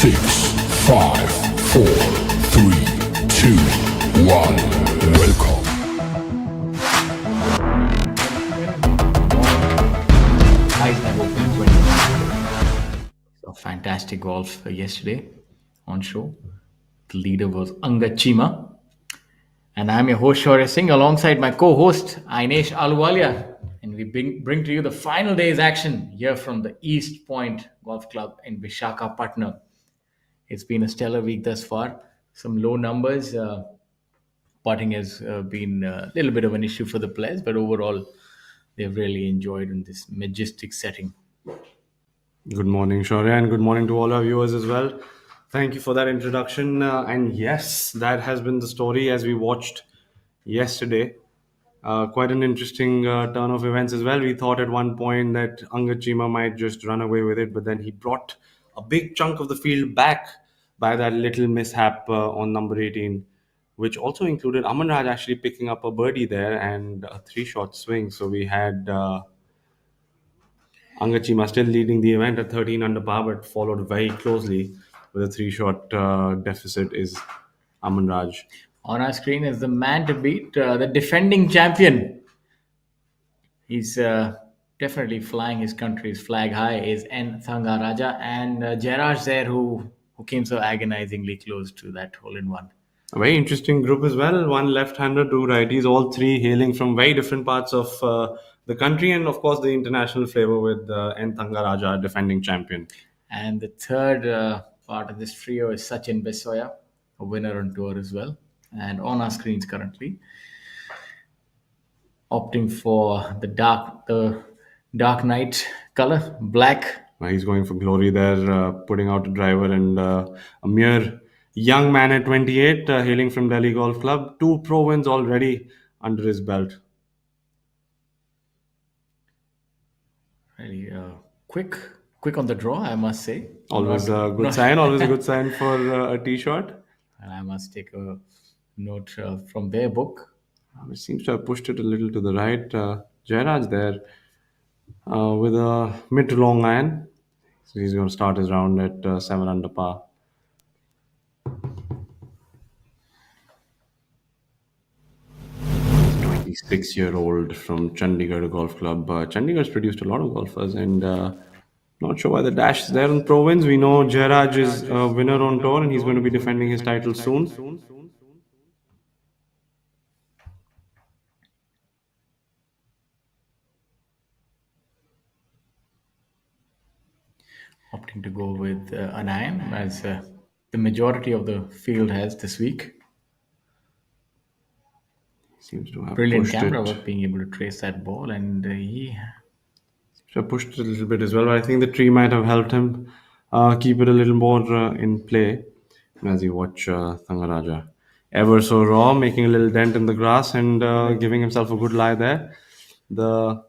6, 5, 4, 3, 2, 1. Welcome. So fantastic golf yesterday on show. The leader was Angachima. And I'm your host, Shaurya Singh, alongside my co host, Ainesh Aluwalia. And we bring to you the final day's action here from the East Point Golf Club in Visakhapatnam. It's been a stellar week thus far. Some low numbers. Putting has been a little bit of an issue for the players, but overall, they've really enjoyed in this majestic setting. Good morning, Shaurya, and good morning to all our viewers as well. Thank you for that introduction. And yes, that has been the story as we watched yesterday. Quite an interesting turn of events as well. We thought at one point that Angachima might just run away with it, but then he brought a big chunk of the field back by that little mishap on number 18, which also included Aman Raj actually picking up a birdie there and a three-shot swing. So we had Angachima still leading the event at 13 under par, but followed very closely with a three-shot deficit is Aman Raj. On our screen is the man to beat, the defending champion. He's definitely flying his country's flag high. Is N. Thangaraja and Gerard's there who came so agonizingly close to that hole in one. A very interesting group as well. One left-hander, two righties, all three hailing from very different parts of the country, and of course the international flavor with N. Thangaraja, defending champion. And the third part of this trio is Sachin Besoya, a winner on tour as well. And on our screens currently, opting for the dark night color, black. He's going for glory there, putting out a driver, and a mere young man at 28, hailing from Delhi Golf Club. 2 pro wins already under his belt. Very quick on the draw, I must say. Always a good sign. Always a good sign for a tee shot. And I must take a note from their book. It seems to have pushed it a little to the right. Jairaj there with a mid to long iron. So he's going to start his round at 7 under par. The 6-year-old from Chandigarh Golf Club. Chandigarh's produced a lot of golfers, and not sure why the dash is there on pro wins. We know Jairaj is a winner on tour, and he's going to be defending his title soon. Opting to go with an iron, as the majority of the field has this week. Seems to have Brilliant pushed camera it. work, being able to trace that ball, and he So pushed it a little bit as well, but I think the tree might have helped him keep it a little more in play as you watch Thangaraja. Ever so raw, making a little dent in the grass and giving himself a good lie there. The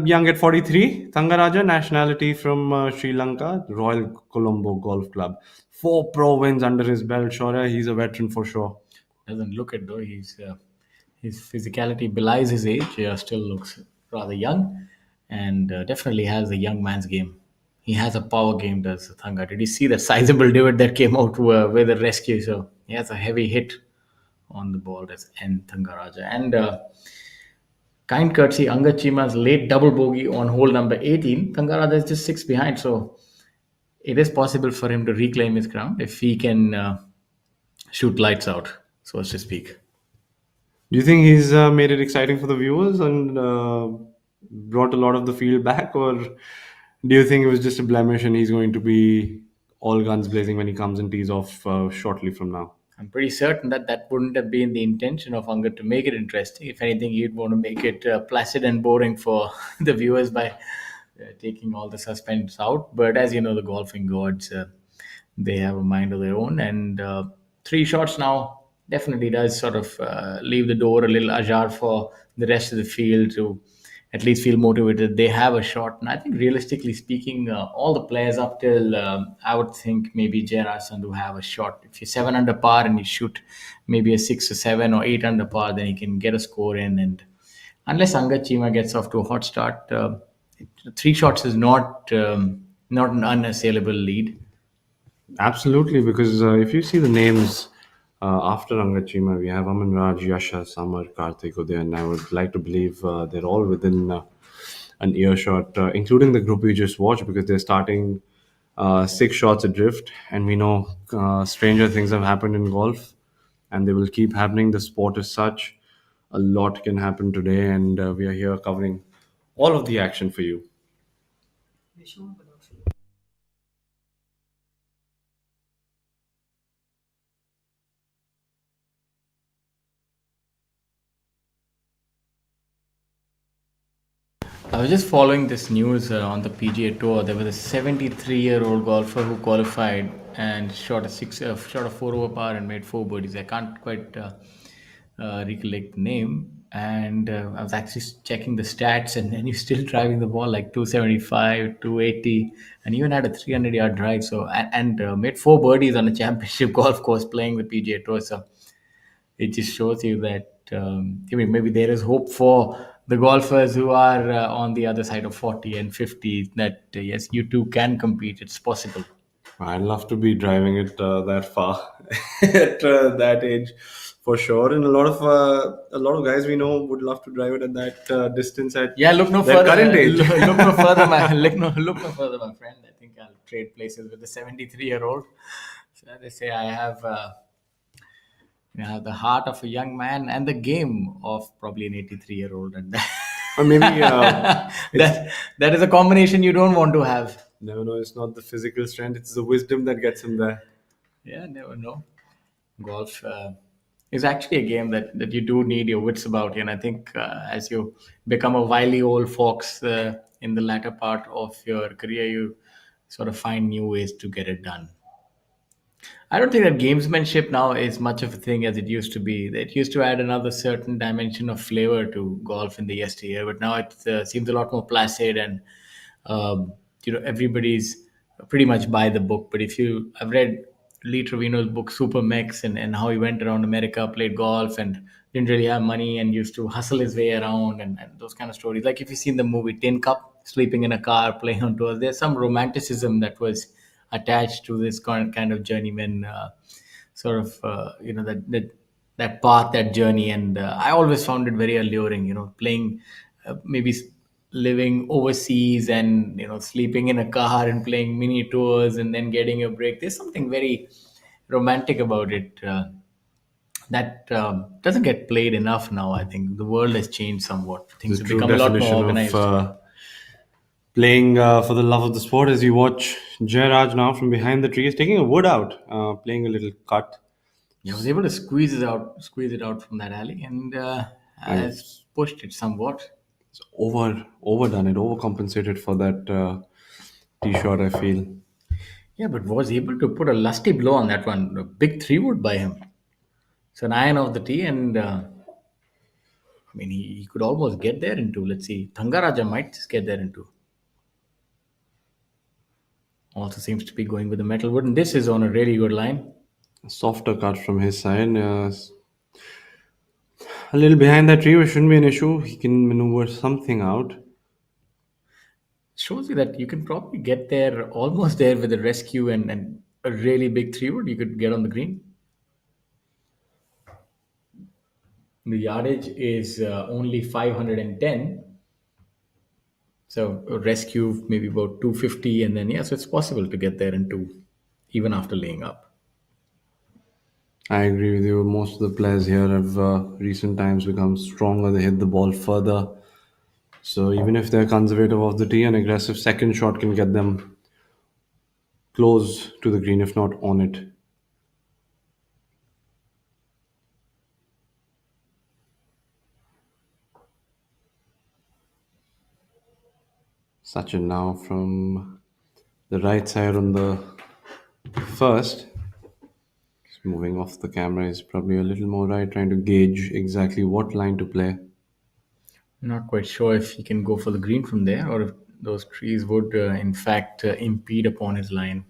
young at 43, Thangaraja, nationality from Sri Lanka, Royal Colombo Golf Club. 4 pro wins under his belt, Shaurya. He's a veteran for sure. doesn't look it though. His physicality belies his age. Still looks rather young, and definitely has a young man's game. He has a power game, does Thanga. Did you see the sizable divot that came out with the rescue? So he has a heavy hit on the ball. That's N. Thangaraja. And kind courtesy, Angachima's late double bogey on hole number 18. Thangaraja is just 6 behind. So it is possible for him to reclaim his ground if he can shoot lights out, so to speak. Do you think he's made it exciting for the viewers and brought a lot of the field back, or do you think it was just a blemish and he's going to be all guns blazing when he comes and tees off shortly from now? I'm pretty certain that that wouldn't have been the intention of Anga to make it interesting. If anything, he'd want to make it placid and boring for the viewers by taking all the suspense out. But as you know, the golfing gods, they have a mind of their own. And 3 shots now definitely does sort of leave the door a little ajar for the rest of the field to at least feel motivated. They have a shot. And I think realistically speaking, all the players up till, I would think maybe Gerard Sandhu have a shot. If you're 7 under par and you shoot maybe a 6 or 7 or 8 under par, then you can get a score in. And unless Angachima gets off to a hot start, 3 shots is not an unassailable lead. Absolutely, because if you see the names after Angachima, we have Aman Raj, Yasha, Samar, Karthik, Uday, and I would like to believe they're all within an earshot, including the group we just watched, because they're starting 6 shots adrift, and we know stranger things have happened in golf, and they will keep happening. The sport is such. A lot can happen today, and we are here covering all of the action for you. I was just following this news on the PGA Tour. There was a 73-year-old golfer who qualified and shot a 4 over par and made 4 birdies. I can't quite recollect the name. And I was actually checking the stats, and he's still driving the ball like 275, 280, and even had a 300-yard drive. So and made 4 birdies on a championship golf course playing the PGA Tour. So it just shows you that I mean maybe there is hope for the golfers who are on the other side of 40 and 50 that yes, you too can compete. It's possible. I'd love to be driving it that far at that age, for sure. And a lot of guys we know would love to drive it at that distance at Yeah, look no their further. current age. Look no further, my look no further, my friend. I think I'll trade places with the 73-year-old. So they say I have the heart of a young man and the game of probably an 83-year-old, and Or maybe that is a combination you don't want to have. never know. It's not the physical strength; it's the wisdom that gets him there. Yeah, never know. Golf is actually a game that you do need your wits about. And I think as you become a wily old fox in the latter part of your career, you sort of find new ways to get it done. I don't think that gamesmanship now is much of a thing as it used to be. It used to add another certain dimension of flavor to golf in the yesteryear, but now it seems a lot more placid and everybody's pretty much by the book. But if you, I've read Lee Trevino's book Super Mex and how he went around America, played golf, and didn't really have money and used to hustle his way around and those kind of stories. Like if you've seen the movie Tin Cup, sleeping in a car, playing on tours, there's some romanticism that was attached to this kind of journeyman sort of that path, that journey. And I always found it very alluring, playing maybe living overseas and sleeping in a car and playing mini tours and then getting a break. There's something very romantic about it that doesn't get played enough now. I think the world has changed somewhat. The Things have true become a lot more definition of organized. playing for the love of the sport. As you watch Jairaj now from behind the trees, taking a wood out, playing a little cut. Yeah, I was able to squeeze it out from that alley, and And has pushed it somewhat. it's overdone it, overcompensated for that tee shot. I feel. Yeah, but was able to put a lusty blow on that one. A big 3 wood by him. So an iron off the tee, and I mean he could almost get there into. Let's see, Thangaraja might just get there into. Also seems to be going with the metal wood, and this is on a really good line. A softer cut from his side. A little behind that tree, which shouldn't be an issue. He can maneuver something out. Shows you that you can probably get there almost there with a rescue and a really big 3 wood. You could get on the green. The yardage is only 510. So a rescue maybe about 250, and then yeah, so it's possible to get there in two, even after laying up. I agree with you. Most of the players here have recent times become stronger. They hit the ball further. So even if they're conservative of the tee, an aggressive second shot can get them close to the green, if not on it. Sachin now from the right side on the first. He's moving off the camera. He's probably a little more right, trying to gauge exactly what line to play. Not quite sure if he can go for the green from there, or if those trees would in fact impede upon his line.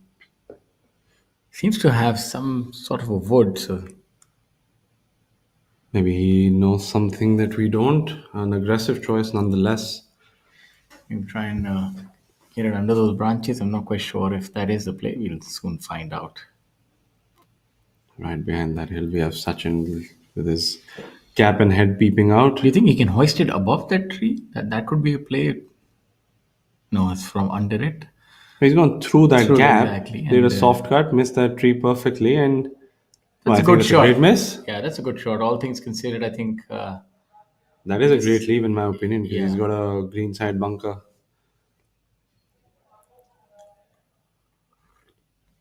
Seems to have some sort of a wood, so Maybe he knows something that we don't. An aggressive choice nonetheless. you try and Hidden under those branches. I'm not quite sure if that is the play. We'll soon find out. Right behind that hill, we have Sachin with his cap and head peeping out. Do you think he can hoist it above that tree? That could be a play. No, it's from under it. He's gone through that Through it, gap, exactly. did a And soft cut, missed that tree perfectly, and well, that's I a think good that's a great shot. miss. Yeah, that's a good shot. All things considered, I think That is a this. great leave, in my opinion, because he's Yeah. got a green side bunker.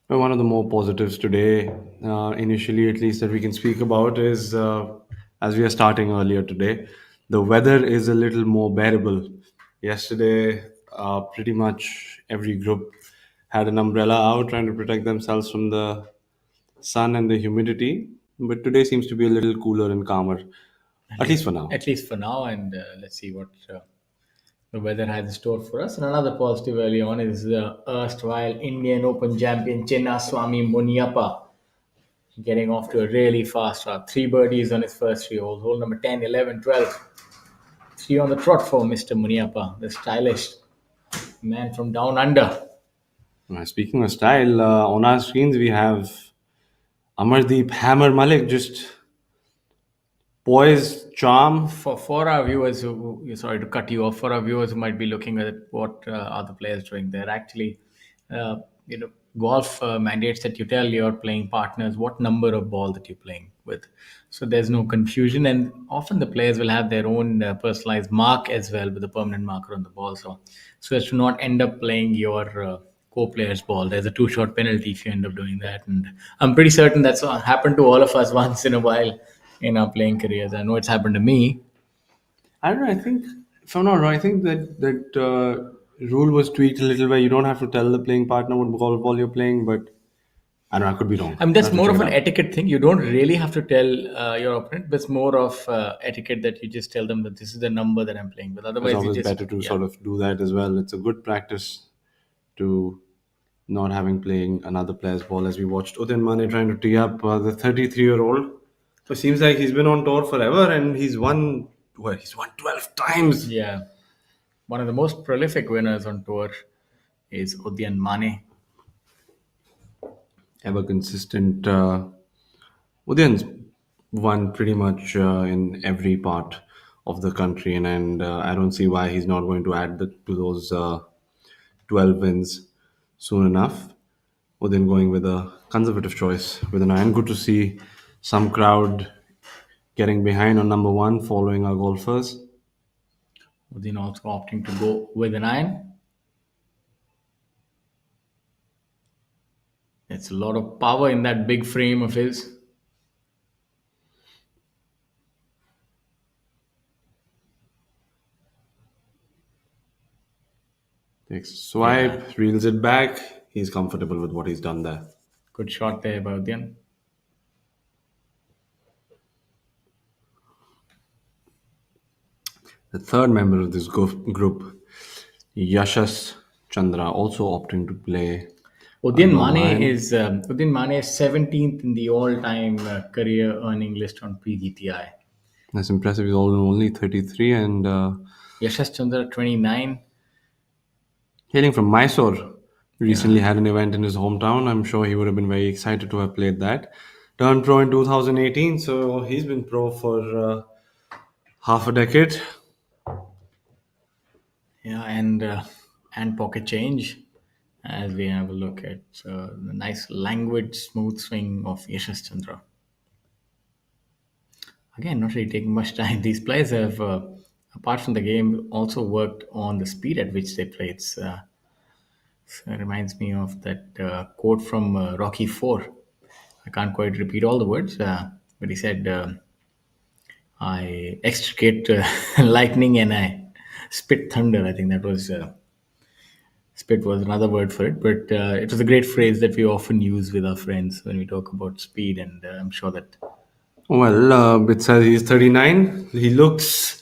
Well, one of the more positives today, initially at least, that we can speak about is as we are starting earlier today, the weather is a little more bearable. Yesterday, pretty much every group had an umbrella out trying to protect themselves from the sun and the humidity, but today seems to be a little cooler and calmer, at least for now. At least for now, and let's see what the weather has in store for us. And another positive early on is the erstwhile Indian Open champion Chinnaswamy Muniappa getting off to a really fast start. Three birdies on his first three holes. Hole number 10, 11, 12. Three on the trot for Mr. Muniappa, the stylish man from down under. Speaking of style, on our screens we have Amardeep Hammer Malik just poised, charm. For our viewers sorry to cut you off, for our viewers who might be looking at what are the players doing, they're actually uh, you know golf mandates that you tell your playing partners what number of ball that you're playing with, so there's no confusion, and often the players will have their own personalized mark as well with a permanent marker on the ball, so as to not end up playing your co-player's ball. There's a two-shot penalty if you end up doing that, and I'm pretty certain that's happened to all of us once in a while in our playing careers. I know it's happened to me. I don't know. I think, if I'm not wrong, I think that rule was tweaked a little where you don't have to tell the playing partner what golf ball you're playing. But I don't know. I could be wrong. I mean, I that's have to more check of it an out. etiquette thing. You don't really have to tell your opponent, but it's more of etiquette that you just tell them that this is the number that I'm playing with. It's Otherwise, you always just, better to yeah. sort of do that as well. It's a good practice to not having playing another player's ball. As we watched Utin Mane trying to tee up the 33-year-old. So it seems like he's been on tour forever and he's won. Well, he's won 12 times. Yeah. One of the most prolific winners on tour is Udyan Mane. Ever consistent. Udyan's won pretty much in every part of the country, and I don't see why he's not going to add to those 12 wins soon enough. Udyan going with a conservative choice with an iron. Good to see some crowd getting behind on number one, following our golfers. Udyan also opting to go with an iron. It's a lot of power in that big frame of his. Takes a Yeah. swipe, reels it back. He's comfortable with what he's done there. Good shot there by Udyan. The third member of this group, Yashas Chandra, also opting to play a Udyan long Mane iron. is 17th in the all-time career earning list on PGTI. That's impressive. He's only 33 and Yashash Chandra 29. hailing from Mysore. Yeah, Recently had an event in his hometown. I'm sure he would have been very excited to have played that. Turned pro in 2018, so he's been pro for half a decade. yeah, and pocket change as we have a look at the nice languid smooth swing of Yashash Chandra. Again, not really taking much time. These players have, apart from the game, also worked on the speed at which they play. It reminds me of that quote from Rocky Four. I can't quite repeat all the words, but he said, "I extricate lightning and I spit thunder." I think that was spit was another word for it, but it was a great phrase that we often use with our friends when we talk about speed, and I'm sure that. Well, it says he's 39. He looks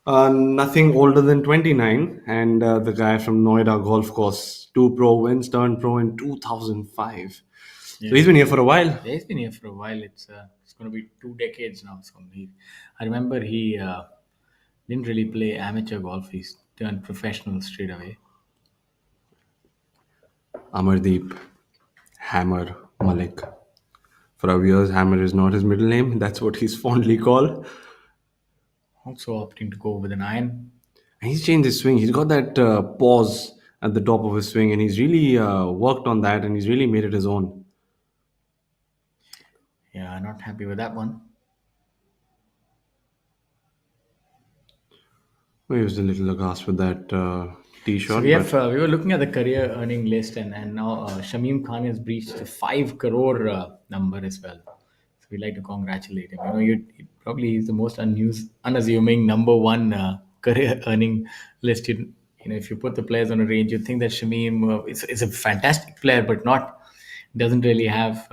nothing older than 29. And the guy from Noida Golf Course, two pro wins, turned pro in 2005. So Yeah, he's been here for a while. yeah, he's been here for a while. It's going to be 2 decades now. I remember he didn't really play amateur golf. He's turned professional straight away. Amardeep Hammer Malik. For our viewers, Hammer is not his middle name. That's what he's fondly called. Also opting to go with an iron. And he's changed his swing. He's got that pause at the top of his swing, and he's really worked on that, and he's really made it his own. Yeah, not happy with that one. He was a little aghast with that tee So shot, but we were looking at the career earning list, and now Shamim Khan has breached the 5 crore number as well. So we'd like to congratulate him. He probably is the most unassuming number one career earning list. If you put the players on a range, you'd think that Shamim is a fantastic player, but not doesn't really have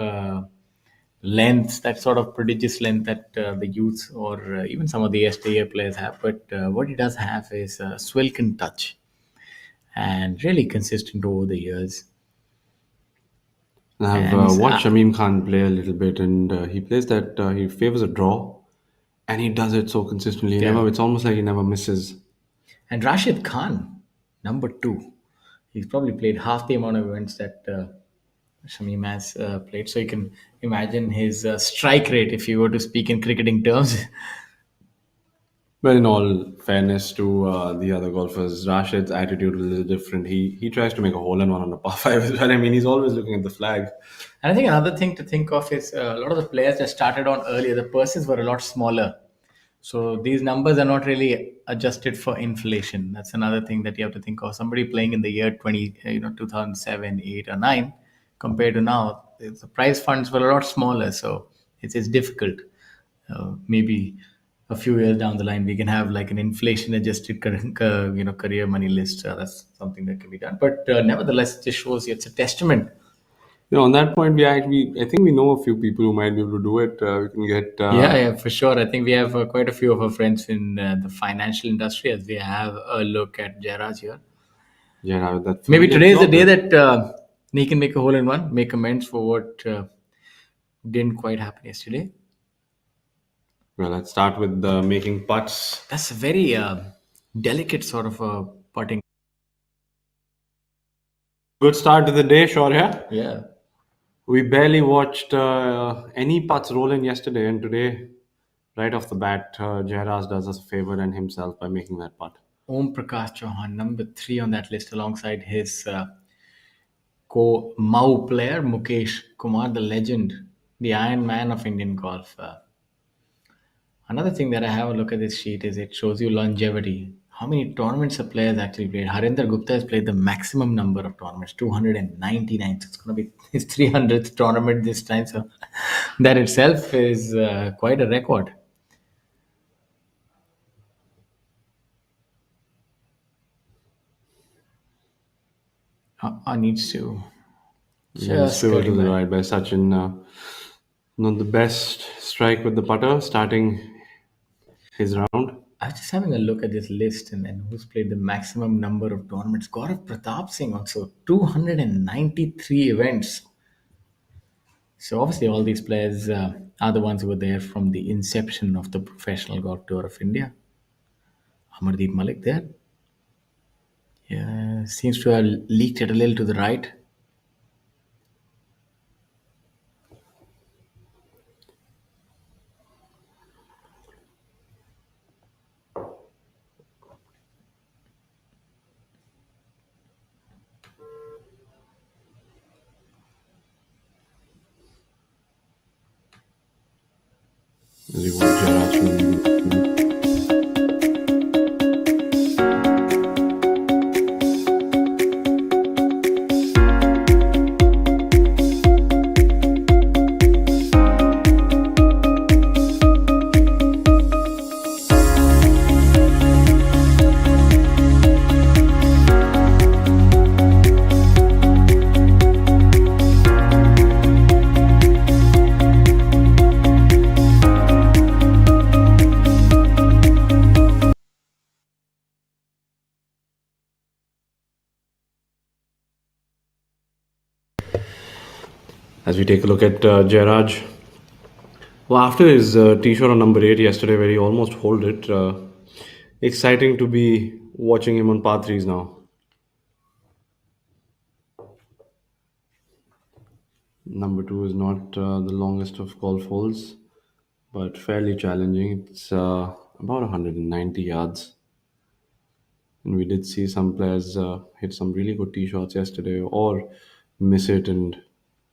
length, that sort of prodigious length that the youths or even some of the yesteryear players have. But what he does have is a Swilken touch and really consistent over the years. I've And he's, watched Shamim Khan play a little bit, and he plays that he favors a draw, and he does it so consistently. yeah. It's almost like he never misses. And Rashid Khan, number two, he's probably played half the amount of events that Shamim has played. So you can imagine his strike rate, if you were to speak in cricketing terms. But in all fairness to the other golfers, Rashid's attitude was a little different. He tries to make a hole in one on the par five as well. I mean, he's always looking at the flag. And I think another thing to think of is a lot of the players that started on earlier, the purses were a lot smaller. So these numbers are not really adjusted for inflation. That's another thing that you have to think of. Somebody playing in the year 2007, 8, or 9, compared to now, the prize funds were a lot smaller. So it's difficult. Maybe a few years down the line, we can have like an inflation-adjusted, career money list. That's something that can be done. But nevertheless, it just shows you it's a testament. On that point, I think we know a few people who might be able to do it. We can get Yeah, for sure. I think we have quite a few of our friends in the financial industry as we have a look at Jairaj here. that. Maybe Yeah, today is the sure. day that he can make a hole in one, make amends for what didn't quite happen yesterday. Well, let's start with making putts. That's a very delicate sort of putting. Good start to the day, Shaurya. Yeah. We barely watched any putts roll in yesterday, and today, right off the bat, Jairaj does us a favor and himself by making that putt. Om Prakash Chauhan, number 3 on that list, alongside his co-Mau player, Mukesh Kumar, the legend, the Iron Man of Indian golf. Another thing that I have a look at this sheet is it shows you longevity. How many tournaments a player has actually played? Harinder Gupta has played the maximum number of tournaments, 299. So it's going to be his 300th tournament this time. So that itself is quite a record. Needs to just Pivot to skirting the back. right by Sachin. Not the best strike with the putter, starting his round. I was just having a look at this list and who's played the maximum number of tournaments. Gaurav Pratap Singh also 293 events. So obviously, all these players are the ones who were there from the inception of the professional golf tour of India. Amardeep Malik there. Yeah, seems to have leaked it a little to the right. As you watch Jairaj. As we take a look at Jairaj. Well, after his tee shot on number 8 yesterday, where he almost holed it, exciting to be watching him on par 3s now. Number two is not the longest of golf holes, but fairly challenging. It's about 190 yards. And we did see some players hit some really good tee shots yesterday or miss it and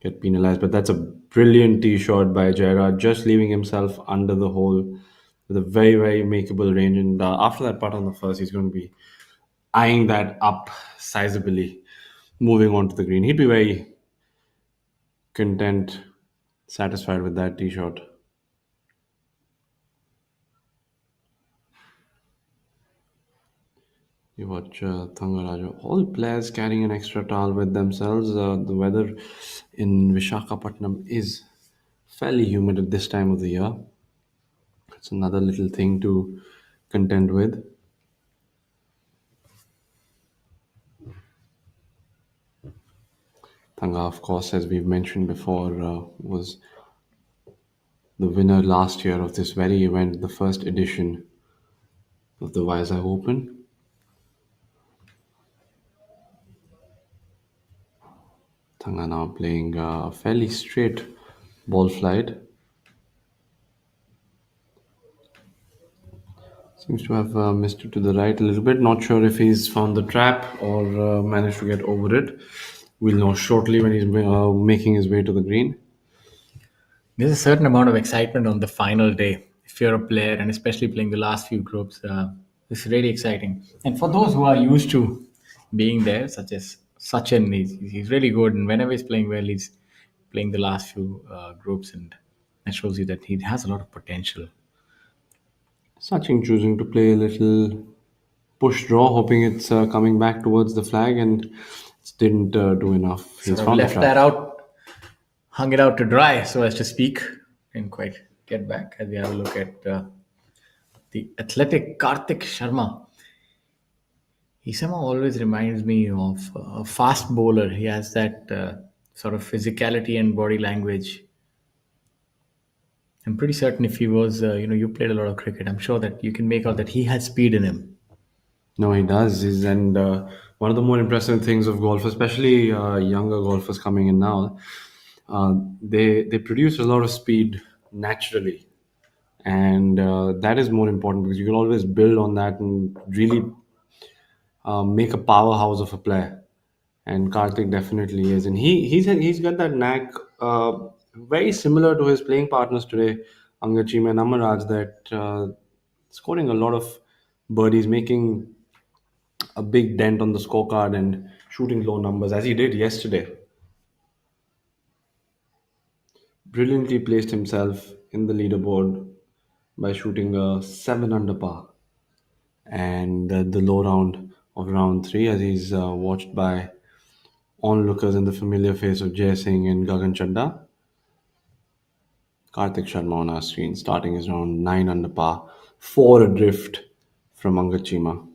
get penalized. But that's a brilliant tee shot by Jairaj, just leaving himself under the hole with a very, very makeable range. And after that putt on the first, he's going to be eyeing that up sizably, moving on to the green. He'd be very content, satisfied with that tee shot. You watch Thangaraja. All players carrying an extra towel with themselves. The weather in Vishakhapatnam is fairly humid at this time of the year. It's another little thing to contend with. Thanga, of course, as we've mentioned before, was the winner last year of this very event, the first edition of the Vizag Open. Thanga now playing a fairly straight ball flight. Seems to have missed it to the right a little bit. Not sure if he's found the trap or managed to get over it. We'll know shortly when he's making his way to the green. There's a certain amount of excitement on the final day. If you're a player and especially playing the last few groups, it's really exciting. And for those who are used to being there, such as Sachin, he's really good. And whenever he's playing well, he's playing the last few groups. And that shows you that he has a lot of potential. Sachin choosing to play a little push draw, hoping it's coming back towards the flag, and it didn't do enough. He's Sort of found the left that trap. out, hung it out to dry, so as to speak. Didn't quite get back. As we have a look at the athletic Karthik Sharma. He somehow always reminds me of a fast bowler. He has that sort of physicality and body language. I'm pretty certain if he was, you played a lot of cricket, I'm sure that you can make out that he has speed in him. No, he does. And one of the more impressive things of golf, especially younger golfers coming in now, they produce a lot of speed naturally, and that is more important because you can always build on that and really make a powerhouse of a player. And Karthik definitely is, and he's got that knack, very similar to his playing partners today, Angachim and Amaraj, that scoring a lot of birdies, making a big dent on the scorecard and shooting low numbers as he did yesterday. Brilliantly placed himself in the leaderboard by shooting a 7 under par and the low round of round 3 as he's watched by onlookers and the familiar face of Jay Singh and Gagan Chadda. Karthik Sharma on our screen starting his round 9 under par, 4 adrift from Angachima.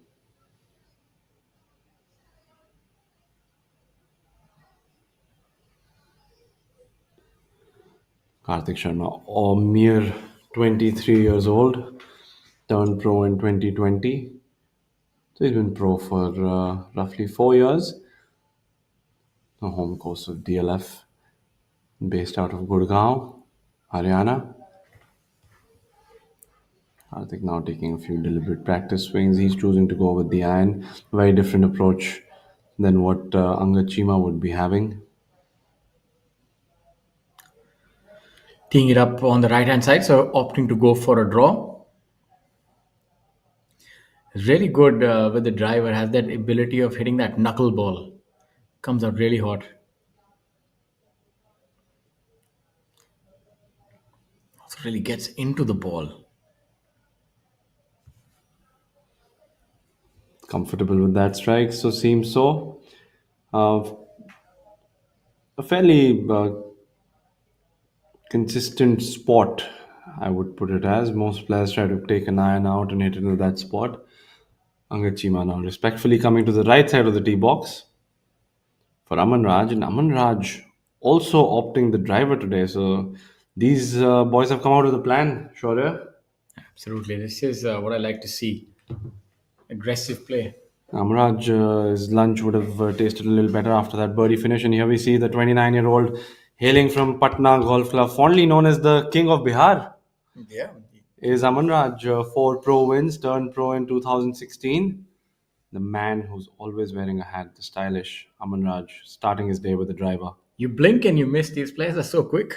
Karthik Sharma, a mere 23 years old, turned pro in 2020. So he's been pro for roughly 4 years. The home course of DLF, based out of Gurgaon, Haryana. Karthik now taking a few deliberate practice swings. He's choosing to go with the iron. Very different approach than what Angachima would be having. Teeing it up on the right hand side, so opting to go for a draw. Really good with the driver, has that ability of hitting that knuckle ball. Comes out really hot. Also really gets into the ball. Comfortable with that strike, so seems so. Uh, a fairly consistent spot, I would put it as. Most players try to take an iron out and hit into that spot. Angachima now respectfully coming to the right side of the tee box for Aman Raj, and Aman Raj also opting the driver today. So these boys have come out with a plan, Shaurya. Absolutely. This is what I like to see. Aggressive play. Amraj, his lunch would have tasted a little better after that birdie finish. And here we see the 29-year-old. Hailing from Patna Golf Club, fondly known as the King of Bihar, Yeah. is Aman Raj. 4 pro wins, turned pro in 2016. The man who's always wearing a hat, the stylish Aman Raj, starting his day with a driver. You blink and you miss. These players are so quick.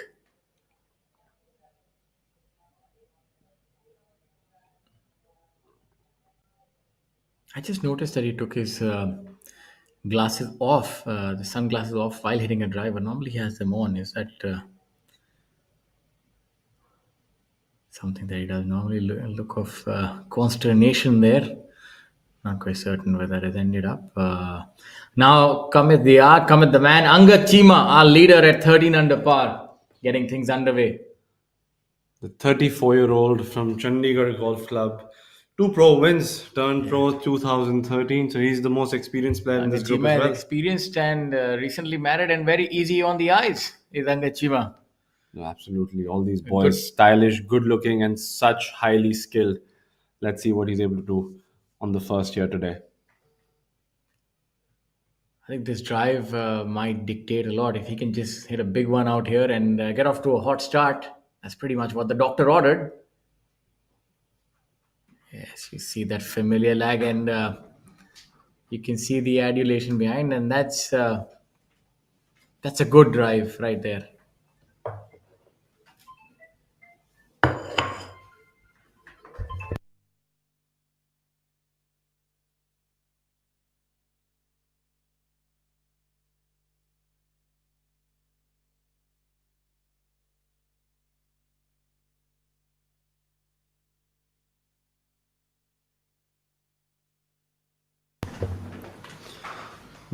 I just noticed that he took his glasses off, the sunglasses off while hitting a driver. Normally he has them on. Is that something that he does? Normally look of consternation there. Not quite certain where that has ended up. Now cometh the man, Angad Chima, our leader at 13 under par, getting things underway. The 34-year-old from Chandigarh Golf Club. 2 pro wins, turned pro 2013. So he's the most experienced player in this Angad group Chima as is well. experienced and recently married and very easy on the eyes, is Angad Chima. No, absolutely. All these Good. boys, stylish, good looking, and such highly skilled. Let's see what he's able to do on the first year today. I think this drive might dictate a lot. If he can just hit a big one out here and get off to a hot start, that's pretty much what the doctor ordered. Yes, you see that familiar lag, and you can see the adulation behind, and that's a good drive right there.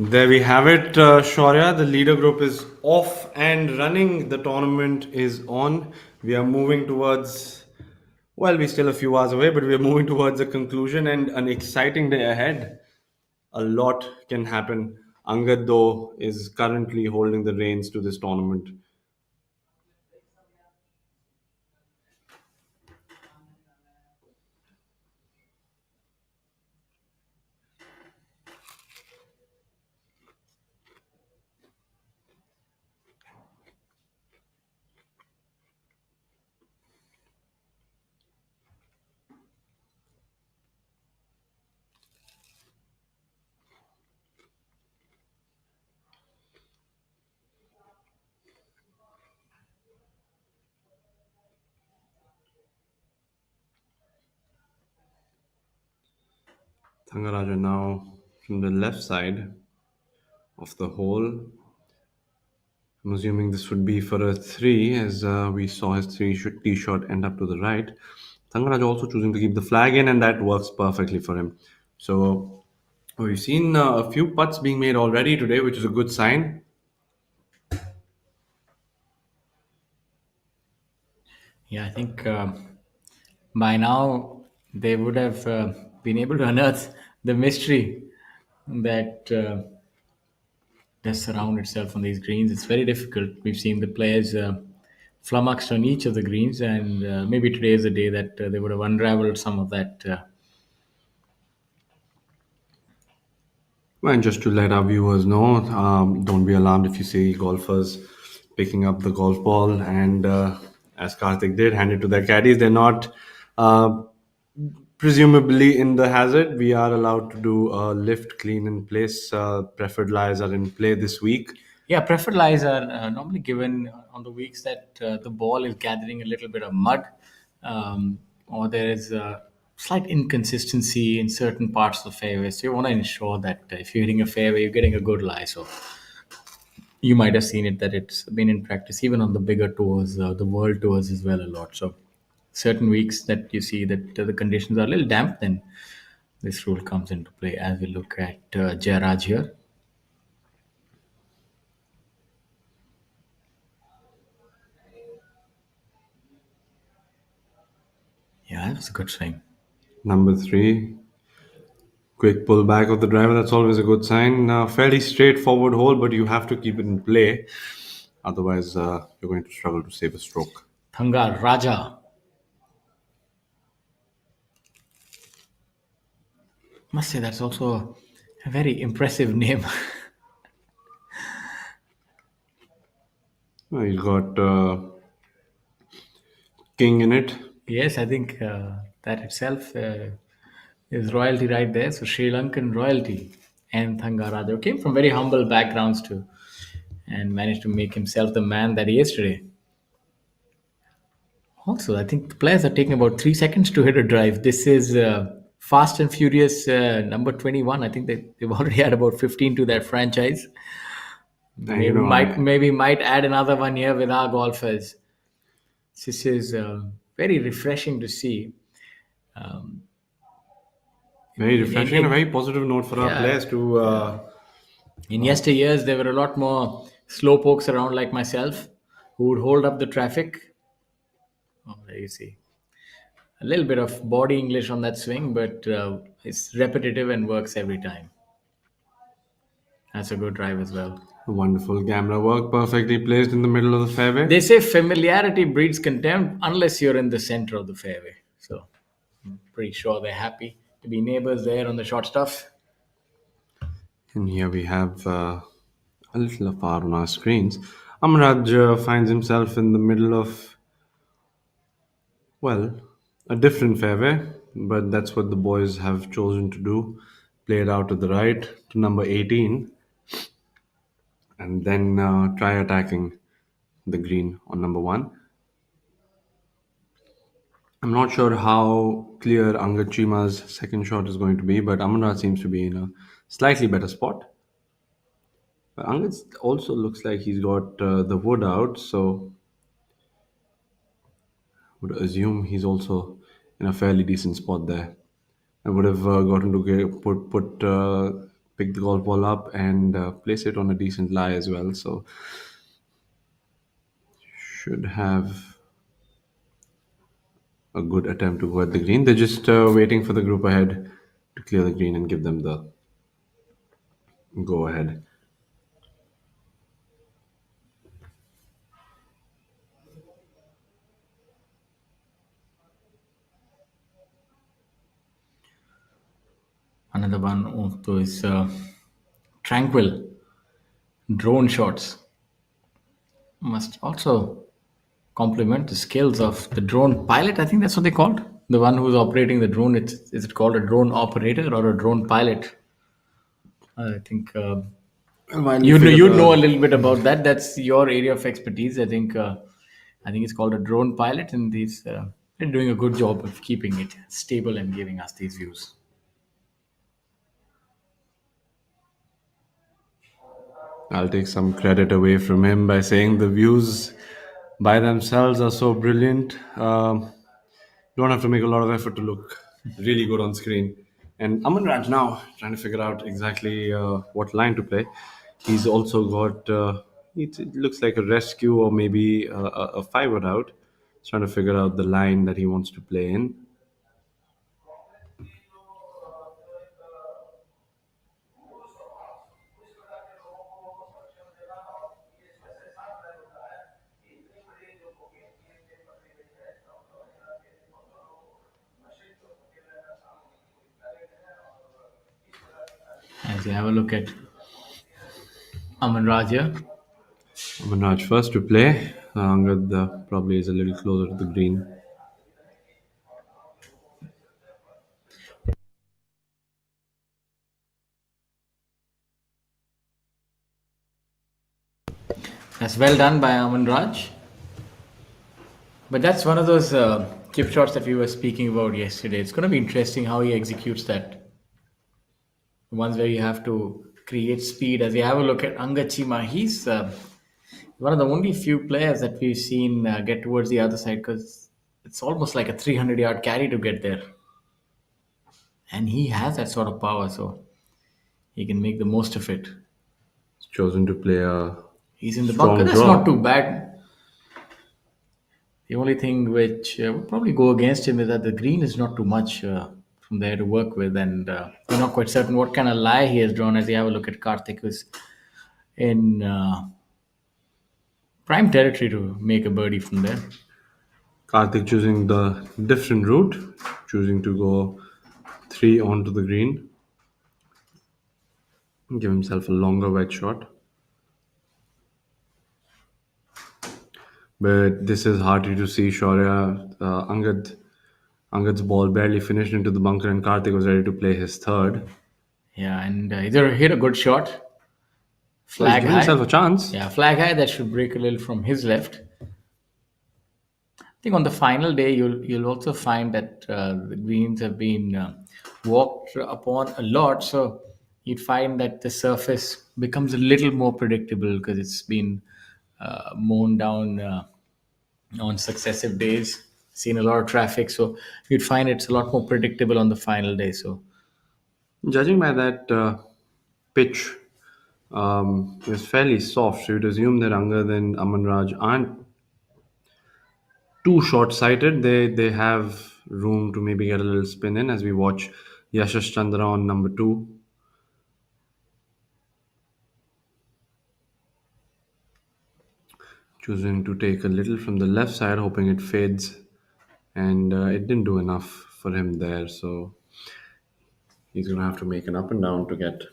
There we have it, Shaurya. The leader group is off and running. The tournament is on. We are moving towards, well, we're still a few hours away, but we're moving towards a conclusion and an exciting day ahead. A lot can happen. Angad, though, is currently holding the reins to this tournament. Thangaraja now from the left side of the hole. I'm assuming this would be for a three, as we saw his tee shot end up to the right. Thangaraj also choosing to keep the flag in, and that works perfectly for him. So we've seen a few putts being made already today, which is a good sign. Yeah, I think by now they would have been able to unearth the mystery that does surround itself on these greens. It's very difficult. We've seen the players flummoxed on each of the greens, and maybe today is the day that they would have unraveled some of that. And just to let our viewers know, don't be alarmed if you see golfers picking up the golf ball and, as Karthik did, hand it to their caddies. They're not uh, presumably in the hazard. We are allowed to do a lift, clean in place. Preferred lies are in play this week. Yeah, preferred lies are normally given on the weeks that the ball is gathering a little bit of mud, or there is a slight inconsistency in certain parts of the fairway. So you want to ensure that if you're hitting a fairway, you're getting a good lie. So you might have seen it that it's been in practice even on the bigger tours, the world tours as well a lot. So certain weeks that you see that the conditions are a little damp, then this rule comes into play. As we look at Jairaj here. Yeah, that was a good swing. Number three, quick pullback of the driver. That's always a good sign. Fairly straightforward hole, but you have to keep it in play. Otherwise, you're going to struggle to save a stroke. Thanga Raja. Must say that's also a very impressive name. He's got king in it. Yes, I think that itself is royalty right there. So Sri Lankan royalty. And Thangaraja came from very humble backgrounds too, and managed to make himself the man that he is today. Also, I think the players are taking about 3 seconds to hit a drive. This is Fast and Furious number 21. I think they've already had about 15 to that franchise. And Maybe might add another one here with our golfers. This is very refreshing to see. very refreshing and a very positive note for our Yeah, players to. in yesteryears, there were a lot more slow pokes around like myself who would hold up the traffic. Oh, there you see. A little bit of body English on that swing, but it's repetitive and works every time. That's a good drive as well. Wonderful camera work, perfectly placed in the middle of the fairway. They say familiarity breeds contempt unless you're in the center of the fairway. So I'm pretty sure they're happy to be neighbors there on the short stuff. And here we have a little afar on our screens. Amraj finds himself in the middle of, well, a different fairway, but that's what the boys have chosen to do. Play it out to the right to number 18, and then try attacking the green on number 1. I'm not sure how clear Angachima's second shot is going to be, but Amraj seems to be in a slightly better spot. But Angad also looks like he's got the wood out, so would assume he's also in a fairly decent spot there. I would have gotten to pick the golf ball up and place it on a decent lie as well. So should have a good attempt to go at the green. They're just waiting for the group ahead to clear the green and give them the go ahead. Another one of those tranquil drone shots. Must also compliment the skills of the drone pilot. I think that's what they called the one who's operating the drone. Is it called a drone operator or a drone pilot? I think While we you know figure you know a the little bit about that. That's your area of expertise. I think it's called a drone pilot, and these they're doing a good job of keeping it stable and giving us these views. I'll take some credit away from him by saying the views by themselves are so brilliant. Don't have to make a lot of effort to look really good on screen. And Aman Raj now trying to figure out exactly what line to play. He's also got, it looks like a rescue or maybe a 5 out. He's trying to figure out the line that he wants to play in. As you have a look at Aman Raja, Aman Raj first to play. Angad probably is a little closer to the green. that's well done by Aman Raj. But that's one of those chip shots that we were speaking about yesterday. It's going to be interesting how he executes that. The ones where you have to create speed. As you have a look at Angachima, he's one of the only few players that we've seen get towards the other side because it's almost like a 300-yard carry to get there. And he has that sort of power, so he can make the most of it. He's chosen to play a He's in the bunker. strong That's draw. not too bad. The only thing which would probably go against him is that the green is not too much from there to work with, and we're not quite certain what kind of lie he has drawn. As you have a look at Karthik, who's in prime territory to make a birdie from there. Karthik choosing the different route, choosing to go 3 onto the green, give himself a longer wedge shot. But this is harder to see. Shaurya, Angad's ball barely finished into the bunker, and Karthik was ready to play his third. Yeah, and either hit a good shot, Well, he's flag given himself a high. chance. Yeah, flag high that should break a little from his left. I think on the final day, you'll also find that the greens have been walked upon a lot. So you'd find that the surface becomes a little more predictable because it's been mown down on successive days. Seen a lot of traffic, so you'd find it's a lot more predictable on the final day. So Judging by that pitch, it was fairly soft. So you'd assume that Angad and Aman Raj aren't too short-sighted. They have room to maybe get a little spin in as we watch Yashash Chandra on number two, choosing to take a little from the left side, hoping it fades, and it didn't do enough for him there. So he's gonna have to make an up and down to get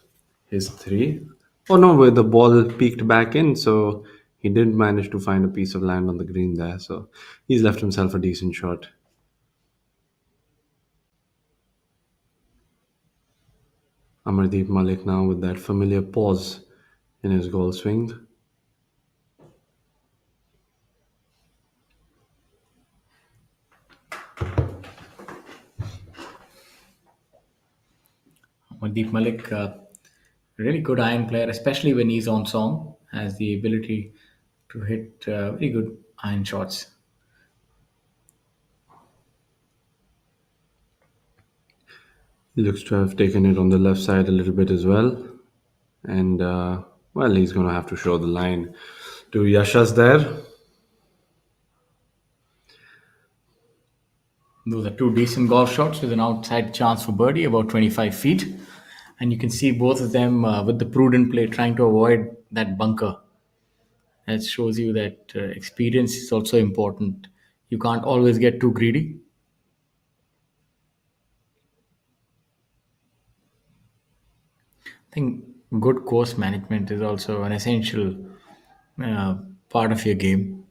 his three. Oh no, where the ball peeked back in, so he did manage to find a piece of land on the green there. So he's left himself a decent shot. Amardeep Malik now with that familiar pause in his goal swing. Mandeep Malik, really good iron player, especially when he's on song, has the ability to hit very good iron shots. He looks to have taken it on the left side a little bit as well. And, well, he's going to have to show the line to Yashas there. Those are two decent golf shots with an outside chance for birdie, about 25 feet. And you can see both of them with the prudent play trying to avoid that bunker. That shows you that experience is also important. You can't always get too greedy. I think good course management is also an essential uh, part of your game.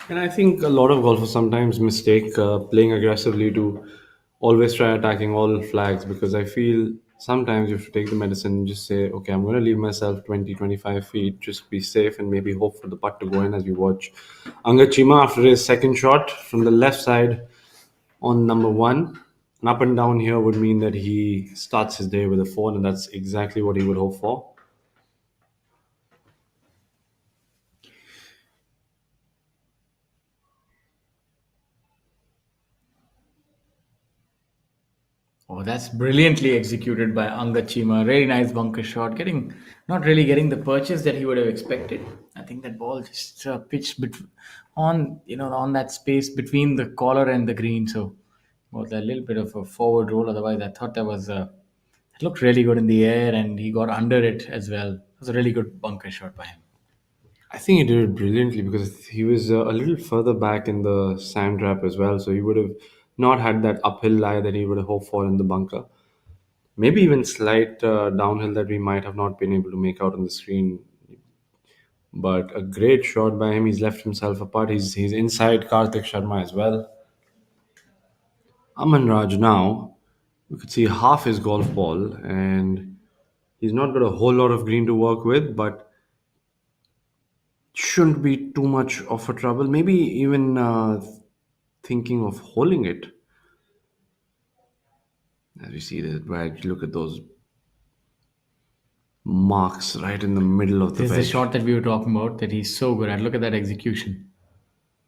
And I think a lot of golfers sometimes mistake playing aggressively to always try attacking all flags because I feel sometimes you have to take the medicine and just say, okay, I'm going to leave myself 20, 25 feet, just be safe and maybe hope for the putt to go in as we watch Angachima after his second shot from the left side on number one. An up and down here would mean that he starts his day with a four, and that's exactly what he would hope for. Oh, that's brilliantly executed by Angachima. Really nice bunker shot. Getting not really getting the purchase that he would have expected. I think that ball just pitched on on that space between the collar and the green. So was a little bit of a forward roll. Otherwise, I thought that was it looked really good in the air, and he got under it as well. It was a really good bunker shot by him. I think he did it brilliantly because he was a little further back in the sand trap as well, so he would have not had that uphill lie that he would have hoped for in the bunker. Maybe even slight downhill that we might have not been able to make out on the screen. But a great shot by him. He's left himself apart. He's inside Karthik Sharma as well. Aman Raj now, we could see half his golf ball, and he's not got a whole lot of green to work with, but shouldn't be too much of a trouble. Maybe even thinking of holding it. As we see this wedge, look at those marks right in the middle of the This is the wedge. shot that we were talking about. That he's so good at. Look at that execution.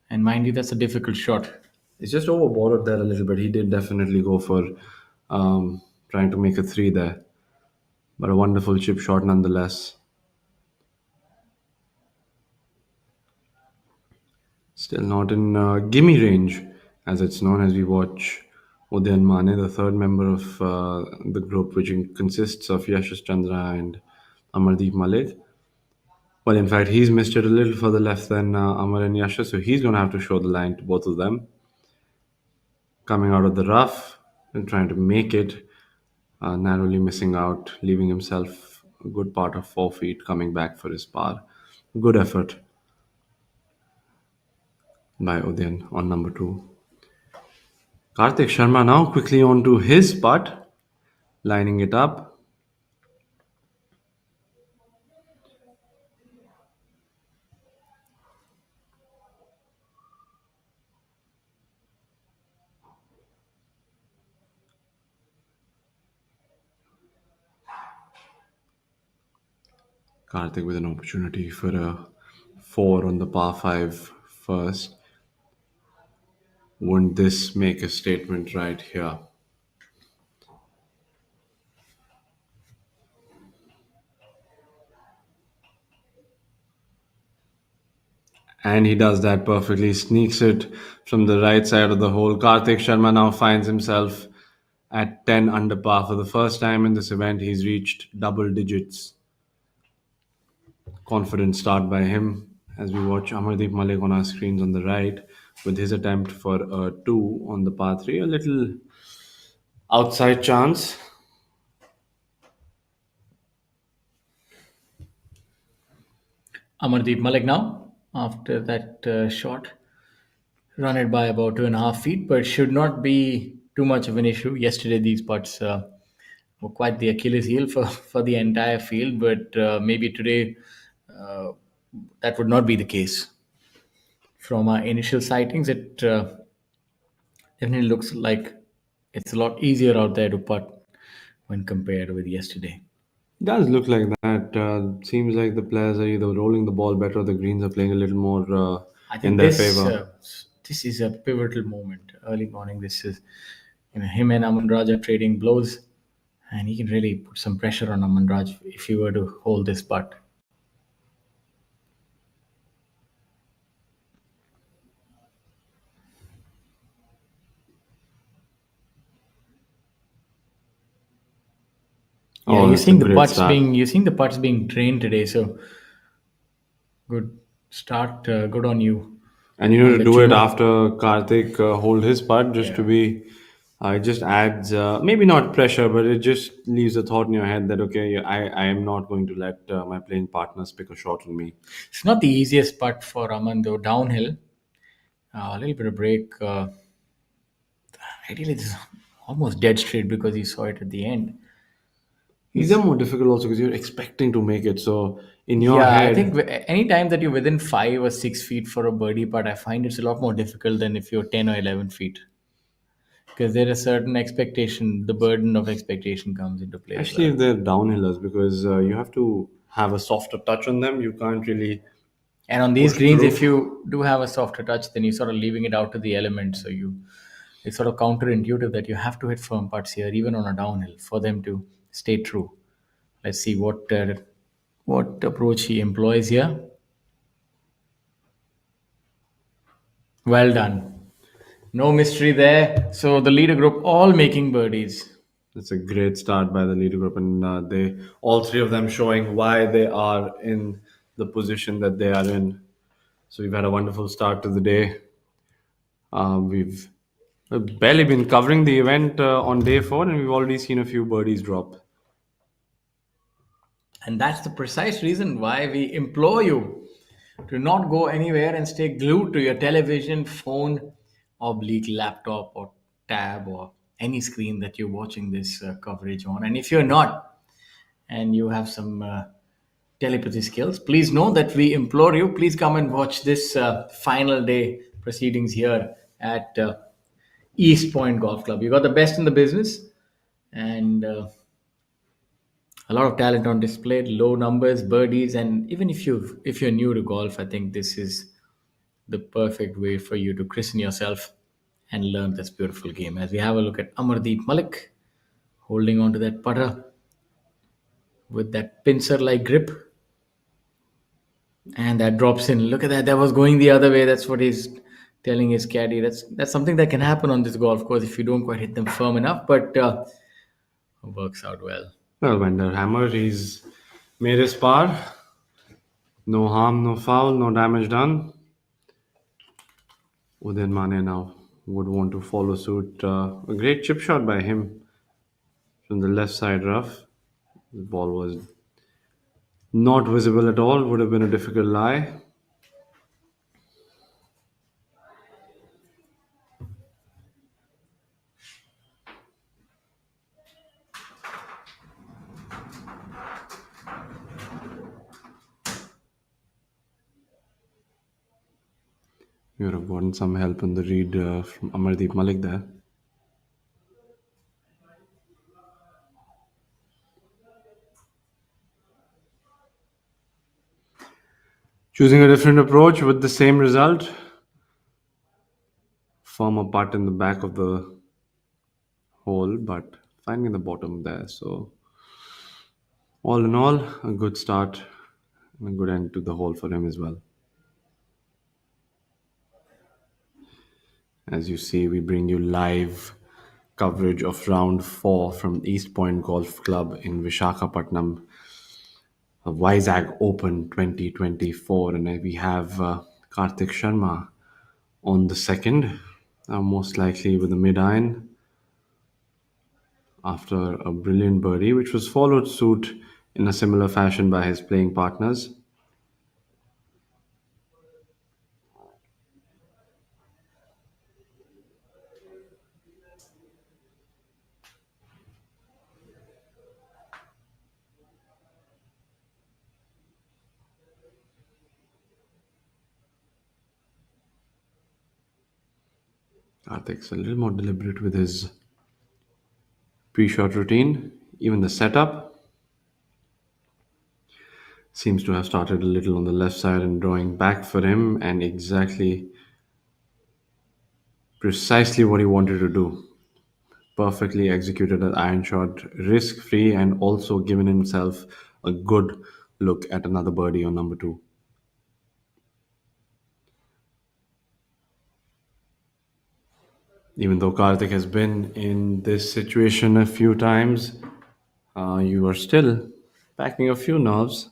And mind you, that's a difficult shot. It's just overborrowed there a little bit. He did definitely go for trying to make a three there, but a wonderful chip shot nonetheless. Still not in gimme range, as it's known as we watch Udayan Mane, the third member of the group, which consists of Yashish Chandra and Amardeep Malik. Well, in fact, he's missed it a little further left than Amar and Yasha, so he's going to have to show the line to both of them. Coming out of the rough and trying to make it, narrowly missing out, leaving himself a good part of 4 feet coming back for his par. Good effort. by Udayan on number two. Karthik Sharma now quickly on to his putt, lining it up. Karthik with an opportunity for a four on the par five first. Wouldn't this make a statement right here? And he does that perfectly, sneaks it from the right side of the hole. Karthik Sharma now finds himself at 10 under par. For the first time in this event, he's reached double digits. Confident start by him as we watch Amardeep Malik on our screens on the right with his attempt for a 2 on the par 3. A little outside chance. Amardeep Malik now, after that shot, run it by about 2.5 feet, but should not be too much of an issue. Yesterday, these putts were quite the Achilles heel for the entire field, but maybe today uh, that would not be the case. From our initial sightings, it definitely looks like it's a lot easier out there to putt when compared with yesterday. Does look like that. Seems like the players are either rolling the ball better or the greens are playing a little more I in think their this favor. this is a pivotal moment. Early morning, this is him and Aman Raj are trading blows, and he can really put some pressure on Aman Raj if he were to hold this putt. Yeah, Oh, you're that's a seeing the great putts start. being trained today. So good start, good on you. And I'll to let do you it know. after Karthik hold his putt, just to Yeah. be, it just adds maybe not pressure, but it just leaves a thought in your head that okay, I am not going to let my playing partners pick a shot on me. It's not the easiest putt for Aman though. Downhill, a little bit of break. Ideally, this is almost dead straight because he saw it at the end. These are He's more difficult also because you're expecting to make it. So in your Yeah, I think head, any time that you're within 5 or 6 feet for a birdie putt, I find it's a lot more difficult than if you're 10 or 11 feet because there is certain expectation. The burden of expectation comes into play as especially well. if they're downhillers, because you have to have a softer touch on them. You can't really And on these push greens, if through. you do have a softer touch, then you're sort of leaving it out to the elements. So it's sort of counterintuitive that you have to hit firm putts here, even on a downhill, for them to stay true. Let's see what approach he employs here. Well done. No mystery there. So the leader group all making birdies. It's a great start by the leader group, and they all three of them showing why they are in the position that they are in. So we've had a wonderful start to the day. We've barely been covering the event on day four, and we've already seen a few birdies drop. And that's the precise reason why we implore you to not go anywhere and stay glued to your television, phone, oblique laptop or tab or any screen that you're watching this coverage on. And if you're not, and you have some telepathy skills, please know that we implore you, please come and watch this final day proceedings here at East Point Golf Club. You got the best in the business, and a lot of talent on display, low numbers, birdies, and even if you're new to golf, I think this is the perfect way for you to christen yourself and learn this beautiful game. As we have a look at Amardeep Malik holding on to that putter with that pincer-like grip, and that drops in. Look at that. That was going the other way. That's what he's telling his caddy. That's something that can happen on this golf course if you don't quite hit them firm enough, but works out well. Well, Wender Hammer, he's made his par. No harm, no foul, no damage done. Udayan Mane now would want to follow suit. A great chip shot by him from the left side rough. The ball was not visible at all, would have been a difficult lie. You would have gotten some help in the read from Amardeep Malik there. Choosing a different approach with the same result. Firm a putt in the back of the hole, but finding the bottom there. So, all in all, a good start and a good end to the hole for him as well. As you see, we bring you live coverage of round 4 from East Point Golf Club in Vishakhapatnam, Vizag Open 2024. And we have Karthik Sharma on the second, most likely with a mid iron after a brilliant birdie, which was followed suit in a similar fashion by his playing partners. Karthik's a little more deliberate with his pre-shot routine. Even the setup seems to have started a little on the left side and drawing back for him, and precisely what he wanted to do. Perfectly executed an iron shot, risk free, and also given himself a good look at another birdie on number 2. Even though Karthik has been in this situation a few times, you are still packing a few nerves,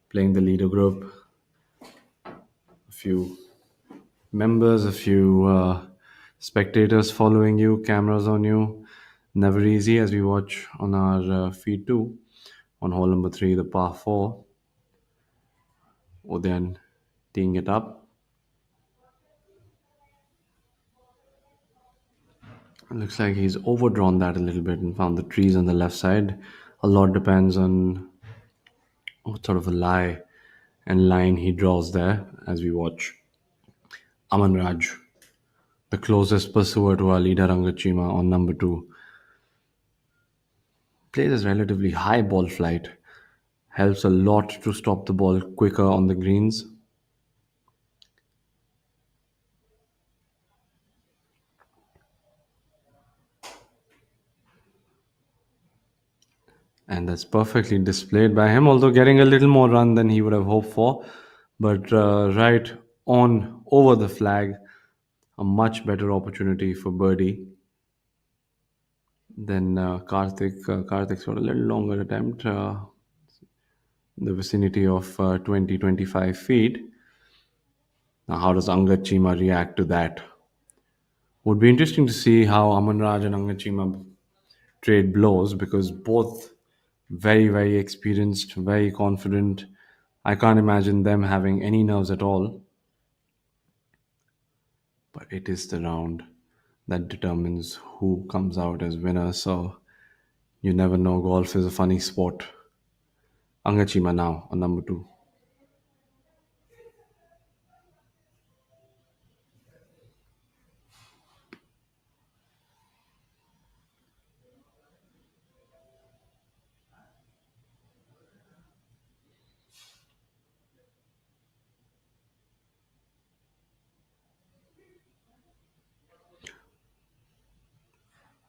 playing the leader group, a few members, a few spectators following you, cameras on you. Never easy as we watch on our feed too. On hole number 3, the par 4. Udayan teeing it up. It looks like he's overdrawn that a little bit and found the trees on the left side. A lot depends on what sort of a lie and line he draws there as we watch Aman Raj, the closest pursuer to our leader Angachima on number 2. Plays a relatively high ball flight, helps a lot to stop the ball quicker on the greens. And that's perfectly displayed by him, although getting a little more run than he would have hoped for. But right on over the flag, a much better opportunity for birdie than Karthik. Karthik's got a little longer attempt, in the vicinity of 20-25 feet. Now, how does Angad Chima react to that? Would be interesting to see how Aman Raj and Angad Chima trade blows, because both very, very experienced, very confident. I can't imagine them having any nerves at all. But it is the round that determines who comes out as winner. So you never know. Golf is a funny sport. Angachima now on number 2.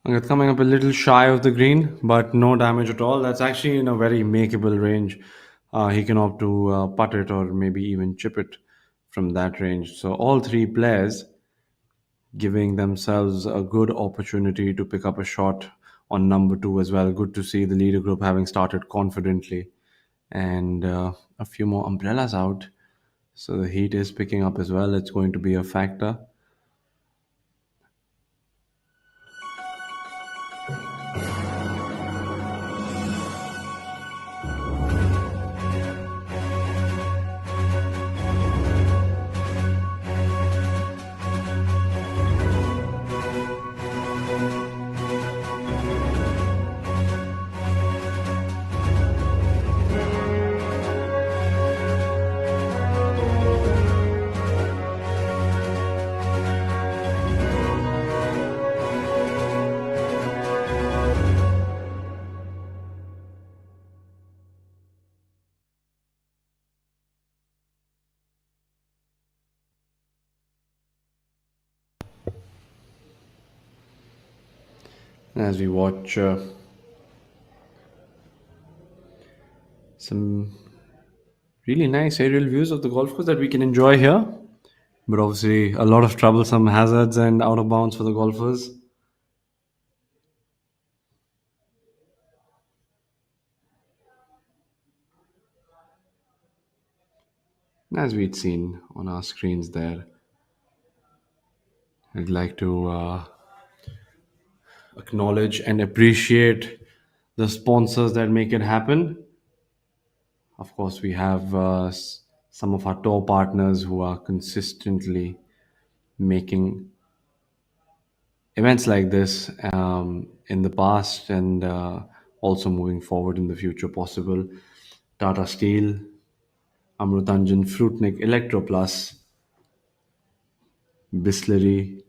Angad coming up a little shy of the green, but no damage at all. That's actually in a very makeable range. He can opt to putt it or maybe even chip it from that range. So all 3 players giving themselves a good opportunity to pick up a shot on number 2 as well. Good to see the leader group having started confidently, and a few more umbrellas out. So the heat is picking up as well. It's going to be a factor. as we watch some really nice aerial views of the golf course that we can enjoy here. But obviously, a lot of troublesome hazards and out of bounds for the golfers. As we'd seen on our screens there, I'd like to acknowledge and appreciate the sponsors that make it happen. Of course, we have some of our tour partners who are consistently making events like this in the past and also moving forward in the future possible. Tata Steel, Amrutanjan Fruitnik Electroplus, Bisleri,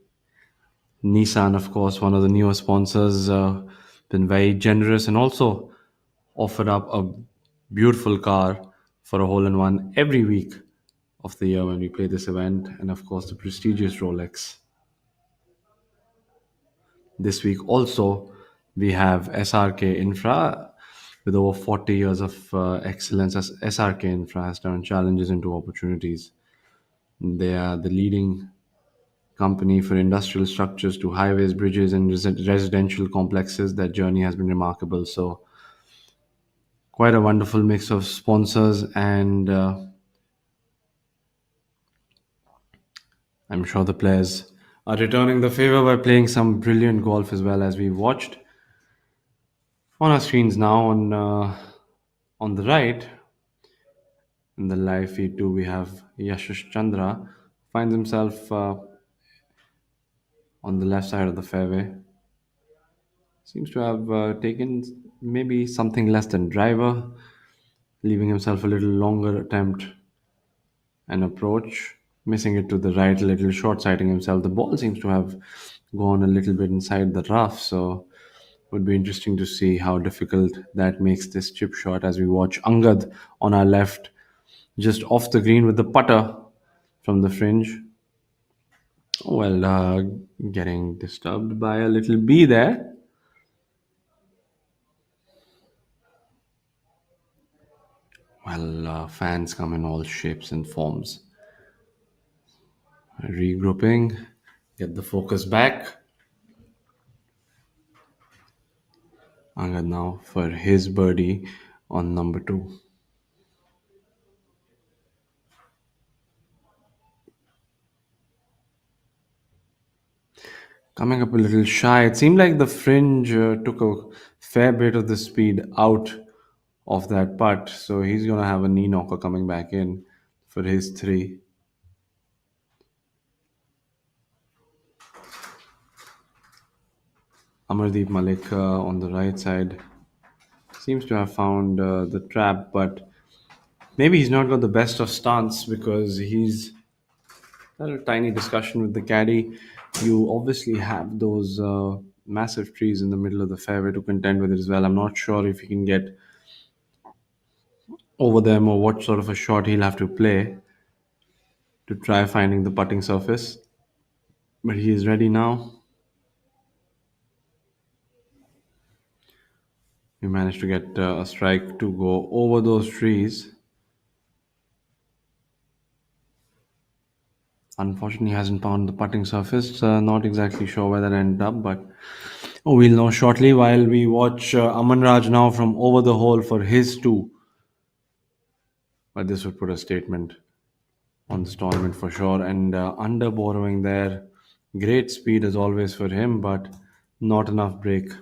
Nissan, of course, one of the newer sponsors, been very generous and also offered up a beautiful car for a hole in one every week of the year when we play this event, and of course, the prestigious Rolex. This week also, we have SRK Infra with over 40 years of excellence as SRK Infra has turned challenges into opportunities. They are the leading company for industrial structures to highways, bridges, and residential complexes. That journey has been remarkable. So, quite a wonderful mix of sponsors, and I'm sure the players are returning the favor by playing some brilliant golf as well as we watched on our screens now on the right. In the live feed too, we have Yashish Chandra finds himself on the left side of the fairway. Seems to have taken maybe something less than driver, leaving himself a little longer attempt and approach, missing it to the right, a little short sighting himself. The ball seems to have gone a little bit inside the rough, so would be interesting to see how difficult that makes this chip shot as we watch Angad on our left, just off the green with the putter from the fringe. Well, getting disturbed by a little bee there. Well, fans come in all shapes and forms. Regrouping, get the focus back. Angad now for his birdie on number two. Coming up a little shy. It seemed like the fringe took a fair bit of the speed out of that putt, so he's going to have a knee knocker coming back in for his three. Amardeep Malik on the right side seems to have found the trap, but maybe he's not got the best of stance because he's had a tiny discussion with the caddy. You obviously have those massive trees in the middle of the fairway to contend with it as well. I'm not sure if he can get over them or what sort of a shot he'll have to play to try finding the putting surface. But he is ready now. We managed to get a strike to go over those trees. Unfortunately, he hasn't found the putting surface. Not exactly sure where that ended up, but we'll know shortly while we watch Aman Raj now from over the hole for his two. But this would put a statement on this tournament for sure. And under borrowing there, great speed as always for him, but not enough break.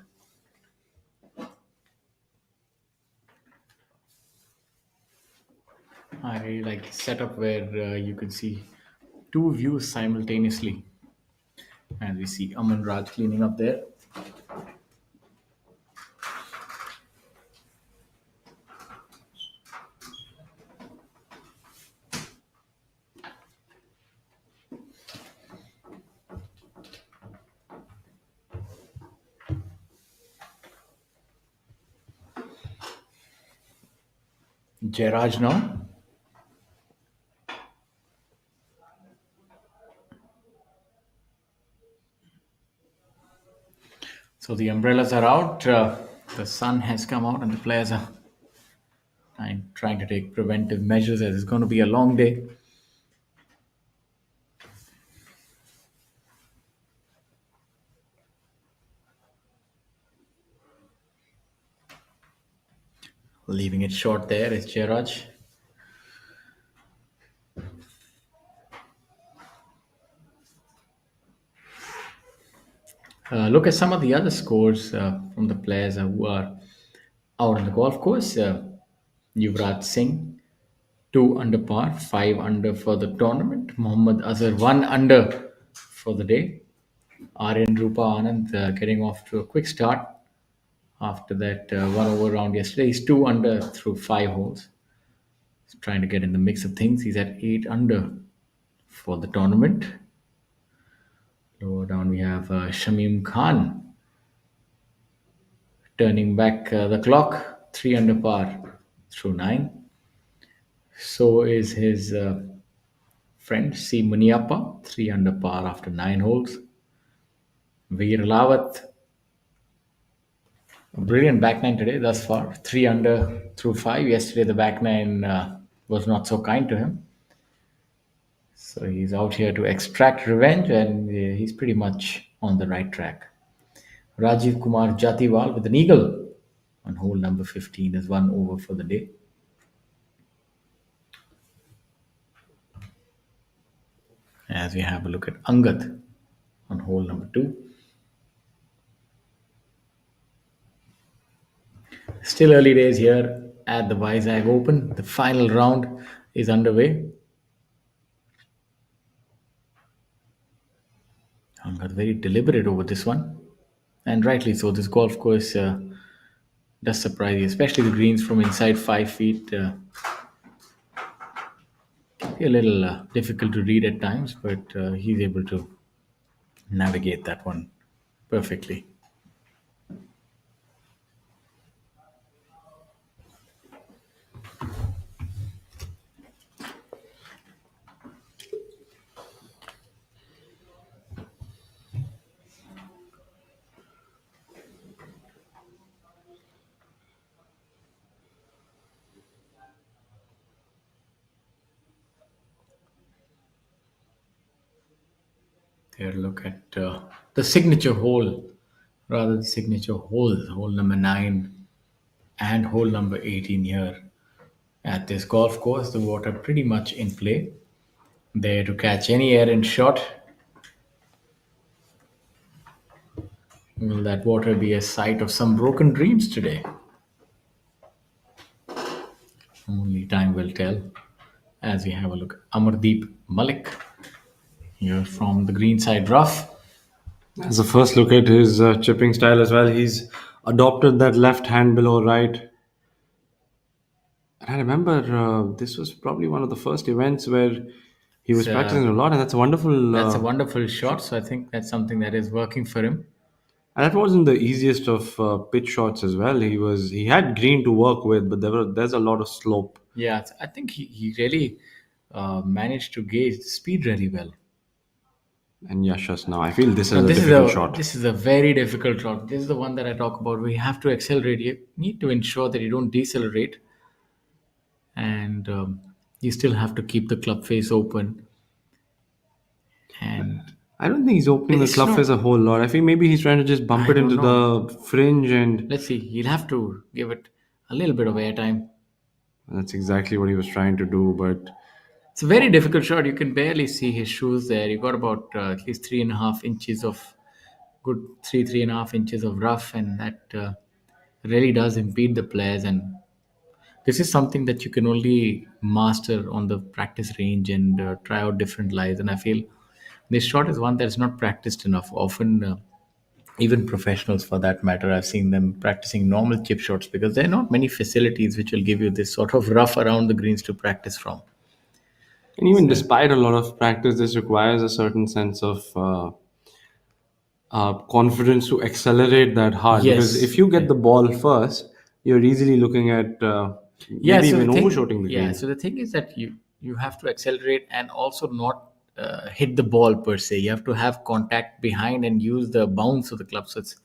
I really like the setup where you can see two views simultaneously. And we see Aman Raj cleaning up there. Jairaj now. So So the umbrellas are out. The sun has come out, and the players are trying to take preventive measures as it's going to be a long day. Leaving it short there is Jairaj. Look at some of the other scores from the players who are out on the golf course. Yuvraj Singh, 2 under par, 5 under for the tournament. Mohammad Azhar, 1 under for the day. Aryan Rupa Anand getting off to a quick start after that 1 over round yesterday. He's 2 under through 5 holes. He's trying to get in the mix of things. He's at 8 under for the tournament. Lower down we have Shamim Khan turning back the clock, 3 under par through 9. So is his friend C. Muniappa, 3 under par after 9 holes. Veer Lawat, a brilliant back nine today thus far, 3 under through 5. Yesterday the back nine was not so kind to him. So he's out here to extract revenge, and he's pretty much on the right track. Rajiv Kumar Jatiwal with an eagle on hole number 15 is 1 over for the day. As we have a look at Angad on hole number 2. Still early days here at the Vizag Open. The final round is underway. Angad very deliberate over this one, and rightly so. This golf course does surprise you, especially the greens from inside 5 feet. Can be a little difficult to read at times, but he's able to navigate that one perfectly. Here, look at the signature hole, rather the signature holes, hole number 9 and hole number 18 here at this golf course. The water pretty much in play, there to catch any errant shot. Will that water be a site of some broken dreams today? Only time will tell. As we have a look, Amardeep Malik here from the greenside rough. As a first look at his chipping style as well, he's adopted that left hand below right. And I remember this was probably one of the first events where he was practicing a lot, and that's a wonderful. That's a wonderful shot. So I think that's something that is working for him. And that wasn't the easiest of pitch shots as well. He had green to work with, but there's a lot of slope. Yeah, I think he really managed to gauge the speed really well. And Yashas now, I feel this is But a this difficult is a shot. this is a very difficult shot. This is the one that I talk about. We have to accelerate. You need to ensure that you don't decelerate, and you still have to keep the club face open. And I don't think he's opening the It's club not- face a whole lot. I think maybe he's trying to just bump I it into don't know. the fringe, and let's see, he'll have to give it a little bit of airtime. that's exactly what he was trying to do. But It's a very difficult shot. You can barely see his shoes there. You got about at least 3.5 inches of good 3.5 inches of rough, and that really does impede the players. And this is something that you can only master on the practice range and try out different lies. And I feel this shot is one that's not practiced enough. Often, even professionals for that matter, I've seen them practicing normal chip shots because there are not many facilities which will give you this sort of rough around the greens to practice from. and even despite a lot of practice, this requires a certain sense of confidence to accelerate that hard. Yes. Because if you get the ball first, you're easily looking at maybe even overshooting the green. So the thing is that you have to accelerate and also not hit the ball per se. You have to have contact behind and use the bounce of the club. So it's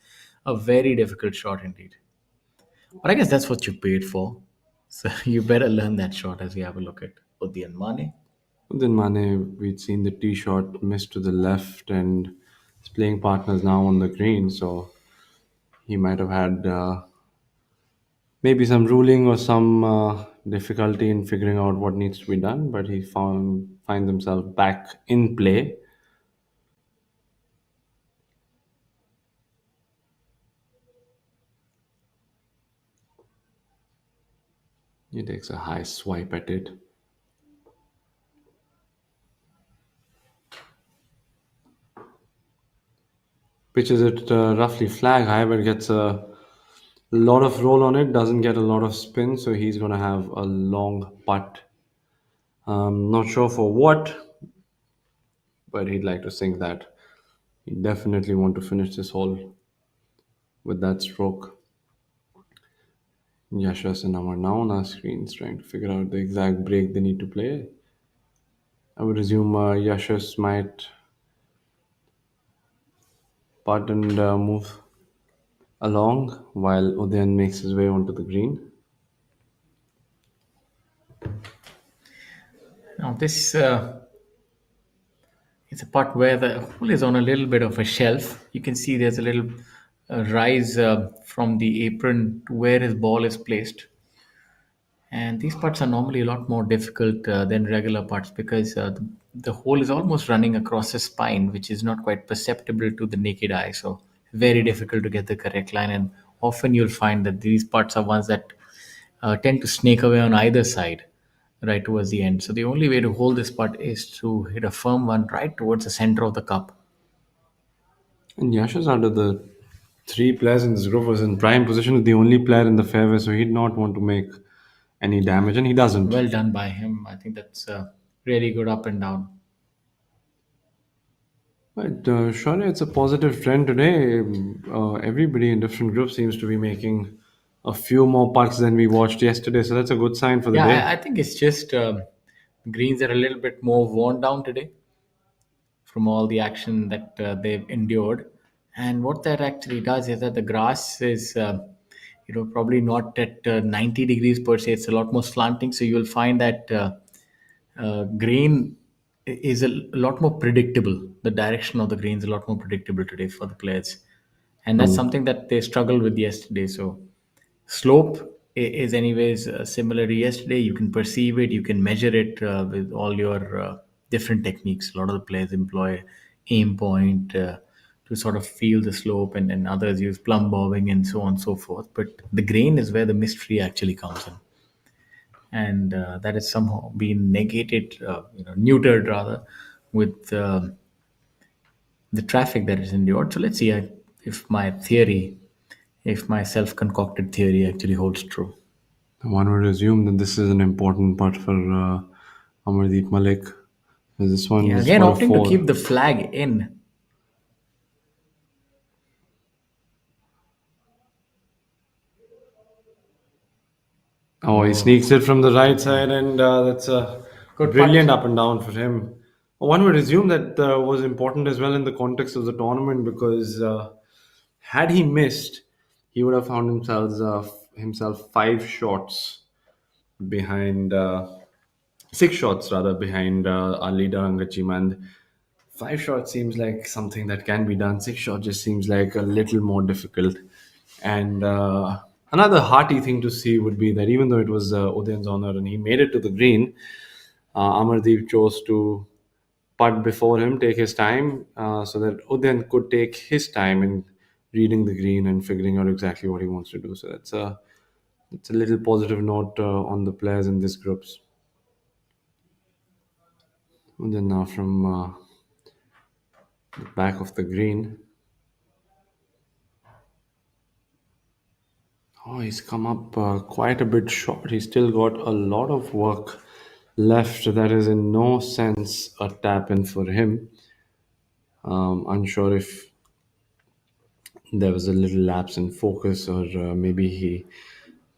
A very difficult shot indeed. But I guess that's what you paid for. So you better learn that shot as we have a look at Udian Mane. Then Mane, we'd seen the tee shot miss to the left, and his playing partner's now on the green, so he might have had maybe some ruling or some difficulty in figuring out what needs to be done, but he finds himself back in play. He takes a high swipe at it. Pitches it roughly flag high, but gets a lot of roll on it, doesn't get a lot of spin, so he's going to have a long putt. Not sure for what, but he'd like to think that he definitely want to finish this hole with that stroke. Yashas and Amar now on our screens trying to figure out the exact break they need to play. I would assume Yashas might putt and move along while Udayan makes his way onto the green. Now, this is a part where the hole is on a little bit of a shelf. You can see there's a little rise from the apron to where his ball is placed. And these putts are normally a lot more difficult than regular putts because the hole is almost running across the spine, which is not quite perceptible to the naked eye. So, very difficult to get the correct line. And often you'll find that these putts are ones that tend to snake away on either side right towards the end. So, the only way to hold this putt is to hit a firm one right towards the center of the cup. And Yashas, out of the three players in this group, was in prime position, the only player in the fairway, so he'd not want to make any damage, and he doesn't. Well done by him. I think that's really good up and down. But surely it's a positive trend today. Everybody in different groups seems to be making a few more putts than we watched yesterday, so that's a good sign for the Yeah, day. I think it's just greens are a little bit more worn down today from all the action that they've endured. And what that actually does is that the grass is, probably not at 90 degrees per se. It's a lot more slanting. So you'll find that grain is a lot more predictable. The direction of the grain is a lot more predictable today for the players. And that's Hmm. something that they struggled with yesterday. So slope is anyways similar to yesterday. You can perceive it, you can measure it with all your different techniques. A lot of the players employ aim point to sort of feel the slope, and others use plumb bobbing and so on and so forth. But the grain is where the mystery actually comes in, and that has somehow been negated, neutered rather, with the traffic that is endured. So let's see if my theory, if my self-concocted theory actually holds true. One would assume that this is an important putt for Amardeep Malik. This one Yeah, is again for a opting to four. keep the flag in. Oh, he Oh, sneaks it from the right side, and that's a good brilliant putt. up and down for him. One would assume that was important as well in the context of the tournament because had he missed, he would have found himself five shots behind, six shots rather behind our leader Angachima. And five shots seems like something that can be done. Six shots just seems like a little more difficult. And another hearty thing to see would be that even though it was Udayan's honor and he made it to the green, Amardeep chose to putt before him, take his time, so that Udayan could take his time in reading the green and figuring out exactly what he wants to do. So that's a little positive note on the players in these groups. And then now from the back of the green. Oh, he's come up quite a bit short. He's still got a lot of work left. That is in no sense a tap in for him. Unsure if there was a little lapse in focus or maybe he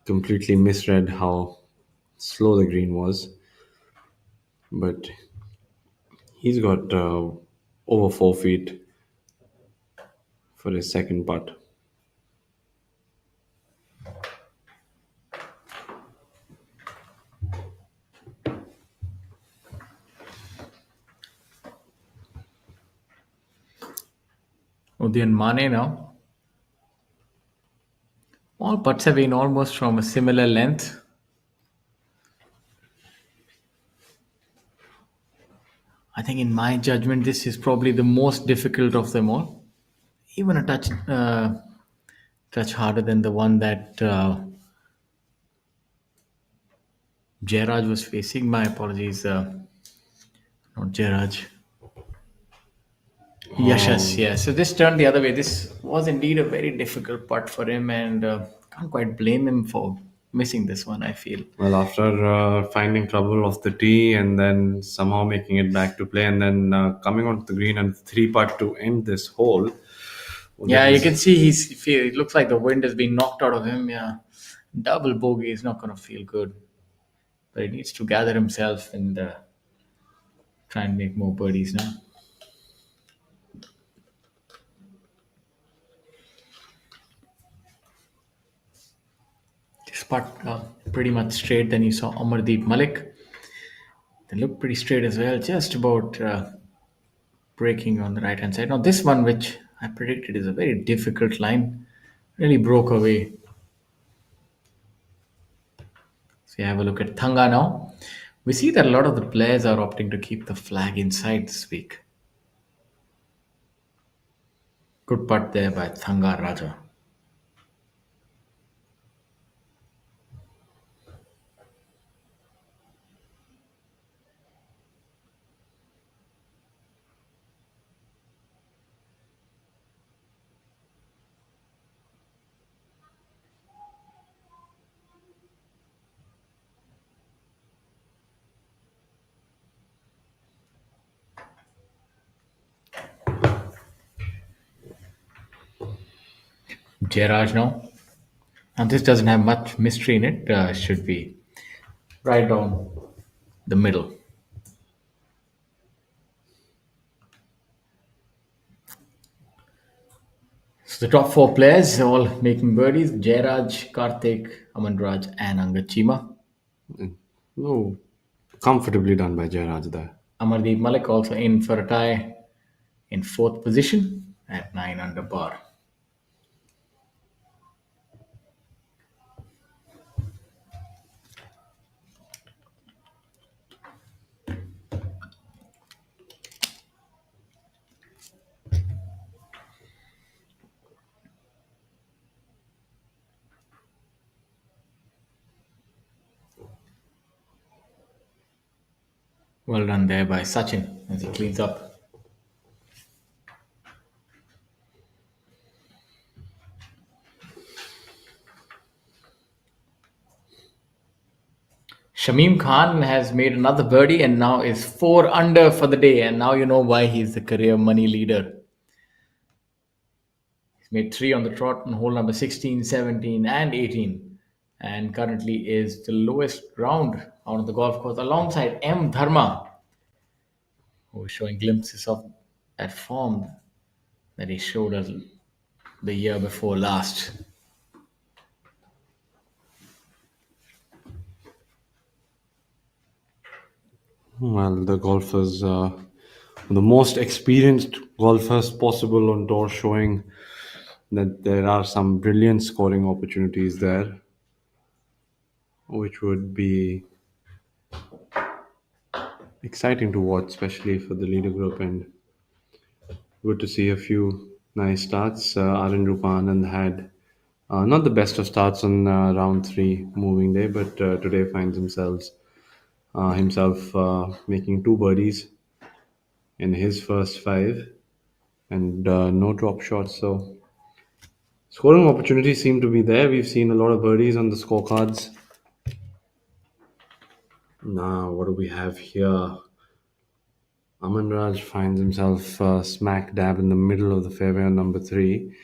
completely misread how slow the green was. But he's got over 4 feet for his second putt. Udian Mane now. All putts have been almost from a similar length. I think, in my judgment, this is probably the most difficult of them all. Even a touch harder than the one that Jairaj was facing. My apologies, not Jairaj. Yashas, yeah. So this turned the other way. This was indeed a very difficult putt for him, and can't quite blame him for missing this one, I feel. Well, after finding trouble off the tee and then somehow making it back to play and then coming onto the green and three putt to end this hole. Well, Yeah, that you was can see it looks like the wind has been knocked out of him. Yeah, double bogey is not going to feel good, but he needs to gather himself and try and make more birdies now. This putt pretty much straight. Then you saw Amardeep Malik. They look pretty straight as well, just about breaking on the right hand side. Now this one, which I predicted is a very difficult line, really broke away. So you have a look at Thanga now. We see that a lot of the players are opting to keep the flag inside this week. Good putt there by Thanga Raja. Jairaj now. And this doesn't have much mystery in it. Should be right down the middle. So the top four players all making birdies: Jairaj, Karthik, Amanraj, and Angad Chima. no, comfortably done by Jairaj there. Amardeep Malik also in for a tie in fourth position at 9 under par. Well done there by Sachin as he cleans up. Shamim Khan has made another birdie and now is 4 under for the day. And now you know why he's the career money leader. He's made 3 on the trot on hole number 16, 17, and 18. And currently is the lowest round out of the golf course alongside M. Dharma, who is showing glimpses of that form that he showed us the year before last. Well, the golfers, the most experienced golfers possible on tour, showing that there are some brilliant scoring opportunities there, which would be exciting to watch, especially for the leader group. And good to see a few nice starts. Arun Rupanand had not the best of starts on round three moving day, but today finds himself making two birdies in his first five and no drop shots. So scoring opportunities seem to be there. We've seen a lot of birdies on the scorecards. Now, what do we have here? Aman Raj finds himself smack dab in the middle of the fairway on number three,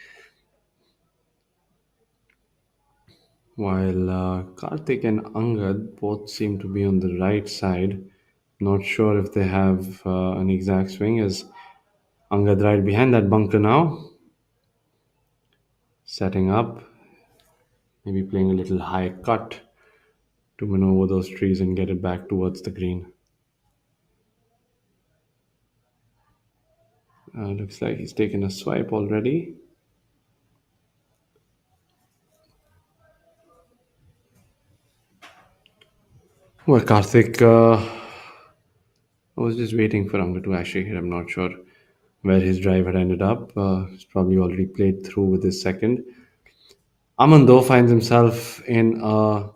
while Karthik and Angad both seem to be on the right side. Not sure if they have an exact swing, as Angad right behind that bunker now, setting up, maybe playing a little high cut to maneuver those trees and get it back towards the green. Looks like he's taken a swipe already. Well, Karthik, I was just waiting for Anga to actually hit. I'm not sure where his drive had ended up. He's probably already played through with his second. Aman, though, finds himself in a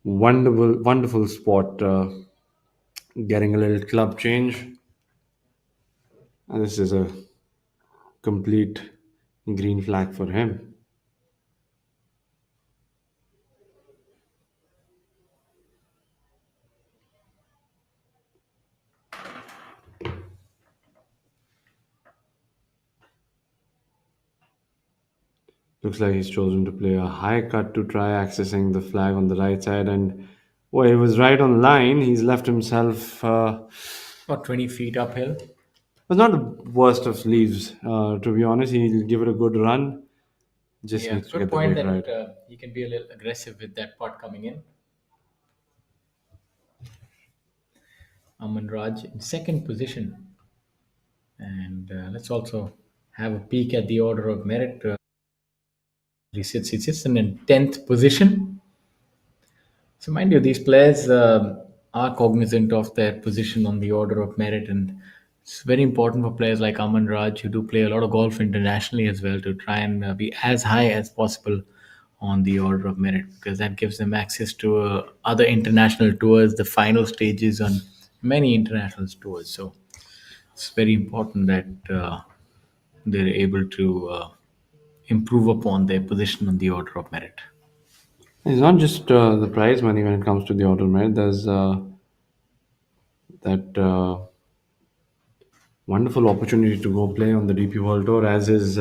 wonderful spot, getting a little club change. And this is a complete green flag for him. Looks like he's chosen to play a high cut to try accessing the flag on the right side. And well, he was right on line. He's left himself. About 20 feet uphill. Was not the worst of leaves, to be honest. He'll give it a good run. Just Yeah, needs to good get the point weight that right. he can be a little aggressive with that pot coming in. Aman Raj in second position. And let's also have a peek at the order of merit. He sits in 10th position. So, mind you, these players are cognizant of their position on the order of merit, and it's very important for players like Aman Raj, who do play a lot of golf internationally as well, to try and be as high as possible on the order of merit, because that gives them access to other international tours, the final stages on many international tours. So, it's very important that they're able to improve upon their position on the order of merit. It's not just the prize money when it comes to the auto merit. There's that wonderful opportunity to go play on the DP World Tour, as is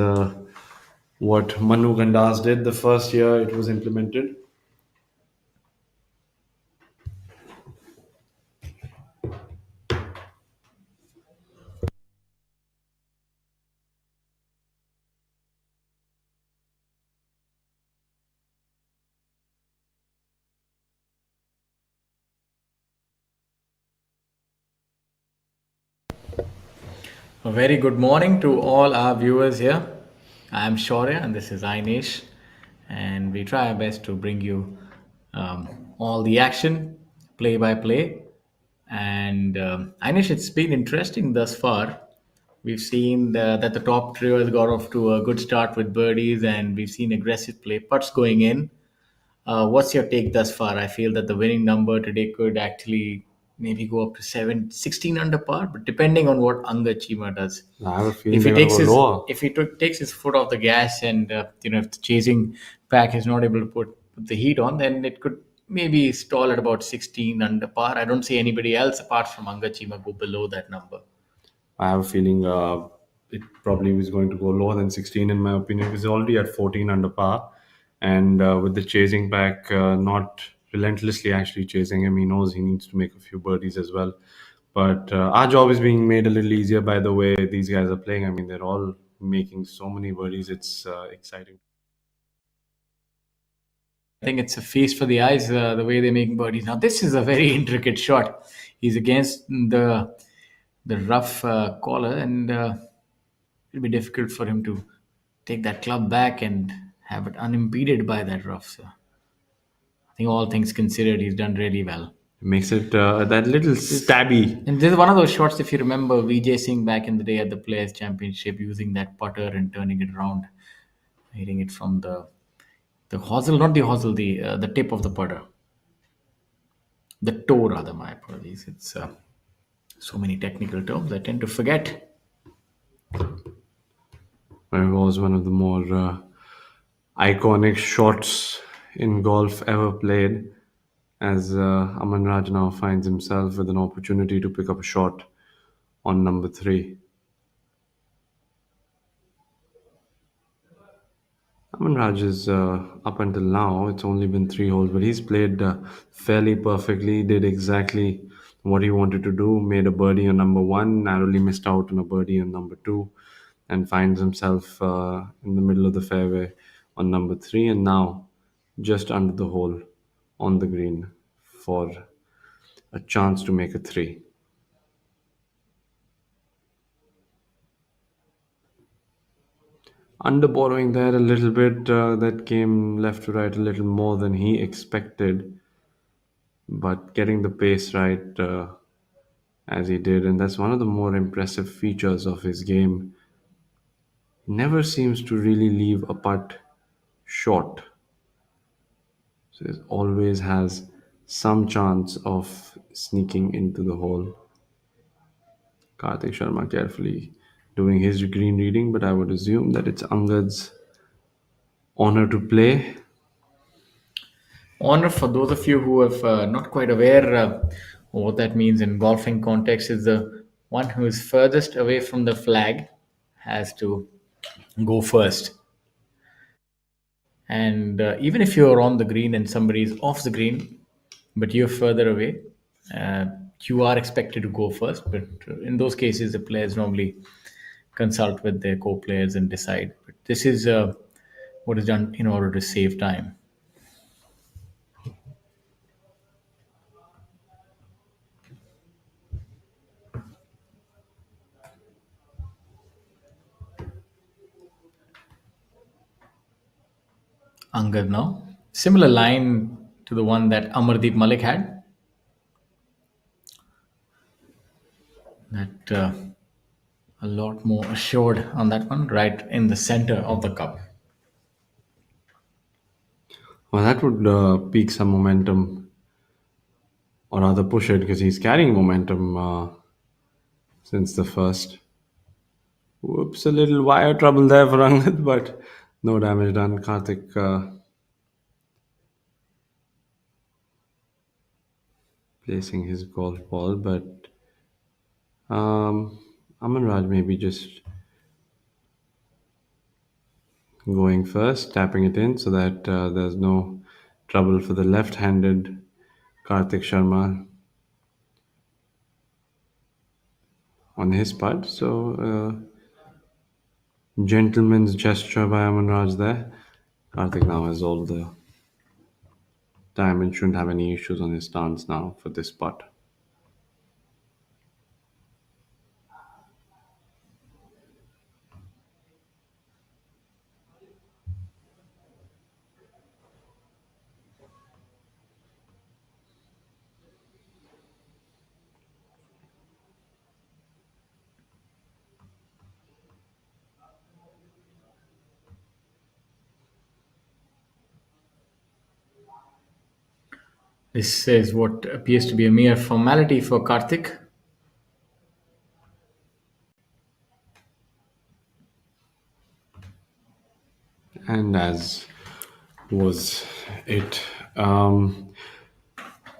what Manu Gandas did the first year it was implemented. A very good morning to all our viewers here. I am Shaurya and this is Ainesh, and we try our best to bring you all the action, play by play. And Ainesh, it's been interesting thus far. We've seen that the top trio has got off to a good start with birdies, and we've seen aggressive play, putts going in. What's your take thus far? I feel that the winning number today could actually maybe go up to 16 under par, but depending on what Anga Chima does. I have a feeling they're going to go lower. If he takes his foot off the gas, and if the chasing pack is not able to put the heat on, then it could maybe stall at about 16 under par. I don't see anybody else apart from Anga Chima go below that number. I have a feeling it probably was going to go lower than 16 in my opinion. It was already at 14 under par. And with the chasing back, not relentlessly actually chasing him, he knows he needs to make a few birdies as well. But our job is being made a little easier by the way these guys are playing. I mean, they're all making so many birdies. It's exciting. I think it's a feast for the eyes, the way they make birdies. Now, this is a very intricate shot. He's against the rough collar, and it'll be difficult for him to take that club back and have it unimpeded by that rough. So, I think all things considered, he's done really well. It makes it that little stabby. And this is one of those shots, if you remember, Vijay Singh back in the day at the Players Championship, using that putter and turning it around, hitting it from the hosel, not the hosel, the tip of the putter, the toe rather. My apologies. It's so many technical terms I tend to forget. It was one of the more iconic shots in golf ever played, as Aman Raj now finds himself with an opportunity to pick up a shot on number three. Aman Raj is up until now, it's only been three holes, but he's played fairly perfectly, did exactly what he wanted to do, made a birdie on number one, narrowly missed out on a birdie on number two, and finds himself in the middle of the fairway on number three, and now just under the hole on the green for a chance to make a three. Under borrowing there a little bit, that came left to right a little more than he expected, but getting the pace right as he did, and that's one of the more impressive features of his game. Never seems to really leave a putt short, so it always has some chance of sneaking into the hole. Karthik Sharma carefully doing his green reading, but I would assume that it's Angad's honor to play. Honor, for those of you who have not quite aware what that means in golfing context, is the one who is furthest away from the flag has to go first. And even if you're on the green and somebody is off the green, but you're further away, uh, you are expected to go first. But in those cases, the players normally consult with their co-players and decide. But this is what is done in order to save time. Angad now. Similar line to the one that Amardeep Malik had. That a lot more assured on that one, right in the center of the cup. Well, that would peak some momentum, or rather push it, because he's carrying momentum since the first. Whoops, a little wire trouble there for Angad, but no damage done. Karthik placing his golf ball, but Aman Raj maybe just going first, tapping it in so that there's no trouble for the left-handed Karthik Sharma on his putt. So gentleman's gesture by Aman Raj there. Karthik now has all the time and shouldn't have any issues on his stance now for this putt. This is what appears to be a mere formality for Karthik. And as was it, par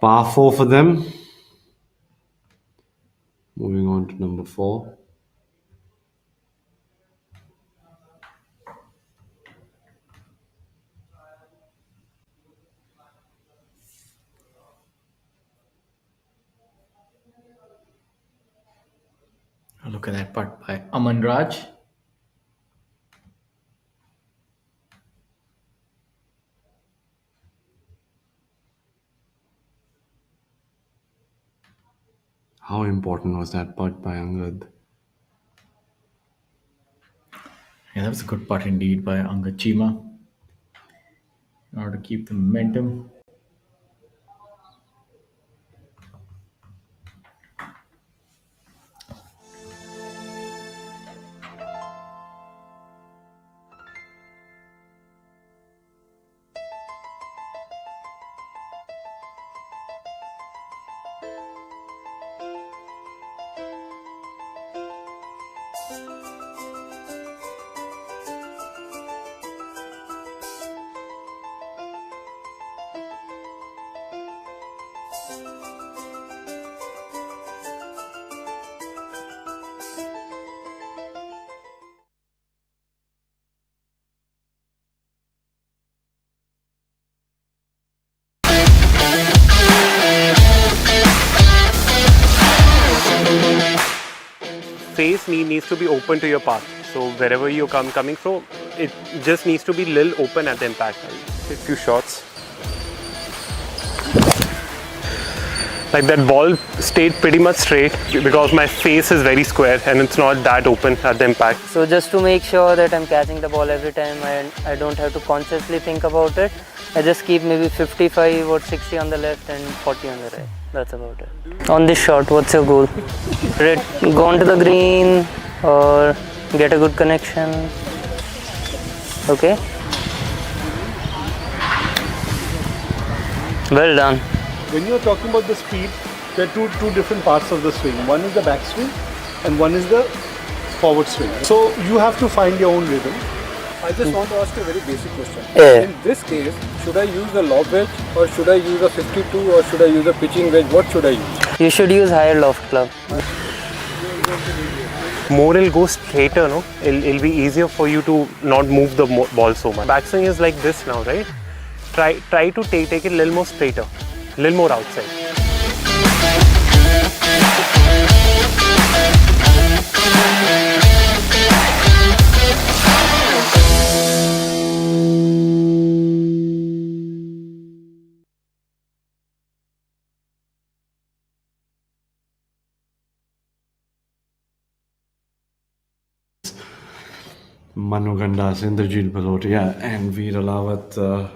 4 for them. Moving on to number 4. Look at that putt by Aman Raj. How important was that putt by Angad? Yeah, that was a good putt indeed by Angad Chima in order to keep the momentum. Face needs to be open to your path. So wherever you're coming from, it just needs to be little open at the impact. Take a few shots. Like that ball stayed pretty much straight because my face is very square and it's not that open at the impact. So just to make sure that I'm catching the ball every time and I don't have to consciously think about it, I just keep maybe 55 or 60 on the left and 40 on the right. That's about it. On this shot, what's your goal? Go onto the green or get a good connection. Okay. Well done. When you're talking about the speed, there are two different parts of the swing. One is the back swing and one is the forward swing. So you have to find your own rhythm. I just want to ask a very basic question. Yeah. In this case, should I use a lob wedge or should I use a 52 or should I use a pitching wedge? What should I use? You should use higher loft club. More it'll go straighter, no? It'll be easier for you to not move the ball so much. Backswing is like this now, right? Try to take it a little more straighter, a little more outside. Manu Gandas, Indrajit Balotia, and Veer Alawat.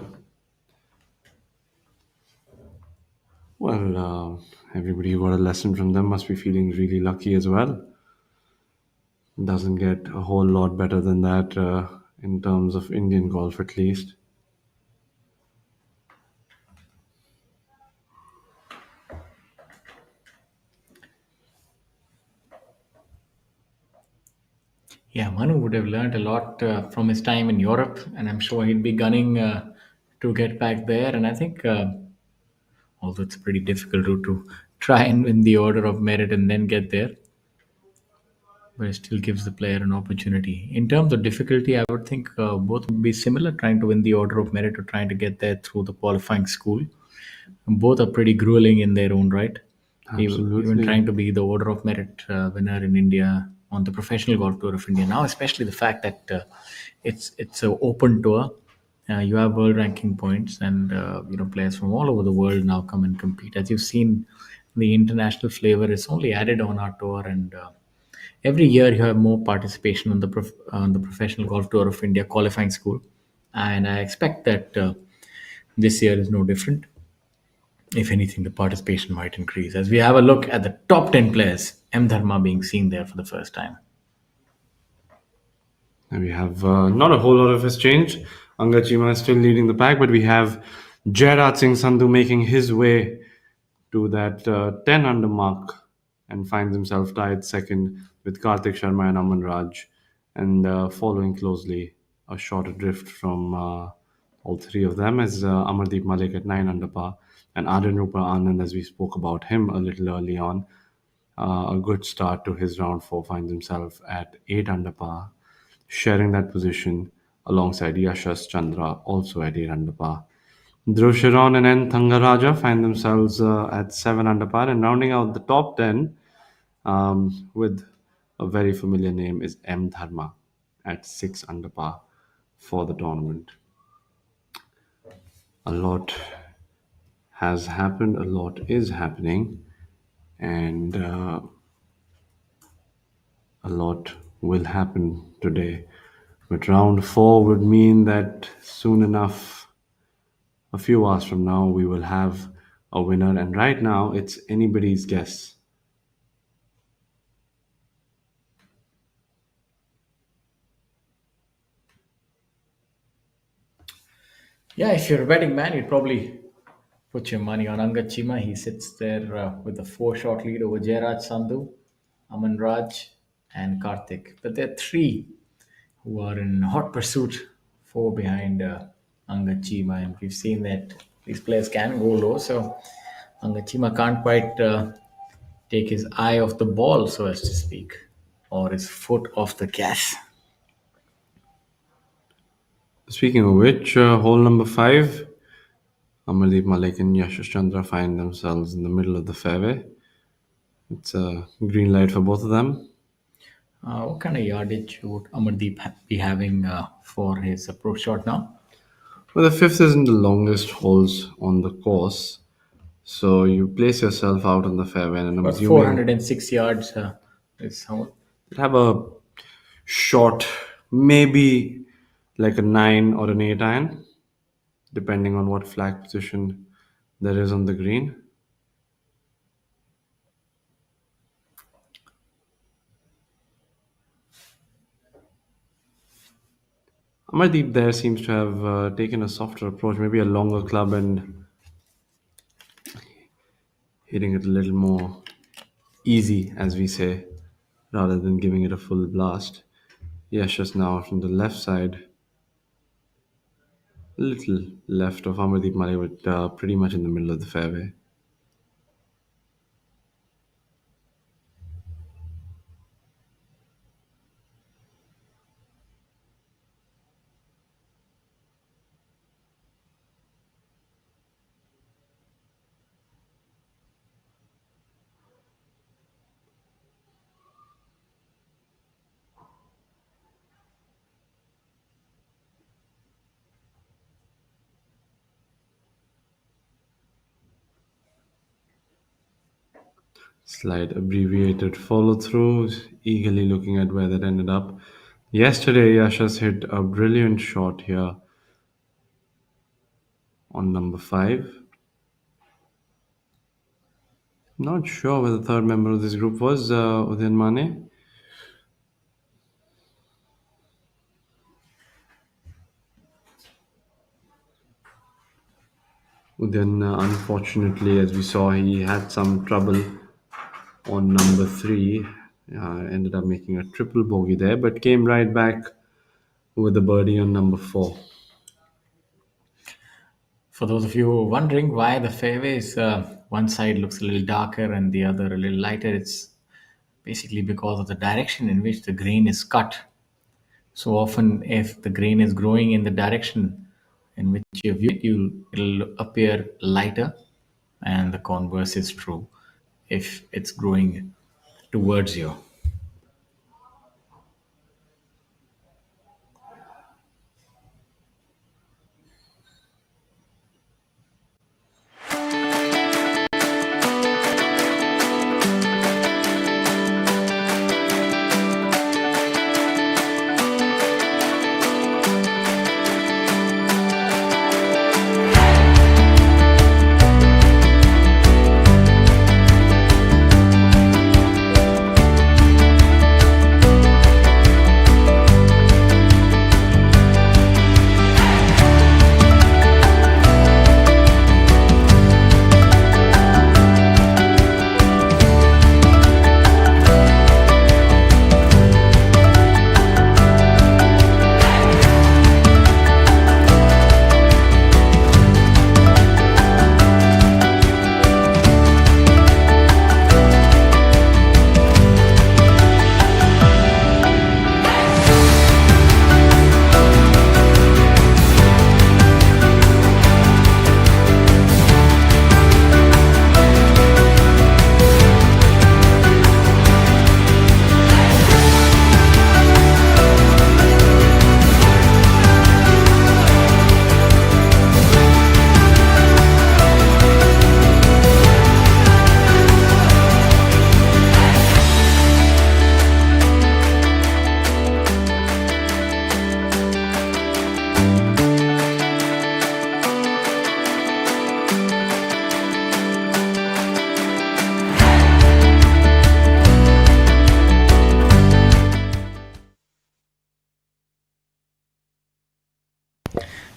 Everybody who got a lesson from them must be feeling really lucky as well. Doesn't get a whole lot better than that in terms of Indian golf, at least. Yeah, Manu would have learned a lot from his time in Europe, and I'm sure he'd be gunning to get back there. And I think, although it's a pretty difficult route to try and win the order of merit and then get there, but it still gives the player an opportunity. In terms of difficulty, I would think both would be similar, trying to win the order of merit or trying to get there through the qualifying school. Both are pretty grueling in their own right. Even trying to be the order of merit winner in India on the professional golf tour of India now, especially the fact that it's an open tour. You have world ranking points, and players from all over the world now come and compete. As you've seen, the international flavor is only added on our tour, and every year you have more participation on the professional golf tour of India qualifying school, and I expect that this year is no different. If anything, the participation might increase as we have a look at the top 10 players, M. Dharma being seen there for the first time. And we have not a whole lot of his change. Angad Chima is still leading the pack, but we have Jairat Singh Sandhu making his way to that 10 under mark and finds himself tied second with Karthik Sharma and Aman Raj, and following closely a short adrift from all three of them is Amardeep Malik at 9 under par, and Arden Rupal Anand, as we spoke about him a little early on. A good start to his round 4, finds himself at 8 under par, sharing that position alongside Yashas Chandra, also at 8 under par. Dhruv Sharon and N. Thangaraja find themselves at 7 under par, and rounding out the top 10 with a very familiar name is M. Dharma at 6 under par for the tournament. A lot has happened, a lot is happening, and a lot will happen today. But round 4 would mean that soon enough, a few hours from now, we will have a winner, and right now it's anybody's guess. Yeah, if you're a betting man, you'd probably put your money on Angad Chima. He sits there with a 4-shot lead over Jairat Sandhu, Aman Raj, and Karthik. But there are 3 who are in hot pursuit, 4 behind Angad Chima, and we've seen that these players can go low. So Angad Chima can't quite take his eye off the ball, so as to speak, or his foot off the gas. Speaking of which, hole number 5, Amardeep Malik and Yashas Chandra find themselves in the middle of the fairway. It's a green light for both of them. What kind of yardage would Amardeep be having for his approach shot now? Well, the 5th isn't the longest holes on the course, So you place yourself out on the fairway, and I'm About assuming 406 yards is how. you have a short, maybe like a 9 or an 8 iron, depending on what flag position there is on the green. Amardeep there seems to have taken a softer approach, maybe a longer club and hitting it a little more easy, as we say, rather than giving it a full blast. Yes, just now from the left side, a little left of Amardeep Malik, but pretty much in the middle of the fairway. Slight abbreviated follow throughs, eagerly looking at where that ended up. Yesterday, Yashas hit a brilliant shot here on number 5. Not sure where the third member of this group was, Udayan Mane. Udayan, unfortunately, as we saw, he had some trouble on number 3. Ended up making a triple bogey there, but came right back with a birdie on number 4. For those of you who are wondering why the fairways, one side looks a little darker and the other a little lighter, it's basically because of the direction in which the grain is cut. So often, if the grain is growing in the direction in which you view it, it'll appear lighter, and the converse is true if it's growing towards you.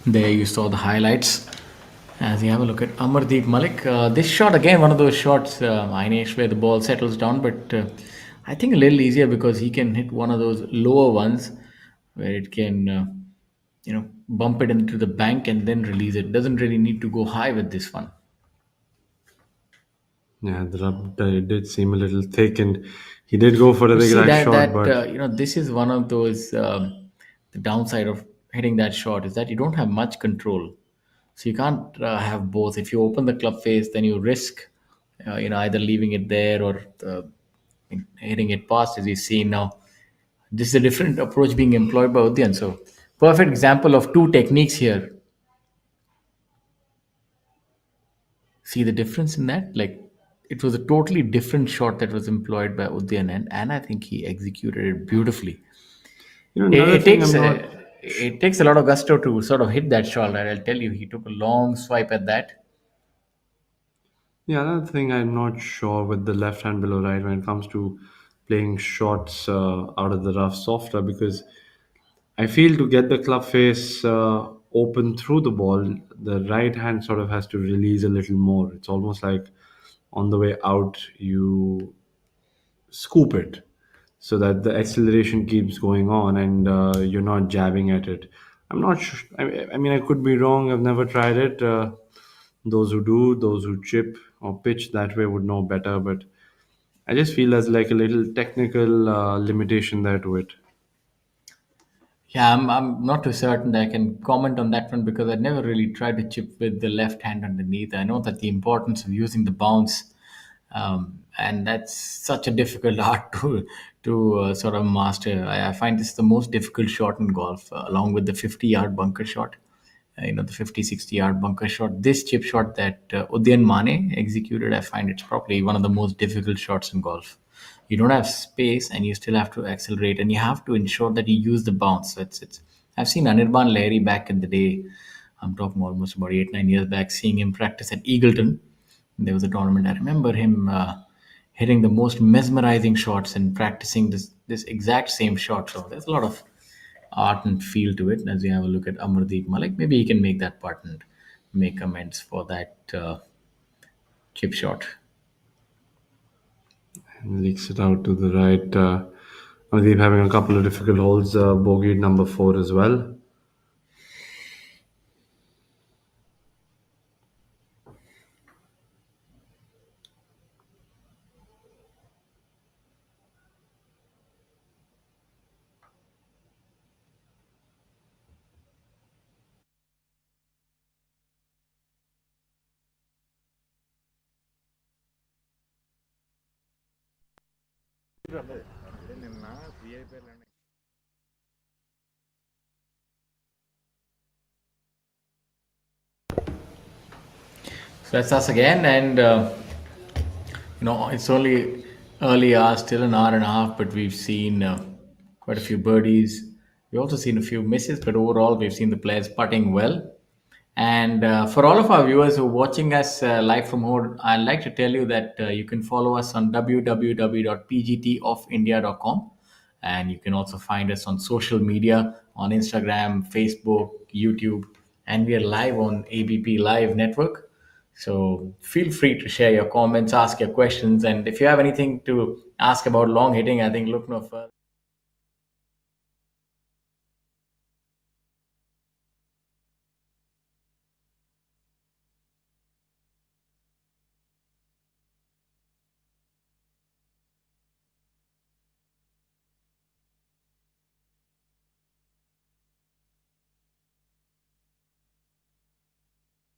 There you saw the highlights. As you have a look at Amardeep Malik, this shot again, one of those shots, Ainesh, where the ball settles down, but I think a little easier because he can hit one of those lower ones where it can, bump it into the bank and then release it. Doesn't really need to go high with this one. Yeah, the rub did seem a little thick, and he did go for the See exact that shot, but this is one of those the downside of hitting that shot is that you don't have much control, so you can't have both. If you open the club face, then you risk either leaving it there or hitting it past, as we see now. This is a different approach being employed by Udyan. So perfect example of two techniques here. see the difference in that? Like, it was a totally different shot that was employed by Udyan, and I think he executed it beautifully. You know, It, another it thing takes I'm a, not. it takes a lot of gusto to sort of hit that shot. Right? I'll tell you, he took a long swipe at that. Yeah, another thing I'm not sure with the left hand below right when it comes to playing shots out of the rough softer, because I feel to get the club face open through the ball, the right hand sort of has to release a little more. It's almost like on the way out, you scoop it so that the acceleration keeps going on and you're not jabbing at it. I'm not sure. I mean, I could be wrong. I've never tried it. Those who do, those who chip or pitch that way would know better. But I just feel there's like a little technical limitation there to it. Yeah, I'm not too certain that I can comment on that one because I never really tried to chip with the left hand underneath. I know that the importance of using the bounce, and that's such a difficult art to sort of master. I find this the most difficult shot in golf, along with the 50-yard bunker shot. The 50, 60-yard bunker shot. This chip shot that Udyan Mane executed, I find it's probably one of the most difficult shots in golf. You don't have space and you still have to accelerate and you have to ensure that you use the bounce. So it's I've seen Anirban Lahiri back in the day. I'm talking almost about 8, 9 years back, seeing him practice at Eagleton. There was a tournament. I remember him hitting the most mesmerizing shots and practicing this exact same shot. So there's a lot of art and feel to it. As you have a look at Amardeep Malik, maybe he can make that part and make amends for that chip shot. And leaks it out to the right. Amandeep having a couple of difficult holes, bogey number 4 as well. So that's us again, and it's only early hours, still an hour and a half, but we've seen quite a few birdies. We've also seen a few misses, but overall, we've seen the players putting well. And for all of our viewers who are watching us live from home, I'd like to tell you that you can follow us on www.pgtoffindia.com. And you can also find us on social media on Instagram, Facebook, YouTube, and we are live on ABP Live Network. So feel free to share your comments, ask your questions, and if you have anything to ask about long hitting, I think look no further.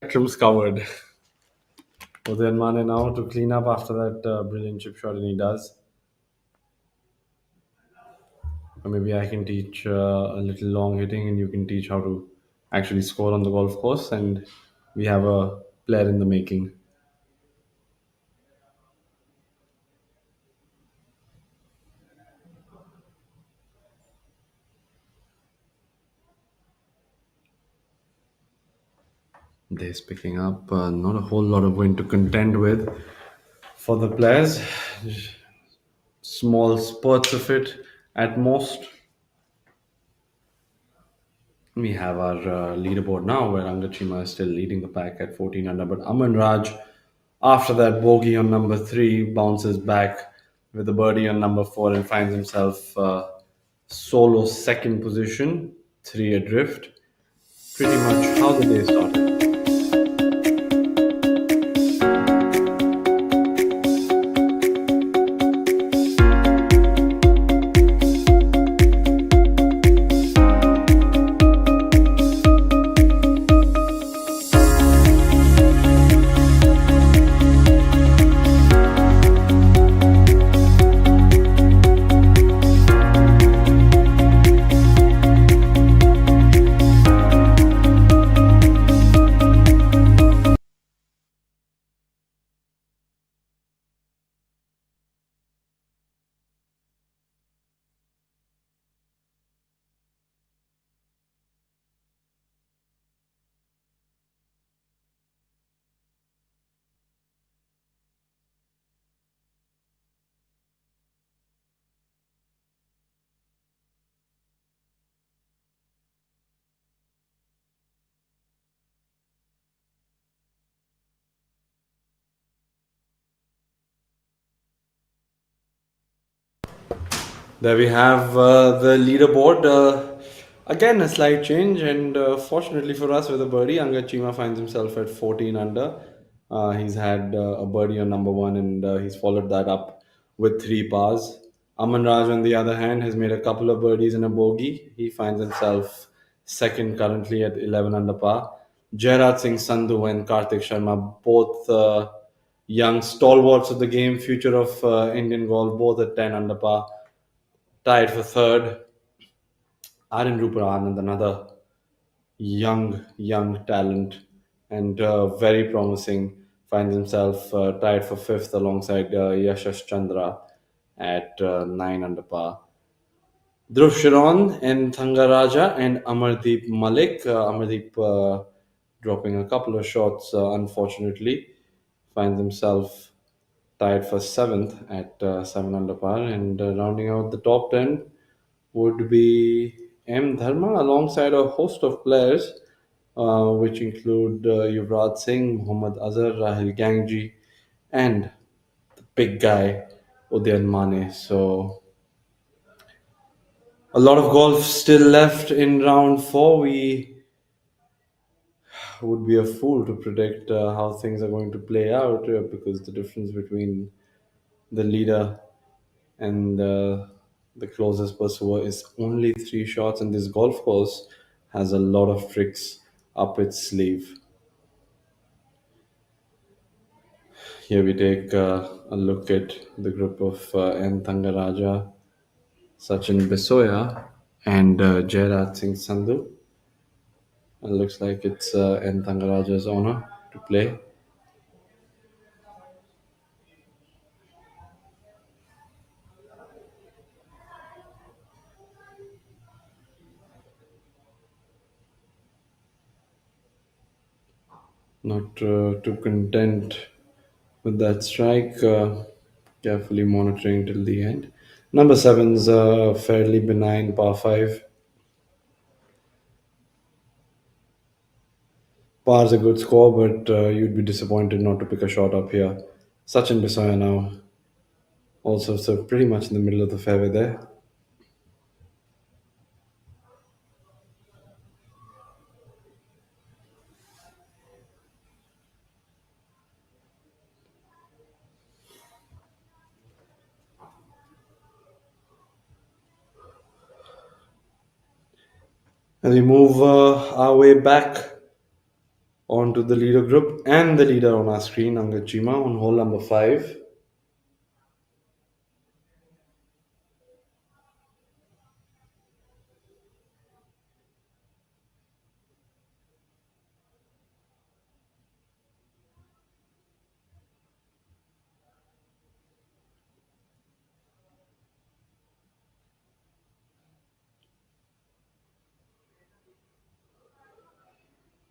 Spectrum's covered. Udyan Mane now to clean up after that brilliant chip shot, and he does. Or maybe I can teach a little long hitting, and you can teach how to actually score on the golf course, and we have a player in the making. Days picking up, not a whole lot of wind to contend with for the players. Small spurts of it at most. We have our leaderboard now where Angachima is still leading the pack at 14 under, but Aman Raj, after that bogey on number 3, bounces back with a birdie on number 4 and finds himself solo second position, 3 adrift. Pretty much how the day started. There we have the leaderboard. Again, a slight change, and fortunately for us, with a birdie, Angad Chima finds himself at 14 under. He's had a birdie on number one, and he's followed that up with three pars. Aman Raj, on the other hand, has made a couple of birdies and a bogey. He finds himself second currently at 11 under par. Jairat Singh Sandhu and Karthik Sharma, both young stalwarts of the game, future of Indian golf, both at 10 under par. Tied for third, Aryan Rupar Anand, another young talent and very promising, finds himself tied for fifth alongside Yashash Chandra at 9 under par. Dhruv Sharon and Thangaraja and Amardeep Malik. Amardeep dropping a couple of shots, unfortunately, finds himself tied for seventh at 7 under par. And rounding out the top 10 would be M. Dharma alongside a host of players, which include Yuvraj Singh, Muhammad Azhar, Rahil Gangji, and the big guy, Udayan Mane. So, a lot of golf still left in round four. We would be a fool to predict how things are going to play out because the difference between the leader and the closest pursuer is only three shots, and this golf course has a lot of tricks up its sleeve. Here we take a look at the group of N. Thangaraja, Sachin Besoya, and Jairat Singh Sandhu. It looks like it's N. Thangaraja's honor to play. Not too content with that strike, carefully monitoring till the end. Number seven's a fairly benign par 5. Par's a good score, but you'd be disappointed not to pick a shot up here. Sachin Bisoya now, also so pretty much in the middle of the fairway there. As we move our way back onto the leader group and the leader on our screen, Angad Chima, on hole number 5.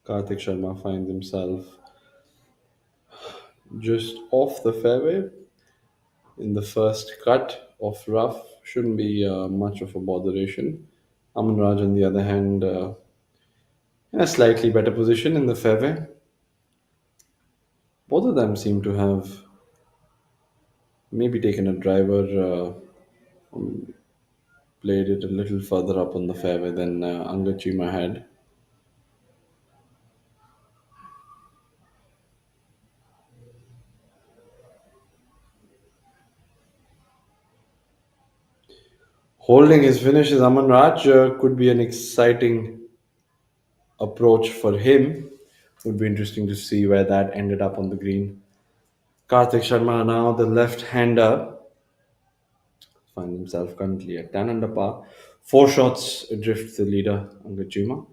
Karthik Sharma finds himself just off the fairway in the first cut of rough. Shouldn't be much of a botheration. Aman Raj, on the other hand, in a slightly better position in the fairway. Both of them seem to have maybe taken a driver, played it a little further up on the fairway than Angad Chima had. Holding his finish is Aman Raj. Could be an exciting approach for him. Would be interesting to see where that ended up on the green. Karthik Sharma now, the left-hander, finds himself currently at 10 under par. 4 shots adrift the leader, Angad Chima.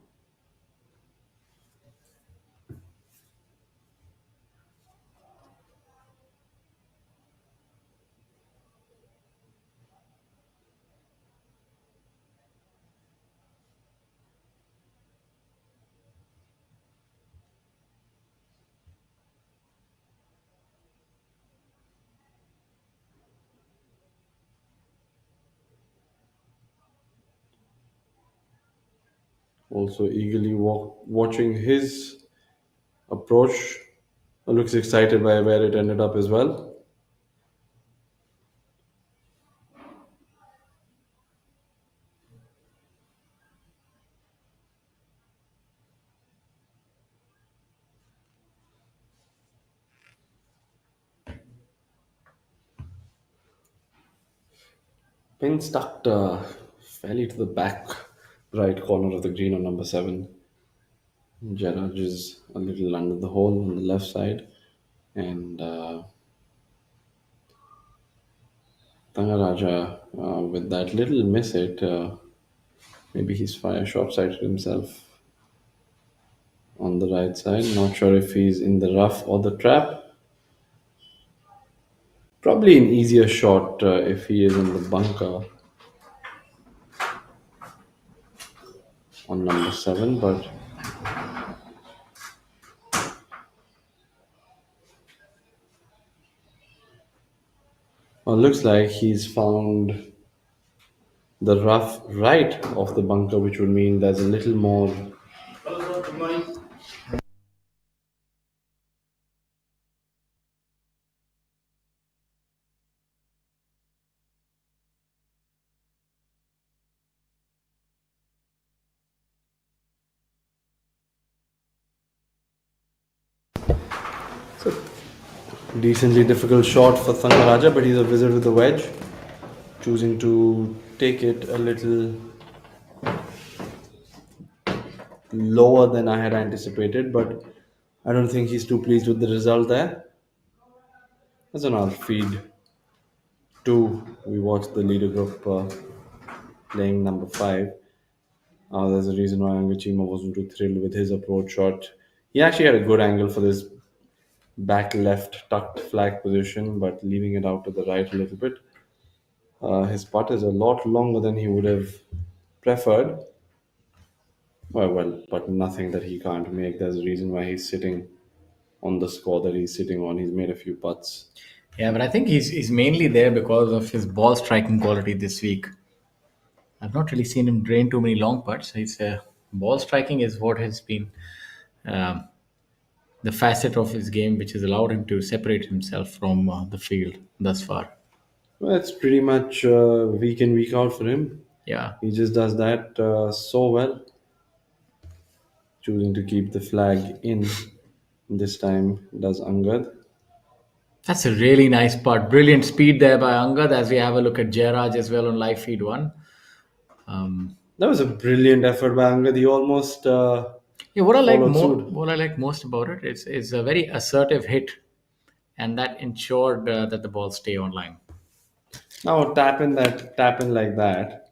Also eagerly watching his approach. Looks excited by where it ended up as well. Pin stuck fairly to the back right corner of the green on number 7. Gerard is a little under the hole on the left side, and Tangaraja with that little miss it. Maybe he's short sighted himself on the right side. Not sure if he's in the rough or the trap. Probably an easier shot if he is in the bunker on number 7, but looks like he's found the rough right of the bunker, which would mean there's a little more. Decently difficult shot for Thangaraja, but he's a wizard with the wedge, choosing to take it a little lower than I had anticipated, but I don't think he's too pleased with the result there. That's on our feed 2. We watched the leader group playing number 5. There's a reason why Angachima wasn't too thrilled with his approach shot. He actually had a good angle for this back left tucked flag position, but leaving it out to the right a little bit. His putt is a lot longer than he would have preferred. Well, but nothing that he can't make. There's a reason why he's sitting on the score that he's sitting on. He's made a few putts. Yeah, but I think he's mainly there because of his ball striking quality this week. I've not really seen him drain too many long putts. His ball striking is what has been um, the facet of his game which has allowed him to separate himself from the field thus far. Well, it's pretty much week in, week out for him. Yeah. He just does that so well. Choosing to keep the flag in. This time does Angad. That's a really nice putt. Brilliant speed there by Angad as we have a look at Jairaj as well on live feed 1. That was a brilliant effort by Angad. He almost Yeah, what I like followed more, suit. what I like most about it is a very assertive hit, and that ensured that the ball stay online. Now tapping like that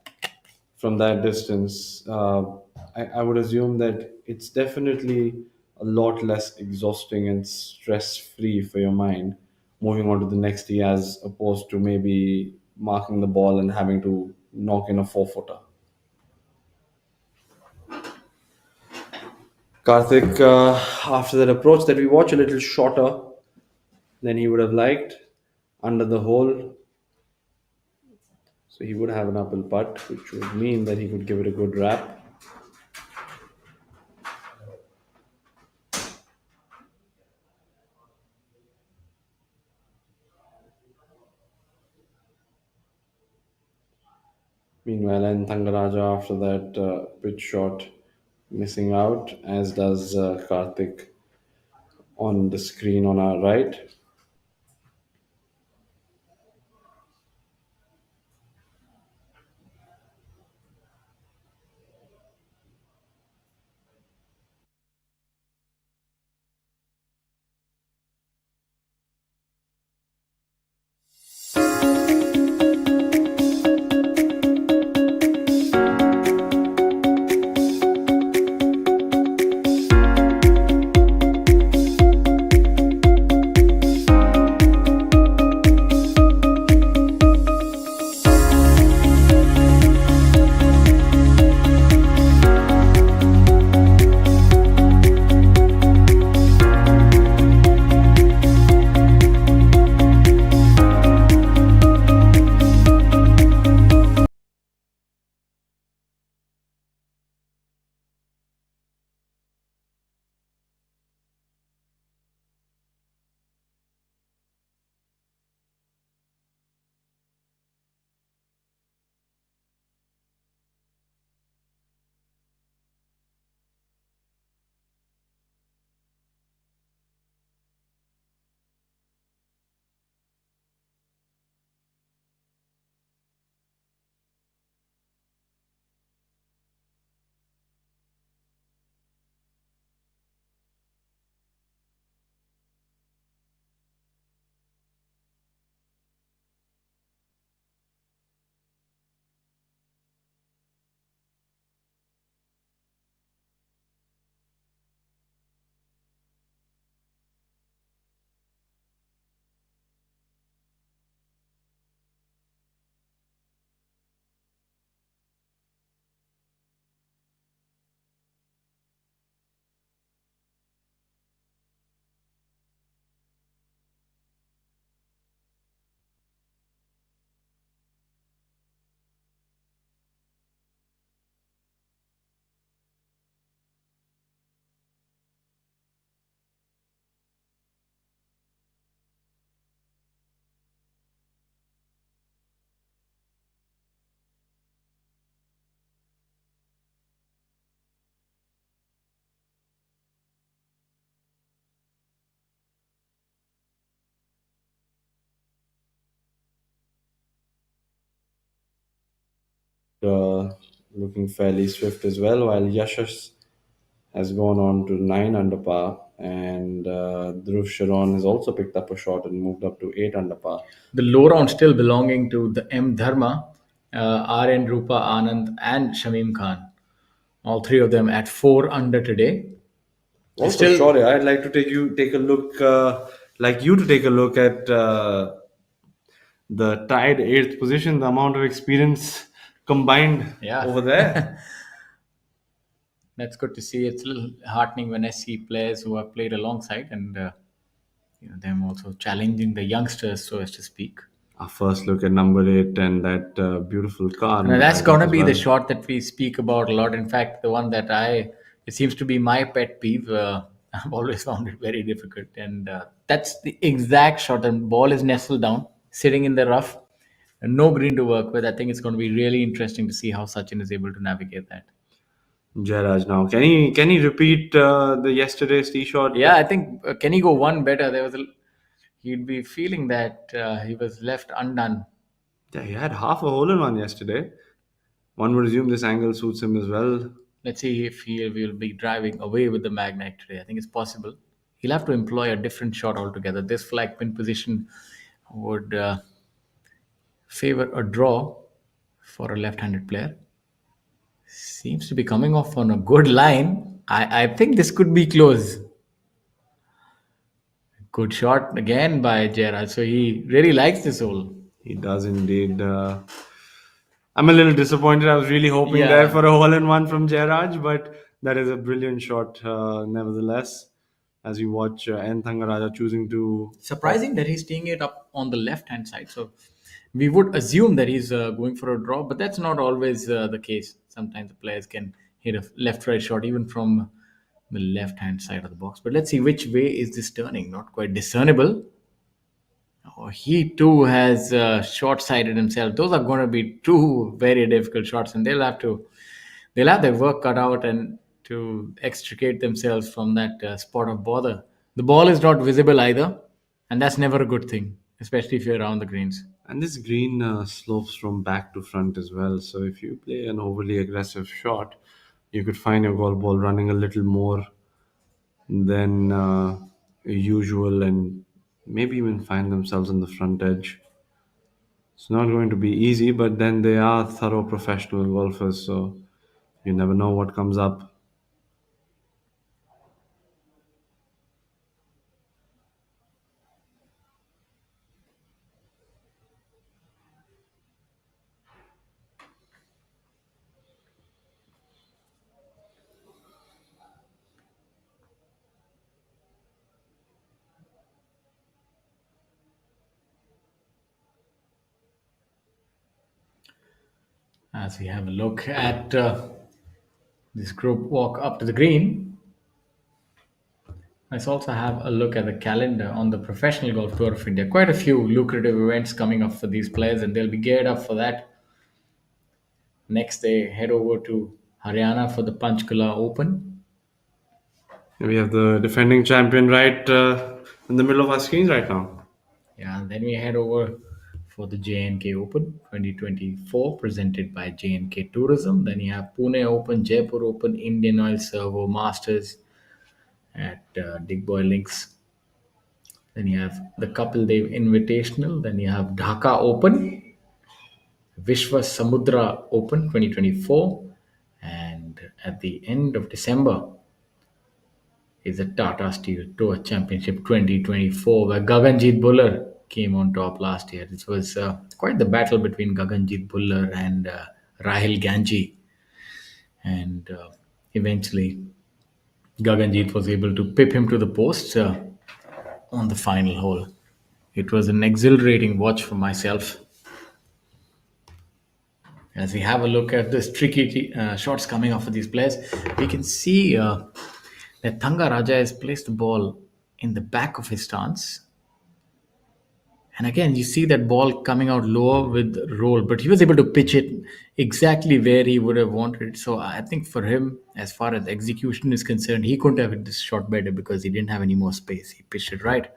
from that distance, I would assume that it's definitely a lot less exhausting and stress-free for your mind moving on to the next tee as opposed to maybe marking the ball and having to knock in a 4-footer. Karthik, after that approach that we watch, a little shorter than he would have liked, under the hole. So he would have an uphill putt, which would mean that he could give it a good wrap. Meanwhile, and Thangaraja after that pitch shot missing out, as does Karthik on the screen on our right. looking fairly swift as well, while Yashas has gone on to 9 under par, and Dhruv Sharon has also picked up a shot and moved up to 8 under par. The low round still belonging to the M Dharma, RN Rupa Anand, and Shamim Khan. All three of them at 4 under today. Also, Shaurya, I'd like to take you to take a look at the tied 8th position, the amount of experience combined Yeah. over there. That's good to see. It's a little heartening when I see players who have played alongside and them also challenging the youngsters, so as to speak. Our first look at number 8 and that beautiful car. And that's going to be well. the shot that we speak about a lot. In fact, the one that it seems to be my pet peeve. I've always found it very difficult. And that's the exact shot. The ball is nestled down, sitting in the rough, and no green to work with. I think it's going to be really interesting to see how Sachin is able to navigate that. Jairaj now. Can he repeat the yesterday's tee shot? Yeah, I think can he go one better? He'd be feeling that he was left undone. Yeah, he had half a hole in one yesterday. One would assume this angle suits him as well. Let's see if he will be driving away with the magnet today. I think it's possible. He'll have to employ a different shot altogether. This flag pin position would favor a draw for a left-handed player. Seems to be coming off on a good line. I think this could be close. Good shot again by Jairaj. So he really likes this hole. He does indeed. I'm a little disappointed. I was really hoping Yeah. there for a hole-in-one from Jairaj, but that is a brilliant shot nevertheless. As you watch N. Thangaraja choosing to... Surprising that he's teeing it up on the left-hand side. So we would assume that he's going for a draw, but that's not always the case. Sometimes the players can hit a left-right shot even from the left-hand side of the box. But let's see which way is this turning. Not quite discernible. Oh, he too has short-sighted himself. Those are going to be two very difficult shots, and they'll have their work cut out and to extricate themselves from that spot of bother. The ball is not visible either, and that's never a good thing, especially if you're around the greens. And this green slopes from back to front as well. So if you play an overly aggressive shot, you could find your golf ball running a little more than usual and maybe even find themselves on the front edge. It's not going to be easy, but then they are thorough professional golfers, so you never know what comes up. As we have a look at this group walk up to the green, let's also have a look at the calendar on the Professional Golf Tour of India. Quite a few lucrative events coming up for these players, and they'll be geared up for that. Next, they head over to Haryana for the Panchkula Open. We have the defending champion right in the middle of our screens right now. Yeah, and then we head over for the J&K Open 2024 presented by J&K Tourism. Then you have Pune Open, Jaipur Open, Indian Oil Servo Masters at Digboy Links. Then you have the Kapil Dev Invitational. Then you have Dhaka Open, Vishwa Samudra Open 2024. And at the end of December is the Tata Steel Tour Championship 2024, where Gaganjeet Bhullar came on top last year. This was quite the battle between Gaganjeet Bhullar and Rahil Ganji. And eventually, Gaganjeet was able to pip him to the post on the final hole. It was an exhilarating watch for myself. As we have a look at this tricky shots coming off of these players, we can see that Thangaraja has placed the ball in the back of his stance. And again, you see that ball coming out lower with roll, but he was able to pitch it exactly where he would have wanted it. So I think for him, as far as execution is concerned, he couldn't have hit this shot better because he didn't have any more space. He pitched it right.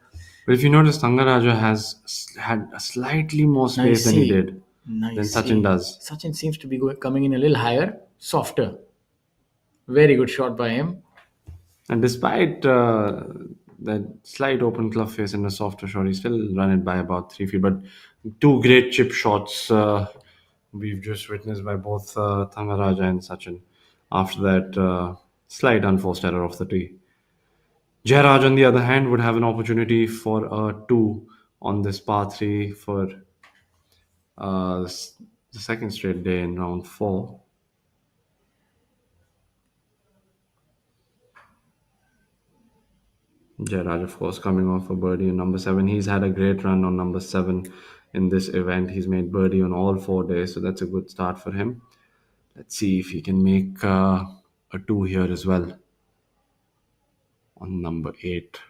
But if you notice, Thangaraja has had a slightly more space than he did. Nice. Sachin does. Sachin seems to be coming in a little higher, softer. Very good shot by him. And despite that slight open club face and a softer shot, he still run it by about 3 feet. But two great chip shots we've just witnessed by both Thangaraja and Sachin. After that slight unforced error off the tee. Jairaj, on the other hand, would have an opportunity for a two on this par three for the second straight day in round four. Jairaj, of course, coming off a birdie on number seven. He's had a great run on number seven in this event. He's made birdie on all 4 days, so that's a good start for him. Let's see if he can make a two here as well on number eight.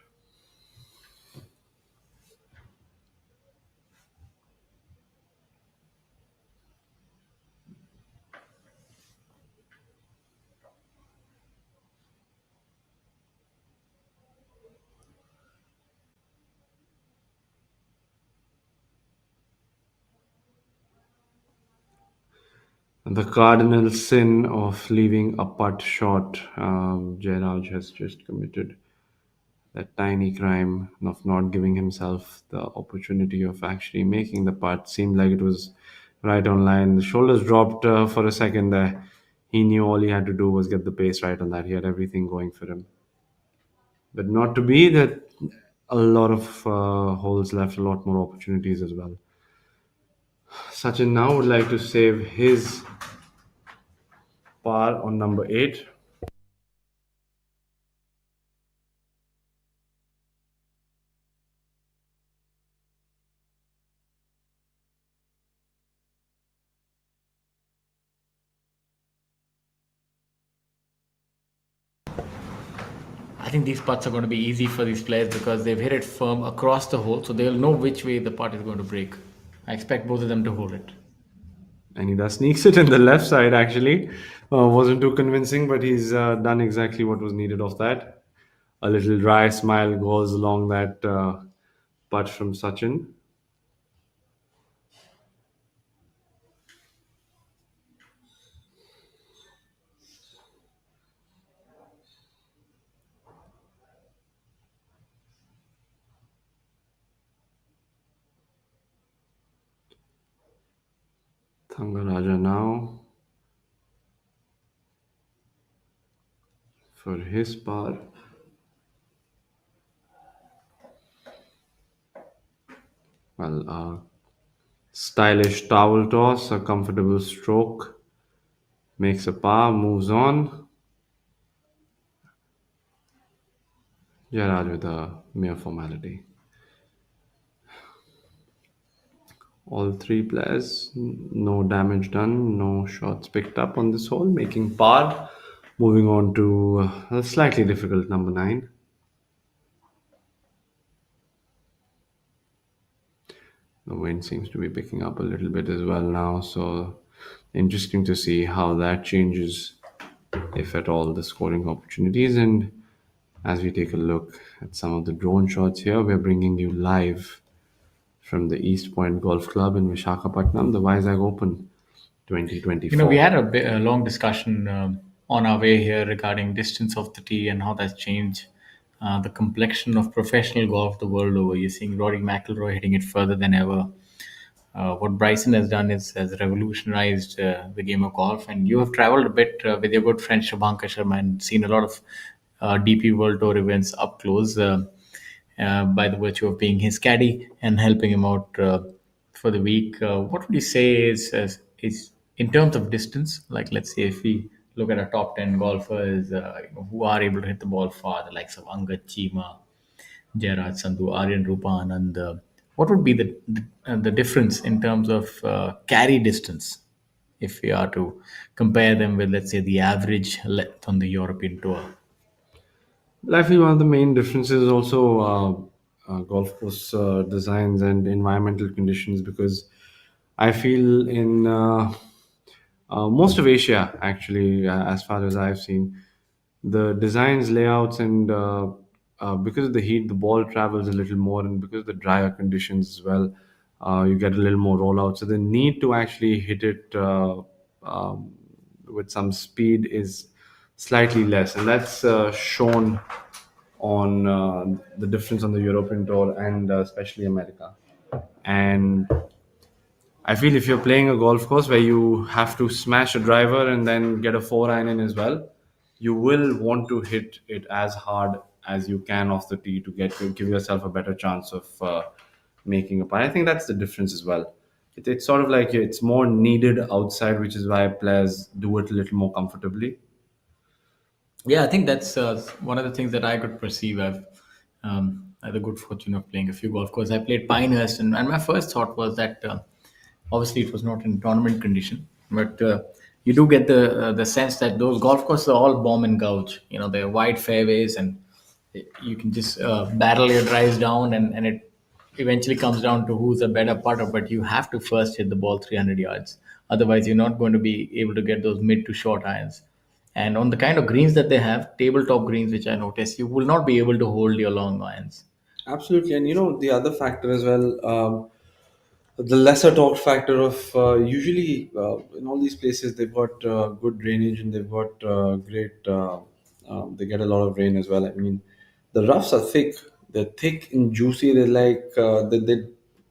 The cardinal sin of leaving a putt short. Jairaj has just committed that tiny crime of not giving himself the opportunity of actually making the putt. Seemed like it was right on line. The shoulders dropped for a second there. He knew all he had to do was get the pace right on that. He had everything going for him. But not to be that a lot of holes left, a lot more opportunities as well. Sachin now would like to save his par on number eight. I think these putts are going to be easy for these players because they've hit it firm across the hole, so they'll know which way the putt is going to break. I expect both of them to hold it. And he does sneaks it in the left side actually. Wasn't too convincing, but he's done exactly what was needed of that. A little dry smile goes along that putt from Sachin. Thangaraja now for his par. Well, stylish towel toss, a comfortable stroke, makes a par, moves on. Jairaj with a mere formality. All three players, no damage done, no shots picked up on this hole, making par. Moving on to a slightly difficult number 9. The wind seems to be picking up a little bit as well now, so interesting to see how that changes, if at all, the scoring opportunities. And as we take a look at some of the drone shots here, we're bringing you live from the East Point Golf Club in Visakhapatnam, the Vizag Open 2024. We had a long discussion on our way here regarding distance of the tee and how that's changed the complexion of professional golf the world over. You're seeing Rory McIlroy hitting it further than ever. What Bryson has done is has revolutionized the game of golf, and you have traveled a bit with your good friend Shubhankar Sharma and seen a lot of DP World Tour events up close by the virtue of being his caddy and helping him out for the week. What would you say is in terms of distance? Like, let's say if we look at our top 10 golfers who are able to hit the ball far, the likes of Angad Chima, Jairaj Sandhu, Aryan Rupanand. What would be the difference in terms of carry distance if we are to compare them with, let's say, the average length on the European tour? Well, I feel one of the main differences is also golf course designs and environmental conditions, because I feel in most of Asia, actually, as far as I've seen, the designs, layouts, and because of the heat, the ball travels a little more, and because of the drier conditions as well, You get a little more rollout. So the need to actually hit it um, with some speed is slightly less, and that's shown on the difference on the European tour and especially America. And I feel if you're playing a golf course where you have to smash a driver and then get a 4 iron in as well, you will want to hit it as hard as you can off the tee to give yourself a better chance of making a putt. I think that's the difference as well. It's sort of like it's more needed outside, which is why players do it a little more comfortably. Yeah, I think that's one of the things that I could perceive. I've had the good fortune of playing a few golf courses. I played Pinehurst, and my first thought was that obviously it was not in tournament condition, but you do get the sense that those golf courses are all bomb and gouge. You know, they're wide fairways, and you can just battle your drives down, and it eventually comes down to who's a better putter. But you have to first hit the ball 300 yards. Otherwise, you're not going to be able to get those mid to short irons. And on the kind of greens that they have, tabletop greens, which I noticed, you will not be able to hold your long irons. Absolutely, and the other factor as well. The lesser talked factor of usually in all these places they've got good drainage and they've got great they get a lot of rain as well. I mean, the roughs are thick, they're thick and juicy. They're like they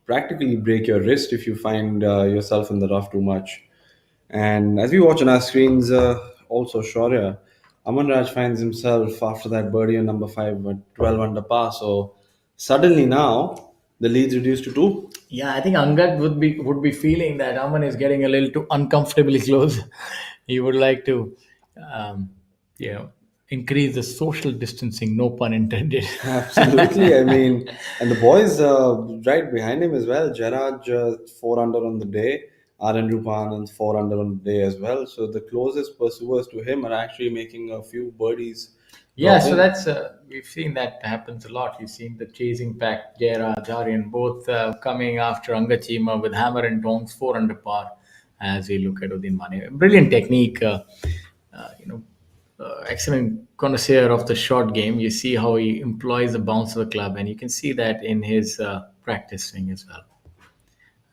practically break your wrist if you find yourself in the rough too much. And as we watch on our screens, also Shaurya, Aman Raj finds himself after that birdie on number 5 at 12 under par. So suddenly now the lead's reduced to 2. Yeah, I think Angad would be feeling that Aman is getting a little too uncomfortably close. He would like to, um, you know, increase the social distancing. No pun intended. Absolutely. I mean, and the boys right behind him as well. Jaraj 4 under on the day. Aryan Rupan 4 under on the day as well. So the closest pursuers to him are actually making a few birdies. Yeah, Drop so in. that's we've seen that happens a lot. You've seen the chasing pack, Jairaj, Aryan, both coming after Angachima with hammer and tongs, 4 under par. As we look at Udin Mane, brilliant technique. You know, excellent connoisseur of the short game. You see how he employs the bounce of the club, and you can see that in his practice swing as well.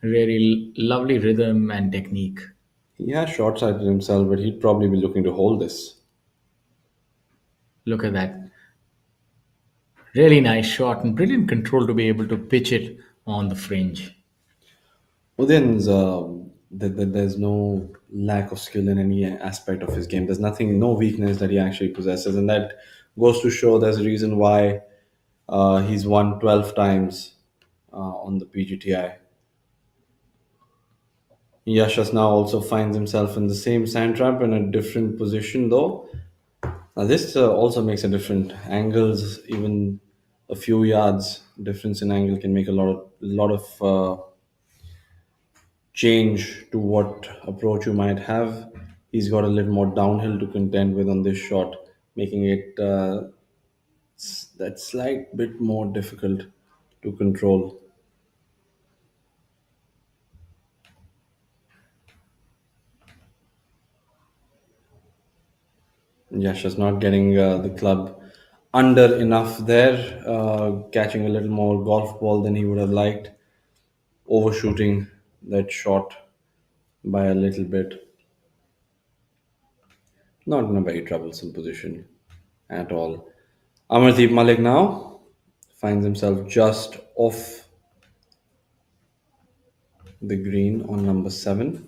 Really lovely rhythm and technique. He has short sighted himself, but he'd probably be looking to hold this. Look at that. Really nice shot and brilliant control to be able to pitch it on the fringe. Udin's there's no lack of skill in any aspect of his game. There's nothing, no weakness that he actually possesses, and that goes to show there's a reason why he's won 12 times on the PGTI. Yashas now also finds himself in the same sand trap in a different position, though. Now this also makes a different angles, even a few yards difference in angle can make a lot of change to what approach you might have. He's got a little more downhill to contend with on this shot, making it that slight bit more difficult to control. Yasha's not getting the club under enough there, catching a little more golf ball than he would have liked, overshooting that shot by a little bit. Not in a very troublesome position at all. Amardeep Malik now finds himself just off the green on number 7.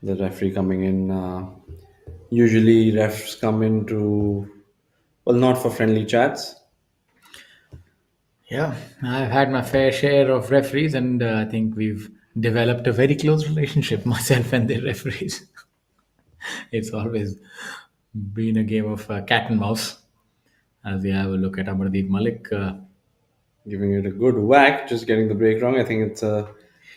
The referee coming in. Usually, refs come in to, well, not for friendly chats. Yeah, I've had my fair share of referees, and I think we've developed a very close relationship, myself and the referees. It's always been a game of cat and mouse. As we have a look at Amardeep Malik. Giving it a good whack, just getting the break wrong. I think it's a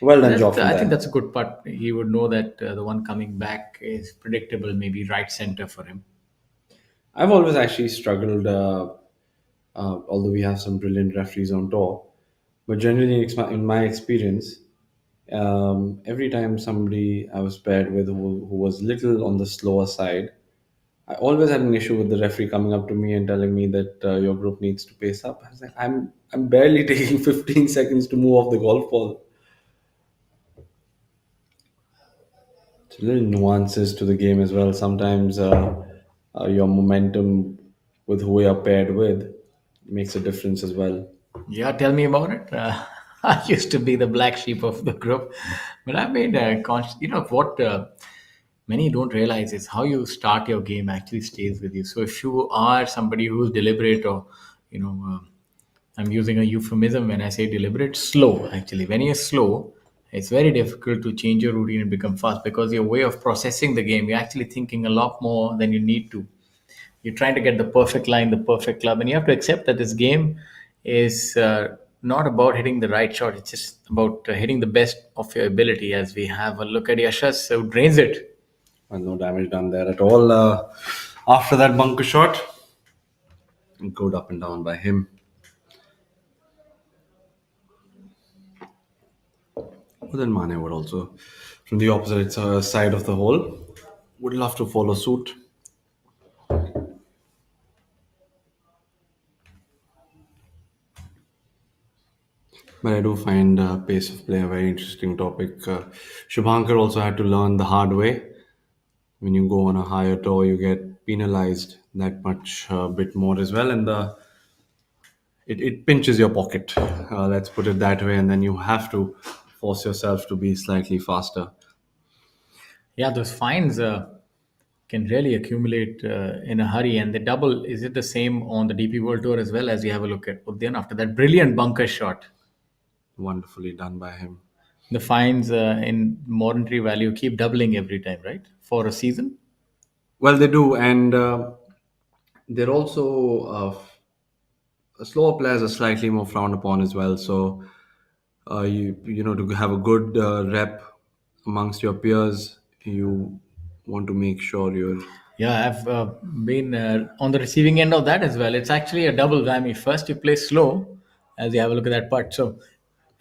well done job from I think there. that's a good putt. He would know that the one coming back is predictable, maybe right center for him. I've always actually struggled, although we have some brilliant referees on tour, but generally, in my experience, every time somebody I was paired with who was little on the slower side, I always had an issue with the referee coming up to me and telling me that your group needs to pace up. I was like, I'm barely taking 15 seconds to move off the golf ball. It's little nuances to the game as well. Sometimes your momentum with who you're paired with makes a difference as well. Yeah, tell me about it. I used to be the black sheep of the group, but I made a conscious. You know what? Many don't realize is how you start your game actually stays with you. So if you are somebody who's deliberate, or you know, I'm using a euphemism when I say deliberate, slow. Actually, when you're slow, it's very difficult to change your routine and become fast because your way of processing the game, you're actually thinking a lot more than you need to. You're trying to get the perfect line, the perfect club, and you have to accept that this game is not about hitting the right shot. It's just about hitting the best of your ability. As we have a look at Yashas, who drains it. And no damage done there at all. After that bunker shot, good up and down by him. But then Mane would also, from the opposite side of the hole, would love to follow suit. But I do find pace of play a very interesting topic. Shubhankar also had to learn the hard way. When you go on a higher tour, you get penalized that much bit more as well, and it pinches your pocket. Let's put it that way, and then you have to force yourself to be slightly faster. Yeah, those fines can really accumulate in a hurry, and the double. Is it the same on the DP World Tour as well? As you have a look at Udyan after that brilliant bunker shot? Wonderfully done by him. The fines in monetary value keep doubling every time, right? For a season. Well, they do, and they're also slower players are slightly more frowned upon as well. So you know, to have a good rep amongst your peers, you want to make sure you're. Yeah, I've been on the receiving end of that as well. It's actually a double whammy. First, you play slow as you have a look at that putt. So,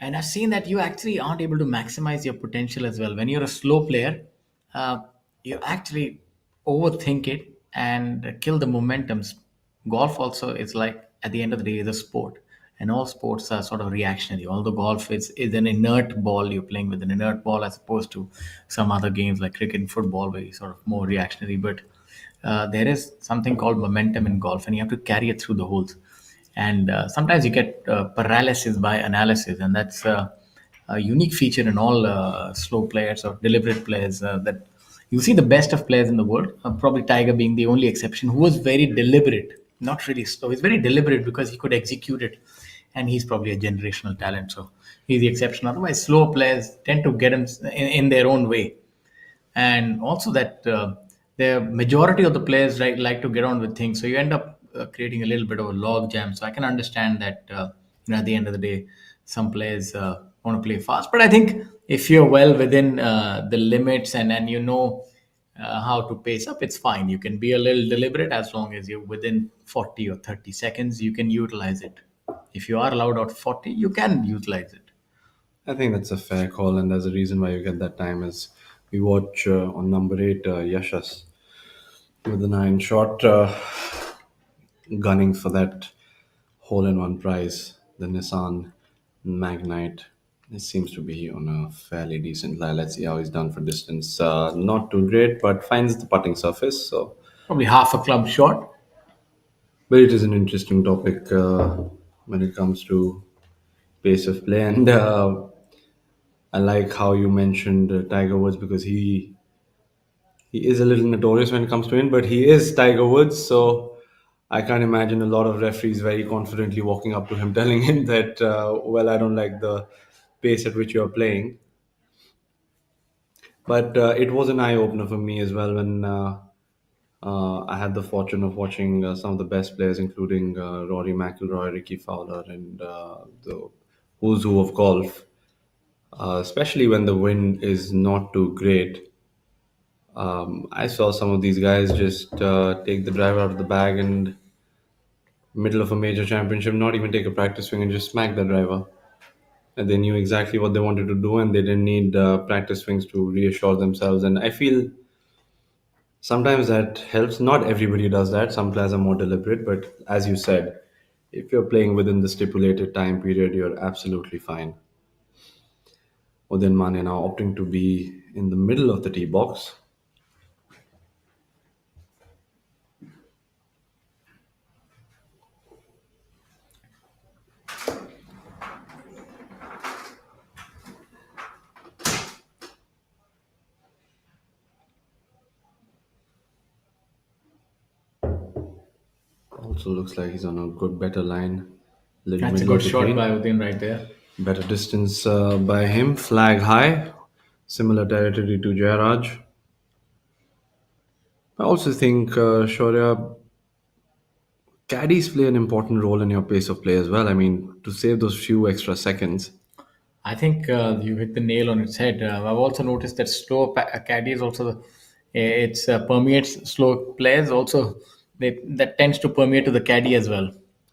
and I've seen that you actually aren't able to maximize your potential as well. When you're a slow player, uh, you actually overthink it and kill the momentums. Golf also is like at the end of the day is a sport, and all sports are sort of reactionary. Although golf is an inert ball, you're playing with an inert ball as opposed to some other games like cricket and football where you're sort of more reactionary. But there is something called momentum in golf, and you have to carry it through the holes. And sometimes you get paralysis by analysis, and that's a unique feature in all slow players or deliberate players. That you see the best of players in the world, probably Tiger being the only exception, who was very deliberate, not really slow. He's very deliberate because he could execute it, and he's probably a generational talent. So he's the exception. Otherwise, slow players tend to get him in their own way, and also that the majority of the players like to get on with things, so you end up creating a little bit of a log jam. So I can understand that at the end of the day some players want to play fast, but I think if you're well within the limits, and you know how to pace up, it's fine. You can be a little deliberate as long as you're within 40 or 30 seconds. You can utilize it. If you are allowed out 40, you can utilize it. I think that's a fair call, and there's a reason why you get that time. As we watch on number 8, Yashas with the 9 shot, gunning for that hole-in-one prize, the Nissan Magnite. This seems to be on a fairly decent lie. Let's see how he's done for distance. Not too great, but finds the putting surface. So, Probably half a club short. but it is an interesting topic when it comes to pace of play, and I like how you mentioned Tiger Woods, because he is a little notorious when it comes to it, but he is Tiger Woods, so I can't imagine a lot of referees very confidently walking up to him, telling him that, well, I don't like the pace at which you're playing. But it was an eye opener for me as well when I had the fortune of watching some of the best players, including Rory McIlroy, Ricky Fowler, and the who's who of golf. Especially when the wind is not too great. I saw some of these guys just take the driver out of the bag and middle of a major championship, not even take a practice swing and just smack the driver. And they knew exactly what they wanted to do, and they didn't need practice swings to reassure themselves. And I feel Sometimes that helps. Not everybody does that. Some players are more deliberate, but as you said, if you're playing within the stipulated time period, you're absolutely fine. Odin Mane now opting to be in the middle of the tee box. Also looks like he's on a good, better line. Little That's a middle good of the shot green. by Udin right there. Better distance by him. Flag high. Similar territory to Jairaj. I also think, Shaurya, caddies play an important role in your pace of play as well. I mean, to save those few extra seconds. I think you hit the nail on its head. I've also noticed that caddy is also it's permeates slow players also. That tends to permeate to the caddy as well.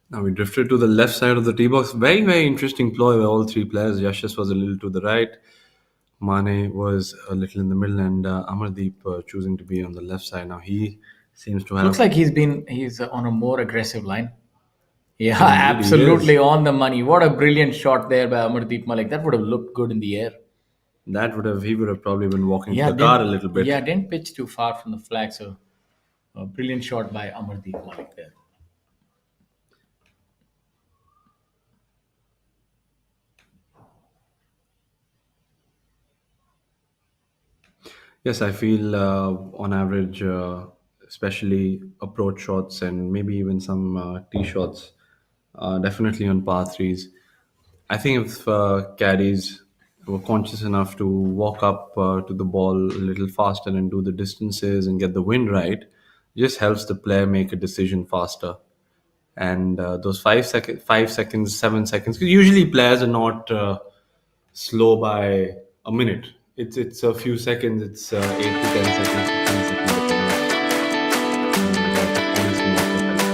Now we drifted to the left side of the tee box. Very, very interesting ploy by all three players. Yashas was a little to the right. Mane was a little in the middle, and Amardeep choosing to be on the left side. Now he seems to Looks have. like he's on a more aggressive line. Yeah, Indeed, he is. absolutely on the money. What a brilliant shot there by Amardeep Malik. That would have looked good in the air. That would have he would have probably been walking to Yeah, the car a little bit. didn't pitch too far from the flag. So a brilliant shot by Amardeep Malik there. Yes, I feel on average, especially approach shots and maybe even some tee shots, definitely on par threes. I think if caddies were conscious enough to walk up to the ball a little faster and do the distances and get the wind right, it just helps the player make a decision faster. And those 5 seconds, 5 seconds, 7 seconds, 'cause usually players are not slow by a minute. It's a few seconds. It's 8 to 10 seconds, 15 seconds. And that honestly not that helps.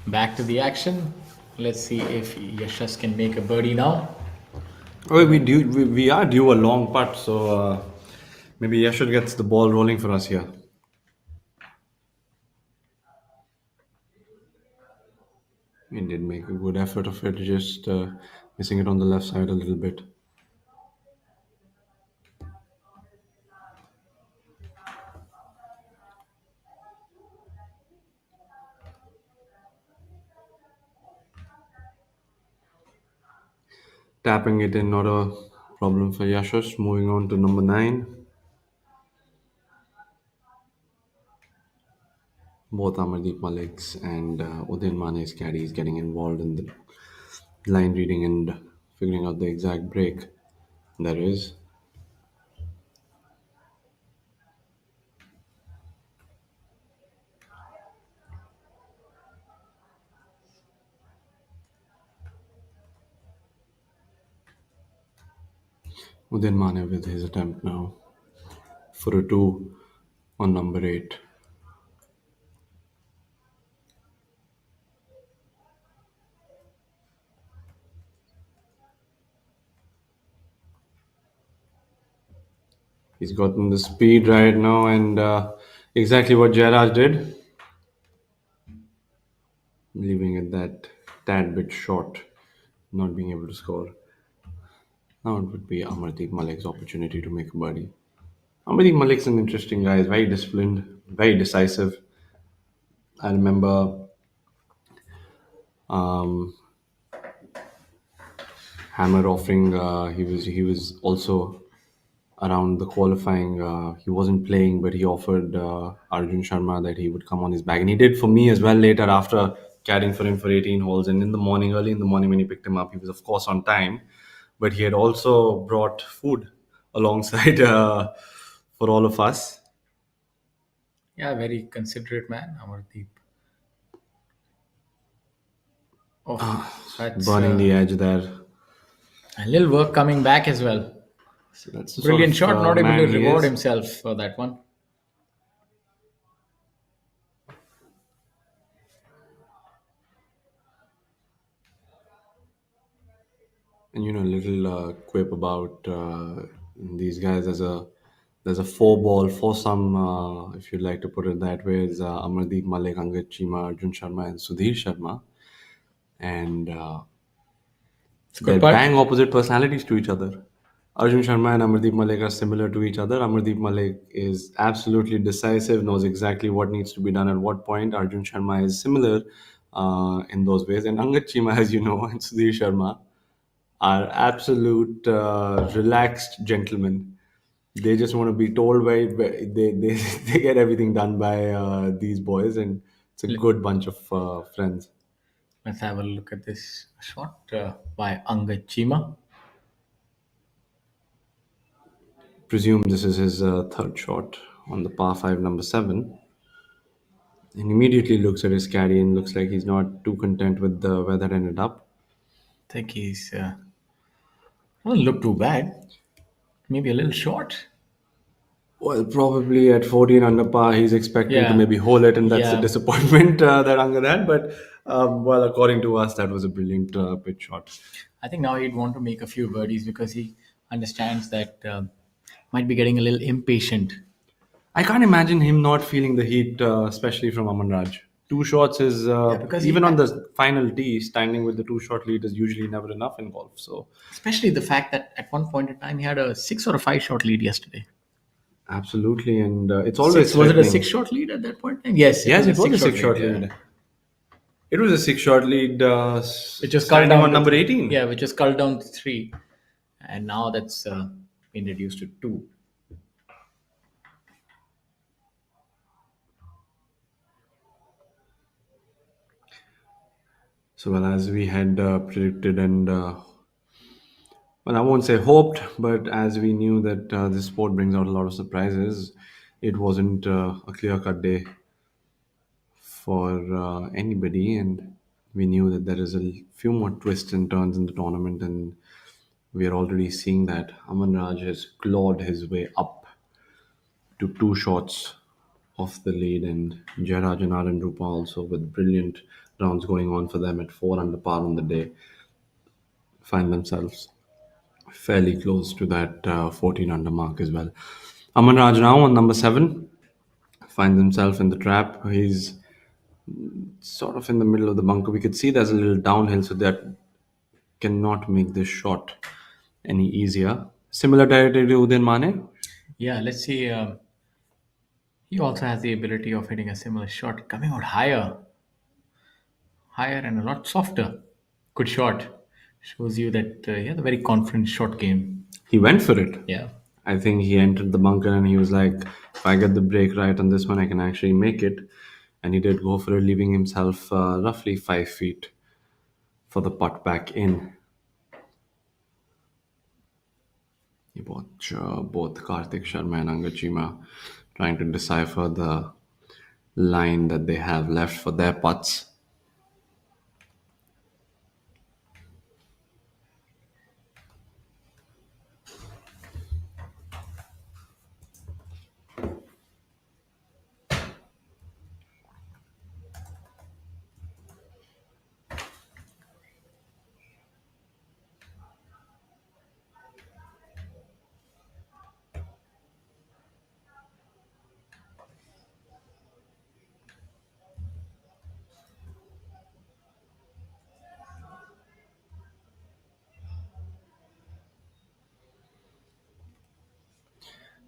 Back to the action. Let's see if Yashas can make a birdie now. Oh, we are due a long putt, so maybe Yashar gets the ball rolling for us here. He did make a good effort of it, just missing it on the left side a little bit. Tapping it in, not a problem for Yashas. Moving on to number 9. Both Amardeep Malik's and Udin Mane's caddies getting involved in the line reading and figuring out the exact break there is. Udin Mane with his attempt now for a 2 on number 8. He's gotten the speed right now, and exactly what Jairaj did, leaving it that tad bit short, not being able to score. Now it would be Amardeep Malik's opportunity to make a birdie. Amardeep Malik's an interesting guy. He's very disciplined, very decisive. I remember um, Hammer offering. He was also around the qualifying. He wasn't playing, but he offered Arjun Sharma that he would come on his bag, and he did for me as well later after carrying for him for 18 holes. And in the morning, early in the morning when he picked him up, he was of course on time, but he had also brought food alongside for all of us. Yeah, very considerate man, Amardeep. Oh, that's Burning the edge there. a little work coming back as well. So that's the Brilliant sort of, shot, not able man to he reward is. himself for that one. And a little quip about these guys. There's a four ball foursome, if you'd like to put it that way. Is Amardeep Malik, Angad Chima, Arjun Sharma, and Sudhir Sharma, and It's a they're good part. bang opposite personalities to each other. Arjun Sharma and Amardeep Malik are similar to each other. Amardeep Malik is absolutely decisive, knows exactly what needs to be done at what point. Arjun Sharma is similar in those ways, and Angad Chima, as you know, and Sudhir Sharma are absolute relaxed gentlemen. They just want to be told they get everything done by these boys, and it's a good bunch of friends. Let's have a look at this shot by Angad Chima. Presume this is his third shot on the par 5 number 7, and immediately looks at his caddy and looks like he's not too content with where that ended up. I think he's doesn't look too bad. Maybe a little short. Well, probably at 14 under par, he's expecting to Yeah. maybe hole it, and that's the Yeah. disappointment that Angad had. But well, according to us, that was a brilliant pitch shot. I think now he'd want to make a few birdies because he understands that might be getting a little impatient. I can't imagine him not feeling the heat, especially from Aman Raj. 2 shots is because even he- on the final tee, standing with the 2 shot lead is usually never enough in golf. So Especially the fact that at one point in time he had a 6 or a 5 shot lead yesterday. absolutely, and it's always Was it a threatening. 6 shot lead at that point? Yes. Yes, it was a 6 shot yeah. lead. It was a 6 shot lead, Which was standing culled down on to- number 18. Yeah, which was culled down to 3, and now that's been reduced to 2. So, well, as we had predicted, and well, I won't say hoped, but as we knew that this sport brings out a lot of surprises, it wasn't a clear cut day for anybody, and we knew that there is a few more twists and turns in the tournament, and we are already seeing that Aman Raj has clawed his way up to 2 shots off the lead, and Jairaj and Anand Rupa also with brilliant rounds going on for them at 4 under par on the day, find themselves fairly close to that 14 under mark as well. Aman Raj now on number 7 finds himself in the trap. He's sort of in the middle of the bunker. We could see there's a little downhill, so that cannot make this shot any easier. Similar territory to Udin Mane. Yeah, let's see. He also has the ability of hitting a similar shot, coming out higher and a lot softer. Good shot. Shows you that he has a very confident shot game. He went for it. Yeah. I think he entered the bunker and he was like, if I get the break right on this one, I can actually make it. And he did go for it, leaving himself roughly 5 feet for the putt back in. You watch both Karthik Sharma and Angad Chima trying to decipher the line that they have left for their putts.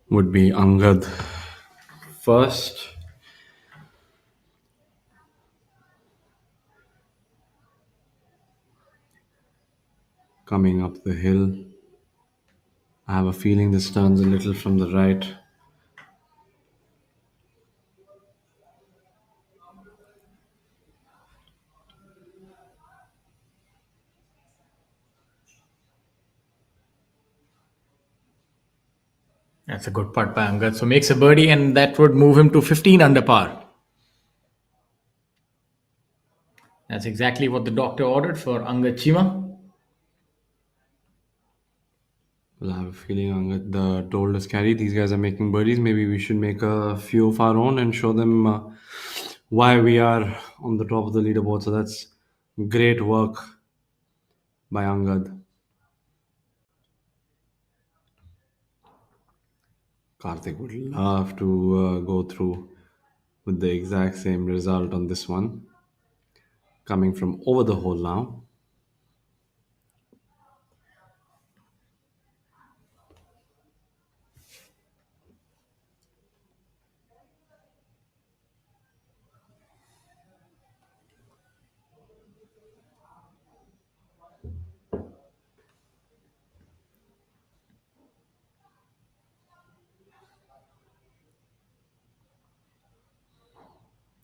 would be Angad first. Coming up the hill. I have a feeling this turns a little from the right. That's a good putt by Angad. So makes a birdie, and that would move him to 15 under par. That's exactly what the doctor ordered for Angad Chima. Well, I have a feeling Angad told us, Carry, these guys are making birdies. Maybe we should make a few of our own and show them why we are on the top of the leaderboard. So that's great work by Angad. Karthik would love to go through with the exact same result on this one. Coming from over the hole now.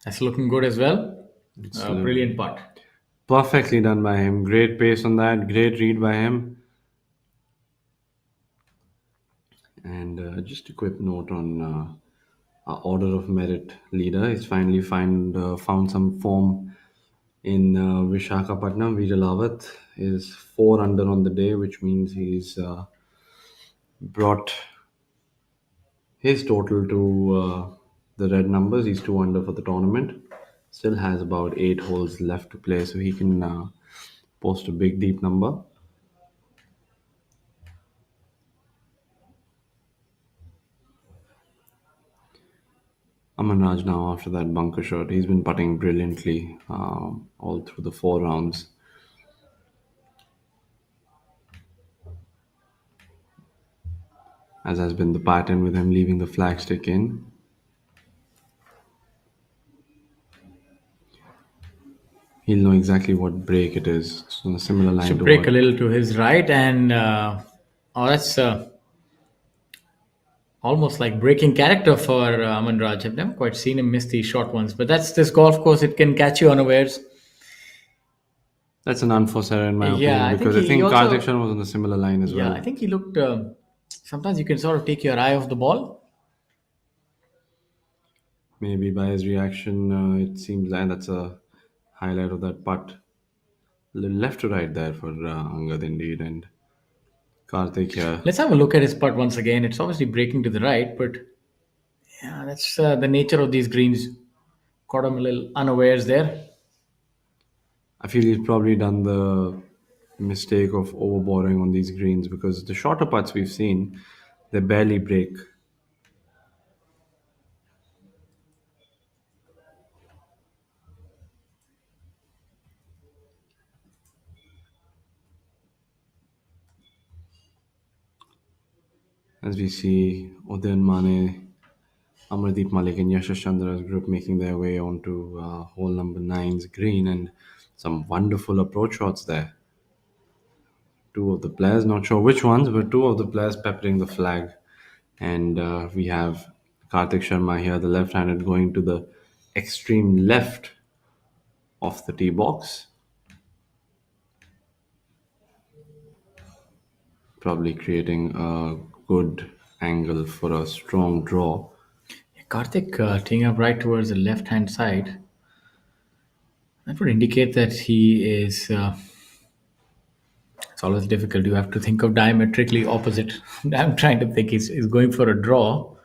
That's looking good as well. Brilliant putt. Perfectly done by him. Great pace on that. Great read by him. And just a quick note on our order of merit leader. He's finally found some form in Vishakhapatnam. Vijay is 4 under on the day, which means he's brought his total to the red numbers. He's 2 under for the tournament. Still has about 8 holes left to play, so he can post a big deep number. Aman Raj now after that bunker shot. He's been putting brilliantly all through the 4 rounds. As has been the pattern with him leaving the flagstick in. He'll know exactly what break it is. It's on a similar line Should to break what- a little to his right, and that's almost like breaking character for Aman Raj. I've never quite seen him miss these short ones, but that's this golf course. It can catch you unawares. That's an unforced error in my Yeah, opinion, I think because he I think also- Karthik Sharma was on the similar line as Yeah, well. I think he looked. Sometimes you can sort of take your eye off the ball. Maybe by his reaction, it seems like that's a highlight of that putt. Left to right there for Angad indeed, and Karthik here. Let's have a look at his putt once again. It's obviously breaking to the right, but yeah, that's the nature of these greens. Caught him a little unawares there. I feel he's probably done the mistake of overboring on these greens because the shorter putts we've seen, they barely break. As we see Udayan Mane, Amardeep Malik and Yashash Chandra's group making their way onto hole number 9's green, and some wonderful approach shots there. 2 of the players, not sure which ones, but 2 of the players peppering the flag. And we have Karthik Sharma here, the left-handed, going to the extreme left of the tee box. Probably creating a good angle for a strong draw. Karthik teeing up right towards the left hand side. That would indicate that he is. It's always difficult. You have to think of diametrically opposite. I'm trying to think. He's going for a draw.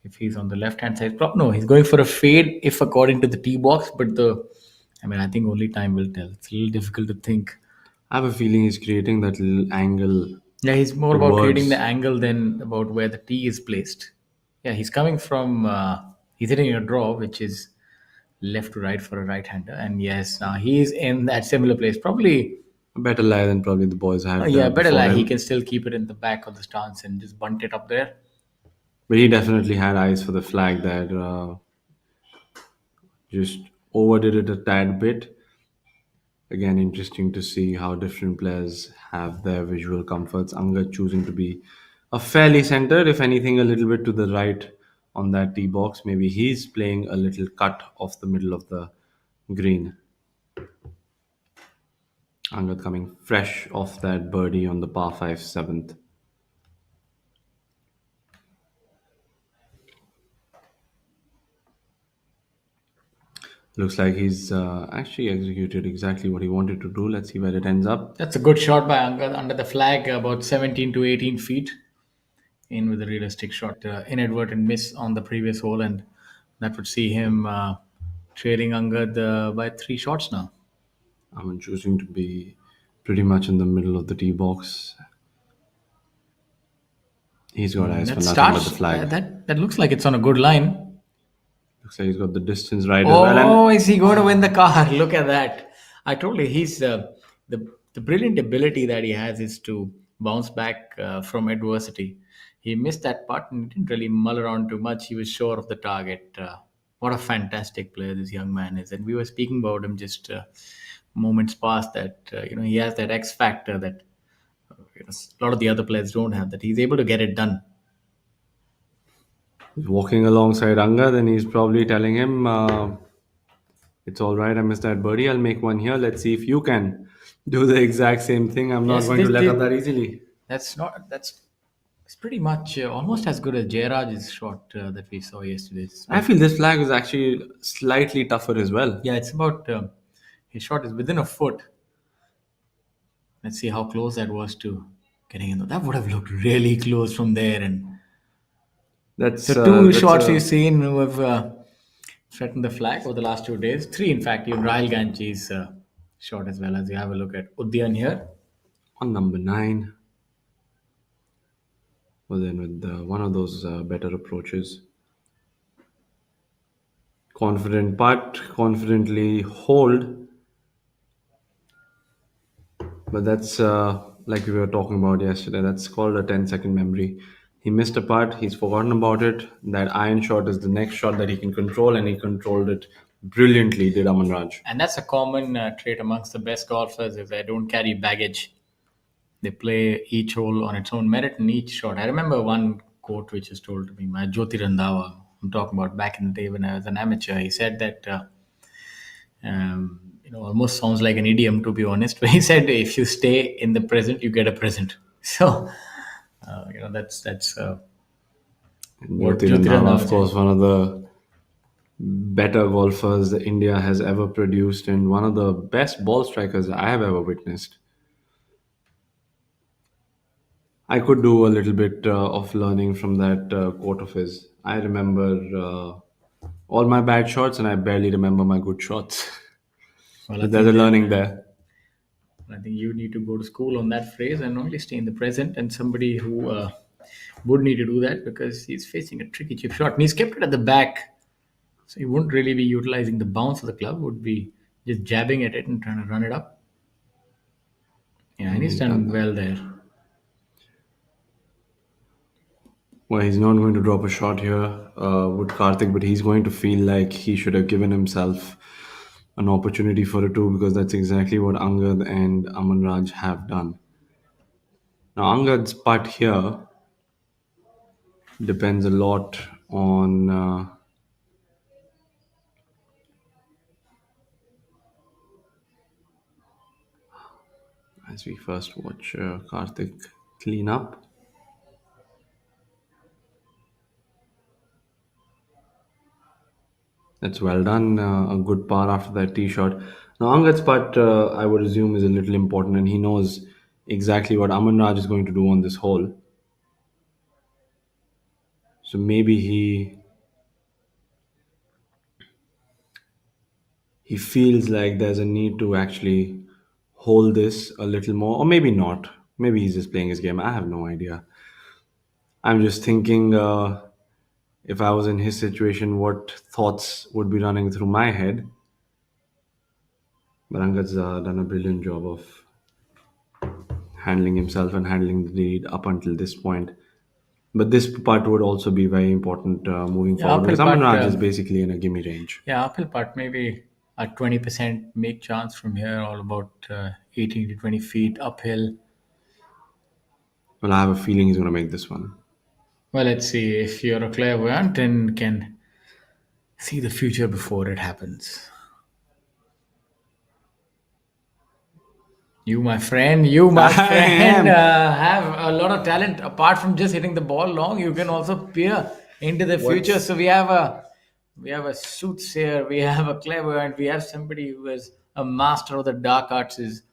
If he's on the left hand side, no, he's going for a fade. If according to the tee box, but I think only time will tell. It's a little difficult to think. I have a feeling he's creating that little angle. Yeah, he's more about towards- creating the angle than about where the tee is placed. Yeah, he's coming from. He's hitting a draw, which is left to right for a right-hander, and yes, he's in that similar place. Probably, A better lie than probably the boys had. yeah, better before lie. him. He can still keep it in the back of the stance and just bunt it up there. But he definitely had eyes for the flag that just overdid it a tad bit. Again, interesting to see how different players have their visual comforts. Angad choosing to be a fairly centered, if anything, a little bit to the right on that tee box. Maybe he's playing a little cut off the middle of the green. Angad coming fresh off that birdie on the par 5 seventh. Looks like he's actually executed exactly what he wanted to do. Let's see where it ends up. That's a good shot by Angad under the flag, about 17 to 18 feet. In with a realistic shot. Inadvertent miss on the previous hole, and that would see him trailing Angad by 3 shots now. I'm choosing to be pretty much in the middle of the tee box. He's got eyes for That nothing but starts. the flag. That looks like it's on a good line. Looks like he's got the distance right as well. Oh, And is he going to win the car? Look at that. I told you he's the brilliant ability that he has is to bounce back from adversity. He missed that putt and didn't really mull around too much. He was sure of the target. What a fantastic player this young man is, and we were speaking about him just moments past that. He has that X factor that a lot of the other players don't have. That he's able to get it done. he's walking alongside Angad, and he's probably telling him, it's all right, I missed that birdie. I'll make one here. Let's see if you can do the exact same thing. I'm not Yes, going to let up that easily. That's pretty much almost as good as Jairaj's shot that we saw yesterday. I feel this flag is actually slightly tougher as well. Yeah, it's about his shot is within a foot. Let's see how close that was to getting in. That would have looked really close from there. And That's the two that's shots a- we've seen who have threatened the flag over the last 2 days, three in fact, even Rahul Ganji's shot as well. As you have a look at Udyan here. on number 9. Well, then with one of those better approaches. Confident putt, confidently hold. But that's like we were talking about yesterday. That's called a 10-second memory. He missed a putt. He's forgotten about it. That iron shot is the next shot that he can control, and he controlled it brilliantly. Did Aman Raj? And that's a common trait amongst the best golfers is they don't carry baggage. They play each hole on its own merit and each shot. I remember one quote which was told to me by Jyoti Randhawa. I'm talking about back in the day when I was an amateur. He said that, almost sounds like an idiom to be honest. But he said, if you stay in the present, you get a present. So, that's what Jyoti Jyoti Randhawa, Randhawa of course, one of the better golfers that India has ever produced, and one of the best ball strikers I have ever witnessed. I could do a little bit of learning from that quote of his. I remember all my bad shots, and I barely remember my good shots. Well, But there's a then, learning there. I think you need to go to school on that phrase and only stay in the present. And somebody who would need to do that because he's facing a tricky chip shot and he's kept it at the back. So he wouldn't really be utilizing the bounce of the club, would be just jabbing at it and trying to run it up. Yeah, and he's done well there. Well, he's not going to drop a shot here with Karthik, but he's going to feel like he should have given himself an opportunity for a two because that's exactly what Angad and Aman Raj have done. Now, Angad's putt here depends a lot on as we first watch Karthik clean up. That's well done. A good par after that tee shot. Now, Angad's putt, I would assume, is a little important, and he knows exactly what Aman Raj is going to do on this hole. So maybe he feels like there's a need to actually hold this a little more, or maybe not. Maybe he's just playing his game. I have no idea. I'm just thinking if I was in his situation, what thoughts would be running through my head. But Angad's done a brilliant job of handling himself and handling the lead up until this point. But this part would also be very important moving Yeah, forward uphill because Aman putt. Raj is basically in a gimme range. Yeah, uphill putt maybe a 20% make chance from here, all about 18 to 20 feet uphill. Well, I have a feeling he's going to make this one. Well, let's see if you're a clairvoyant and can see the future before it happens. You, my I friend, am. have a lot of talent. Apart from just hitting the ball long, you can also peer into the future. What's- So we have a soothsayer, we have a clairvoyant, we have somebody who is a master of the dark arts. Is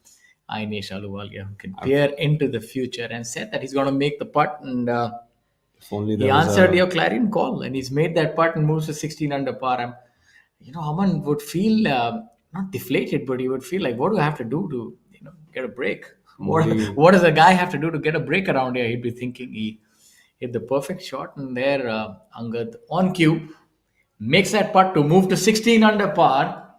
Ainesh Aluwalia, who can peer into the future and said that he's going to make the putt. And If only he there was answered a. your clarion call, and he's made that putt and moves to 16 under par. Aman would feel not deflated, but he would feel like, what do I have to do to get a break? What Modi. what does a guy have to do to get a break around here? He'd be thinking. He hit the perfect shot, and there Angad on cue makes that putt to move to 16 under par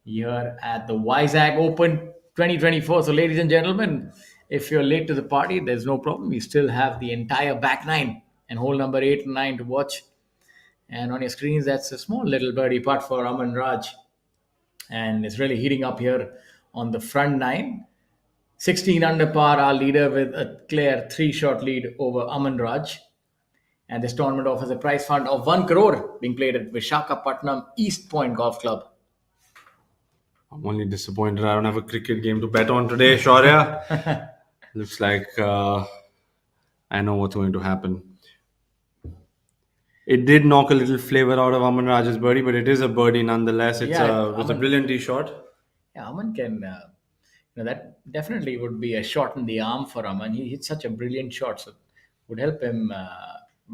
here at the Vizag Open 2024. So, ladies and gentlemen, if you're late to the party, there's no problem. You still have the entire back nine and hole number 8 and 9 to watch. And on your screens, that's a small little birdie putt for Aman Raj. And it's really heating up here on the front nine. 16 under par, our leader with a clear 3-shot lead over Aman Raj. And this tournament offers a prize fund of 1 crore being played at Vishakhapatnam East Point Golf Club. I'm only disappointed I don't have a cricket game to bet on today, Shaurya. Looks like I know what's going to happen. It did knock a little flavor out of Aman Raj's birdie, but it is a birdie nonetheless. It was a brilliant tee shot. Yeah, Aman can. That definitely would be a shot in the arm for Aman. He hit such a brilliant shot, so would help him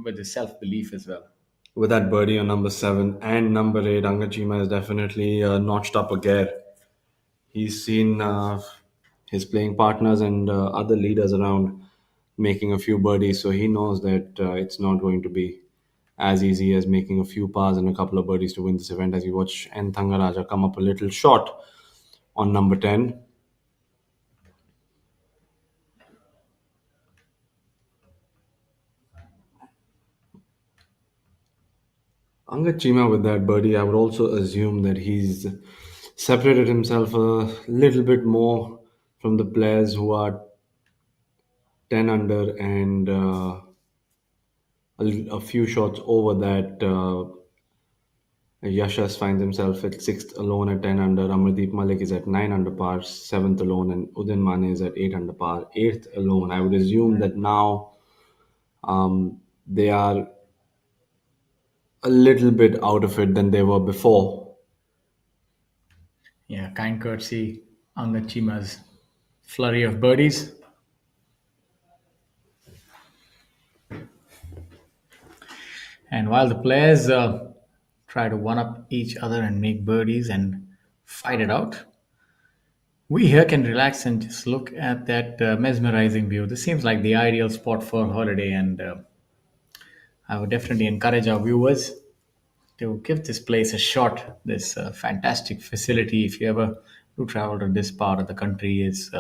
with his self belief as well. With that birdie on number 7 and number 8, Angachima has definitely notched up a gear. He's seen his playing partners and other leaders around making a few birdies, so he knows that it's not going to be as easy as making a few pars and a couple of birdies to win this event. As we watch N. Thangaraja come up a little short on number 10. Angachima with that birdie, I would also assume that he's separated himself a little bit more from the players who are 10 under and a few shots over that. Yashas finds himself at 6th alone at 10 under. Amardeep Malik is at 9 under par, 7th alone, and Udin Mane is at 8 under par, 8th alone. I would assume that now they are a little bit out of it than they were before. Yeah, kind courtesy, Angachima's flurry of birdies. And while the players try to one up each other and make birdies and fight it out, we here can relax and just look at that mesmerizing view. This seems like the ideal spot for a holiday, and I would definitely encourage our viewers to give this place a shot. This fantastic facility, if you ever do travel to this part of the country, is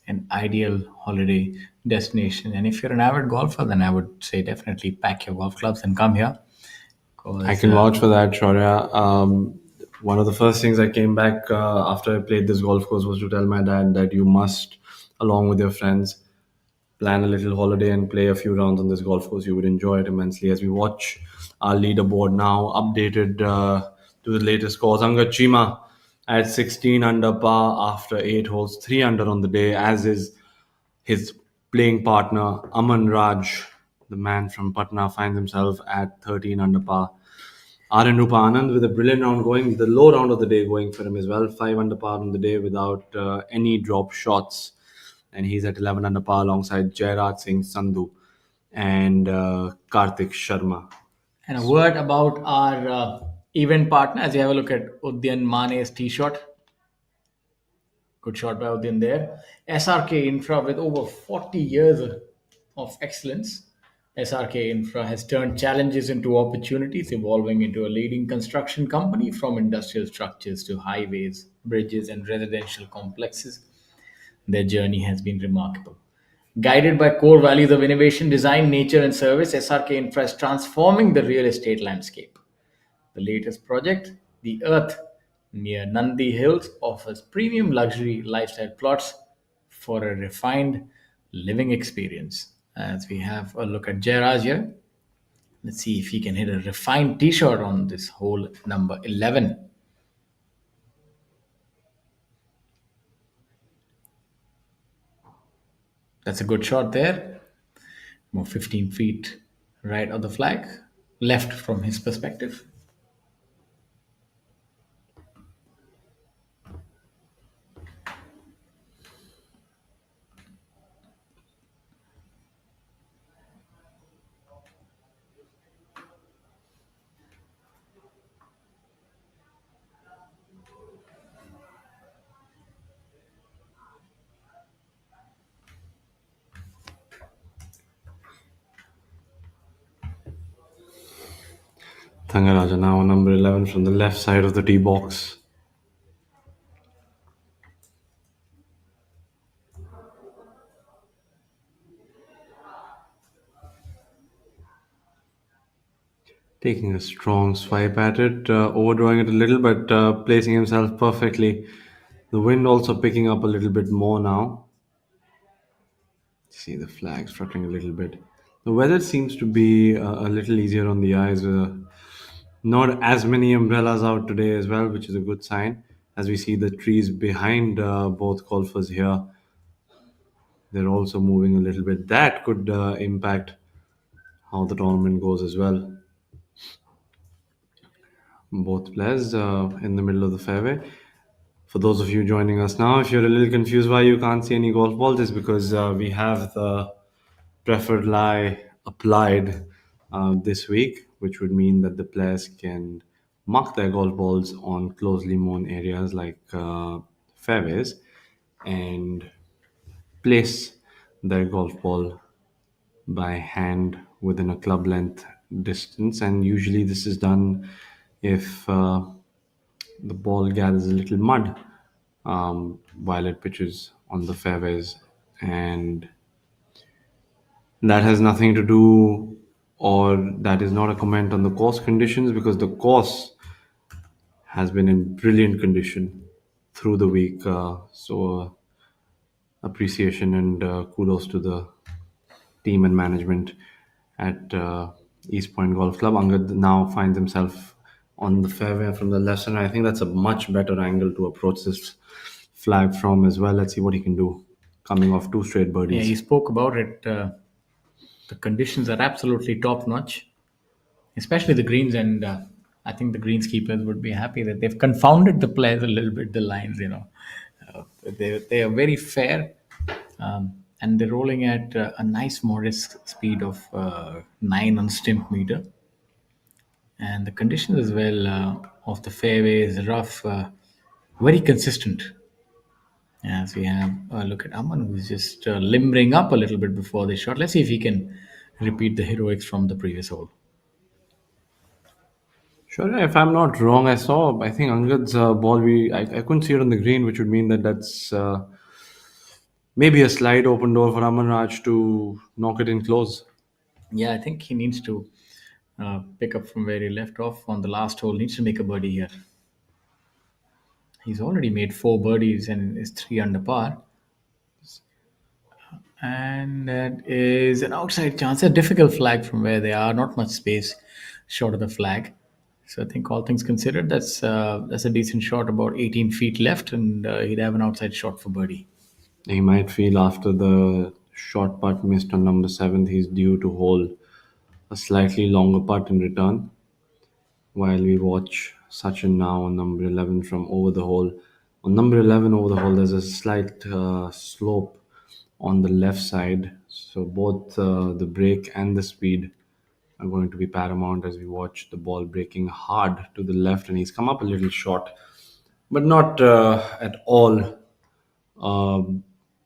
an ideal holiday destination. And if you're an avid golfer, then I would say definitely pack your golf clubs and come here. I can vouch for that, Shaurya. One of the first things I came back after I played this golf course was to tell my dad that you must, along with your friends, plan a little holiday and play a few rounds on this golf course. You would enjoy it immensely. As we watch our leaderboard now updated to the latest scores, Angachima at 16 under par after 8 holes, 3 under on the day, as is his playing partner Aman Raj. The man from Patna finds himself at 13 under par. Arenupa Anand with a brilliant round going, the low round of the day going for him as well. 5 under par on the day without any drop shots. And he's at 11 under par alongside Jairaj Singh Sandhu and Karthik Sharma. And a word about our event partner as you have a look at Udyan Mane's tee shot. Good shot by Udyan there. SRK Infra with over 40 years of excellence. SRK Infra has turned challenges into opportunities, evolving into a leading construction company from industrial structures to highways, bridges, and residential complexes. Their journey has been remarkable. Guided by core values of innovation, design, nature, and service, SRK Infra is transforming the real estate landscape. The latest project, The Earth, near Nandi Hills, offers premium luxury lifestyle plots for a refined living experience. As we have a look at Jairaj here, let's see if he can hit a refined tee shot on this hole number 11. That's a good shot there. More 15 feet right of the flag, left from his perspective. Thangaraja now on number 11 from the left side of the tee box. Taking a strong swipe at it, overdrawing it a little, but placing himself perfectly. The wind also picking up a little bit more now. See the flags fluttering a little bit. The weather seems to be a little easier on the eyes. Not as many umbrellas out today as well, which is a good sign. As we see the trees behind both golfers here, they're also moving a little bit. That could impact how the tournament goes as well. Both players in the middle of the fairway. For those of you joining us now, if you're a little confused why you can't see any golf balls, it's because we have the preferred lie applied this week, which would mean that the players can mark their golf balls on closely mown areas like fairways and place their golf ball by hand within a club length distance. And usually, this is done if the ball gathers a little mud while it pitches on the fairways, and that has nothing to do, or that is not a comment on the course conditions, because the course has been in brilliant condition through the week. Appreciation and kudos to the team and management at East Point Golf Club. Angad now finds himself on the fairway from the left side. I think that's a much better angle to approach this flag from as well. Let's see what he can do, coming off two straight Yeah, birdies. he spoke about it. The conditions are absolutely top notch, especially the greens, and I think the greenskeepers would be happy that they've confounded the players a little bit. The lines, they are very fair, and they're rolling at a nice modest speed of 9 on stimp meter, and the conditions as well of the fairway is rough, very consistent. As we have a look at Aman, who's just limbering up a little bit before the shot. Let's see if he can repeat the heroics from the previous hole. Sure, if I'm not wrong, I think Angad's ball, I couldn't see it on the green, which would mean that that's maybe a slide open door for Aman Raj to knock it in close. Yeah, I think he needs to pick up from where he left off on the last hole. Needs to make a birdie here. He's already made 4 birdies and is 3 under par. And that is an outside chance. A difficult flag from where they are. Not much space short of the flag. So I think all things considered, that's a decent shot. About 18 feet left, and he'd have an outside shot for birdie. He might feel after the short putt missed on number 7, he's due to hold a slightly longer putt in return. While we watch Sachin now on number 11 from over the hole. On number 11 over the hole, there's a slight slope on the left side. So both the break and the speed are going to be paramount as we watch the ball breaking hard to the left. And he's come up a little short, but not at all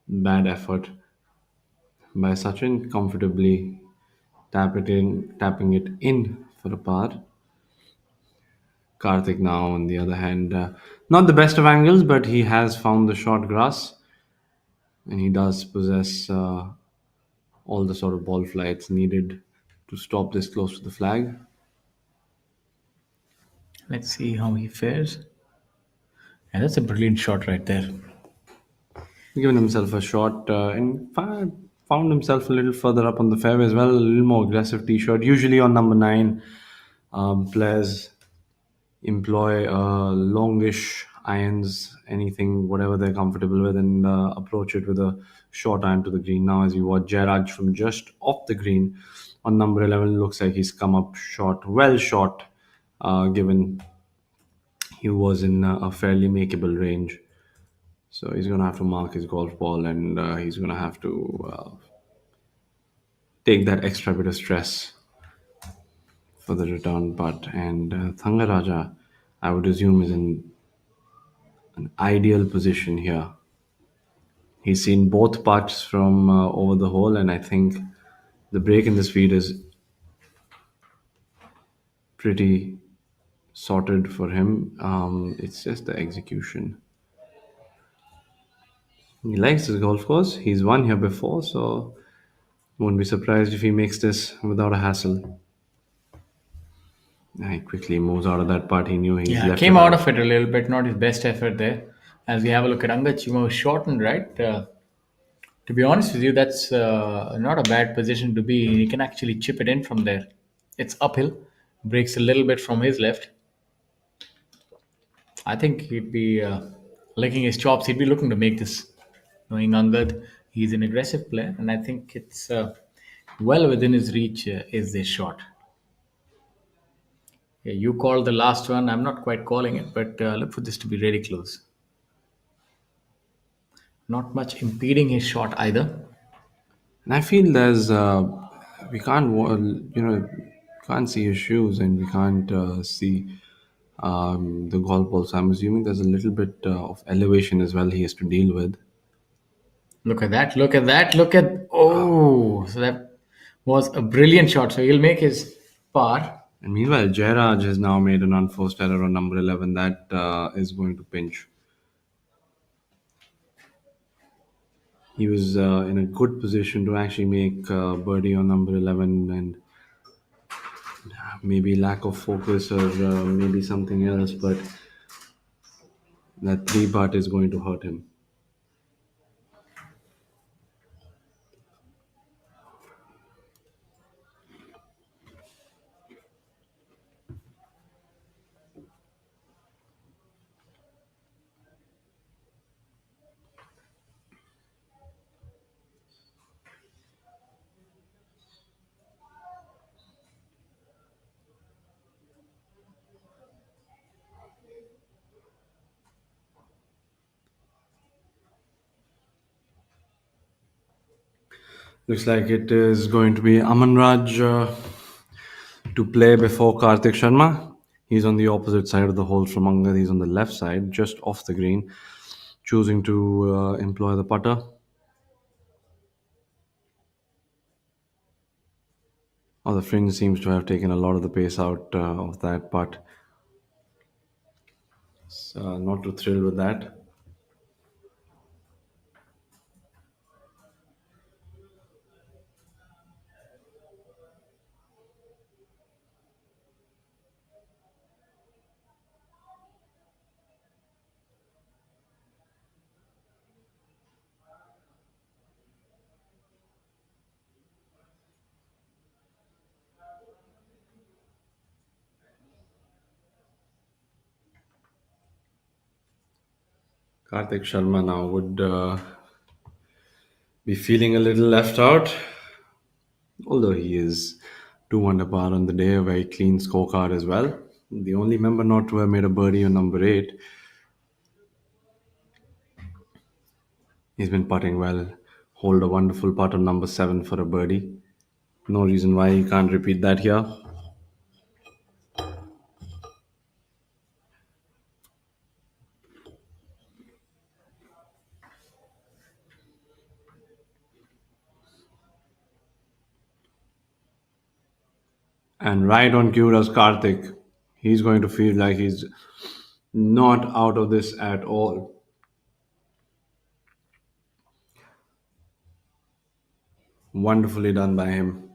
bad effort by Sachin, comfortably tapping it in for a par. Karthik now, on the other hand, not the best of angles, but he has found the short grass, and he does possess all the sort of ball flights needed to stop this close to the flag. Let's see how he fares. And that's a brilliant shot right there. Given himself a shot and found himself a little further up on the fairway as well, a little more aggressive tee shot. Usually on number 9, players employ longish irons, anything, whatever they're comfortable with, and approach it with a short iron to the green. Now, as you watch Jairaj from just off the green on number 11, looks like he's come up short, well short, given he was in a fairly makeable range. So he's going to have to mark his golf ball, and he's going to have to take that extra bit of stress for the return putt. And Thangaraja, I would assume, is in an ideal position here. He's seen both putts from over the hole, and I think the break in the speed is pretty sorted for him. It's just the execution. He likes his golf course. He's won here before, so won't be surprised if he makes this without a hassle. He quickly moves out of that putt. He knew he's Yeah, left came it out of it a little bit, not his best effort there. As we have a look at Angad Chima, was shortened, right? To be honest with you, that's not a bad position to be in. He can actually chip it in from there. It's uphill, breaks a little bit from his left. I think he'd be licking his chops. He'd be looking to make this. Knowing Angad, he's an aggressive player, and I think it's well within his reach is this shot. Yeah, you called the last one. I'm not quite calling it, but look for this to be really close. Not much impeding his shot either. And I feel there's we can't can't see his shoes, and we can't see the golf ball. So I'm assuming there's a little bit of elevation as well he has to deal with. Look at that! Look at that! Look at so that was a brilliant shot. So he'll make his par. And meanwhile, Jairaj has now made an unforced error on number 11. That is going to pinch. He was in a good position to actually make birdie on number 11, and maybe lack of focus or maybe something else, but that 3 putt is going to hurt him. Looks like it is going to be Aman Raj to play before Karthik Sharma. He's on the opposite side of the hole from Angad. He's on the left side, just off the green, choosing to employ the putter. Oh, the fringe seems to have taken a lot of the pace out of that putt. So, not too thrilled with that. Karthik Sharma now would be feeling a little left out, although he is 2 under par on the day, a very clean scorecard as well. The only member not to have made a birdie on number 8. He's been putting well. Hold a wonderful putt on number 7 for a birdie. No reason why he can't repeat that here. And right on cue does Karthik. He's going to feel like he's not out of this at all. Wonderfully done by him.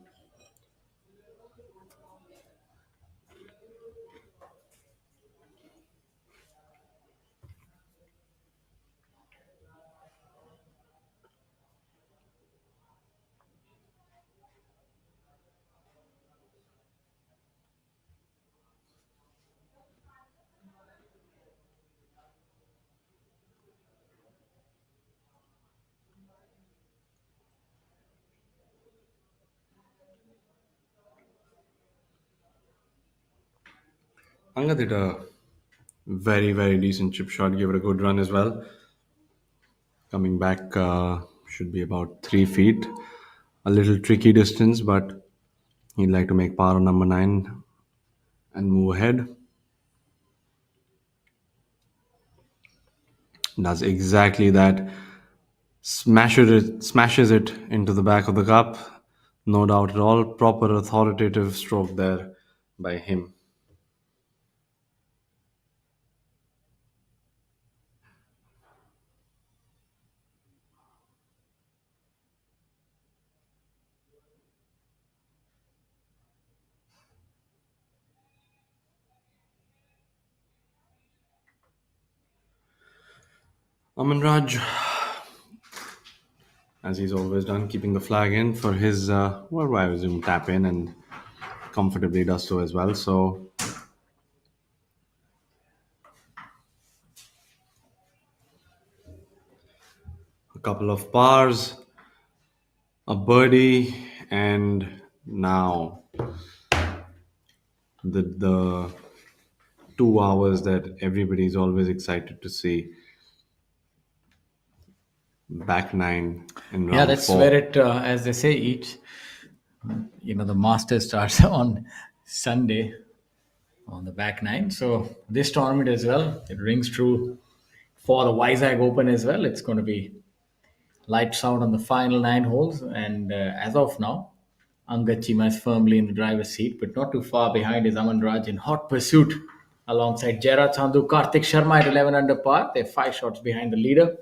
Angad did a very, very decent chip shot, gave it a good run as well. Coming back should be about 3 feet. A little tricky distance, but he'd like to make par on number 9 and move ahead. Does exactly that. Smashes it into the back of the cup. No doubt at all. Proper authoritative stroke there by him. Aman Raj, as he's always done, keeping the flag in for his, well, I assume, tap in, and comfortably does so as well. So, a couple of pars, a birdie, and now the 2 hours that everybody's always excited to see. Back 9 in round Yeah, that's 4. where it, as they say, the Masters starts on Sunday on the back 9. So this tournament as well, it rings true for the Vizag Open as well. It's going to be lights out on the final 9 holes. And as of now, Angad Chima is firmly in the driver's seat, but not too far behind is Aman Raj in hot pursuit alongside Jera Chandu, Karthik Sharma at 11 under par. They're 5 shots behind the leader.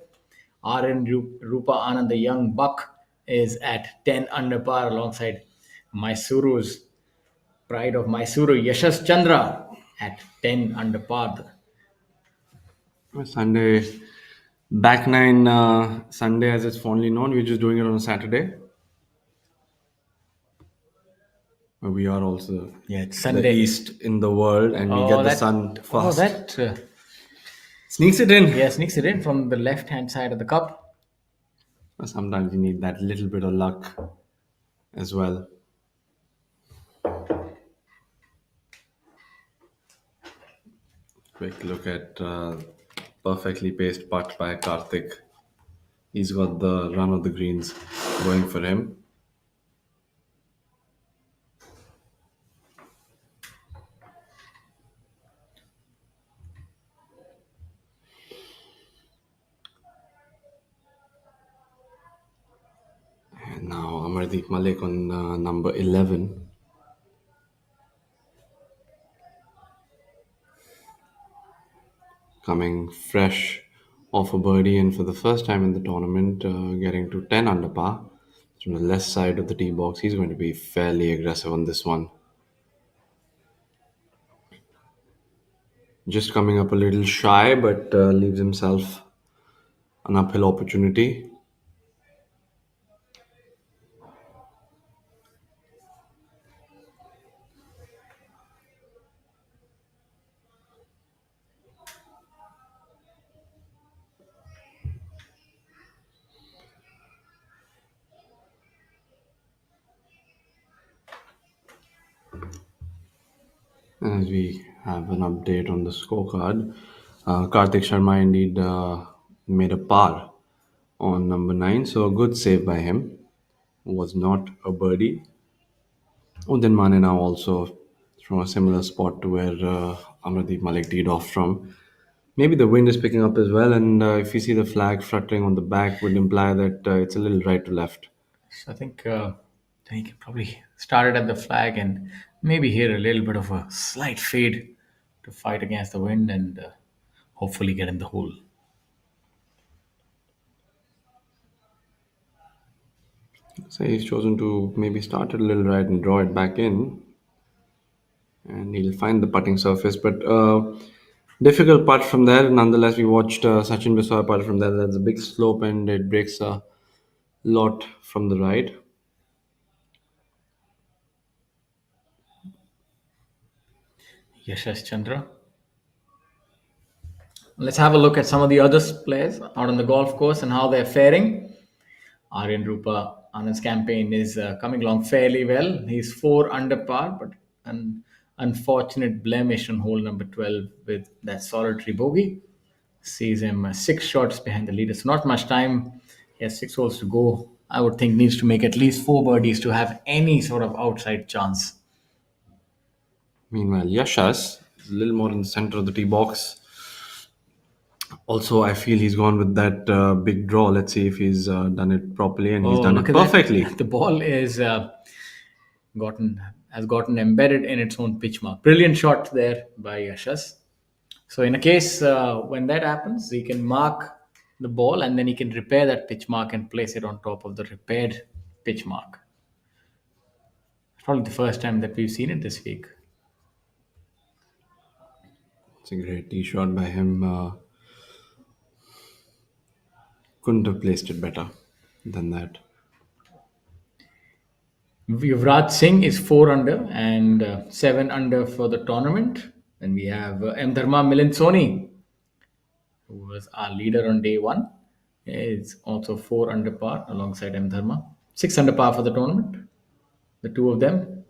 RN Rupa Anand, the young buck, is at 10 under par alongside Mysuru's pride of Mysuru, Yashas Chandra, at 10 under par. Sunday, back 9 Sunday as it's fondly known. We're just doing it on a Saturday. We are also Yeah, it's the Sunday. east in the world, and we get the sun fast. That Sneaks it in. yeah, sneaks it in from the left-hand side of the cup. Sometimes you need that little bit of luck as well. Quick look at perfectly paced putt by Karthik. He's got the run of the greens going for him. And now Amardeep Malik on number 11. Coming fresh off a birdie, and for the first time in the tournament, getting to 10 under par. From the left side of the tee box, he's going to be fairly aggressive on this one. Just coming up a little shy, but leaves himself an uphill opportunity. As we have an update on the scorecard, Karthik Sharma indeed made a par on number 9, so a good save by him. Was not a birdie. Udin Mane now also from a similar spot to where Amardeep Malik teed off from. Maybe the wind is picking up as well, and if you see the flag fluttering on the back, would imply that it's a little right to left. So I think he can probably start it at the flag and maybe hear a little bit of a slight fade to fight against the wind and hopefully get in the hole. So he's chosen to maybe start it a little right and draw it back in, and he'll find the putting surface. But difficult putt from there. Nonetheless, we watched Sachin Biswa putt from there. That's a big slope and it breaks a lot from the right. Yashash Chandra. Let's have a look at some of the other players out on the golf course and how they're faring. Aryan Rupa Anand's campaign is coming along fairly well. He's 4 under par, but an unfortunate blemish on hole number 12 with that solitary bogey. Sees him 6 shots behind the leader. So not much time. He has 6 holes to go. I would think needs to make at least 4 birdies to have any sort of outside chance. Meanwhile, Yashas is a little more in the center of the tee box. Also, I feel he's gone with that big draw. Let's see if he's done it properly, and he's done it Look at that. perfectly. The ball is gotten embedded in its own pitch mark. Brilliant shot there by Yashas. So in a case when that happens, he can mark the ball and then he can repair that pitch mark and place it on top of the repaired pitch mark. It's probably the first time that we've seen it this week. It's a great tee shot by him. Couldn't have placed it better than that. Yuvraj Singh is 4 under and 7 under for the tournament. Then we have M. Dharma Milinsoni, who was our leader on day one. Is also 4 under par alongside M. Dharma. 6 under par for the tournament. The two of them.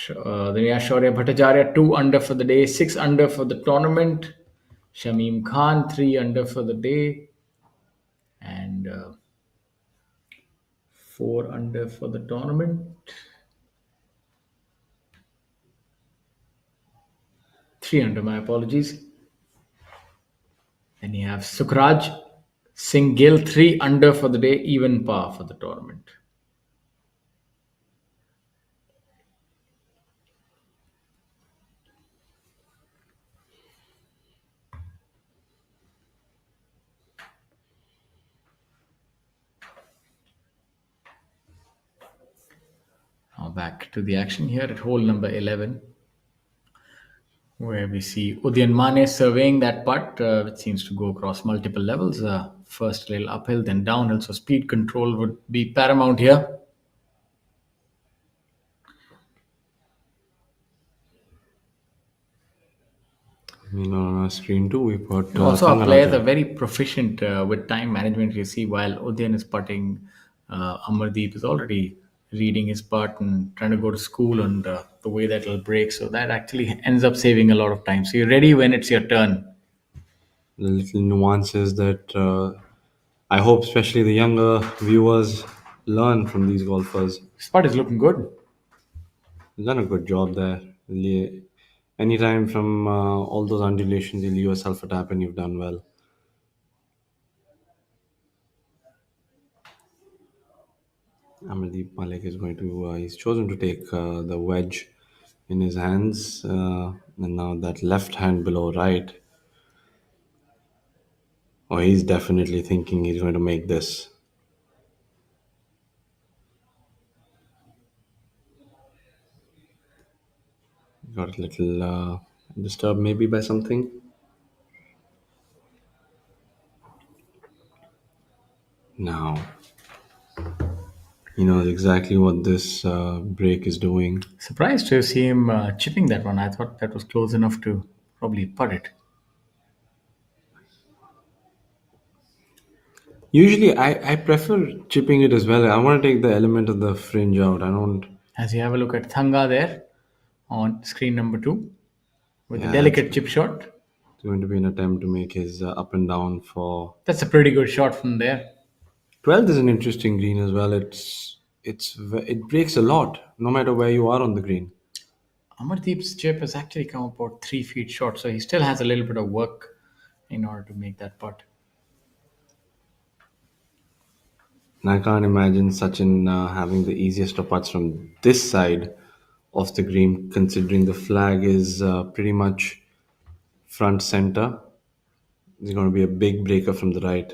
Then we have Shaurya Bhattacharya, 2 under for the day, 6 under for the tournament. Shamim Khan, 3 under for the day, and 4 under for the tournament. 3 under, my apologies. Then you have Sukraj Singh Gill, 3 under for the day, even par for the tournament. Now back to the action here at hole number 11, where we see Udyan Mane surveying that putt, which seems to go across multiple levels. First a little uphill, then downhill, so speed control would be paramount here. On our screen too, we've got Also, our Thangaraja. players are very proficient with time management. You see, while Udyan is putting, Amardeep is already reading his putt and trying to go to school and the way that it'll break. So that actually ends up saving a lot of time. So you're ready when it's your turn. The little nuances that I hope, especially the younger viewers, learn from these golfers. This putt is looking good. He's done a good job there. Anytime from all those undulations, you leave yourself a tap and you've done well. Amardeep Malik is going to, he's chosen to take the wedge in his hands. And now that left hand below right. Oh, he's definitely thinking he's going to make this. Got a little disturbed maybe by something. Now, he knows exactly what this break is doing. Surprised to see him chipping that one. I thought that was close enough to probably putt it. Usually, I prefer chipping it as well. I want to take the element of the fringe out. I don't. As you have a look at Thanga there on screen number 2 with Yeah, a delicate chip shot. It's going to be an attempt to make his up and down for. That's a pretty good shot from there. 12th is an interesting green as well. It breaks a lot, no matter where you are on the green. Amardeep's chip has actually come about 3 feet short, so he still has a little bit of work in order to make that putt. And I can't imagine Sachin having the easiest of putts from this side of the green, considering the flag is pretty much front center. There's going to be a big breaker from the right.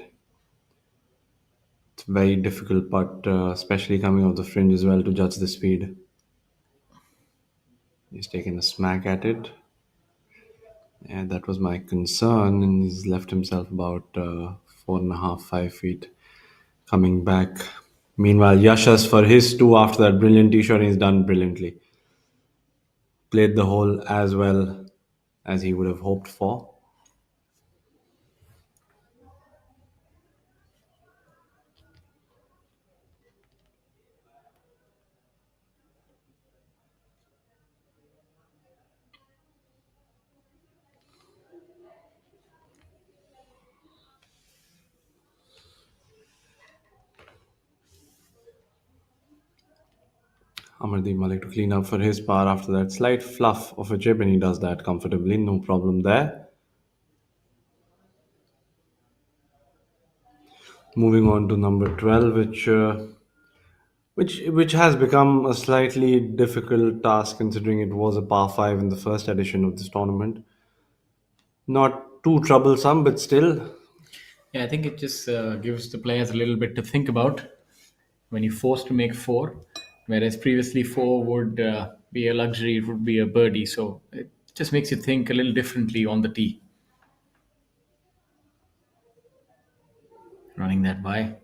It's very difficult, but especially coming off the fringe as well to judge the speed. He's taken a smack at it. And that was my concern, and he's left himself about 4.5, 5 feet coming back. Meanwhile, Yashas for his two after that brilliant tee shot, he's done brilliantly. Played the hole as well as he would have hoped for. Amardeep Malik to clean up for his par after that slight fluff of a chip, and he does that comfortably, no problem there. Moving on to number 12, which has become a slightly difficult task considering it was a par 5 in the first edition of this tournament. Not too troublesome, but still. Yeah, I think it just gives the players a little bit to think about when you're forced to make four, whereas previously four would be a luxury, it would be a birdie. So it just makes you think a little differently on the tee. Running that by.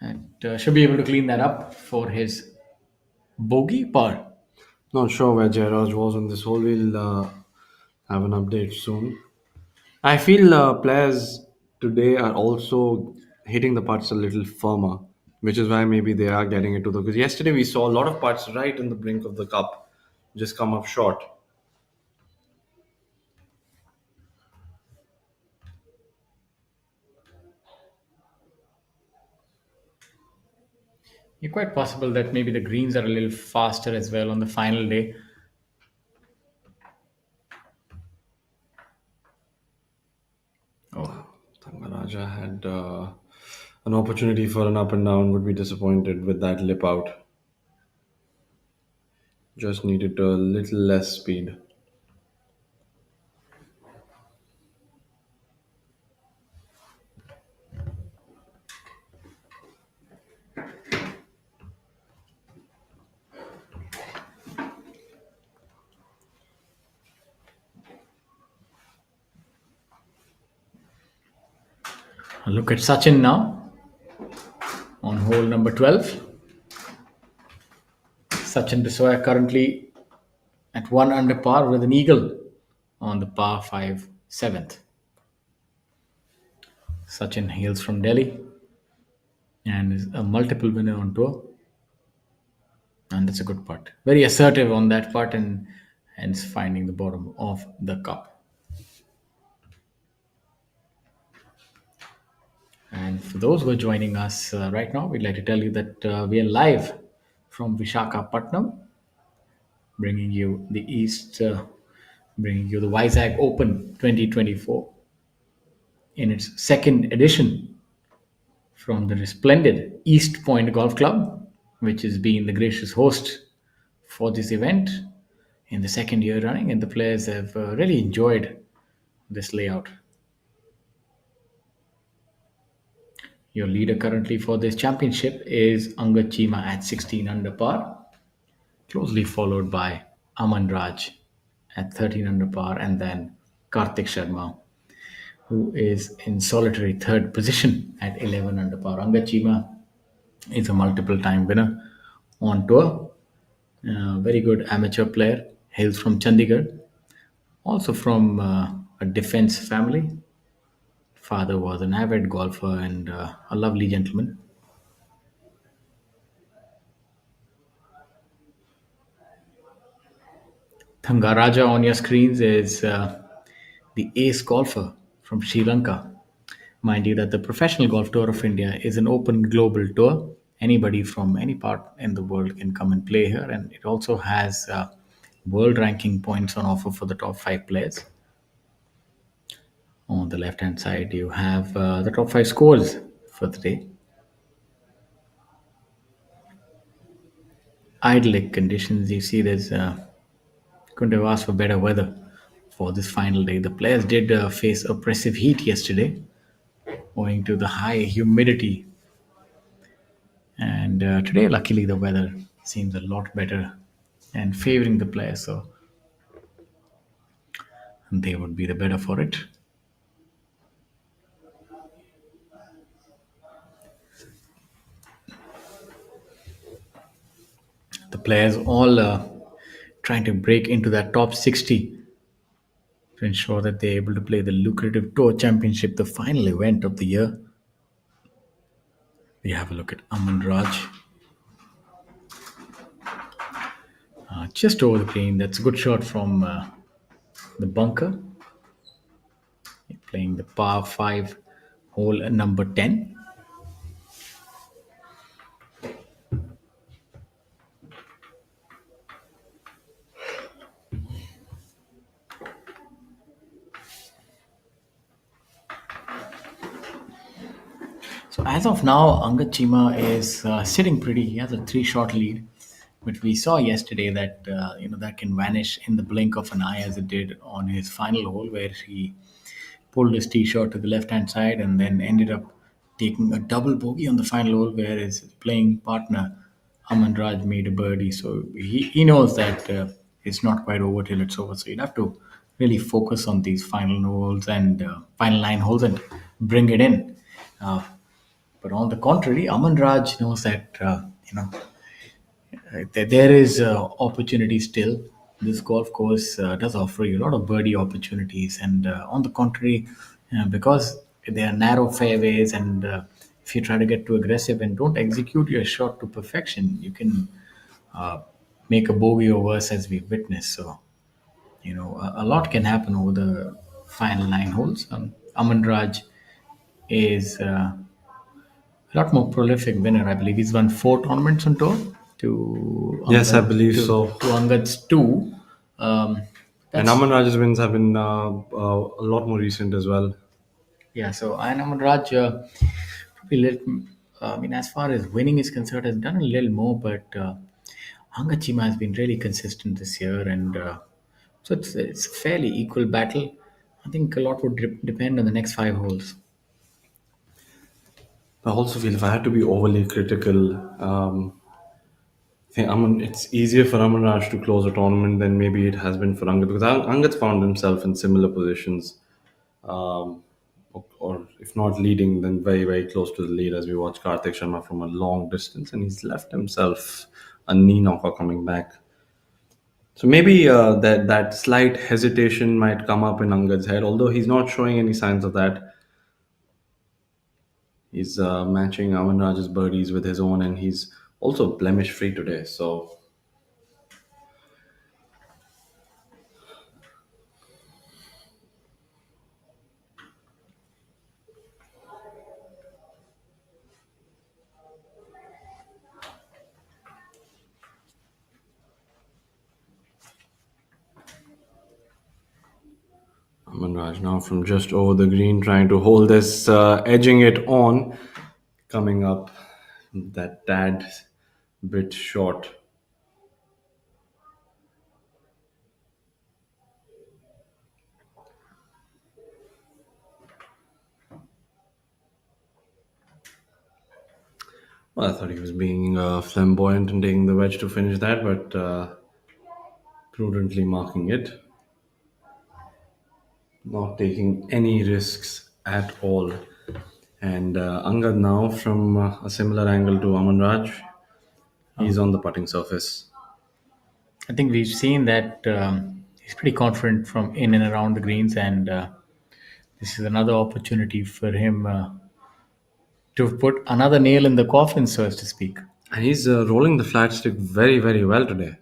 And should be able to clean that up for his bogey par. Not sure where Jairaj was on this hole. We'll have an update soon. I feel players today are also hitting the putts a little firmer, which is why maybe they are getting it to the. Because yesterday we saw a lot of putts right in the brink of the cup just come up short. It's quite possible that maybe the greens are a little faster as well on the final day. Oh, Thangaraja had an opportunity for an up and down, would be disappointed with that lip out. Just needed a little less speed. look at Sachin now on hole number 12. Sachin Biswaya currently at 1 under par with an eagle on the par 5 7th. Sachin hails from Delhi and is a multiple winner on tour. And that's a good putt. Very assertive on that putt and hence finding the bottom of the cup. And for those who are joining us right now, we'd like to tell you that we are live from Visakhapatnam, bringing you the Vizag Open 2024 in its second edition from the resplendent East Point Golf Club, which has been the gracious host for this event in the second year running, and the players have really enjoyed this layout. Your leader currently for this championship is Angad Chima at 16 under par, closely followed by Aman Raj at 13 under par, and then Kartik Sharma, who is in solitary third position at 11 under par. Angad Chima is a multiple time winner on tour. Very good amateur player, hails from Chandigarh, also from a defense family. Father was an avid golfer and a lovely gentleman. Thangaraja on your screens is the ace golfer from Sri Lanka. Mind you that the Professional Golf Tour of India is an open global tour. Anybody from any part in the world can come and play here, and it also has world ranking points on offer for the top 5 players. On the left hand side, you have the top 5 scores for the day. Idyllic conditions. You see, there's couldn't have asked for better weather for this final day. The players did face oppressive heat yesterday, owing to the high humidity And today, luckily, the weather seems a lot better and favoring the players, so they would be the better for it. The players all trying to break into that top 60 to ensure that they're able to play the lucrative Tour Championship, the final event of the year. We have a look at Aman Raj. Just over the green. That's a good shot from the bunker. Playing the par 5 hole number 10. So as of now, Angad Chima is sitting pretty. He has a 3-shot lead, but we saw yesterday that that can vanish in the blink of an eye, as it did on his final hole, where he pulled his tee shot to the left hand side and then ended up taking a double bogey on the final hole, where his playing partner Aman Raj made a birdie. So he knows that it's not quite over till it's over. So you'd have to really focus on these final holes and final 9 holes and bring it in. But on the contrary, Aman Raj knows that there is opportunity still. This golf course does offer you a lot of birdie opportunities, and on the contrary, because they are narrow fairways, and if you try to get too aggressive and don't execute your shot to perfection, you can make a bogey or worse, as we've witnessed. So, a lot can happen over the final 9 holes. Aman Raj is a lot more prolific winner. I believe he's won 4 tournaments on tour to Yes, I believe so. to Angad's 2. Um, And Aman Raj's wins have been a lot more recent as well. yeah, so Ian Aman Raj, probably as far as winning is concerned, has done a little more, but Angad Chima has been really consistent this year, and so it's a fairly equal battle. I think a lot would depend on the next 5 holes. I also feel if I had to be overly critical, I think it's easier for Aman Raj to close a tournament than maybe it has been for Angad, because Angad's found himself in similar positions, or if not leading, then very, very close to the lead, as we watch Karthik Sharma from a long distance, and he's left himself a knee knocker coming back. So maybe that slight hesitation might come up in Angad's head, although he's not showing any signs of that. He's matching Aman Raj's birdies with his own, and he's also blemish free today. So Aman Raj now from just over the green, trying to hold this, edging it on, coming up that tad bit short. Well, I thought he was being flamboyant and taking the wedge to finish that, but prudently marking it. Not taking any risks at all. And Angad now from a similar angle to Aman Raj. He's on the putting surface. I think we've seen that he's pretty confident from in and around the greens, and this is another opportunity for him to put another nail in the coffin, so as to speak. And he's rolling the flat stick very, very well today.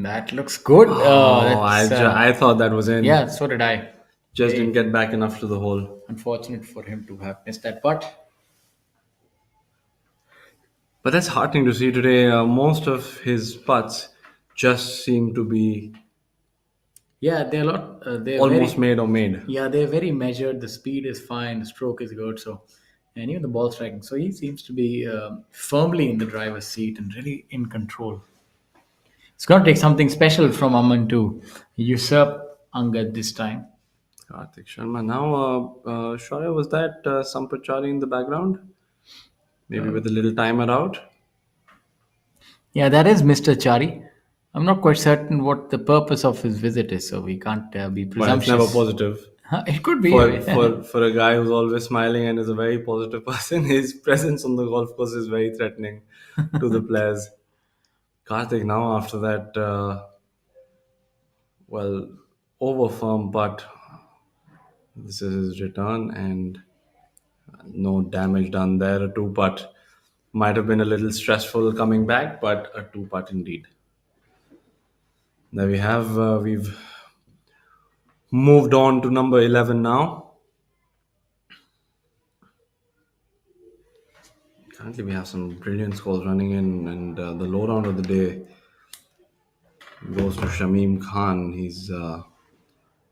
That looks good. I thought that was in. Yeah, so did I. Just didn't get back enough to the hole. Unfortunate for him to have missed that putt. But that's heartening to see today. Most of his putts just seem to be Yeah, they're a lot. They're almost very, made or made. Yeah, they're very measured. The speed is fine. The stroke is good. So, and even the ball striking. So he seems to be firmly in the driver's seat and really in control. It's going to take something special from Aman to usurp Angad this time. Karthik Sharma. Now, Shaurya, was that Sampachari in the background? Maybe with a little timer out. Yeah, that is Mr. Chari. I'm not quite certain what the purpose of his visit is, so we can't be But it's never presumptuous. positive. It could be. For a guy who's always smiling and is a very positive person, his presence on the golf course is very threatening to the players. Karthik now after that, well, over firm, but this is his return and no damage done there. A two putt might have been a little stressful coming back, but a two putt indeed. There we have. We've moved on to number 11 now. Currently, we have some brilliant scores running in, and the low round of the day goes to Shamim Khan. He's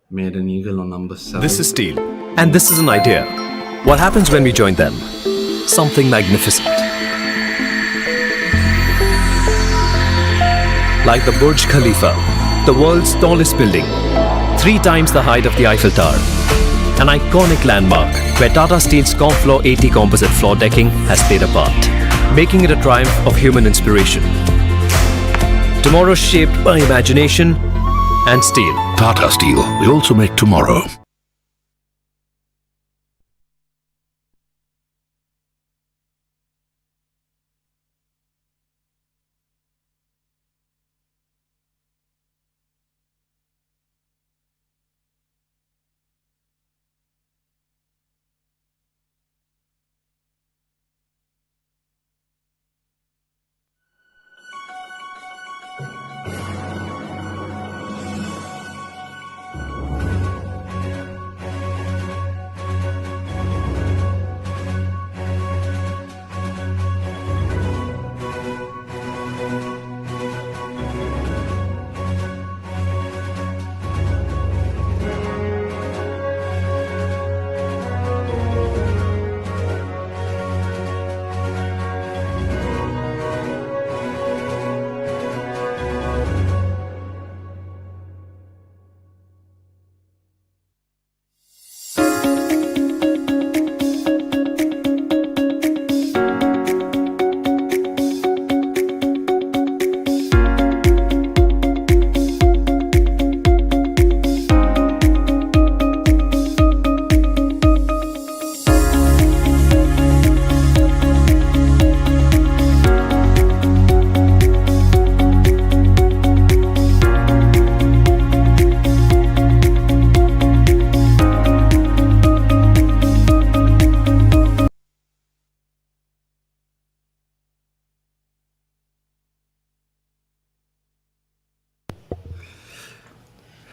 made an eagle on number 7. This is Steel, and this is an idea. What happens when we join them? Something magnificent. Like the Burj Khalifa, the world's tallest building, 3 times the height of the Eiffel Tower. An iconic landmark where Tata Steel's Comfloor 80 composite floor decking has played a part, making it a triumph of human inspiration. Tomorrow shaped by imagination and steel. Tata Steel. We also make tomorrow.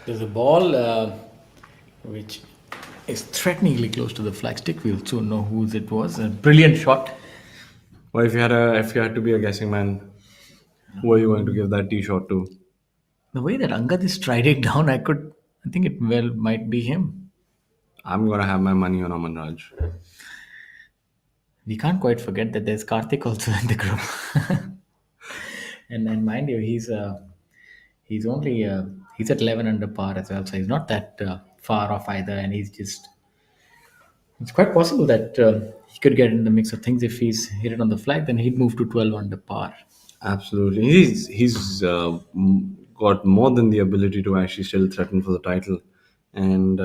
There's a ball which is threateningly close to the flagstick. We'll soon know whose it was. A brilliant shot. Well, if you had to be a guessing man, who are you going to give that tee shot to? The way that Angad is striding down, I think it might be him. I'm gonna have my money on Aman Raj. We can't quite forget that there's Karthik also in the group. and mind you, he's only he's at 11 under par as well, so he's not that far off either. And it's quite possible that he could get in the mix of things. If he's hit it on the flag, then he'd move to 12 under par. Absolutely, he's got more than the ability to actually still threaten for the title, and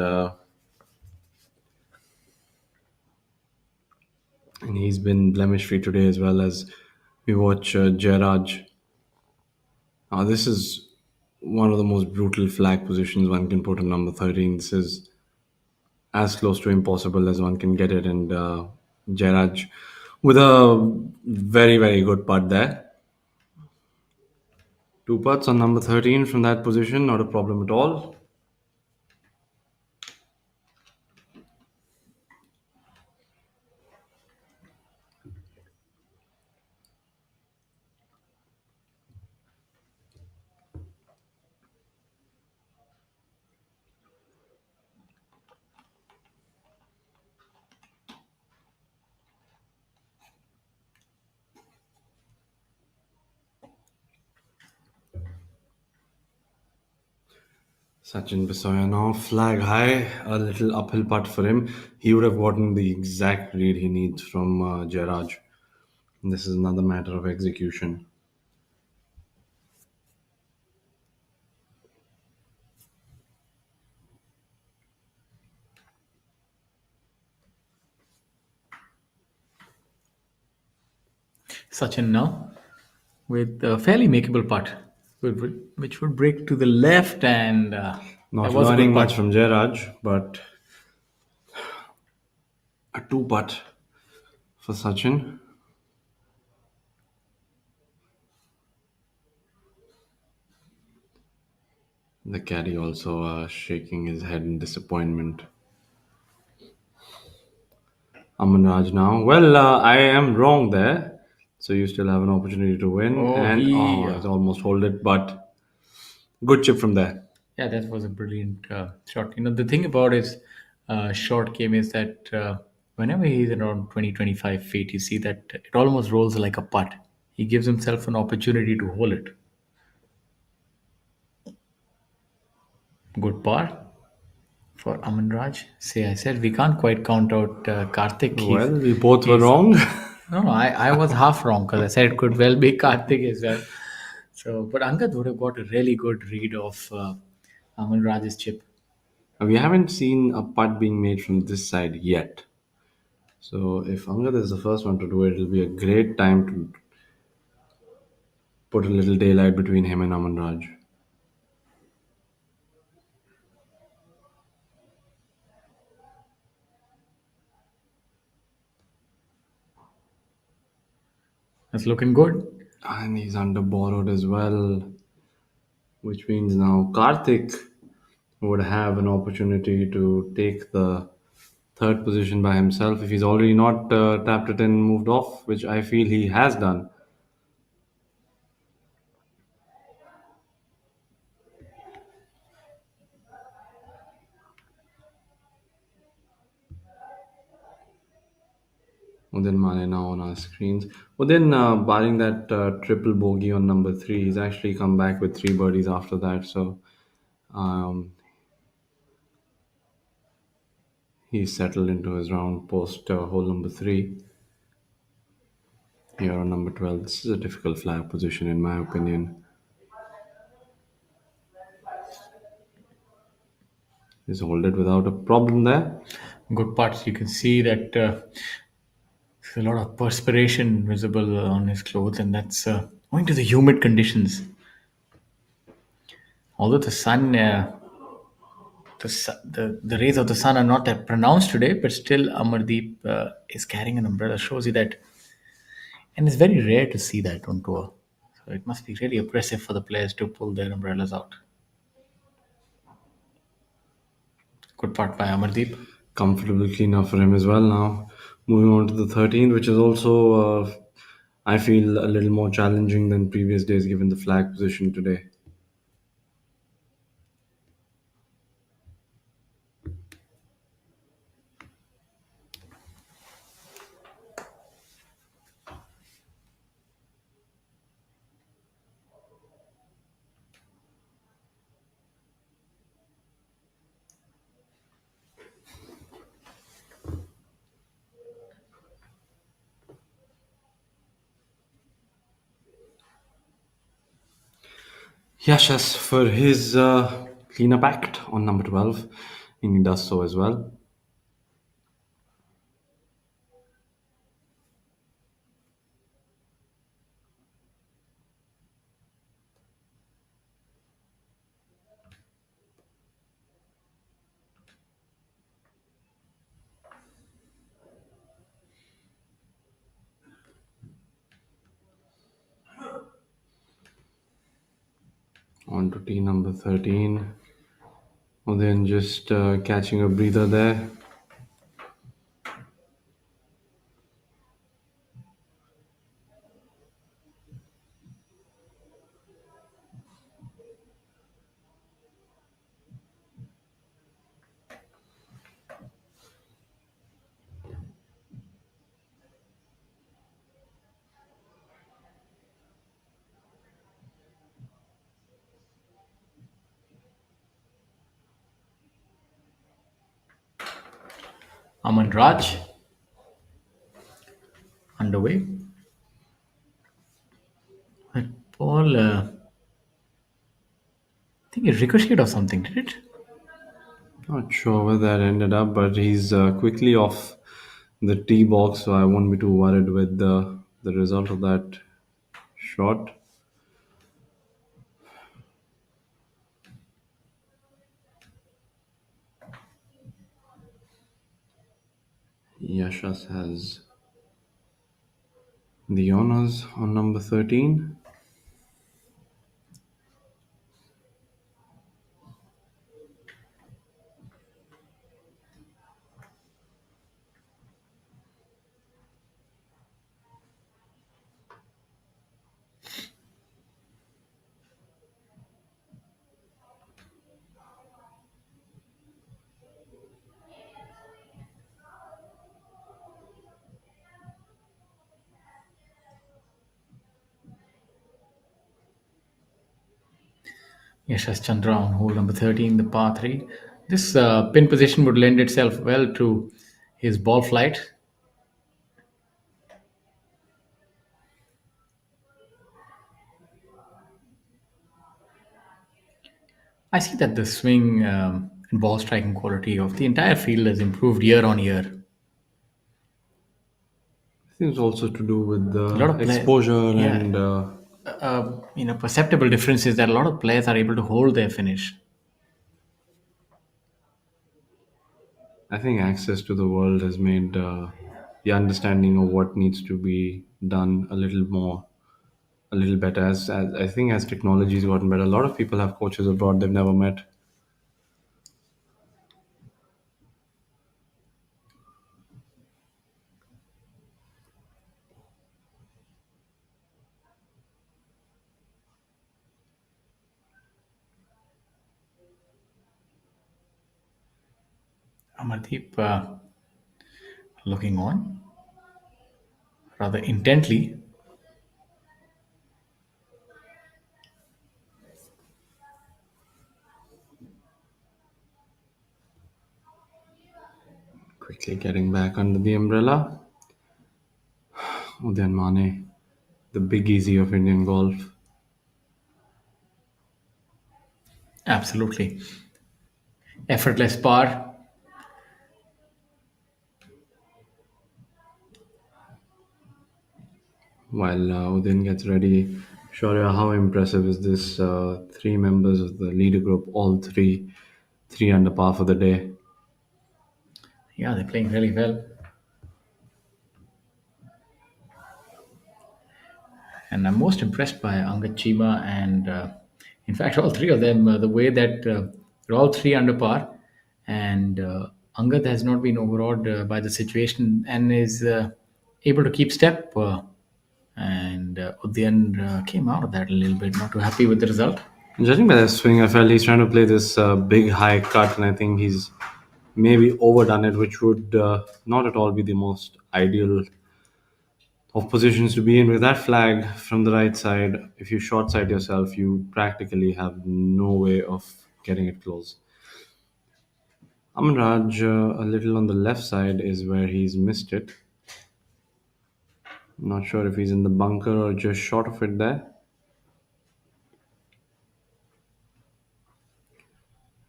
he's been blemish free today as well. As we watch Jairaj. Now this is one of the most brutal flag positions one can put on number 13. This is as close to impossible as one can get it, and Jairaj with a very, very good putt there. 2 putts on number 13 from that position, not a problem at all. Sachin Bisoya now flag high, a little uphill putt for him. He would have gotten the exact read he needs from Jairaj. This is another matter of execution. Sachin now with a fairly makeable putt, which would break to the left, and Not that was a learning good much putt. from Jairaj, but a two putt for Sachin. The caddy also shaking his head in disappointment. Aman Raj now. Well, I am wrong there. So you still have an opportunity to win. Oh, And he. it's almost hold it, but good chip from there. Yeah, that was a brilliant shot. The thing about his short game is that whenever he's around 20-25 feet, you see that it almost rolls like a putt. He gives himself an opportunity to hold it. Good par for Aman Raj. See, I said we can't quite count out Karthik. Well, we both were he's- wrong. No, I was half wrong because I said it could well be Karthik as well. So, but Angad would have got a really good read of Aman Raj's chip. We haven't seen a putt being made from this side yet. So if Angad is the first one to do it, it'll be a great time to put a little daylight between him and Aman Raj. That's looking good. And he's under borrowed as well, which means now Karthik would have an opportunity to take the third position by himself if he's already not tapped it and moved off, which I feel he has done. Udin Mane now on our screens. Udin, barring that triple bogey on number three, he's actually come back with three birdies after that. So um, he's settled into his round post hole number three. Here on number 12. This is a difficult flag position, in my opinion. He's hold it without a problem there. Good parts. You can see that there's a lot of perspiration visible on his clothes, and that's owing to the humid conditions. Although the sun, the rays of the sun are not that pronounced today, but still Amardeep is carrying an umbrella. Shows you that, and it's very rare to see that on tour. So it must be really oppressive for the players to pull their umbrellas out. Good part by Amardeep. Comfortable cleanup for him as well now. Moving on to the 13th, which is also, I feel, a little more challenging than previous days given the flag position today. Yashas for his cleanup act on number 12, and he does so as well. On to tee number 13. And then just catching a breather there. Aman Raj underway. ball, I think it ricocheted or something, did it? Not sure where that ended up, but he's quickly off the tee box, so I won't be too worried with the result of that shot. Yashas has the honors on number 13. Yashas Chandra on hole number 13, the par 3. This pin position would lend itself well to his ball flight. I see that the swing and ball striking quality of the entire field has improved year on year. I think it's also to do with the lot of exposure yeah. and Perceptible difference is that a lot of players are able to hold their finish. I think access to the world has made the understanding of what needs to be done a little better. As I think as technology's gotten better, a lot of people have coaches abroad they've never met. Amardeep looking on rather intently. Quickly getting back under the umbrella. Udayan Mane, the big easy of Indian golf. Absolutely. Effortless par. While Udayan gets ready, Shaurya, how impressive is this? Three members of the leader group, all three under par for the day. Yeah, they're playing really well. And I'm most impressed by Angad Chima and, in fact, all three of them. The way that they're all three under par, and Angad has not been overawed by the situation and is able to keep step. And Udyan came out of that a little bit, not too happy with the result. Judging by that swing, I felt he's trying to play this big high cut, and I think he's maybe overdone it, which would not at all be the most ideal of positions to be in. With that flag from the right side, if you short side yourself, you practically have no way of getting it close. Aman Raj, a little on the left side, is where he's missed it. Not sure if he's in the bunker or just short of it there.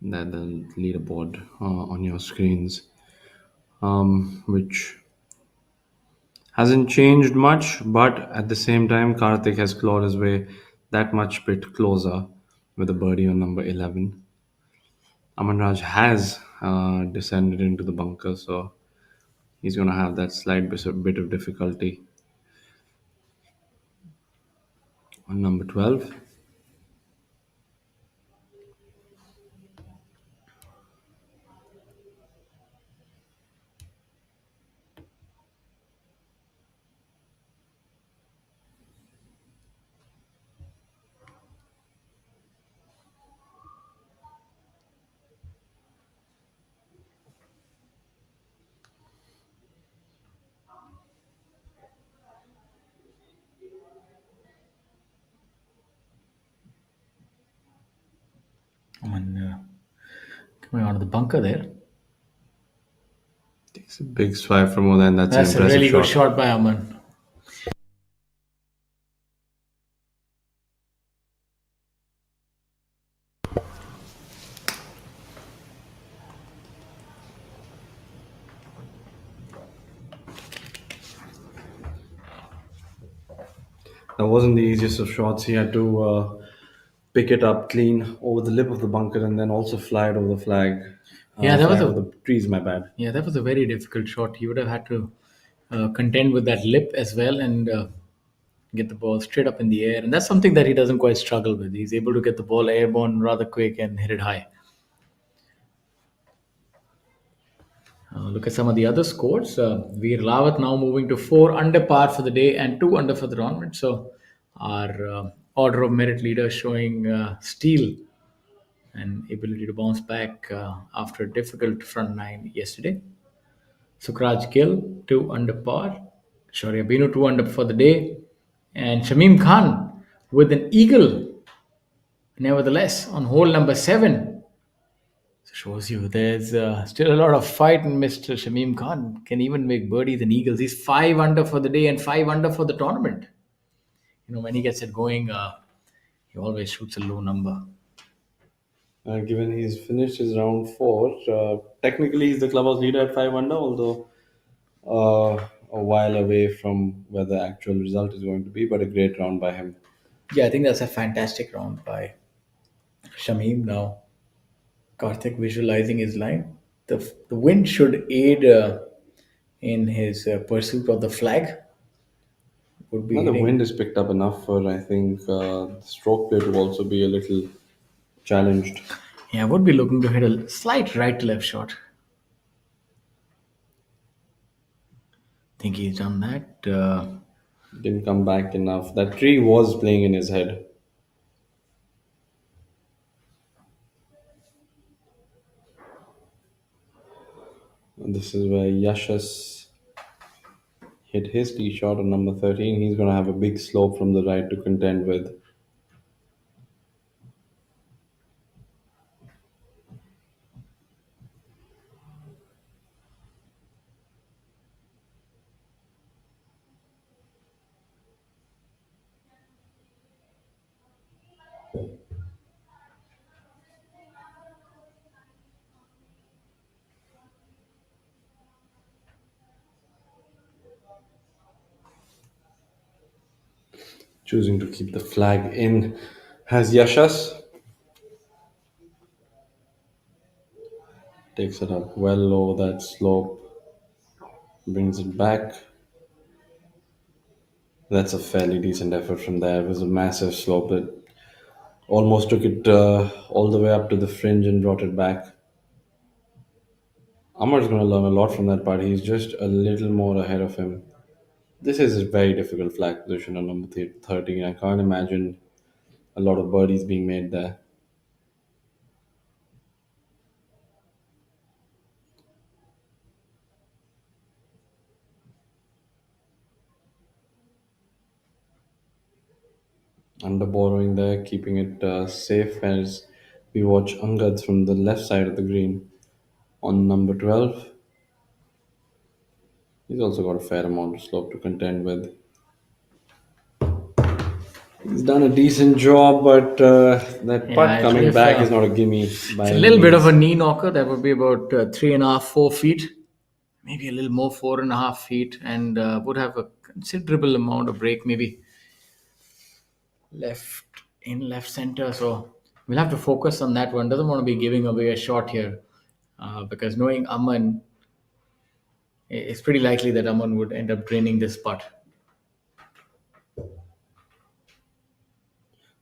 That the leaderboard on your screens, which hasn't changed much, but at the same time, Karthik has clawed his way that much bit closer with a birdie on number 11. Aman Raj has descended into the bunker, so he's going to have that slight bit of difficulty on number 12. And coming out of the bunker there. Takes a big swipe from Udayan. That's an That's a impressive really good shot. shot by Aman. That wasn't the easiest of shots. He had to pick it up clean over the lip of the bunker and then also fly it over the flag. Yeah, that was Fly a over the trees, my bad. yeah, that was a very difficult shot. He would have had to contend with that lip as well and get the ball straight up in the air. And that's something that he doesn't quite struggle with. He's able to get the ball airborne rather quick and hit it high. Look at some of the other scores. Veer Lawat now moving to 4 under par for the day and 2 under for the tournament. So our order of merit leader showing steel and ability to bounce back after a difficult front nine yesterday. Sukraj Gill, 2 under par. Shaurya Binu, 2 under for the day. And Shamim Khan with an eagle, nevertheless, on hole number 7. So shows you there's still a lot of fight, and Mr. Shamim Khan can even make birdies and eagles. He's 5 under for the day and 5 under for the tournament. You know, when he gets it going, he always shoots a low number. Given he's finished his round 4, technically he's the clubhouse leader at 5 under, although a while away from where the actual result is going to be, but a great round by him. Yeah, I think that's a fantastic round by Shamim now. Karthik visualizing his line. The wind should aid in his pursuit of the flag. Would be Now the hitting- wind is picked up enough for, I think, the stroke play to also be a little challenged. Yeah, would be looking to hit a slight right to left shot. Think he's done that. Didn't come back enough. That tree was playing in his head. And this is where Yashas hit his tee shot on number 13. He's going to have a big slope from the right to contend with. Choosing to keep the flag in has Yashas. Takes it up well over that slope. Brings it back. That's a fairly decent effort from there. It was a massive slope that almost took it all the way up to the fringe and brought it back. Amar's going to learn a lot from that part. He's just a little more ahead of him. This is a very difficult flag position on number 13. I can't imagine a lot of birdies being made there. Under borrowing there, keeping it safe as we watch Angad from the left side of the green on number 12. He's also got a fair amount of slope to contend with. He's done a decent job, but that Yeah, putt actually, coming if, back is not a gimme. It's a little bit of a knee knocker. That would be about 3.5, 4 feet, maybe a little more, 4.5 feet, and would have a considerable amount of break, maybe left in left center. So we'll have to focus on that one. Doesn't want to be giving away a shot here because knowing Aman, it's pretty likely that Aman would end up draining this putt.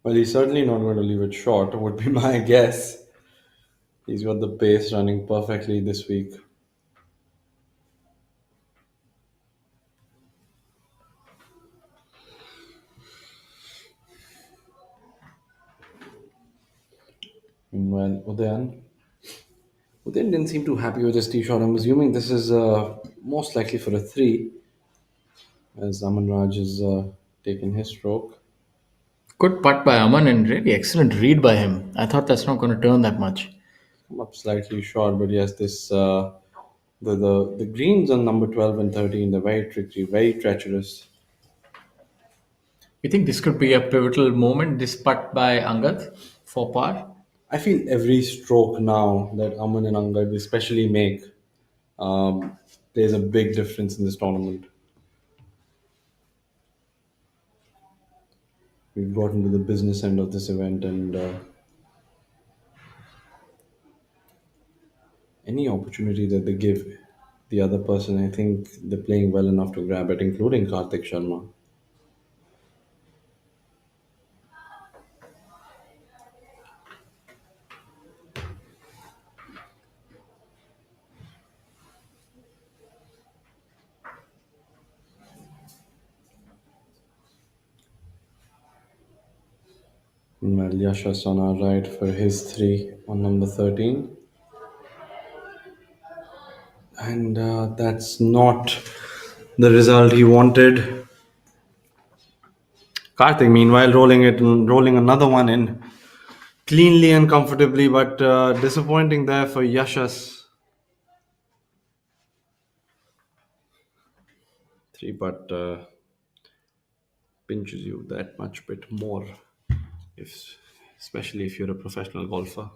Well, he's certainly not going to leave it short, would be my guess. He's got the pace running perfectly this week. Meanwhile, Udayan didn't seem too happy with his tee shot. I'm assuming this is most likely for a 3, as Aman Raj is taking his stroke. Good putt by Aman and really excellent read by him. I thought that's not going to turn that much. Come up slightly short, but yes, this the greens on number 12 and 13, they're very tricky, very treacherous. You think this could be a pivotal moment, this putt by Angad for par? I feel every stroke now that Aman and Angad especially make plays a big difference in this tournament. we've gotten to the business end of this event, and any opportunity that they give the other person, I think they're playing well enough to grab it, including Karthik Sharma. Well, Yashas on our right for his three on number 13. And that's not the result he wanted. Karthik, meanwhile, rolling another one in cleanly and comfortably, but disappointing there for Yashas. Three putt pinches you that much bit more, if especially if you're a professional golfer.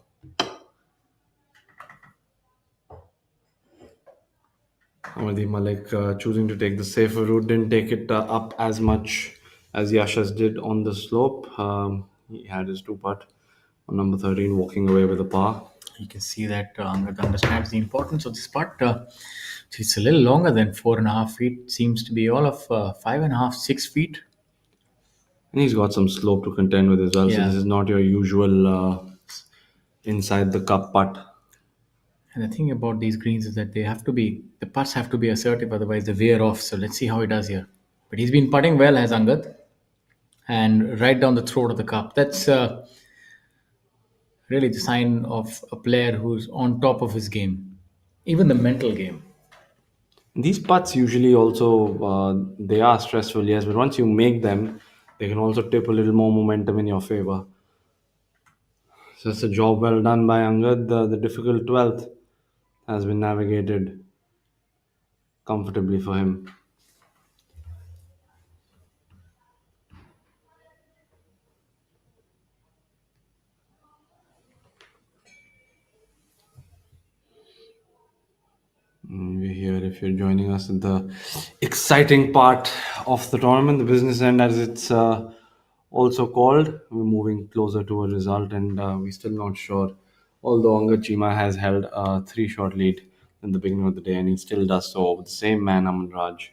Amardeep Malik choosing to take the safer route, didn't take it up as much as Yashas did on the slope. He had his two putt on number 13, walking away with a par. You can see that Angad understands the importance of this putt. It's a little longer than 4.5 feet. Seems to be all of 5.5, 6 feet. And he's got some slope to contend with as well. So Yeah. this is not your usual inside the cup putt. And the thing about these greens is that the putts have to be assertive, otherwise they veer off. So let's see how he does here. But he's been putting well, has Angad, and right down the throat of the cup. That's really the sign of a player who's on top of his game, even the mental game. These putts usually also they are stressful, yes, but once you make them, they can also tip a little more momentum in your favor. So it's a job well done by Angad. The difficult 12th has been navigated comfortably for him. We're here if you're joining us at the exciting part of the tournament, the business end as it's also called. We're moving closer to a result, and we're still not sure. Although Angad Chima has held a 3-shot lead in the beginning of the day, and he still does so over the same man, Aman Raj.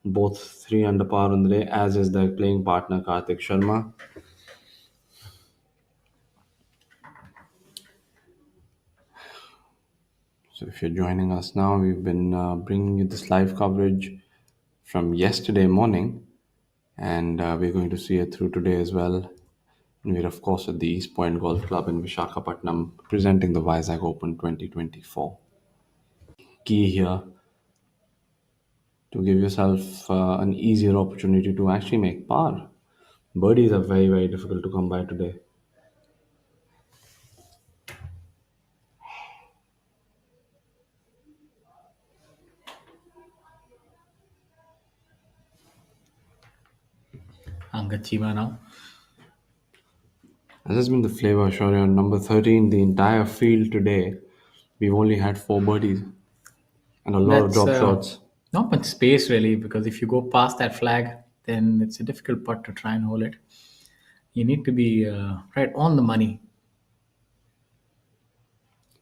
Both 3 under par on the day, as is their playing partner Karthik Sharma. So if you're joining us now, we've been bringing you this live coverage from yesterday morning, and we're going to see it through today as well. And we're, of course, at the East Point Golf Club in Visakhapatnam, presenting the Vizag Open 2024. Key here to give yourself an easier opportunity to actually make par. Birdies are very, very difficult to come by today. Angad Chima now. This has been the flavor, Shaurya. On number 13, the entire field today, we've only had 4 birdies and a lot of drop shots. Not much space really, because if you go past that flag, then it's a difficult putt to try and hold it. You need to be right on the money.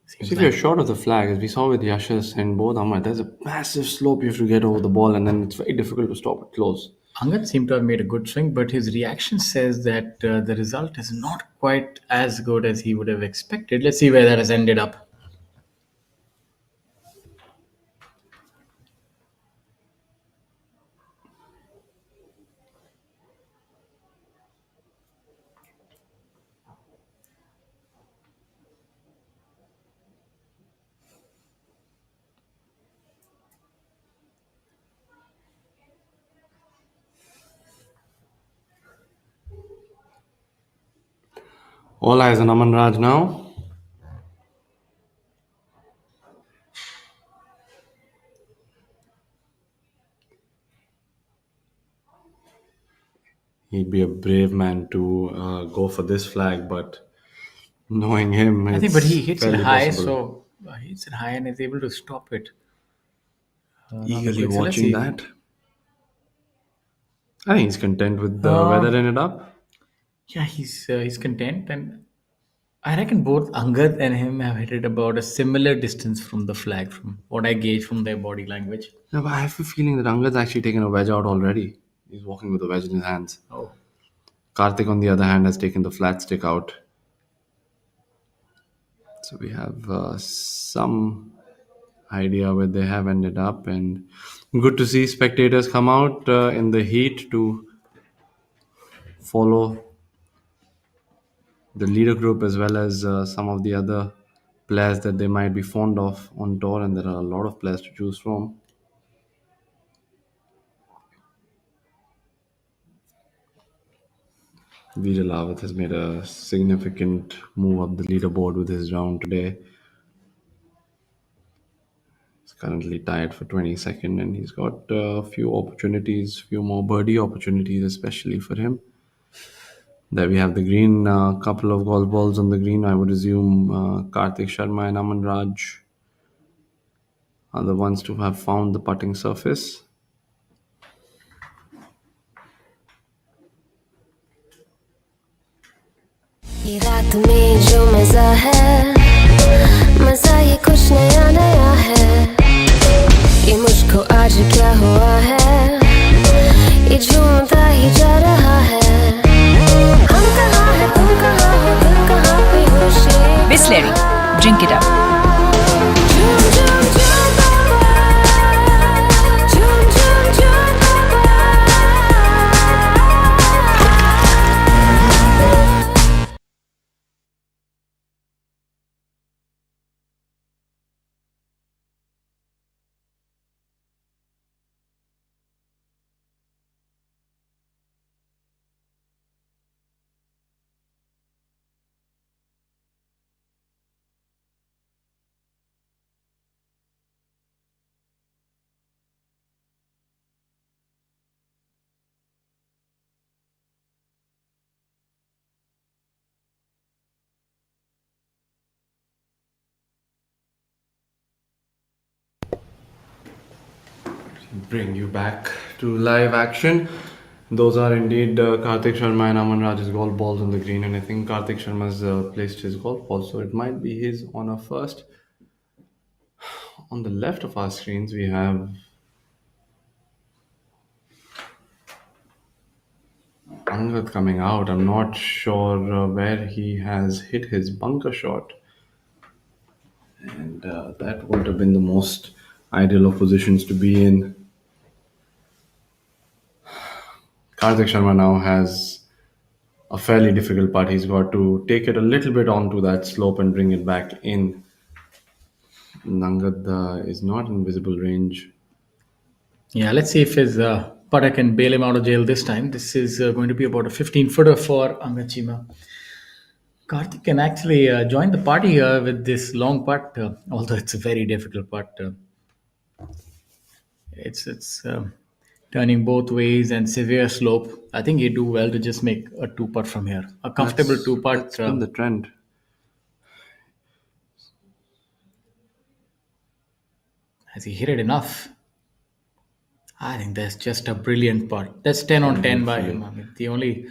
Seems So if like- you're short of the flag, as we saw with Yashas and both Ahmad, there's a massive slope you have to get over the ball, and then it's very difficult to stop it close. Angad seemed to have made a good swing, but his reaction says that the result is not quite as good as he would have expected. Let's see where that has ended up. All eyes on Aman Raj now. He'd be a brave man to go for this flag, but knowing him, I think, it's but he hits it fairly high, possible. so he hits it high and is able to stop it. Eagerly So let's watching see. that. I think he's content with the weather in it up. Yeah, he's content, and I reckon both Angad and him have hit it about a similar distance from the flag, from what I gauge from their body language. No, but I have a feeling that Angad's actually taken a wedge out already. He's walking with a wedge in his hands. Oh, Karthik, on the other hand, has taken the flat stick out. So we have some idea where they have ended up, and good to see spectators come out in the heat to follow the leader group as well as some of the other players that they might be fond of on tour, and there are a lot of players to choose from. Veer Lawat has made a significant move up the leaderboard with his round today. He's currently tied for 22nd, and he's got a few opportunities, few more birdie opportunities, especially for him. There we have the green, couple of golf balls on the green. I would assume Karthik Sharma and Aman Raj are the ones to have found the putting surface. ये रात में जो मजा है मजा ये कुछ नया नया है ये मुझको आज क्या हुआ है ये झूमता ही जा रहा है हम कहाँ हैं तुम कहाँ हो दिल कहाँ पे होशे Bisleri, drink it up. झूम झूम झूम बाबा झूम झूम झूम बाबा Bring you back to live action. Those are indeed Karthik Sharma and Aman Raj's golf balls on the green, and I think Karthik Sharma's placed his golf ball, so it might be his honor first. On the left of our screens, we have Angad coming out. I'm not sure where he has hit his bunker shot, and that would have been the most ideal of positions to be in. Karthik Sharma now has a fairly difficult putt. He's got to take it a little bit onto that slope and bring it back in. Angad is not in visible range. yeah. Let's see if his putter can bail him out of jail this time. This is going to be about a 15-footer for Angad Chima. Karthik can actually join the party with this long putt, although it's a very difficult putt. It's turning both ways and severe slope. I think he'd do well to just make a two putt from here, a comfortable two putt. That's been the trend. Has he hit it enough? I think that's just a brilliant putt. That's 10 on 10 by him. I mean, the only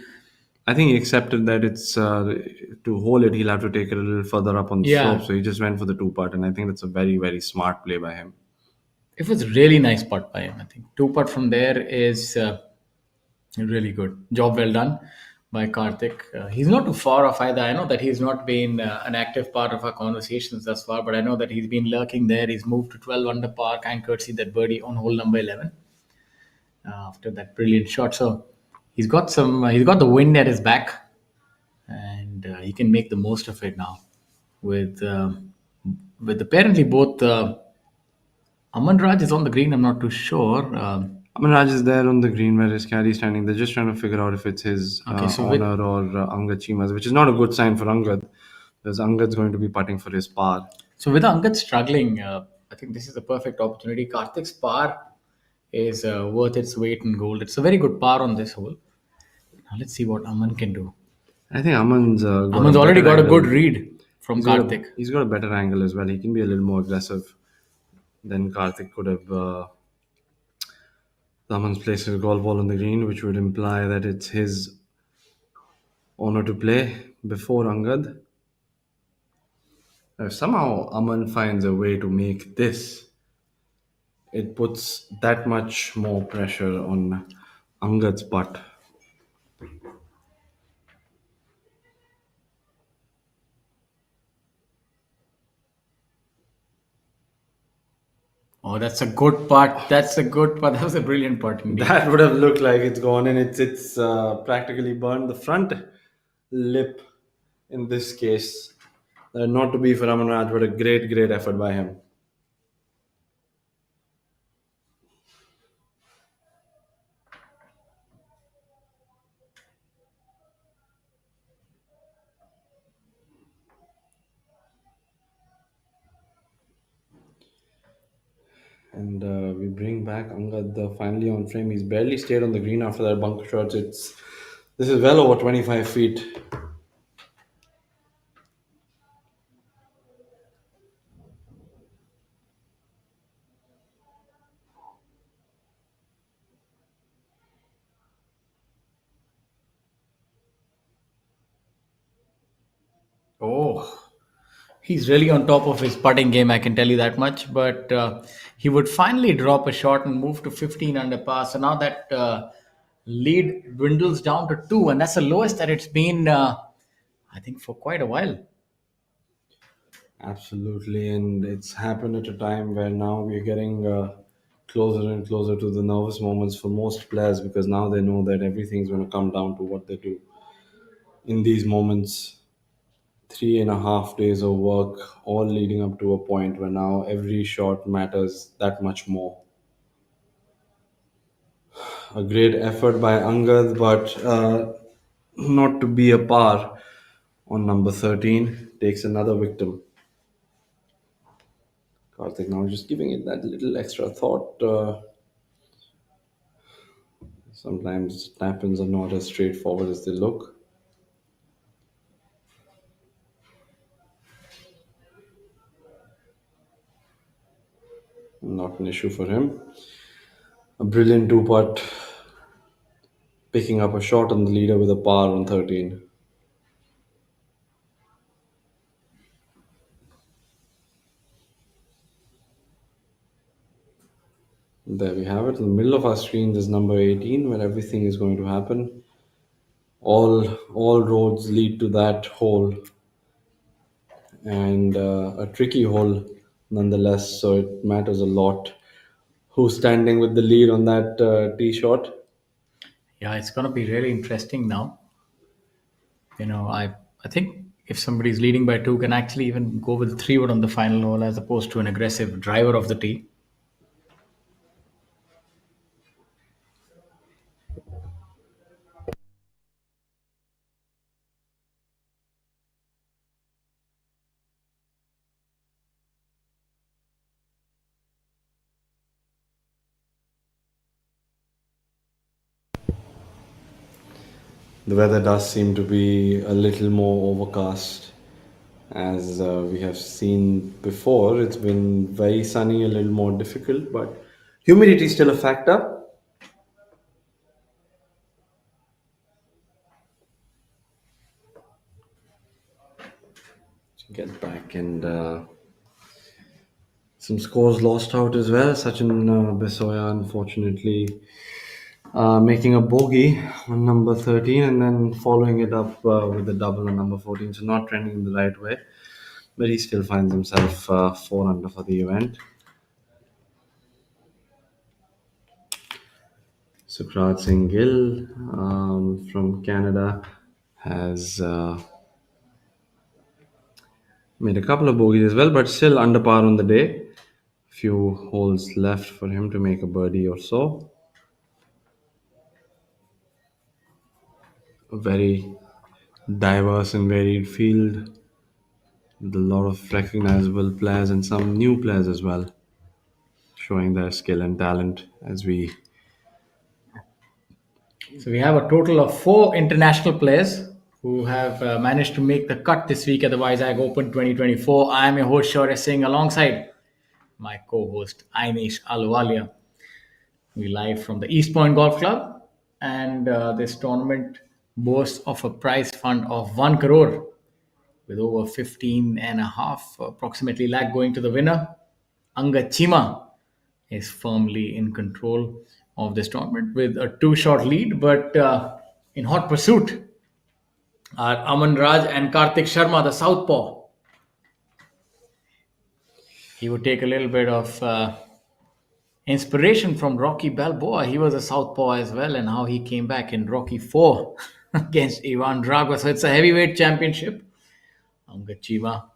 I think he accepted that it's to hold it, he'll have to take it a little further up on the Yeah. slope. So he just went for the two putt, and I think that's a very, very smart play by him. it was a really nice putt by him. I think two putt from there is really good. Job well done by Karthik. He's not too far off either. I know that he's not been an active part of our conversations thus far, but I know that he's been lurking there. He's moved to 12 under par, and courtesy that birdie on hole number 11 after that brilliant shot. So he's got he's got the wind at his back, and he can make the most of it now. With apparently both Aman Raj is on the green. I'm not too sure. Aman Raj is there on the green where his caddy is standing. They're just trying to figure out if it's his Okay, so with- honor or Angad Chima's, which is not a good sign for Angad, because Angad's going to be putting for his par. So with Angad struggling, I think this is a perfect opportunity. Karthik's par is worth its weight in gold. It's a very good par on this hole. Now let's see what Aman can do. I think Aman's Aman's already got a good read from Karthik. He's got a better angle as well. He can be a little more aggressive than Karthik could have. Aman's placed his golf ball on the green, which would imply that it's his honor to play before Angad. If somehow Aman finds a way to make this, it puts that much more pressure on Angad's putt. Oh, that's a good part. That's a good part. That was a brilliant part indeed. That would have looked like it's gone, and it's practically burned the front lip in this case. Not to be for Aman Raj, but a great effort by him. And we bring back Angad finally on frame. He's barely stayed on the green after that bunker shots. This is well over 25 feet. Oh, he's really on top of his putting game, I can tell you that much. But he would finally drop a shot and move to 15 under par. So now that lead dwindles down to two, and that's the lowest that it's been, I think, for quite a while. Absolutely, and it's happened at a time where now we're getting closer and closer to the nervous moments for most players because now they know that everything's going to come down to what they do in these moments. 3.5 days of work, all leading up to a point where now every shot matters that much more. A great effort by Angad, but not to be a par on number 13. Takes another victim. Karthik now just giving it that little extra thought. Sometimes happens are not as straightforward as they look. Not an issue for him. A brilliant two putt, picking up a shot on the leader with a par on 13. There we have it. In the middle of our screen is number 18, where everything is going to happen. All roads lead to that hole, and a tricky hole nonetheless. So it matters a lot who's standing with the lead on that tee shot. Yeah, it's going to be really interesting now. I think if somebody's leading by two, can actually even go with 3 wood on the final hole as opposed to an aggressive driver of the tee. The weather does seem to be a little more overcast. As we have seen before, it's been very sunny, a little more difficult, but humidity is still a factor. Get back and some scores lost out as well. Sachin Besoya, unfortunately, making a bogey on number 13 and then following it up with a double on number 14. So not trending in the right way, but he still finds himself 4 under for the event. Sukrat Singh Gill from Canada has made a couple of bogeys as well, but still under par on the day. Few holes left for him to make a birdie or so. A very diverse and varied field with a lot of recognizable players and some new players as well, showing their skill and talent as we. So we have a total of 4 international players who have managed to make the cut this week at the Vizag Open 2024. I am your host Shaurya Singh alongside my co-host Ainesh Aluwalia. We live from the East Point Golf Club, and this tournament boasts of a prize fund of 1 crore with over 15 and a half approximately lakh going to the winner. Anga Chima is firmly in control of this tournament with a two-shot lead, but in hot pursuit are Aman Raj and Kartik Sharma, the southpaw. He would take a little bit of inspiration from Rocky Balboa. He was a southpaw as well, and how he came back in Rocky 4 against Ivan Drago. So it's a heavyweight championship. Anga Chima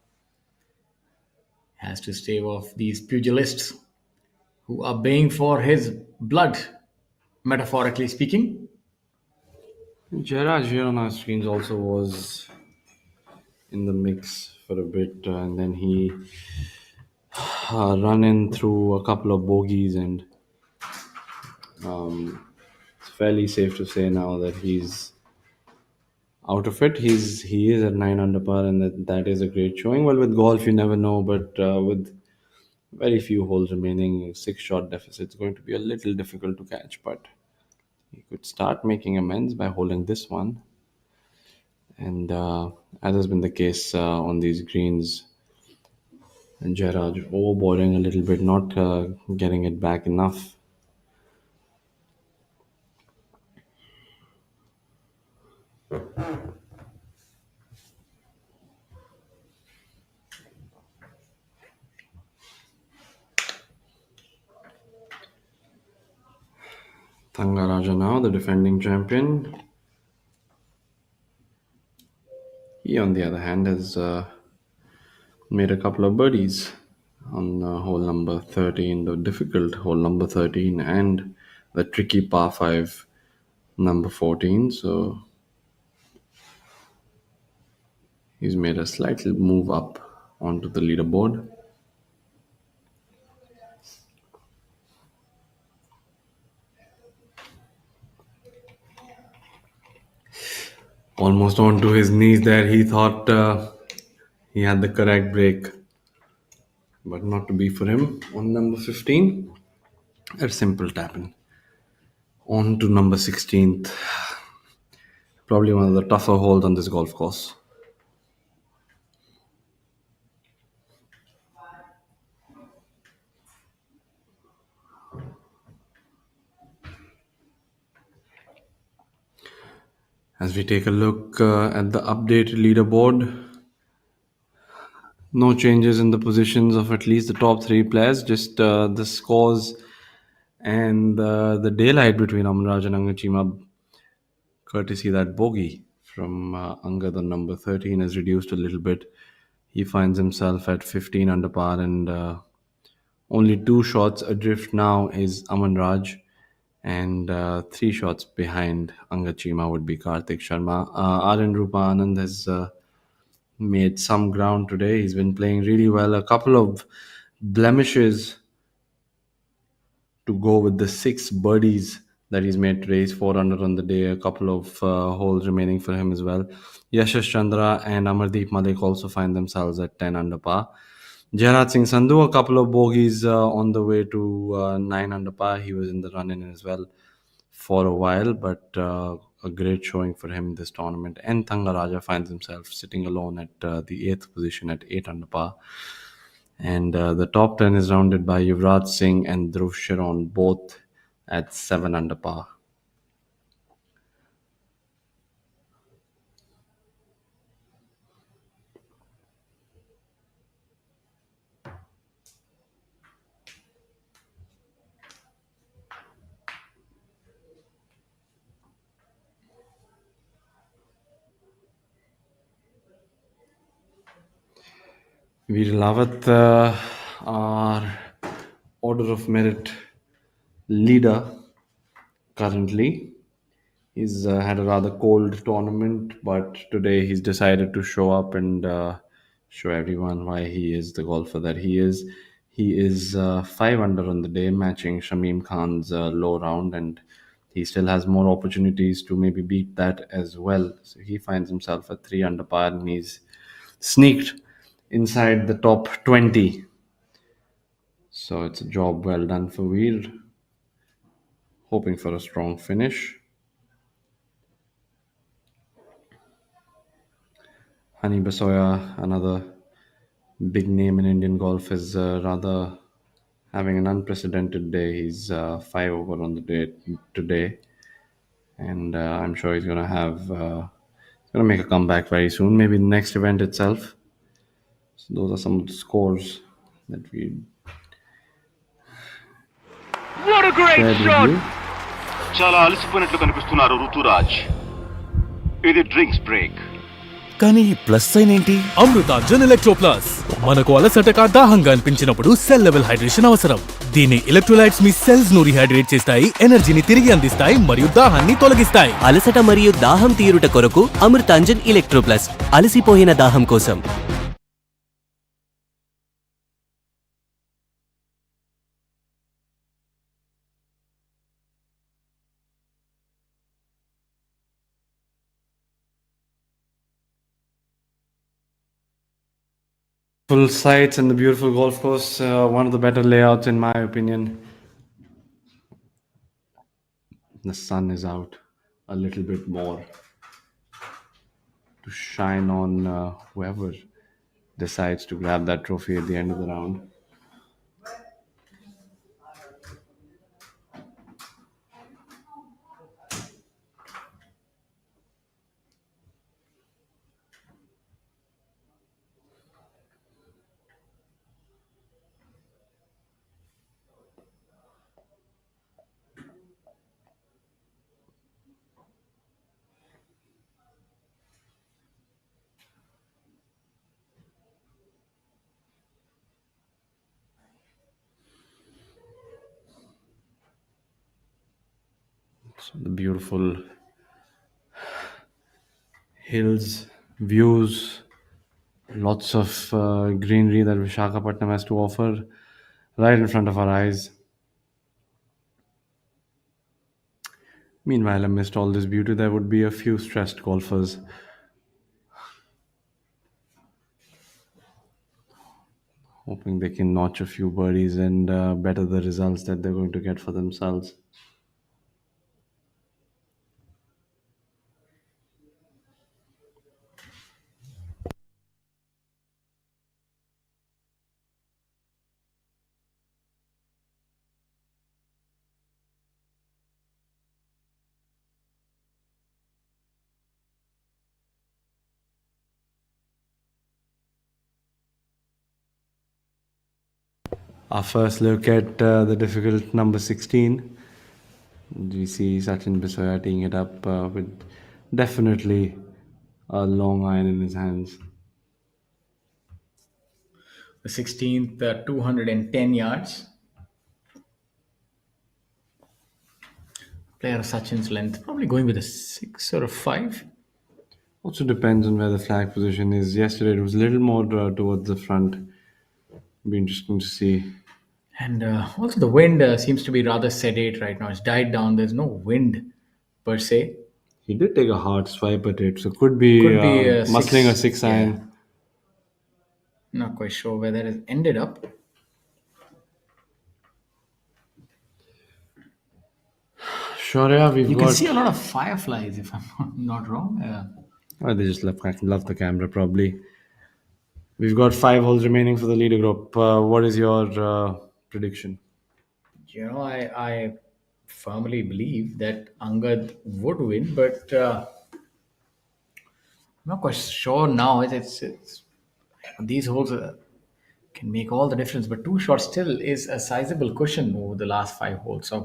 has to stave off these pugilists who are baying for his blood, metaphorically speaking. Jairaj here on our screens also was in the mix for a bit, and then he run in through a couple of bogeys, and it's fairly safe to say now that he's out of it. He is at 9 under par, and that is a great showing. Well, with golf, you never know, but with very few holes remaining, 6 shot deficit, it's going to be a little difficult to catch. But he could start making amends by holding this one, and as has been the case on these greens, and Jairaj overboarding a little bit, not getting it back enough. Thangaraja now, the defending champion. He, on the other hand, has made a couple of birdies on hole number 13, the difficult hole number 13, and the tricky par 5 number 14. So he's made a slight move up onto the leaderboard. Almost onto his knees there. He thought he had the correct break, but not to be for him. On number 15, a simple tapping. On to number 16th. Probably one of the tougher holes on this golf course. As we take a look at the updated leaderboard, no changes in the positions of at least the top 3 players, just the scores and the daylight between Amaraj and Angachima, courtesy that bogey from Anga, the number 13, has reduced a little bit. He finds himself at 15 under par, and only 2 shots adrift now is Aman Raj, and 3 shots behind Angachima would be Kartik Sharma. Aryan Rupa Anand has made some ground today. He's been playing really well. A couple of blemishes to go with the 6 birdies that he's made today. He's 4 under on the day. A couple of holes remaining for him as well. Yashash Chandra and Amardeep Malik also find themselves at 10 under par. Jairaj Singh Sandhu, a couple of bogeys on the way to 9 under par. He was in the run-in as well for a while, but a great showing for him in this tournament. And Thangaraja finds himself sitting alone at the 8th position at 8 under par. And the top 10 is rounded by Yuvraj Singh and Dhruv Sharon, both at 7 under par. Veer Lawat, our order of merit leader currently. He's had a rather cold tournament, but today he's decided to show up and show everyone why he is the golfer that he is. He is 5 under on the day, matching Shamim Khan's low round, and he still has more opportunities to maybe beat that as well. So he finds himself at 3 under par, and he's sneaked inside the top 20. So it's a job well done for Veer. Hoping for a strong finish. Hani Basoya, another big name in Indian golf, is rather having an unprecedented day. He's 5 over on the day today, and I'm sure he's gonna make a comeback very soon. Maybe the next event itself. So those are some of the scores that we What a great shared with shot! you. చాలా అలసిపోయినట్లు కనిపిస్తున్నారు ఋతురాజ్. ఇది drinks break. కానీ ఈ plus sign ఏంటి? Amrutanjan electro plus. మనకు అలసటగా దాహంగా అనిపించినప్పుడు cell level hydration అవసరం. దీని ఎలక్ట్రోలైట్స్ మీ సెల్స్ ను రీహైడ్రేట్ చేస్తాయి, ఎనర్జీని తిరిగి అందిస్తాయి మరియు దాహాన్ని తొలగిస్తాయి. అలసట మరియు దాహం తీరుట కొరకు అమృతాంజన్ ఎలక్ట్రో ప్లస్. అలసిపోయిన దాహం కోసం. Full sights and the beautiful golf course. One of the better layouts, in my opinion. The sun is out a little bit more to shine on whoever decides to grab that trophy at the end of the round. So the beautiful hills, views, lots of greenery that Visakhapatnam has to offer right in front of our eyes. Meanwhile, amidst all this beauty, there would be a few stressed golfers. Hoping they can notch a few birdies and better the results that they're going to get for themselves. Our first look at the difficult number 16. We see Sachin Bisoya teeing it up with definitely a long iron in his hands. The 16th, 210 yards. Player of Sachin's length, probably going with a 6 or a 5. Also depends on where the flag position is. Yesterday it was a little more towards the front. Be interesting to see. And also the wind seems to be rather sedate right now. It's died down. There's no wind per se. He did take a hard swipe at it, so could be muscling a 6 iron. Yeah. Not quite sure where that has ended up. Shaurya, You can see a lot of fireflies, if I'm not wrong. They just love the camera, probably. We've got 5 holes remaining for the leader group. What is your prediction? You know, I firmly believe that Angad would win, but I'm not quite sure now. It's these holes can make all the difference, but 2 shots still is a sizable cushion over the last 5 holes. So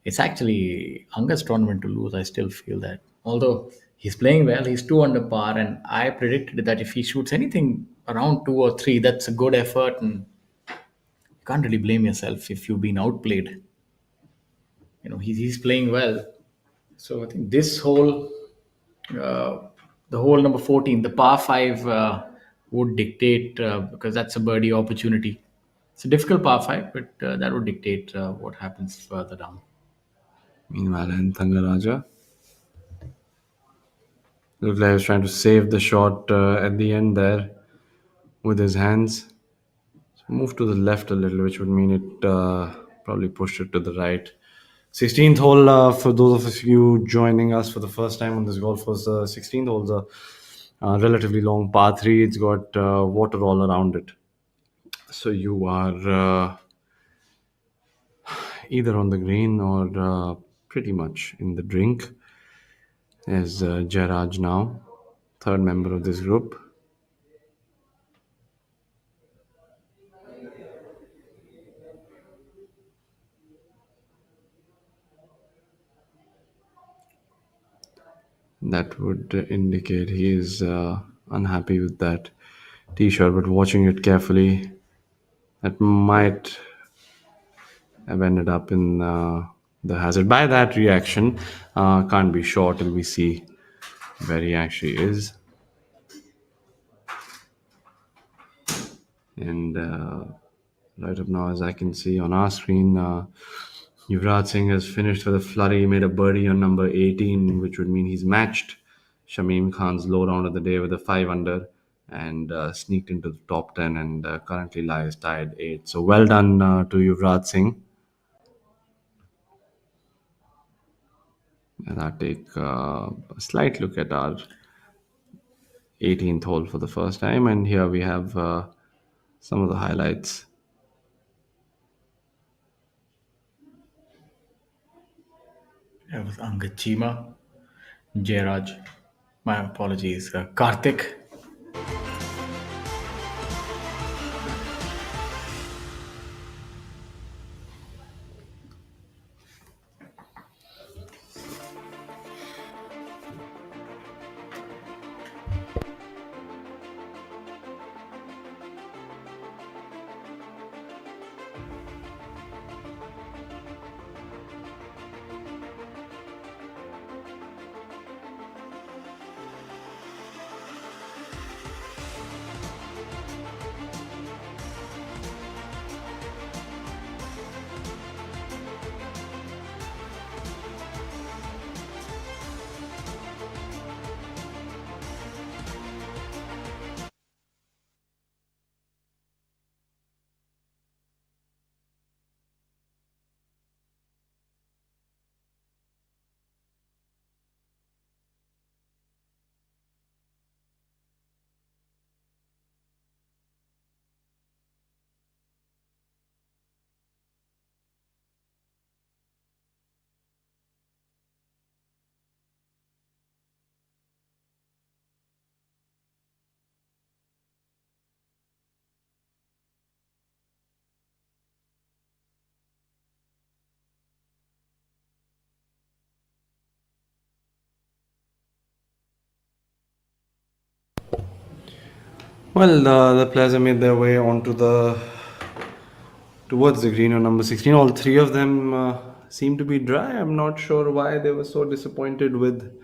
it's actually Angad's tournament to lose. I still feel that. Although he's playing well, he's 2 under par, and I predicted that if he shoots anything around 2 or 3, that's a good effort, and you can't really blame yourself if you've been outplayed. You know, he's playing well. So I think this hole, the hole number 14, the par 5 would dictate, because that's a birdie opportunity. It's a difficult par 5, but that would dictate what happens further down. Meanwhile, in Thangaraja, looks like he was trying to save the shot at the end there with his hands. So move to the left a little, which would mean it probably pushed it to the right. 16th hole, for those of you joining us for the first time on this golf course, 16th hole is a relatively long par 3. It's got water all around it. So you are either on the green or pretty much in the drink. There's Jairaj now, third member of this group. That would indicate he is unhappy with that t-shirt, but watching it carefully, that might have ended up in the hazard. By that reaction, can't be sure till we see where he actually is. And right up now, as I can see on our screen, Yuvraj Singh has finished with a flurry. He made a birdie on number 18, which would mean he's matched Shamim Khan's low round of the day with a 5 under and sneaked into the top 10 and currently lies tied 8. So well done to Yuvraj Singh. And I'll take a slight look at our 18th hole for the first time. And here we have some of the highlights. That was Angad Chima, Jairaj. My apologies, Karthik. Well, the players have made their way onto towards the green on number 16. All three of them seem to be dry. I'm not sure why they were so disappointed with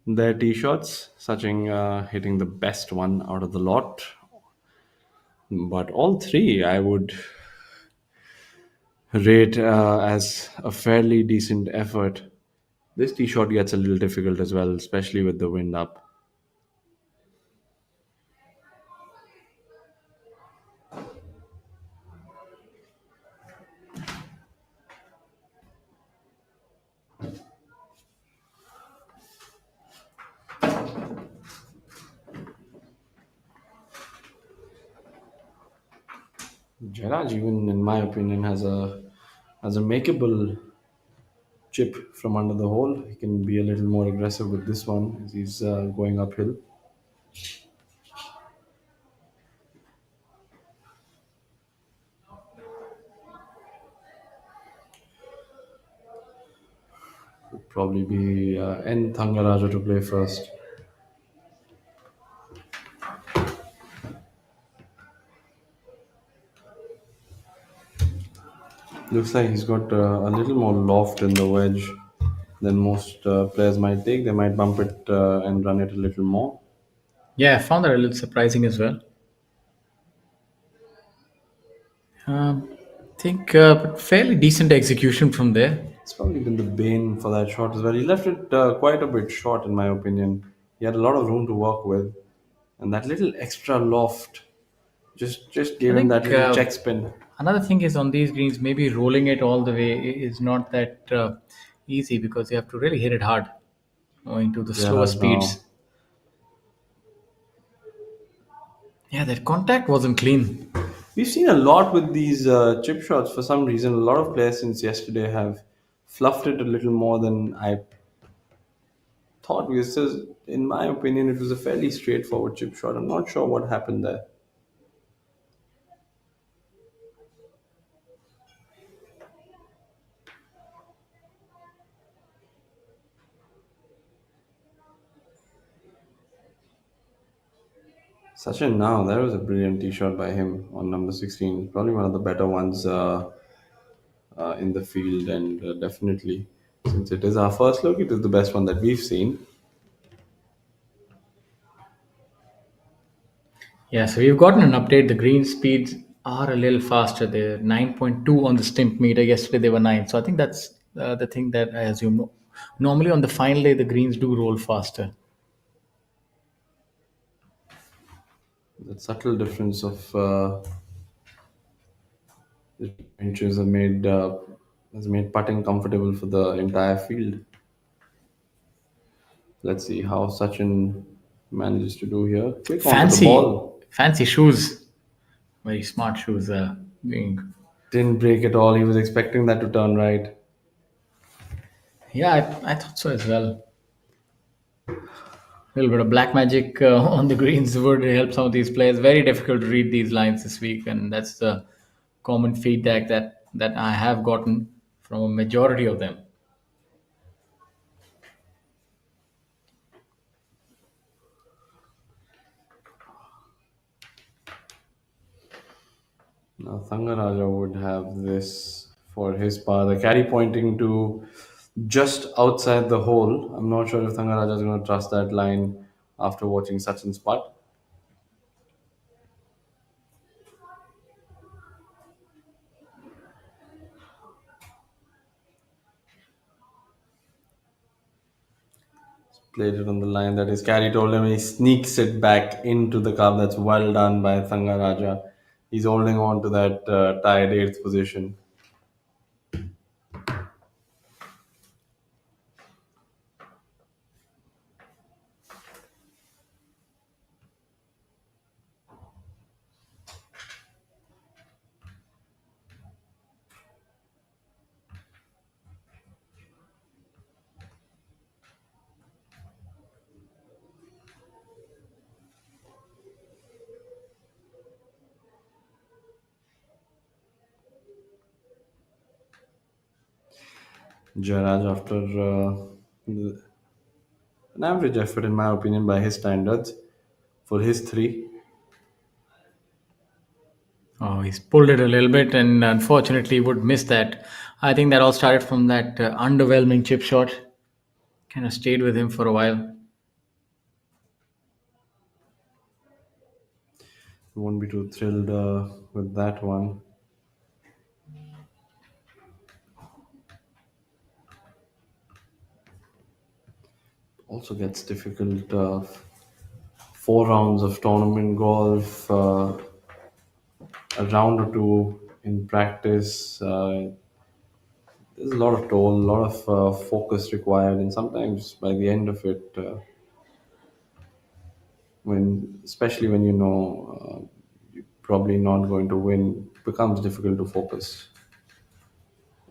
their tee shots. Sachin hitting the best one out of the lot. But all three I would rate as a fairly decent effort. This tee shot gets a little difficult as well, especially with the wind up. Jairaj, even in my opinion, has a makeable chip from under the hole. He can be a little more aggressive with this one as he's going uphill. Would probably be N. Thangaraja to play first. Looks like he's got a little more loft in the wedge than most players might take. They might bump it and run it a little more. Yeah, I found that a little surprising as well. I think but fairly decent execution from there. It's probably been the bane for that shot as well. He left it quite a bit short, in my opinion. He had a lot of room to work with, and that little extra loft just gave I him think that little check spin. another thing is on these greens, maybe rolling it all the way is not that easy because you have to really hit it hard, owing to the slower Whereas now, speeds. Yeah, that contact wasn't clean. We've seen a lot with these chip shots for some reason. A lot of players since yesterday have fluffed it a little more than I thought. Because in my opinion, it was a fairly straightforward chip shot. I'm not sure what happened there. Sachin, now that was a brilliant tee shot by him on number 16. Probably one of the better ones in the field, and definitely, since it is our first look, it is the best one that we've seen. Yeah, so we've gotten an update. The green speeds are a little faster. They're 9.2 on the stimp meter. Yesterday they were 9. So I think that's the thing that I assume. Normally on the final day, the greens do roll faster. That subtle difference of the inches has made putting comfortable for the entire field. Let's see how Sachin manages to do here. Quick onto the ball. Fancy shoes. Very smart shoes. Being Didn't break at all. He was expecting that to turn right. Yeah, I thought so as well. A little bit of black magic on the greens would help some of these players. Very difficult to read these lines this week, and that's the common feedback that I have gotten from a majority of them. Now Thangaraja would have this for his par. The caddy pointing to just outside the hole. I'm not sure if Thangaraja is going to trust that line after watching Sachin's putt. Played it on the line that his caddy told him. He sneaks it back into the cup. That's well done by Thangaraja. He's holding on to that tied eighth position. Jairaj, after an average effort, in my opinion, by his standards, for his three. Oh, he's pulled it a little bit, and unfortunately, would miss that. I think that all started from that underwhelming chip shot. Kind of stayed with him for a while. Won't be too thrilled with that one. Also gets difficult. 4 rounds of tournament golf, a round or two in practice. There's a lot of toll, a lot of focus required, and sometimes by the end of it, especially when you know you're probably not going to win, it becomes difficult to focus.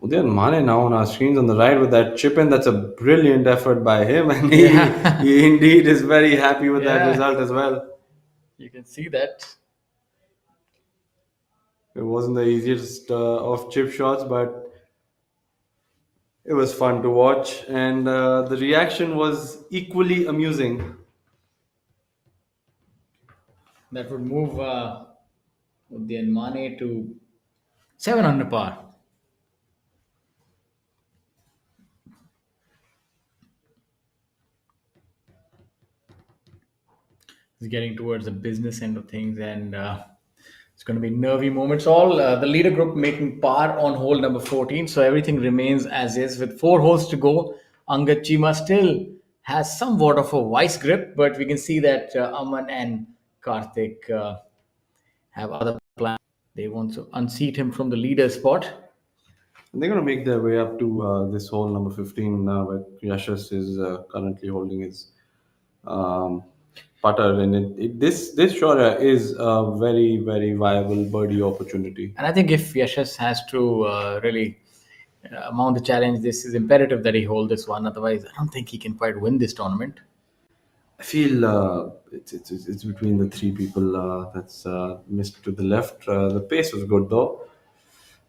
Udayan Mane now on our screens on the right with that chip in. That's a brilliant effort by him, and he indeed is very happy with that result as well. You can see that. It wasn't the easiest of chip shots, but it was fun to watch, and the reaction was equally amusing. That would move Udayan Mane to 7 under par. He's getting towards the business end of things, and it's going to be nervy moments. All the leader group making par on hole number 14, so everything remains as is with 4 holes to go. Angad Chima still has somewhat of a vice grip, but we can see that Aman and Karthik have other plans. They want to unseat him from the leader spot. And they're going to make their way up to this hole number 15 now, where Yashas is currently holding his putter, and this Shaurya is a very very viable birdie opportunity. And I think if Yashas has to really mount the challenge, this is imperative that he hold this one. Otherwise, I don't think he can quite win this tournament. I feel it's between the three people that's missed to the left. The pace was good though.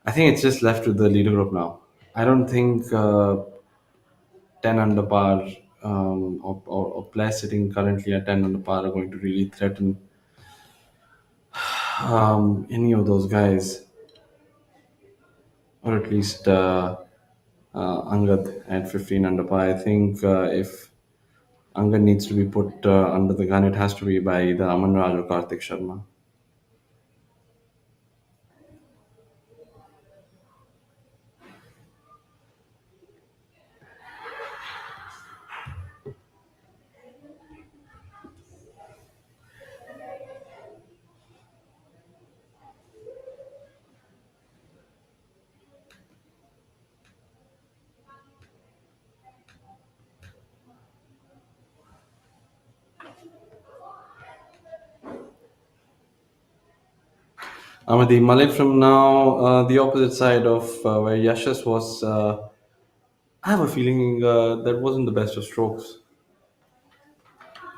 I think it's just left with the leader group now. I don't think 10 under par or players sitting currently at 10 under par are going to really threaten any of those guys, or at least Angad at 15 under par. I think if Angad needs to be put under the gun, it has to be by either Aman Raj or Karthik Sharma. Amadi Malik from now, the opposite side of where Yashas was. I have a feeling that wasn't the best of strokes.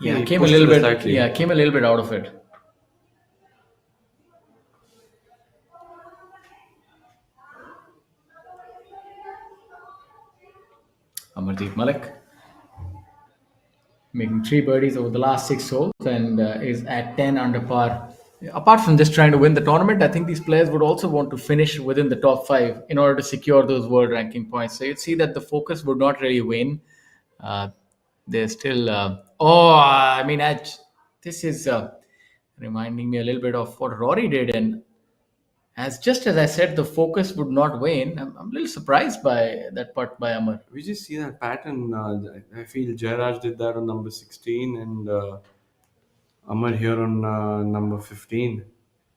Yeah, He came a pushed little it bit. slightly. Yeah, came a little bit out of it. Amardeep Malik making 3 birdies over the last 6 holes and is at 10 under par. Apart from just trying to win the tournament, I think these players would also want to finish within the top five in order to secure those world ranking points. So you'd see that the focus would not really wane. They're still. I mean, this is reminding me a little bit of what Rory did, and as I said, the focus would not wane. I'm a little surprised by that putt by Amar. We just see that pattern. I feel Jairaj did that on number 16 and Amar here on number 15.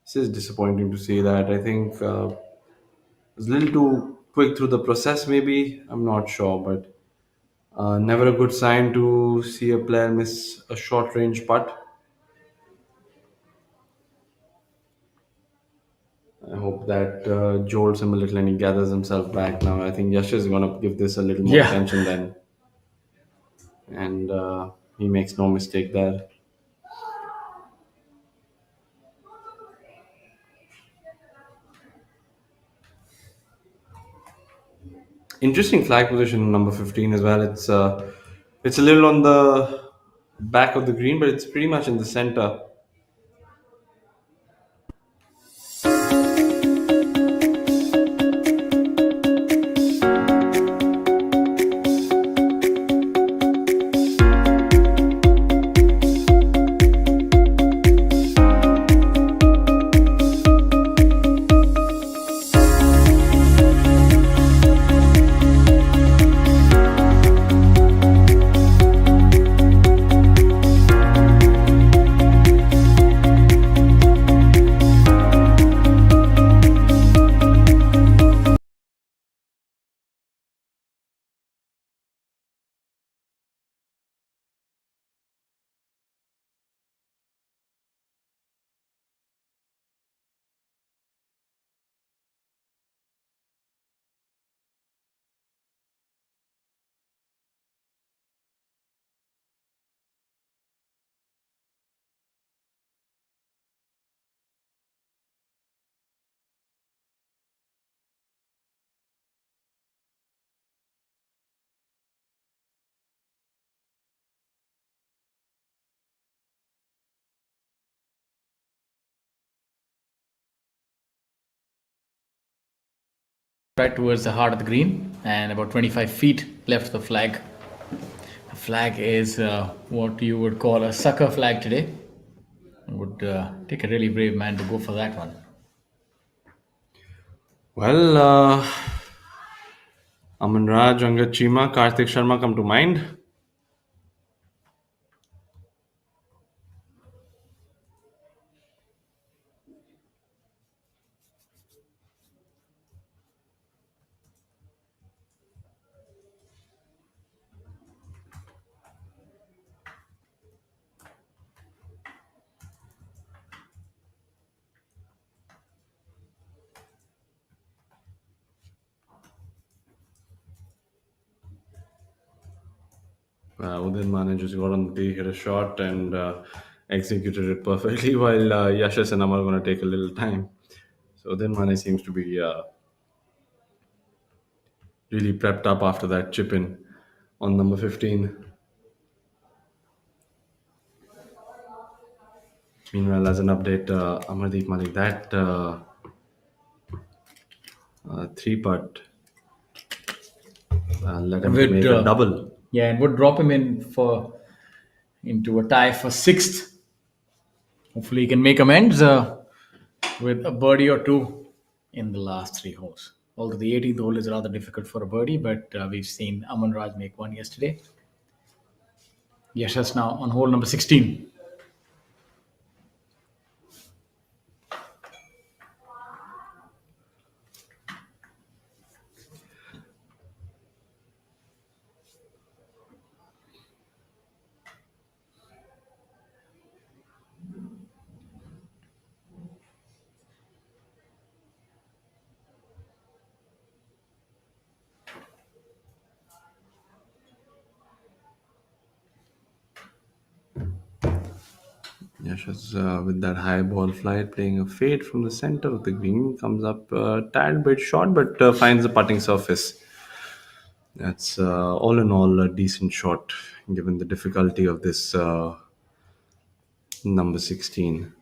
This is disappointing to see that. I think was a little too quick through the process, maybe. I'm not sure, but never a good sign to see a player miss a short range putt. I hope that jolts him a little and he gathers himself back now. I think Yash is going to give this a little more Yeah. attention then. And he makes no mistake there. Interesting flag position number 15 as well. It's a little on the back of the green, but it's pretty much in the center. Right towards the heart of the green and about 25 feet left of the flag. The flag is what you would call a sucker flag today. It would take a really brave man to go for that one. Well, Aman Raj, Angad Chima, Karthik Sharma come to mind. Udin Mane just got on the tee, hit a shot, and executed it perfectly. While Yashas and Amar are going to take a little time. So Udin Mane seems to be really prepped up after that chip in on number 15. Meanwhile, as an update, Amardeep Malik, that three putt let him Would make a double. yeah, and would drop him into a tie for sixth. Hopefully, he can make amends with a birdie or two in the last three holes. Although the 18th hole is rather difficult for a birdie, but we've seen Aman Raj make one yesterday. Yashas now on hole number 16. Yashas with that high ball flight, playing a fade from the center of the green, comes up a tad bit short, but finds the putting surface. That's all in all a decent shot, given the difficulty of this number 16.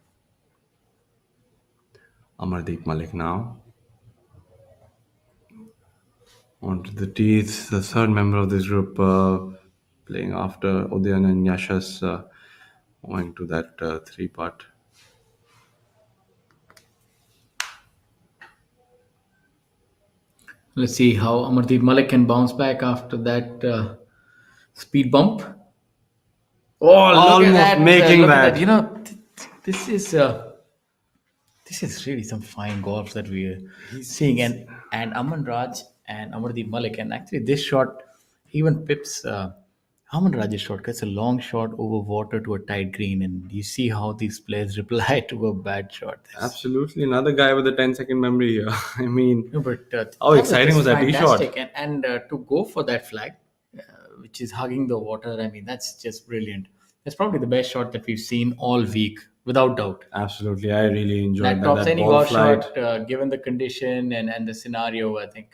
Amardeep Malik now. Onto the teeth, the third member of this group playing after Udayan and Yashas, going to that three putt. Let's see how Amardeep Malik can bounce back after that speed bump. Oh, look Almost at that! making Look at that. that. You know, this is really some fine golf that we are seeing, and Aman Raj and Amardeep Malik, and actually this shot even pips Aman Raj's shot. 'Cause it's a long shot over water to a tight green, and you see how these players reply to a bad shot. Absolutely, another guy with a 10-second memory here. I mean, No, but how exciting was that tee shot? fantastic. And to go for that flag, which is hugging the water, I mean, that's just brilliant. That's probably the best shot that we've seen all week, without doubt. Absolutely, I really enjoyed That that. tops That any ball golf flight. shot, given the condition and the scenario, I think.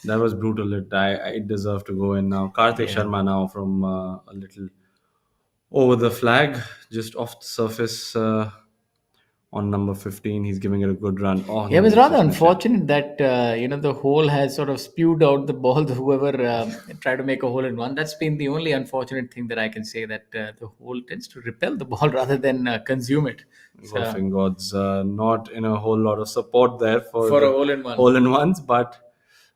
That was brutal. It deserved to go in now. Karthik Sharma now from a little over the flag, just off the surface on number 15. He's giving it a good run. Oh, Yeah, it no, was rather this is unfortunate that the hole has sort of spewed out the ball to whoever tried to make a hole in one. That's been the only unfortunate thing that I can say, that the hole tends to repel the ball rather than consume it. So, golfing gods not in a whole lot of support there for For a the hole-in-one. hole-in-ones, but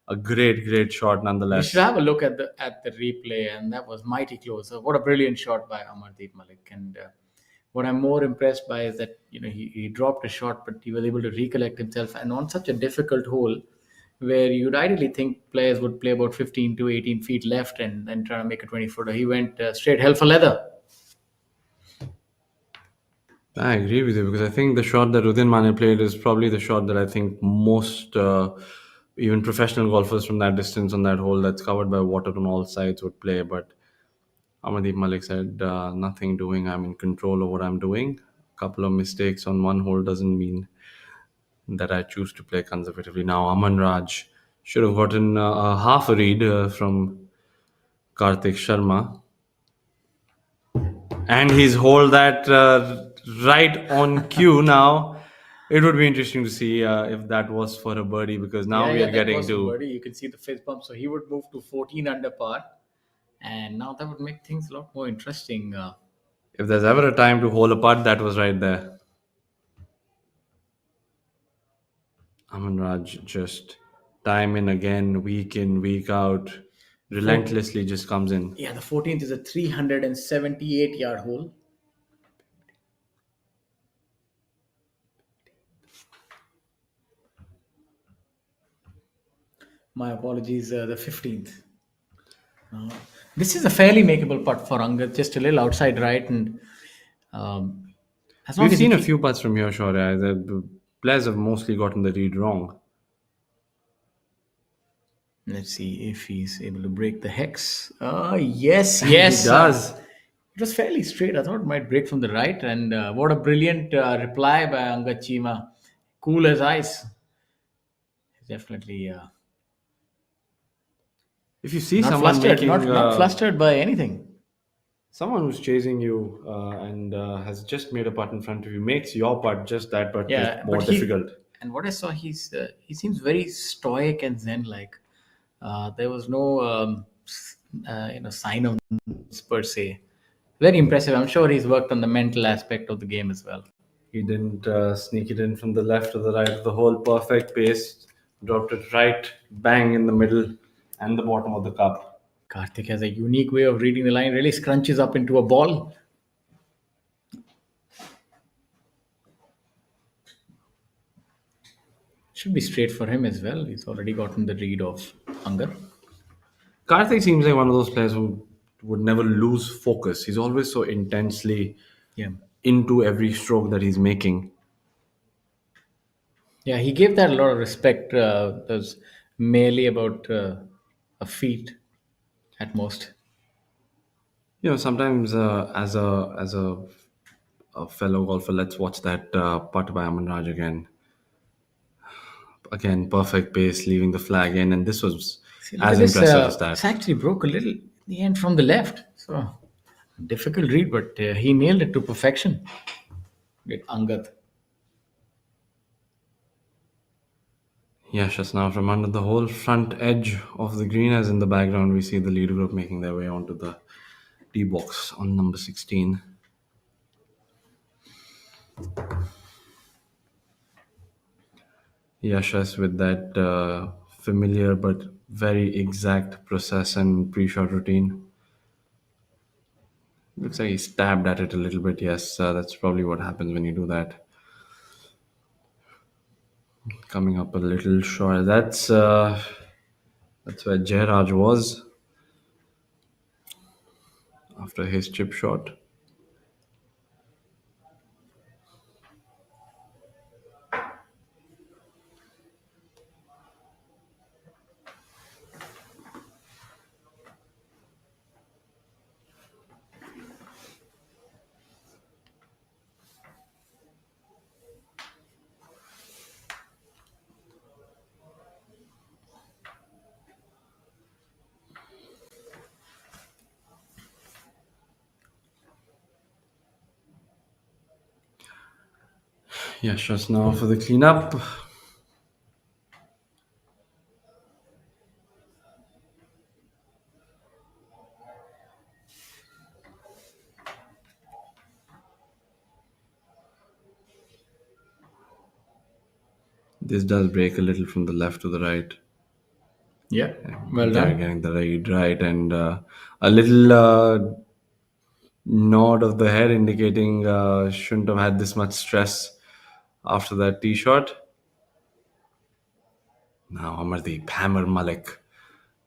a great shot we nonetheless. should have a look at the replay, and that was mighty close. What a brilliant shot by Amardeep Malik. And what I'm more impressed by is that he dropped a shot, but he was able to recollect himself, and on such a difficult hole, where you'd ideally think players would play about 15 to 18 feet left and then try to make a 20-footer. He went straight hell for leather. I agree with you, because I think the shot that Udin Mane played is probably the shot that I think most even professional golfers from that distance on that hole that's covered by water on all sides would play. But Amardeep Malik said, nothing doing, I'm in control of what I'm doing. A couple of mistakes on one hole doesn't mean that I choose to play conservatively. Now Aman Raj should have gotten a half a read from Karthik Sharma. And he's hold that right on cue now. It would be interesting to see if that was for a birdie, because now we are that getting was to... birdie. You can see the fist bump, so he would move to 14 under par, and now that would make things a lot more interesting. If there's ever a time to hole a putt, that was right there. Aman Raj just time in again, week in, week out, relentlessly just comes in. Yeah, the 14th is a 378-yard hole. My apologies, the 15th. This is a fairly makeable putt for Angad, just a little outside right, and as long We've as he seen a keep- few putts from here, Shaurya. The players have mostly gotten the read wrong. Let's see if he's able to break the hex. Yes, He yes. does. It was fairly straight. I thought it might break from the right. And what a brilliant reply by Angad Chima. Cool as ice. Definitely If you see not someone flustered. making Not flustered by anything. someone who's chasing you and has just made a putt in front of you, makes your putt just that putt Yeah, more but difficult. and what I saw, he seems very stoic and zen like. There was no sign of per se. Very impressive. I'm sure he's worked on the mental aspect of the game as well. He didn't sneak it in from the left to the right of the hole. Perfect pace. Dropped it right bang in the middle and the bottom of the cup. Karthik has a unique way of reading the line. Really scrunches up into a ball. Should be straight for him as well. He's already gotten the read of Angar. Karthik seems like one of those players who would never lose focus. He's always so intensely Yeah. into every stroke that he's making. Yeah, he gave that a lot of respect. It was merely about a feet at most. Sometimes as a fellow golfer, let's watch that putt by Aman Raj again. Again, perfect pace, leaving the flag in, and this was See, look as at this. impressive as This that. actually broke a little in the end from the left. So difficult read, but he nailed it to perfection. With Angad. Yes, now from under the whole front edge of the green, as in the background, we see the leader group making their way onto the tee box on number 16. Yashas with that familiar but very exact process and pre-shot routine. Looks like he stabbed at it a little bit. Yes, that's probably what happens when you do that. Coming up a little short. That's where Jairaj was after his chip shot. Yashas now for the cleanup. This does break a little from the left to the right. Yeah, well They're done. getting the right, and a little nod of the head indicating shouldn't have had this much stress after that tee shot. Now Amardeep Hammer Malik,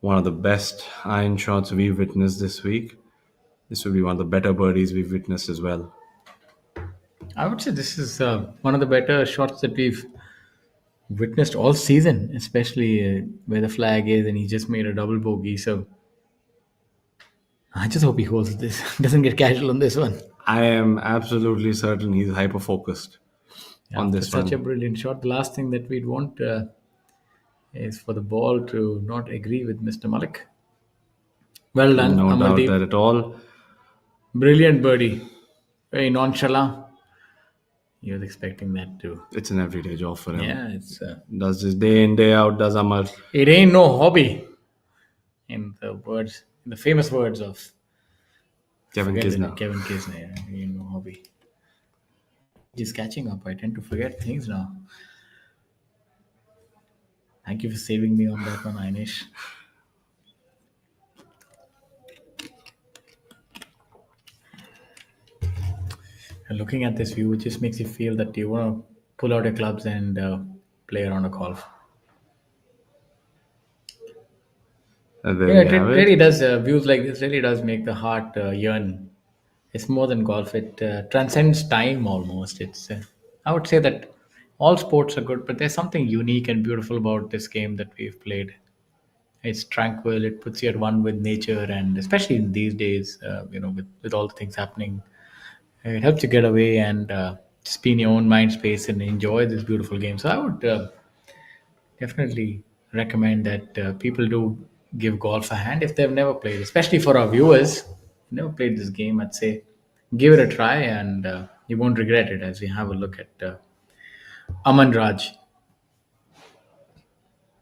one of the best iron shots we've witnessed this week. This will be one of the better birdies we've witnessed as well. I would say this is one of the better shots that we've witnessed all season, especially where the flag is, and he just made a double bogey. So I just hope he holds this, doesn't get casual on this one. I am absolutely certain he's hyper focused on After this such a one. brilliant shot, the last thing that we'd want is for the ball to not agree with Mr. Malik. Well done, No doubt Amardeep. that at all. Brilliant birdie. Very nonchalant. He was expecting that too. It's an everyday job for him. Yeah, it's Does this day in, day out, does Amar. it ain't no hobby. In the famous words of Kevin forget it, Kisner. Kevin Kisner. Yeah, it ain't no hobby. He's catching up. I tend to forget things now. Thank you for saving me on that one, Ainesh. And looking at this view, it just makes you feel that you want to pull out your clubs and play around a golf. And there Yeah, we it have really it. does. Views like this really does make the heart yearn. It's more than golf. It transcends time almost. It's. I would say that all sports are good, but there's something unique and beautiful about this game that we've played. It's tranquil. It puts you at one with nature, and especially in these days, with all the things happening, it helps you get away and just be in your own mind space and enjoy this beautiful game. So I would definitely recommend that people do give golf a hand if they've never played, especially for our viewers who never played this game. I'd say give it a try, and you won't regret it. As we have a look at Aman Raj.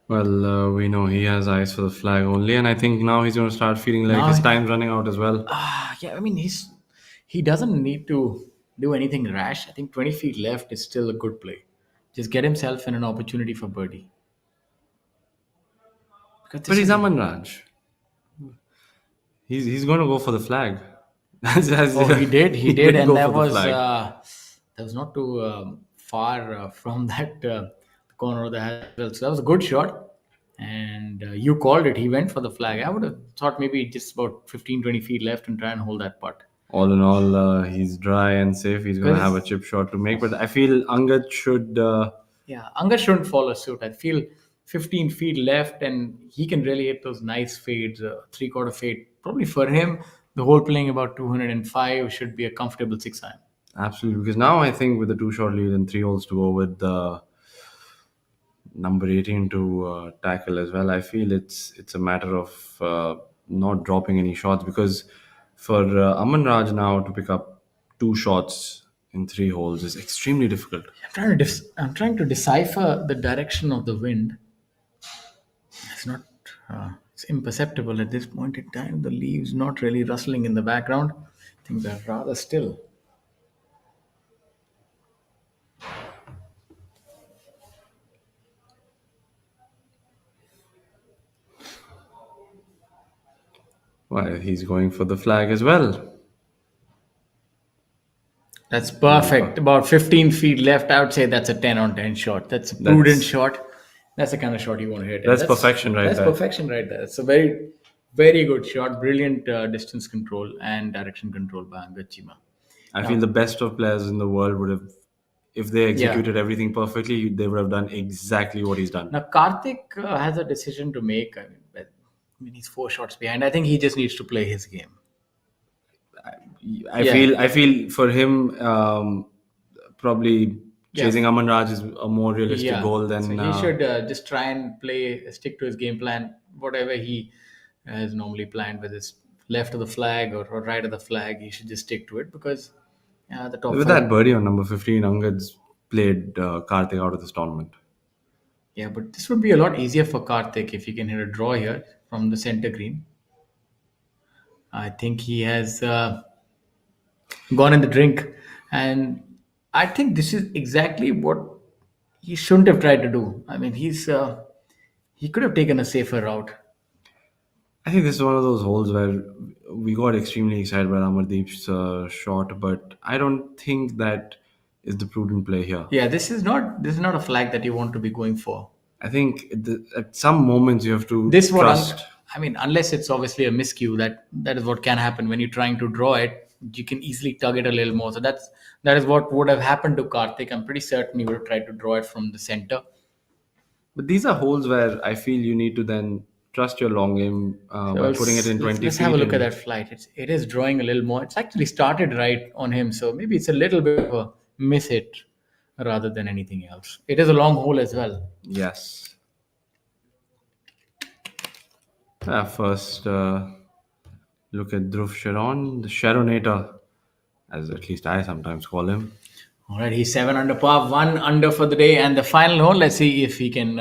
Well, we know he has eyes for the flag only, and I think now he's going to start feeling like Now his time's running out as well. Yeah, I mean he doesn't need to do anything rash. I think 20 feet left is still a good play. Just get himself in an opportunity for birdie. Because But this he's is Aman Raj. He's going to go for the flag. he did, He did, will and go that for the was flag. not too far from that corner of the hazel. So that was a good shot, and you called it. He went for the flag. I would have thought maybe just about 15, 20 feet left and try and hold that putt. All in all, he's dry and safe. He's going to have a Because chip shot to make. But I feel Angad should. yeah, Anga shouldn't follow suit. I feel 15 feet left, and he can really hit those nice fades, three-quarter fade. Probably for him, the hole playing about 205 should be a comfortable 6 iron. Absolutely. Because now I think with the two shot lead and 3 holes to go with the number 18 to tackle as well, I feel it's a matter of not dropping any shots, because for Aman Raj now to pick up 2 shots in 3 holes is extremely difficult. I'm trying to decipher the direction of the wind. It's not. It's imperceptible at this point in time. The leaves not really rustling in the background. Things are rather still. Well, he's going for the flag as well. That's perfect. About 15 feet left. I would say that's a 10 on 10 shot. That's a prudent shot. That's the kind of shot you want to hit. That's perfection right That's there. perfection right there. It's a very, very good shot. Brilliant distance control and direction control by Angad Chima. I feel the best of players in the world would have, if they executed everything perfectly, they would have done exactly what he's done. Now, Karthik has a decision to make. I mean, he's 4 shots behind. I think he just needs to play his game. I feel for him, probably chasing Aman Raj is a more realistic goal than. So he should just try and stick to his game plan, whatever he has normally planned, whether it's left of the flag or right of the flag. He should just stick to it, because the top. With that birdie on number 15, Angad's played Karthik out of this tournament. Yeah, but this would be a lot easier for Karthik if he can hit a draw here from the center green. I think he has gone in the drink, and I think this is exactly what he shouldn't have tried to do. I mean, he could have taken a safer route. I think this is one of those holes where we got extremely excited by Amardeep's shot, but I don't think that is the prudent play here. Yeah, this is not a flag that you want to be going for. I think at some moments you have to trust. I mean, unless it's obviously a miscue, that is what can happen when you're trying to draw it. You can easily tug it a little more. So that is what would have happened to Karthik. I'm pretty certain he would have tried to draw it from the center. But these are holes where I feel you need to then trust your long game by putting it in 20 feet. Let's have a look at that flight. It is drawing a little more. It's actually started right on him, so maybe it's a little bit of a miss hit rather than anything else. It is a long hole as well. Yes. First, look at Dhruv Sharon, the Sharonator, as at least I sometimes call him. All right, he's 7 under par, 1 under for the day, and the final hole. Let's see if he can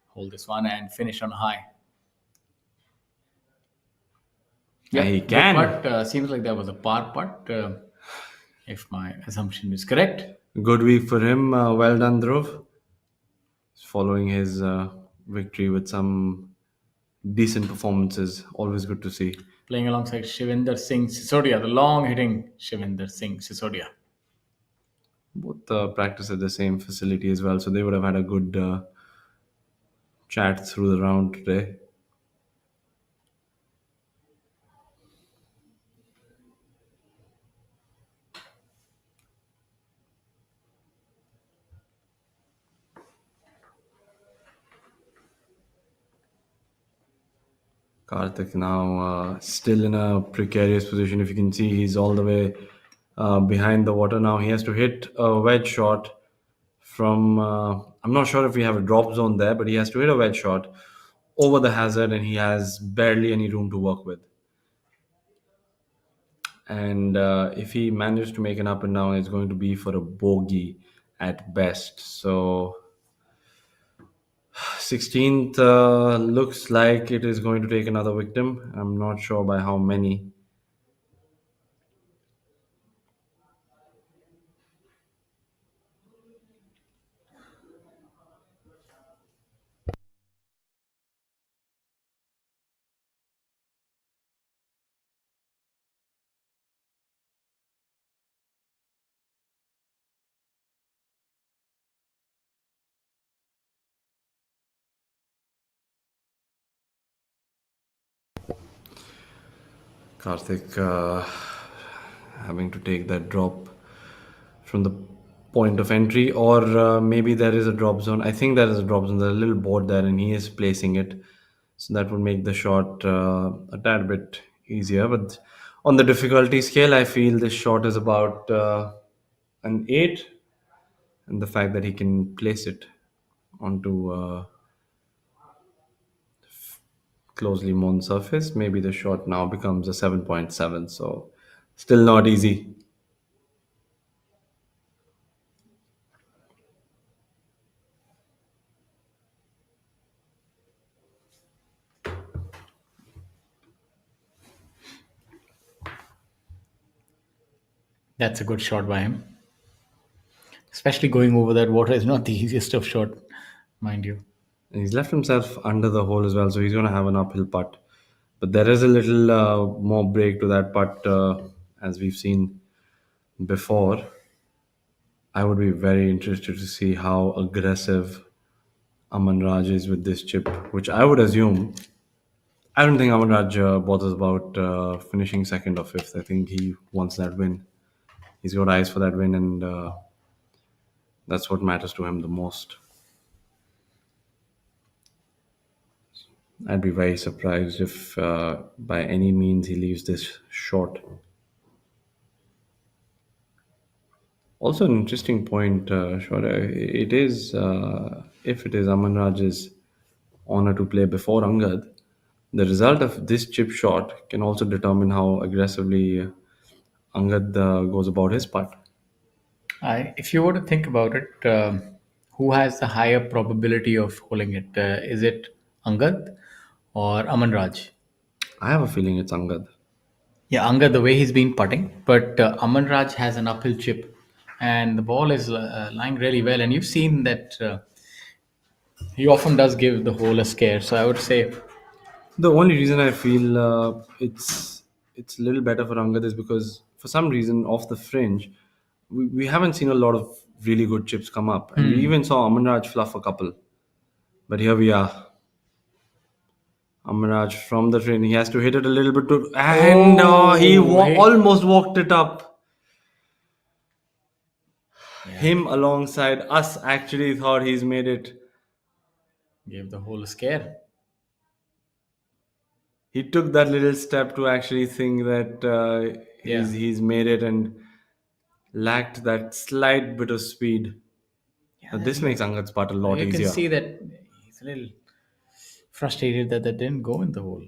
hold this one and finish on a high. Yeah, he can. But seems like that was a par putt, if my assumption is correct. Good week for him. Well done, Dhruv. He's following his victory with some decent performances. Always good to see. Playing alongside Shivinder Singh Sisodia, the long-hitting Shivinder Singh Sisodia. Both practice at the same facility as well, so they would have had a good chat through the round today. Karthik now still in a precarious position. If you can see, he's all the way behind the water now. He has to hit a wedge shot from. I'm not sure if we have a drop zone there, but he has to hit a wedge shot over the hazard, and he has barely any room to work with. And if he managed to make an up and down, it's going to be for a bogey at best. So 16th looks like it is going to take another victim. I'm not sure by how many. Karthik having to take that drop from the point of entry, or maybe there is a drop zone. I think there is a drop zone. There's a little board there, and he is placing it, so that would make the shot a tad bit easier. But on the difficulty scale, I feel this shot is about an 8, and the fact that he can place it onto closely mown surface, maybe the shot now becomes a 7.7. So still not easy. That's a good shot by him. Especially going over that water is not the easiest of shot, mind you. And he's left himself under the hole as well, so he's going to have an uphill putt. But there is a little more break to that putt, as we've seen before. I would be very interested to see how aggressive Aman Raj is with this chip, which I would assume. I don't think Aman Raj bothers about finishing second or fifth. I think he wants that win. He's got eyes for that win, and that's what matters to him the most. I'd be very surprised if by any means he leaves this short. Also, an interesting point, Shwara, it is, if it is Aman Raj's honor to play before Angad, the result of this chip shot can also determine how aggressively Angad goes about his putt. If you were to think about it, who has the higher probability of holding it? Is it Angad or Aman Raj? I have a feeling it's Angad. Yeah, Angad, the way he's been putting, but Aman Raj has an uphill chip, and the ball is lying really well. And you've seen that he often does give the hole a scare. So I would say The only reason I feel it's a little better for Angad is because for some reason off the fringe, we haven't seen a lot of really good chips come up, and we even saw Aman Raj fluff a couple. But here we are. Aman Raj from the train, he has to hit it a little bit too, and he almost walked it up. Him alongside us actually thought he's made it. gave the hole a scare. He took that little step to actually think that he's made it and lacked that slight bit of speed. Now, this makes Angad's putt a lot You easier. can see that he's a little frustrated that didn't go in the hole.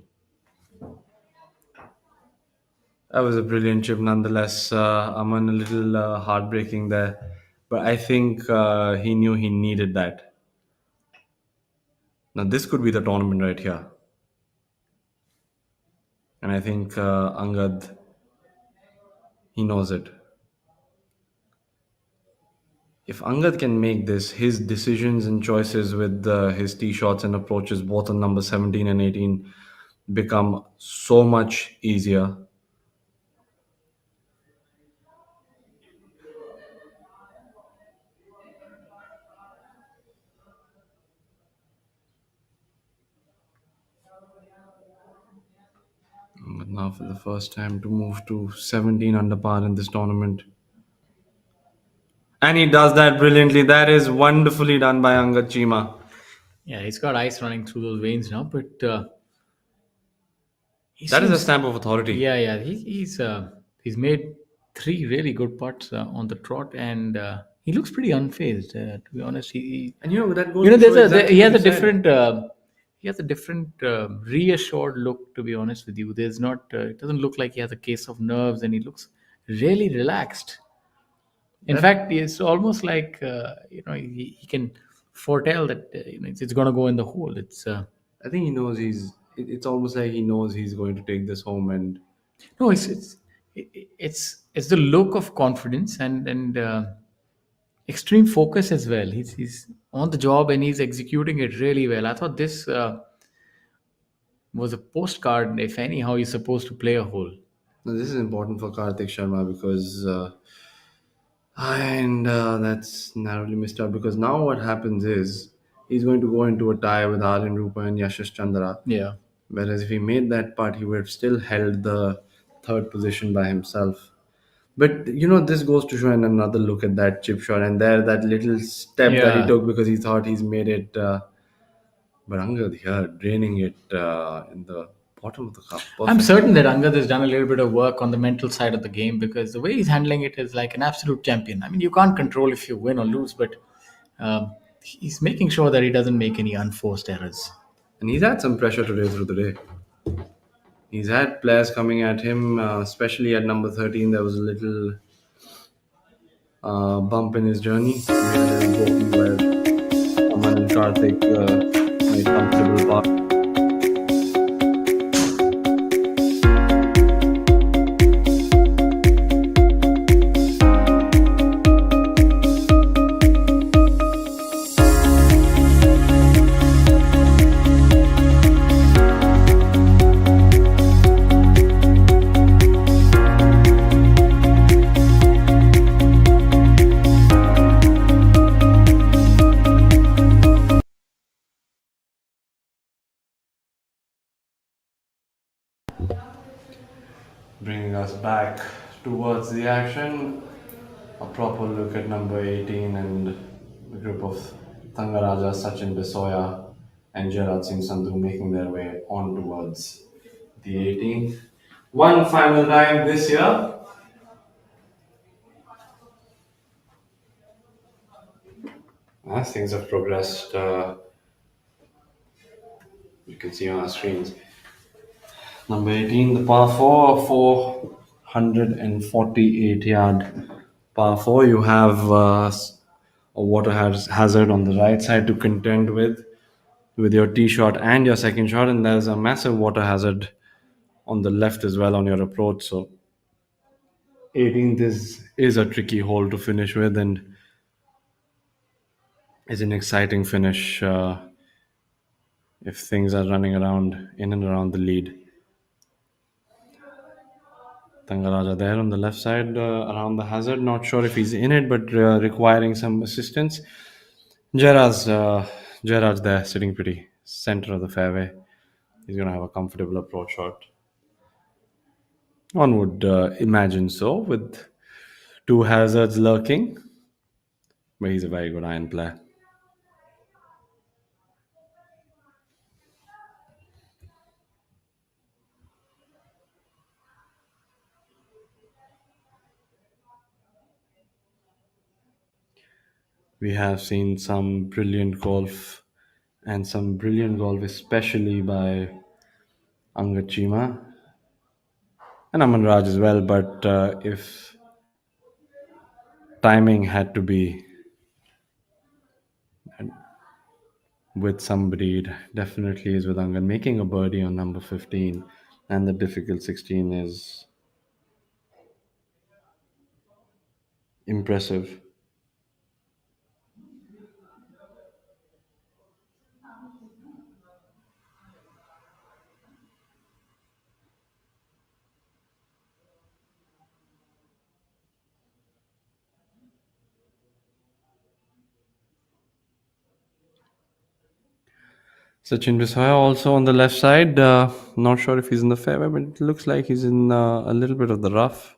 That was a brilliant chip nonetheless. Aman a little heartbreaking there. But I think he knew he needed that. Now this could be the tournament right here. And I think Angad, he knows it. If Angad can make this, his decisions and choices with his tee shots and approaches, both on number 17 and 18, become so much easier. But now for the first time to move to 17 under par in this tournament. And he does that brilliantly. That is wonderfully done by Angad Chima. Yeah, he's got ice running through those veins now, but He That is a seems, stamp of authority. yeah. He's made three really good putts on the trot, and he looks pretty unfazed. To be honest, And that goes you know, to show exactly he what has you a said. different reassured look. To be honest with you, there's not. It doesn't look like he has a case of nerves, and he looks really relaxed. In fact, it's almost like he can foretell that it's going to go in the hole. It's I think he knows it's almost like he knows he's going to take this home, and no, it's the look of confidence and extreme focus as well. He's on the job and he's executing it really well. I thought this was a postcard, if any, how you're supposed to play a hole. this is important for Karthik Sharma because and that's narrowly missed out because now what happens is he's going to go into a tie with Aryan Rupa and Yashish Chandra. Yeah. Whereas if he made that putt, he would have still held the third position by himself. But this goes to show in another look at that chip shot and there that little step that he Yeah. took because he thought he's made it. But Angad here draining it in the bottom of the cup. I'm Perfect. certain that Angad has done a little bit of work on the mental side of the game because the way he's handling it is like an absolute champion. I mean, you can't control if you win or lose, but he's making sure that he doesn't make any unforced errors. And he's had some pressure today through the day. He's had players coming at him, especially at number 13. There was a little bump in his journey. Made a little bogey where Aman and Karthik made comfortable part. Bringing us back towards the action, a proper look at number 18 and the group of Thangaraja, Sachin Bisoya and Gerard Singh Sandhu making their way on towards the 18th. One final time this year. As things have progressed, you can see on our screens. Number 18, the par 4, 448 yard par 4. You have a water hazard on the right side to contend with your tee shot and your second shot, and there's a massive water hazard on the left as well on your approach. So 18th is a tricky hole to finish with, and is an exciting finish if things are running around in and around the lead. Thangaraja there on the left side around the hazard. Not sure if he's in it, but requiring some assistance. Gerard's there sitting pretty center of the fairway. He's going to have a comfortable approach shot. One would imagine so, with two hazards lurking. But he's a very good iron player. We have seen some brilliant golf, especially by Angad Chima and Aman Raj as well. But if timing had to be with somebody, it definitely is with Angad. Making a birdie on number 15 and the difficult 16 is impressive. Sachin Bisoya also on the left side. Not sure if he's in the fairway, but it looks like he's in a little bit of the rough.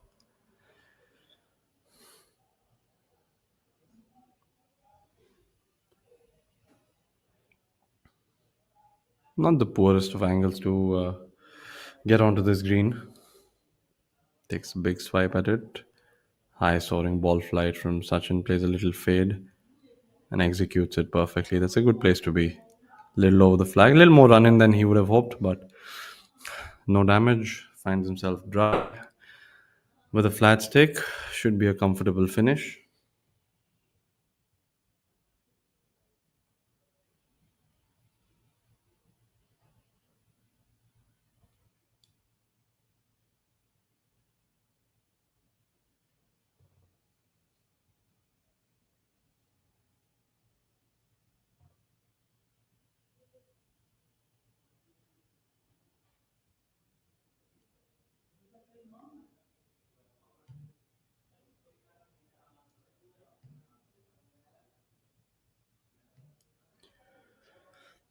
Not the poorest of angles to get onto this green. Takes a big swipe at it. High soaring ball flight from Sachin, plays a little fade and executes it perfectly. That's a good place to be. Little over the flag, a little more run in than he would have hoped, but no damage. Finds himself dry with a flat stick. Should be a comfortable finish.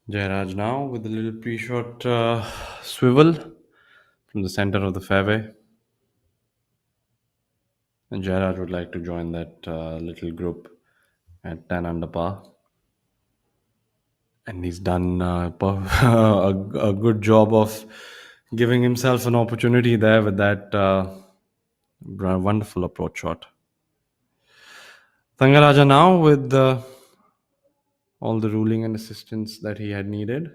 Jairaj now with a little pre-shot swivel from the center of the fairway. And Jairaj would like to join that little group at 10 under par. And he's done a good job of giving himself an opportunity there with that wonderful approach shot. Thangaraja now with all the ruling and assistance that he had needed.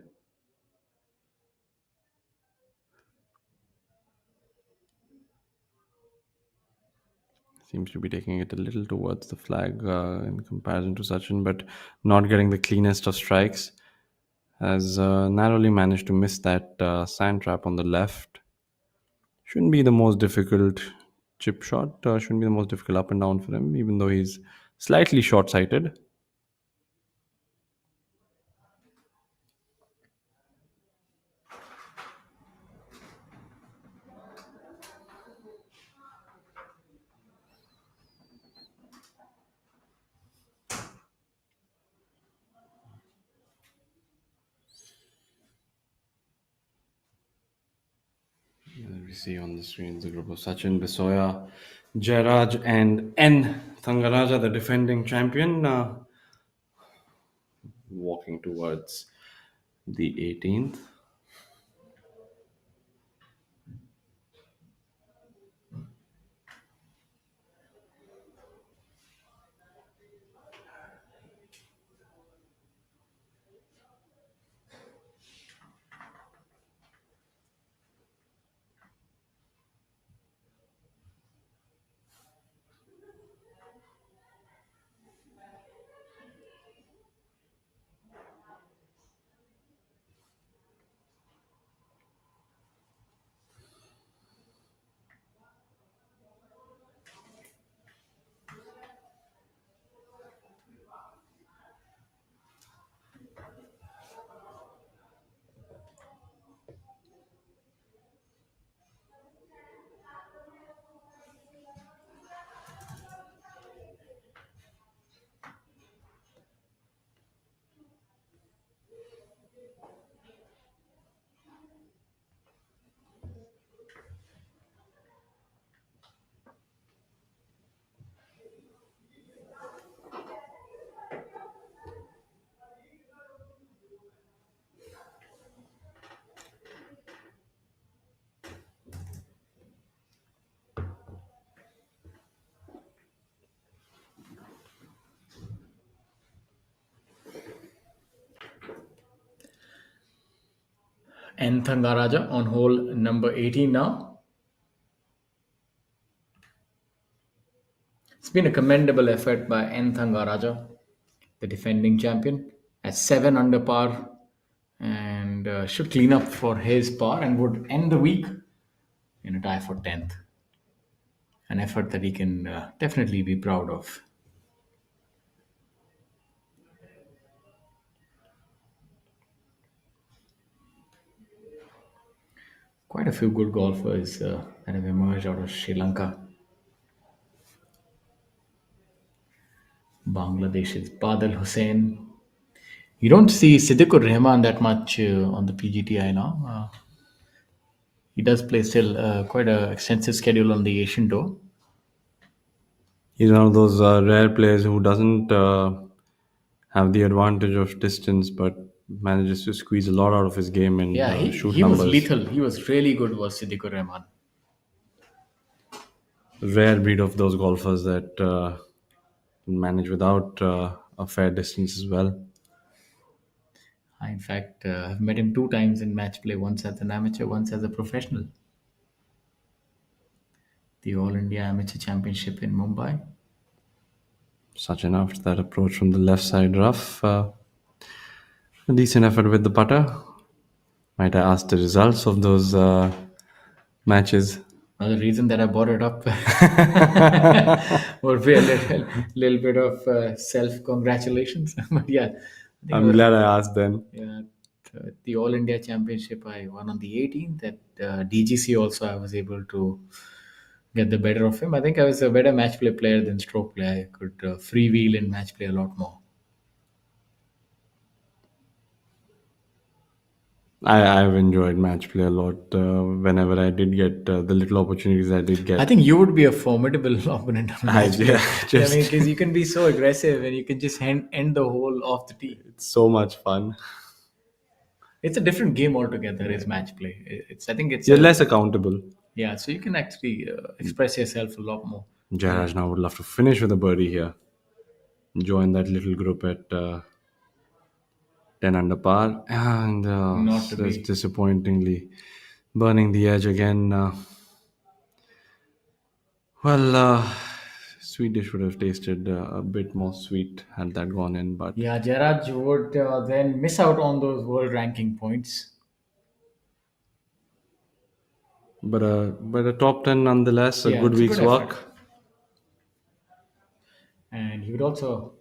Seems to be taking it a little towards the flag in comparison to Sachin, but not getting the cleanest of strikes. Has narrowly managed to miss that sand trap on the left. Shouldn't be the most difficult chip shot. Shouldn't be the most difficult up and down for him, even though he's slightly short-sighted. We see on the screens the group of Sachin, Bisoya, Jairaj, and N. Thangaraja, the defending champion, walking towards the 18th. N. Thangaraja on hole number 18 now. It's been a commendable effort by N. Thangaraja, the defending champion, at 7 under par, and should clean up for his par and would end the week in a tie for 10th. An effort that he can definitely be proud of. Quite a few good golfers that have emerged out of Sri Lanka. Bangladesh's Badal Hussain. You don't see Siddiqur Rahman that much on the PGTI now. He does play still quite an extensive schedule on the Asian Tour. He's one of those rare players who doesn't have the advantage of distance, but manages to squeeze a lot out of his game and Yeah, shoot he was numbers. lethal. He was really good, was Siddiqur Rahman. Rare breed of those golfers that manage without a fair distance as well. I, in fact, have met him 2 times in match play, once as an amateur, once as a professional. The All India Amateur Championship in Mumbai. Such enough that approach from the left side rough. A decent effort with the putter. Might I ask the results of those matches? Well, the reason that I brought it up would be a little bit of self congratulations. But yeah, I think I'm glad I asked then. Yeah, the All India Championship I won on the 18th. At DGC also, I was able to get the better of him. I think I was a better match play player than stroke play. I could freewheel in match play a lot more. I've enjoyed match play a lot whenever I did get the little opportunities I did get. I think you would be a formidable opponent on match play. just- I mean, because you can be so aggressive and you can just end the hole off the tee. It's so much fun. It's a different game altogether. Is match play. I think it's You're less accountable. Yeah, so you can actually express yourself a lot more. Jairaj now would love to finish with a birdie here. Join that little group at 10 under par. And Not to that's be. disappointingly burning the edge again. Swedish would have tasted a bit more sweet had that gone in. But Yeah, Jaraj would then miss out on those world ranking points. but a top 10 nonetheless, a Yeah, good it's a week's good work. effort. And he would also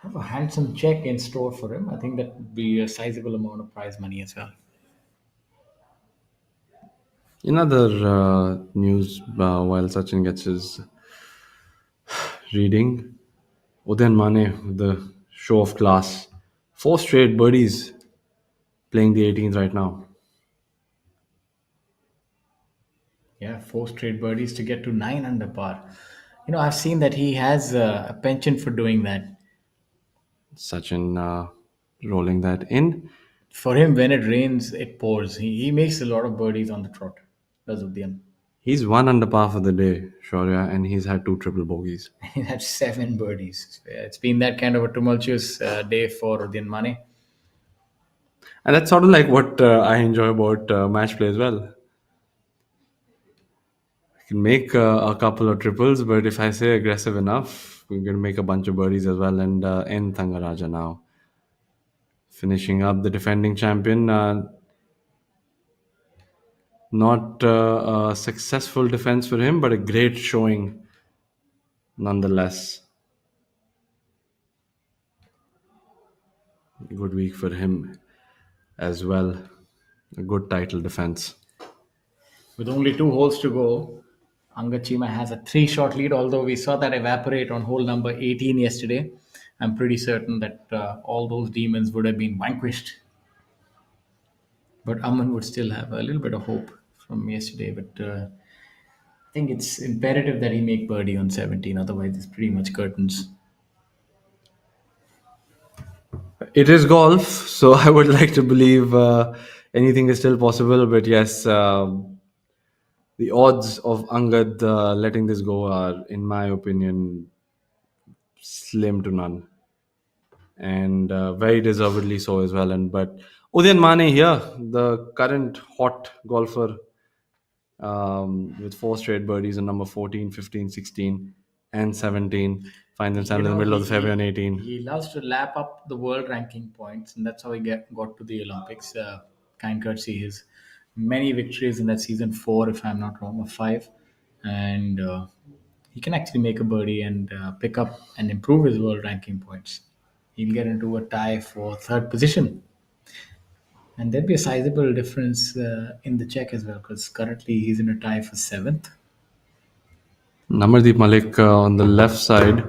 have a handsome check in store for him. I think that would be a sizable amount of prize money as well. In other news, while Sachin gets his reading, Udayan Mane, with the show of class, 4 straight birdies, playing the 18th right now. Yeah, 4 straight birdies to get to 9 under par. You know, I've seen that he has a penchant for doing that. Sachin rolling that in. For him, when it rains, it pours. He makes a lot of birdies on the trot. Does Udyan. He's 1 under par for the day, Shaurya, and he's had 2 triple bogeys. He had 7 birdies. Yeah, it's been that kind of a tumultuous day for Udyan Mane. And that's sort of like what I enjoy about match play as well. I can make a couple of triples, but if I say aggressive enough, we're going to make a bunch of birdies as well. And N. Thangaraja now finishing up the defending champion. Not a successful defense for him, but a great showing nonetheless. Good week for him as well. A good title defense. With only 2 holes to go, Angad Chima has a 3-shot lead, although we saw that evaporate on hole number 18 yesterday. I'm pretty certain that all those demons would have been vanquished. But Aman would still have a little bit of hope from yesterday. But I think it's imperative that he make birdie on 17. Otherwise, it's pretty much curtains. It is golf, so I would like to believe anything is still possible. But yes, the odds of Angad letting this go are, in my opinion, slim to none, and very deservedly so as well. But Udayan Mane here, the current hot golfer, with 4 straight birdies on number 14, 15, 16, and 17, finds himself in the middle of the fairway on 18. He loves to lap up the world ranking points, and that's how he got to the Olympics. Kind courtesy his many victories in that season, 4 if I'm not wrong, or 5, and he can actually make a birdie and pick up and improve his world ranking points. He'll get into a tie for 3rd position, and there'd be a sizable difference in the check as well, because currently he's in a tie for 7th. Namardeep Malik on the left side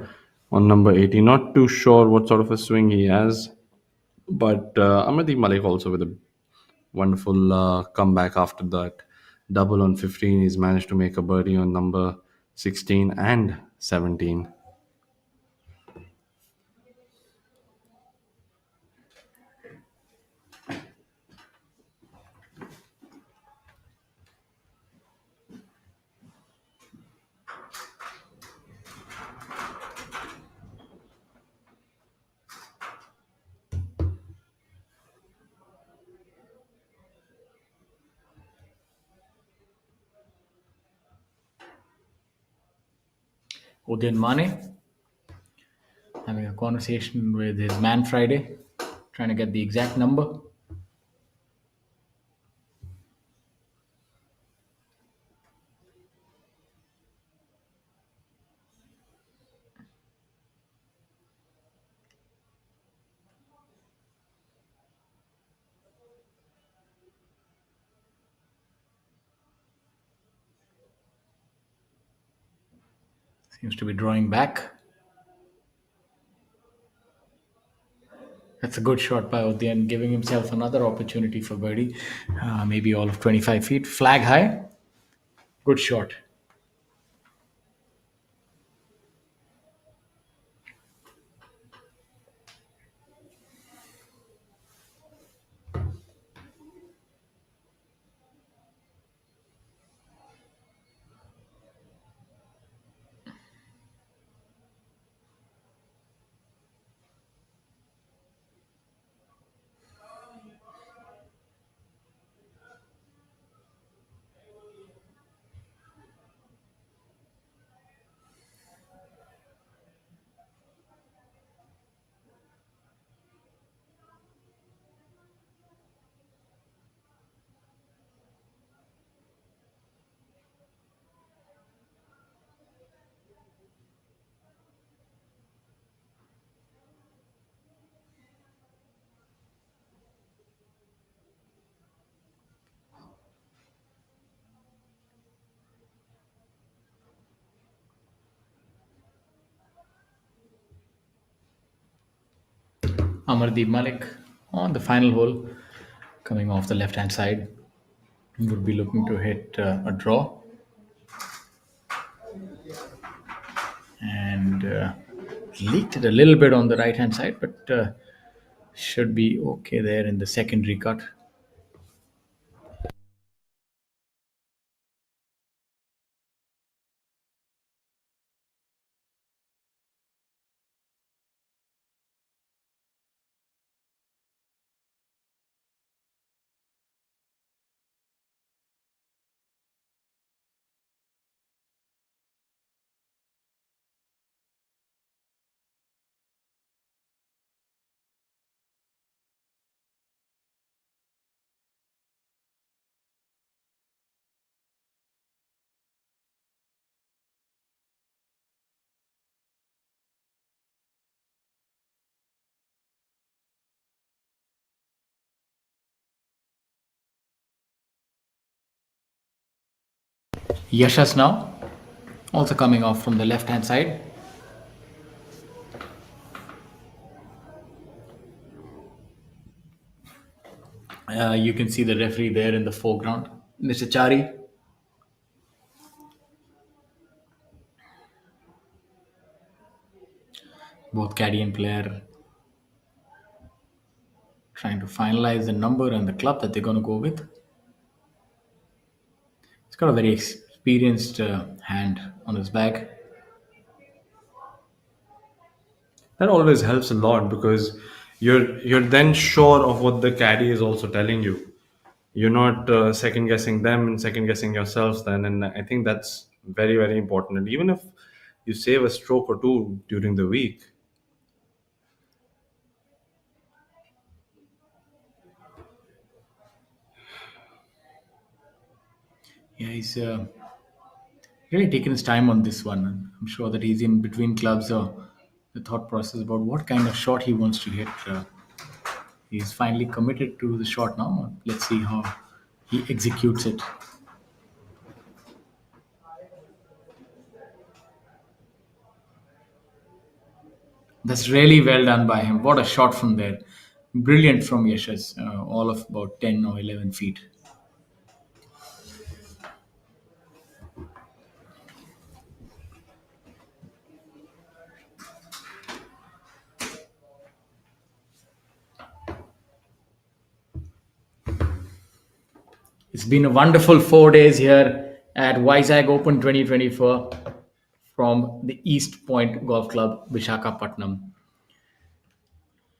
on number 18. Not too sure what sort of a swing he has, but Amardeep Malik also with a wonderful comeback after that double on 15. He's managed to make a birdie on number 16 and 17. Udian Mane having a conversation with his man Friday, trying to get the exact number. Seems to be drawing back. That's a good shot by Udian, giving himself another opportunity for birdie, maybe all of 25 feet. Flag high. Good shot. Amardeep Malik on the final hole, coming off the left hand side, would be looking to hit a draw. And leaked it a little bit on the right hand side, but should be okay there in the secondary cut. Yashas now, also coming off from the left hand side. You can see the referee there in the foreground, Mr. Chari. Both caddy and player trying to finalize the number and the club that they're going to go with. He's got a very experienced hand on his bag. That always helps a lot because you're then sure of what the caddy is also telling you. You're not second guessing them and second guessing yourselves then, and I think that's very, very important. And even if you save a stroke or two during the week, Yeah, he's really taken his time on this one. I'm sure that he's in between clubs or the thought process about what kind of shot he wants to hit. He's finally committed to the shot now. Let's see how he executes it. That's really well done by him. What a shot from there. Brilliant from Yashas, all of about 10 or 11 feet. It's been a wonderful 4 days here at Vizag Open 2024 from the East Point Golf Club, Visakhapatnam.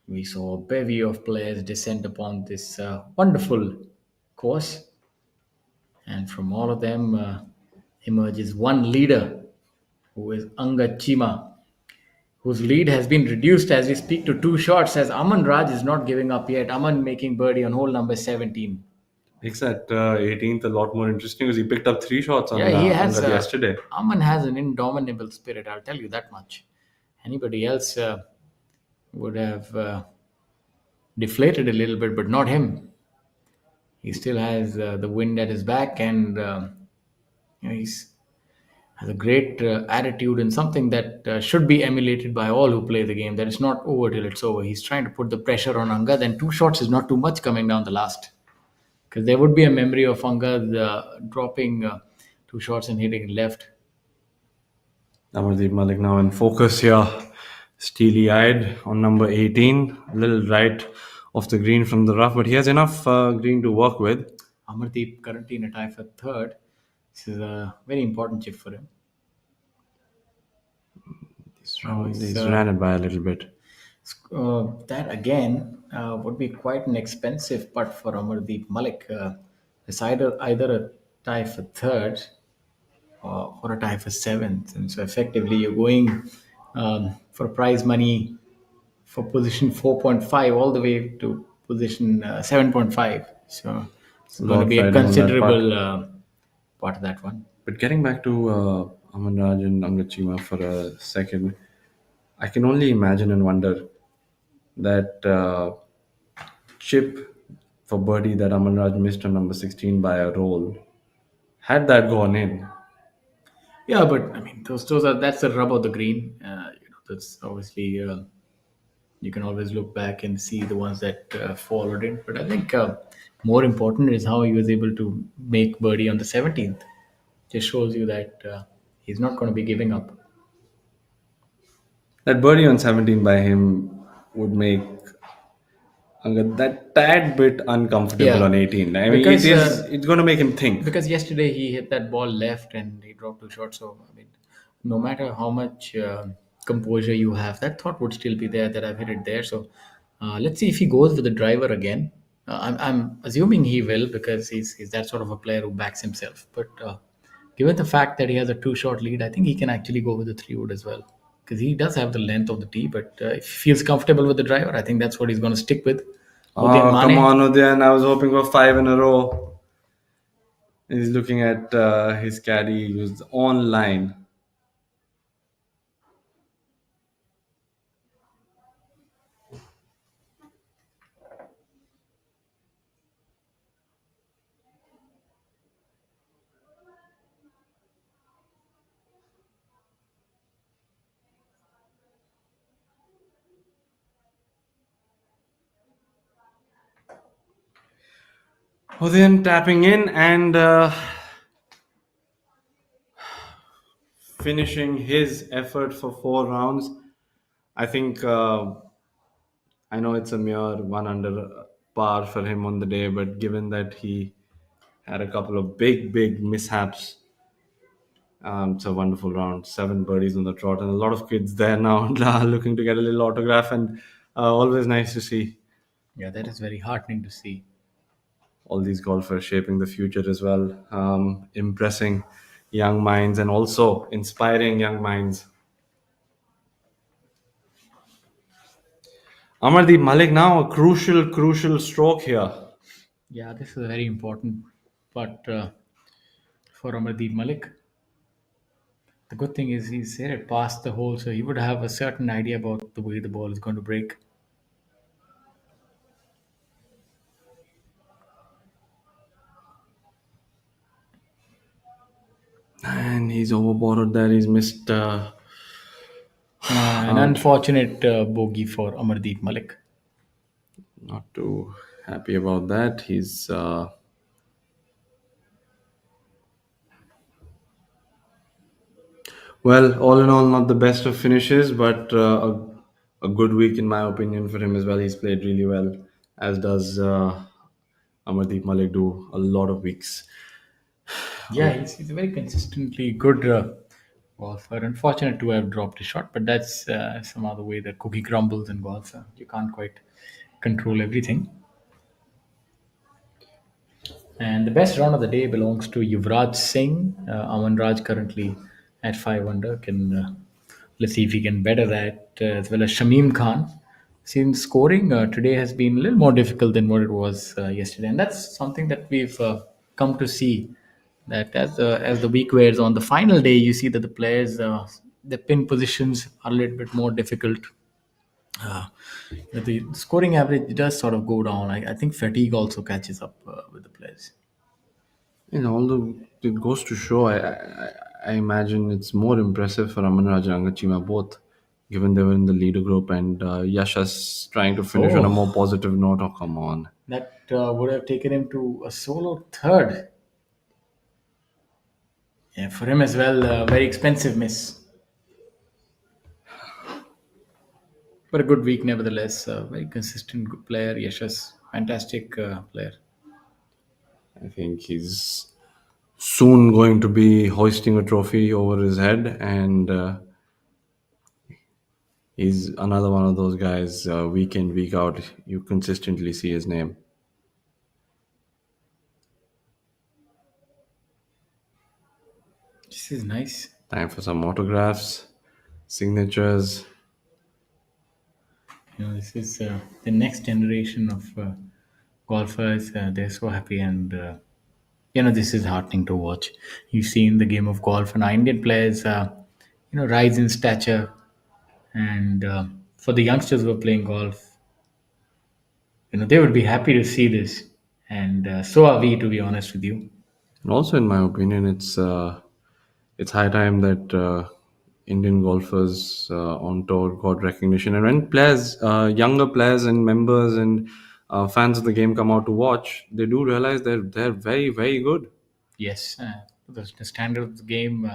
We saw a bevy of players descend upon this wonderful course, and from all of them emerges one leader who is Angachima, whose lead has been reduced as we speak to 2 shots, as Aman Raj is not giving up yet. Aman making birdie on hole number 17. Makes that 18th a lot more interesting because he picked up 3 shots Yeah, on he has. Angad yesterday. Aman has an indomitable spirit. I'll tell you that much. Anybody else would have deflated a little bit, but not him. He still has the wind at his back, and he's has a great attitude and something that should be emulated by all who play the game. That it's not over till it's over. He's trying to put the pressure on Angad, and 2 shots is not too much coming down the last. Because there would be a memory of Angad dropping 2 shots and hitting left. Amardeep Malik now in focus here. Steely eyed on number 18. A little right off the green from the rough, but he has enough green to work with. Amardeep currently in a tie for third. This is a very important chip for him. He's ran it by a little bit. That again would be quite an expensive putt for Amardeep Malik. It's either a tie for third or a tie for seventh, and so effectively you're going for prize money for position 4.5 all the way to position 7.5. So it's going to be a considerable part of that one. But getting back to Aman Raj and Angachima for a second, I can only imagine and wonder that chip for birdie that Aman Raj missed on number 16 by a roll. Had that gone in, yeah, but I mean, that's the rub of the green. That's obviously you can always look back and see the ones that followed it. But I think more important is how he was able to make birdie on the 17th. Just shows you that he's not going to be giving up. that birdie on 17 by him would make Angad that tad bit uncomfortable on 18. I mean, Because, it's going to make him think. Because yesterday he hit that ball left and he dropped 2 shots. So, I mean, no matter how much composure you have, that thought would still be there that I've hit it there. So, let's see if he goes with the driver again. I'm assuming he will because he's that sort of a player who backs himself. But given the fact that he has a 2 shot lead, I think he can actually go with the 3 wood as well. Because he does have the length of the tee, but if he feels comfortable with the driver, I think that's what he's going to stick with. Oh, come on, Udayan. I was hoping for 5 in a row. He's looking at his caddy who's online. Udayan tapping in and finishing his effort for 4 rounds. I think I know it's a mere 1 under par for him on the day, but given that he had a couple of big mishaps, it's a wonderful round. 7 birdies on the trot, and a lot of kids there now looking to get a little autograph, and always nice to see. Yeah, that is very heartening to see. All these golfers shaping the future as well, impressing young minds and also inspiring young minds. Amardeep Malik now a crucial stroke here. Yeah, this is a very important putt for Amardeep Malik. The good thing is he's hit it past the hole, so he would have a certain idea about the way the ball is going to break. And he's overborrowed there. He's missed an unfortunate bogey for Amardeep Malik. Not too happy about that. He's well, all in all, not the best of finishes, but a good week in my opinion for him as well. He's played really well, as does Amardeep Malik do a lot of weeks. Yeah, he's a very consistently good golfer. Unfortunate to have dropped a shot, but that's somehow the way the cookie crumbles in golf. You can't quite control everything. And the best round of the day belongs to Yuvraj Singh. Aman Raj currently at 5 under. Can Let's see if he can better that, as well as Shamim Khan. Since scoring today has been a little more difficult than what it was yesterday, and that's something that we've come to see. That as the week wears on, the final day, you see that the players, the pin positions are a little bit more difficult. Uh, the scoring average does sort of go down. I think fatigue also catches up with the players. Although it goes to show, I imagine it's more impressive for Aman Raj and Angachima both, given they were in the leader group and Yasha's trying to finish on a more positive note. Oh, come on. That would have taken him to a solo third. Yeah, for him as well, very expensive miss. But a good week nevertheless. Very consistent, good player. Yashas, fantastic player. I think he's soon going to be hoisting a trophy over his head, and he's another one of those guys, week in, week out, you consistently see his name. This is nice. Time for some autographs, signatures. This is the next generation of golfers. They're so happy, and this is heartening to watch. You've seen the game of golf, and our Indian players, rise in stature, and for the youngsters who are playing golf, they would be happy to see this, and so are we, to be honest with you. And also, in my opinion, it's high time that Indian golfers on tour got recognition. And when players, younger players and members and fans of the game come out to watch, they do realize they're very, very good. Yes, the standard of the game.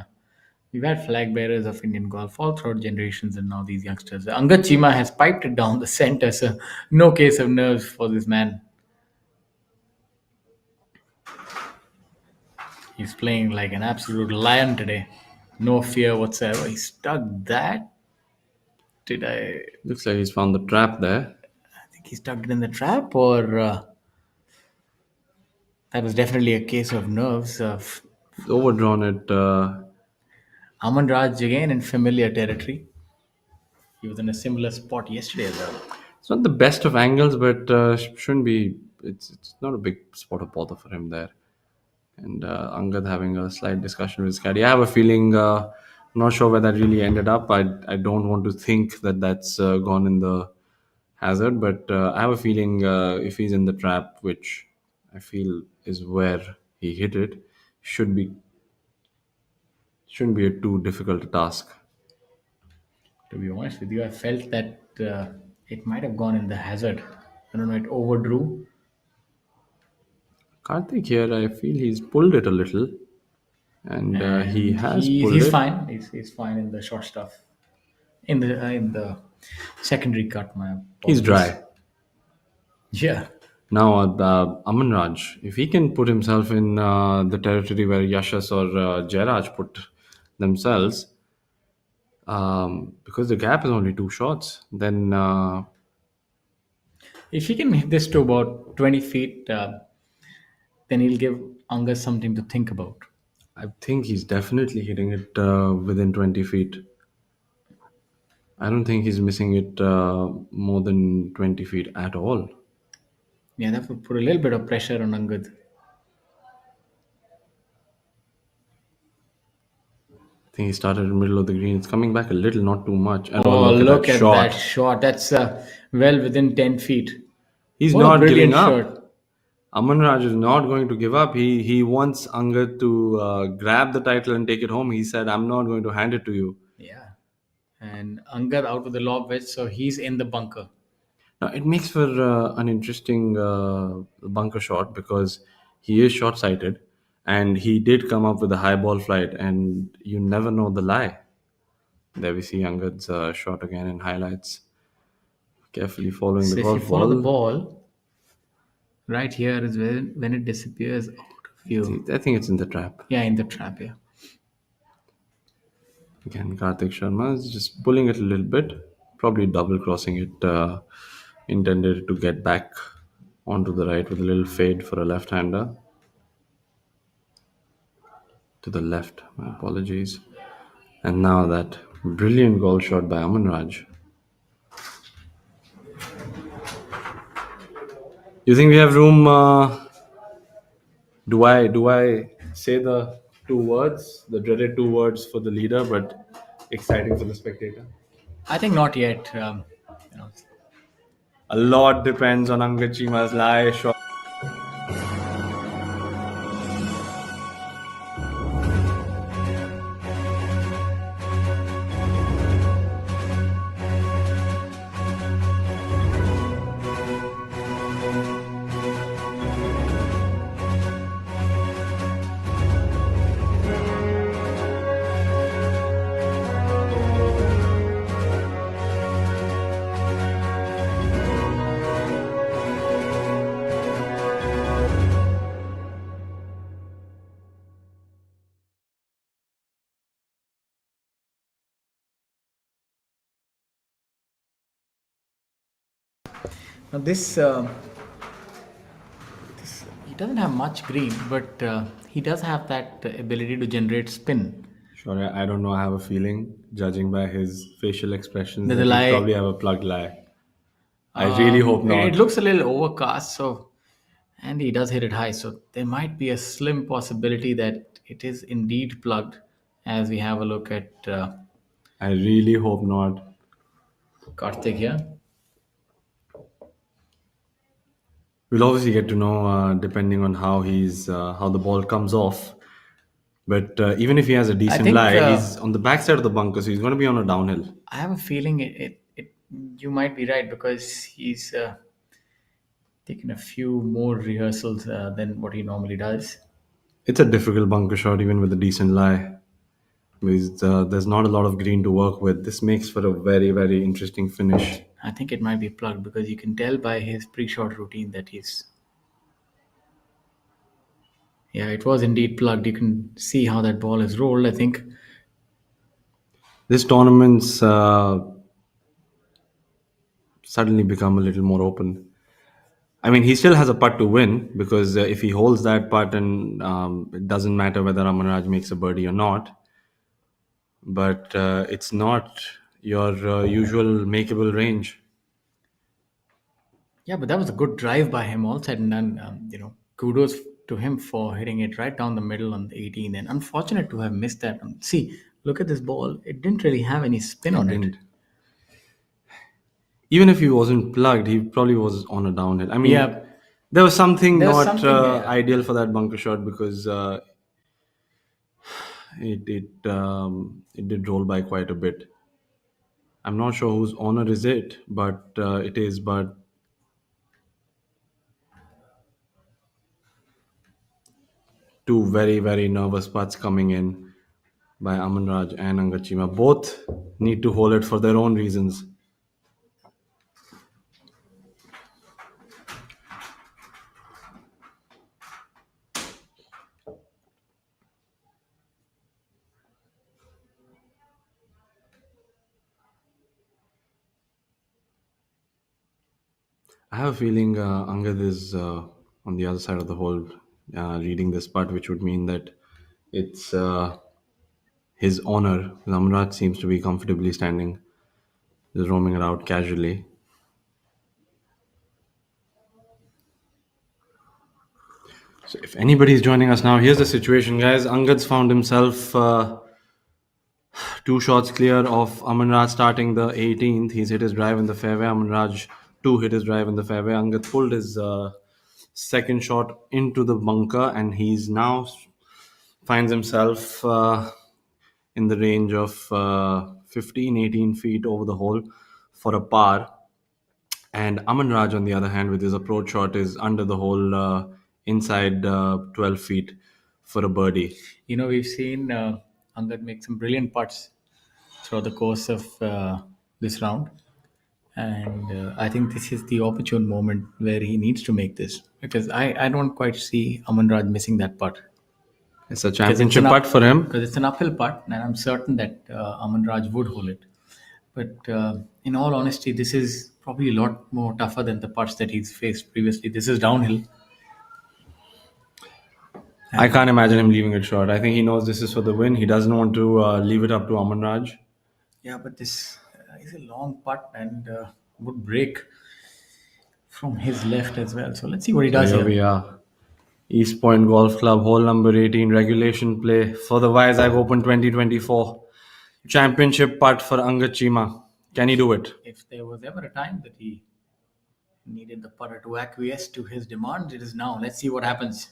We've had flag bearers of Indian golf all throughout generations, and now these youngsters. Angad Chima has piped it down the center, so no case of nerves for this man. He's playing like an absolute lion today. No fear whatsoever. He stuck that. Looks like he's found the trap there. I think he stuck it in the trap, or that was definitely a case of nerves. Overdrawn it. Aman Raj again in familiar territory. He was in a similar spot yesterday as well. It's not the best of angles, but shouldn't be. It's not a big spot of bother for him there. And Angad having a slight discussion with his caddy. I have a feeling, not sure where that really ended up. I don't want to think that that's gone in the hazard, but I have a feeling if he's in the trap, which I feel is where he hit it, shouldn't be a too difficult a task. To be honest with you, I felt that it might have gone in the hazard. I don't know, it overdrew. Karthik here, I feel he's pulled it a little, and he has pulled he's it. Fine. He's fine in the short stuff. In the secondary cut, my apologies. He's dry. Yeah. Now, Aman Raj, if he can put himself in the territory where Yashas or Jairaj put themselves, because the gap is only 2 shots, then if he can hit this to about 20 feet, then he'll give Angas something to think about. I think he's definitely hitting it within 20 feet. I don't think he's missing it more than 20 feet at all. Yeah, that would put a little bit of pressure on Angad. I think he started in the middle of the green. It's coming back a little, not too much. And look at that shot. That's well within 10 feet. He's not giving up. Aman Raj is not going to give up. He wants Angad to grab the title and take it home. He said, I'm not going to hand it to you. Yeah. And Angad out with the lob wedge, so he's in the bunker. Now, it makes for an interesting bunker shot because he is short-sighted and he did come up with a high ball flight, and you never know the lie. There we see Angad's shot again in highlights. Carefully following the golf if you follow the ball, right here is when it disappears out of view. I think it's in the trap. Yeah, in the trap, yeah. Again, Karthik Sharma is just pulling it a little bit, probably double crossing it, intended to get back onto the right with a little fade for a left-hander. To the left, my apologies. And now that brilliant goal shot by Aman Raj. You think we have room? Do I say the two words, the dreaded two words for the leader, but exciting for the spectator? I think not yet. You know, A lot depends on Angachima's lie shot. now this he doesn't have much green, but he does have that ability to generate spin. Sure, I don't know. I have a feeling, judging by his facial expressions, There's that a he lie. probably have a plugged lie. I really hope not. It looks a little overcast, so and he does hit it high, so there might be a slim possibility that it is indeed plugged. As we have a look at I really hope not. Karthik here. We'll obviously get to know depending on how how the ball comes off. But even if he has a decent think, lie, he's on the backside of the bunker, so he's going to be on a downhill. I have a feeling you might be right because he's taken a few more rehearsals than what he normally does. It's a difficult bunker shot, even with a decent lie. Because there's not a lot of green to work with. This makes for a very, very interesting finish. I think it might be plugged because you can tell by his pre-shot routine that he's. Yeah, it was indeed plugged. You can see how that ball is rolled. I think This tournament's suddenly become a little more open. I mean, he still has a putt to win because if he holds that putt, and it doesn't matter whether Amanraj makes a birdie or not. But it's not your usual makeable range. Yeah, but that was a good drive by him, all said and done. Kudos to him for hitting it right down the middle on the 18. And unfortunate to have missed that. See, look at this ball. It didn't really have any spin on it. Even if he wasn't plugged, he probably was on a downhill. I mean, Yeah. there was something There was not something, yeah. ideal for that bunker shot because it did roll by quite a bit. I'm not sure whose honor is it, but it is. But two very, very nervous putts coming in by Amanraj and Angachima. Both need to hold it for their own reasons. I have a feeling Angad is on the other side of the hole reading this putt, which would mean that it's his honor. Amanraj seems to be comfortably standing, just roaming around casually. So if anybody's joining us now, here's the situation, guys. Angad's found himself two shots clear of Amanraj starting the 18th. He's hit his drive in the fairway. Amanraj too hit his drive in the fairway. Angad pulled his second shot into the bunker, and he's now finds himself in the range of 15, 18 feet over the hole for a par. And Amanraj, on the other hand, with his approach shot, is under the hole inside 12 feet for a birdie. We've seen Angad make some brilliant putts throughout the course of this round. And I think this is the opportune moment where he needs to make this because I don't quite see Amanraj missing that putt. It's a championship putt for him. Because it's an uphill putt, and I'm certain that Amanraj would hold it. But in all honesty, this is probably a lot more tougher than the putts that he's faced previously. This is downhill. I can't imagine him leaving it short. I think he knows this is for the win. He doesn't want to leave it up to Aman Raj. Yeah, but this is a long putt and would break from his left as well. So let's see what he does Here here. we are. East Point Golf Club, hole number 18, regulation play for the Vizag Open 2024. Championship putt for Angad Chima. Can he do it? If there was ever a time that he needed the putter to acquiesce to his demands, it is now. Let's see what happens.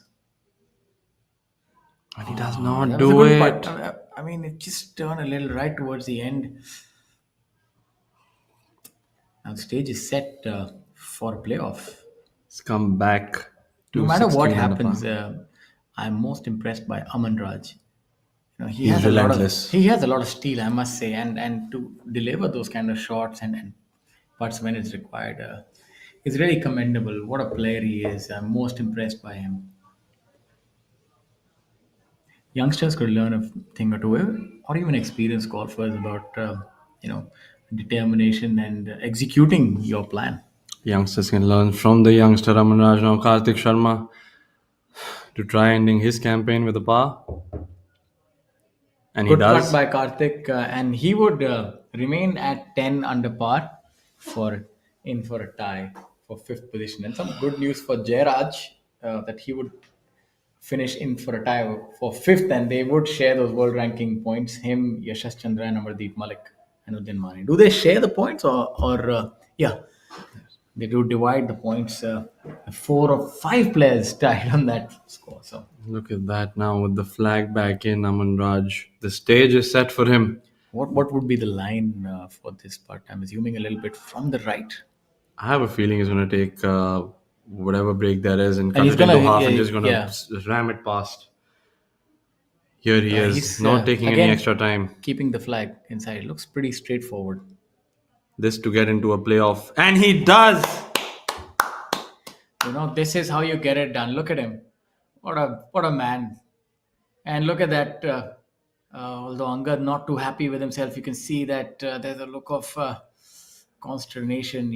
And he does That not was a do good it. putt. I mean, it just turned a little right towards the end. Now the stage is set for a playoff. Let's come back to No matter what 16 under par. happens, I'm most impressed by Aman Raj. He He's has relentless. he has a lot of steel, I must say, and to deliver those kind of shots and putts when it's required, is really commendable. What a player he is! I'm most impressed by him. Youngsters could learn a thing or two, or even experienced golfers about determination and executing your plan. Youngsters can learn from the youngster Aman Raj. Now Karthik Sharma to try ending his campaign with a par. And Good he does. putt by Karthik, and he would remain at 10 under par for a tie for fifth position. And some good news for Jairaj that he would finish in for a tie for fifth, and they would share those world ranking points. Him, Yashash Chandra, and Amardeep Malik and Uddin Mani. Do they share the points, or yeah? They do divide the points. 4 or 5 players tied on that score. So Look at that now with the flag back in, Aman Raj. The stage is set for him. what would be the line for this part? I'm assuming a little bit from the right. I have a feeling he's going to take whatever break there is and cut he's it into gonna- half yeah, and just going to yeah. ram it past. Here he is, He's, not taking again, any extra time. Keeping the flag inside. It looks pretty straightforward. This to get into a playoff. And he does! This is how you get it done. Look at him. What a man. And look at that. Although Angad not too happy with himself, you can see that there's a look of consternation.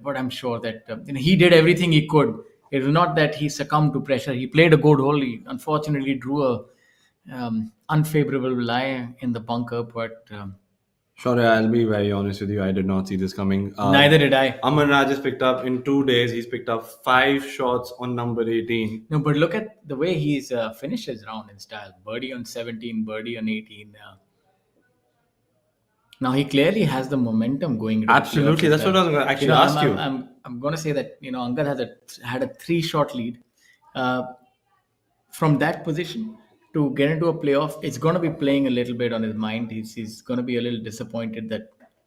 But I'm sure that he did everything he could. It was not that he succumbed to pressure. He played a good hole. He unfortunately drew a unfavorable lie in the bunker, but Shaurya, I'll be very honest with you. I did not see this coming. neither did I. Aman Raj has picked up in 2 days. He's picked up 5 shots on number 18. No, but look at the way he's finished his round in style. Birdie on 17, birdie on 18. Now he clearly has the momentum going. Into the Absolutely, playoffs that's as what I was well. going to actually ask you. I'm going to say that Angad had a 3-shot lead. From that position to get into a playoff, it's going to be playing a little bit on his mind. He's going to be a little disappointed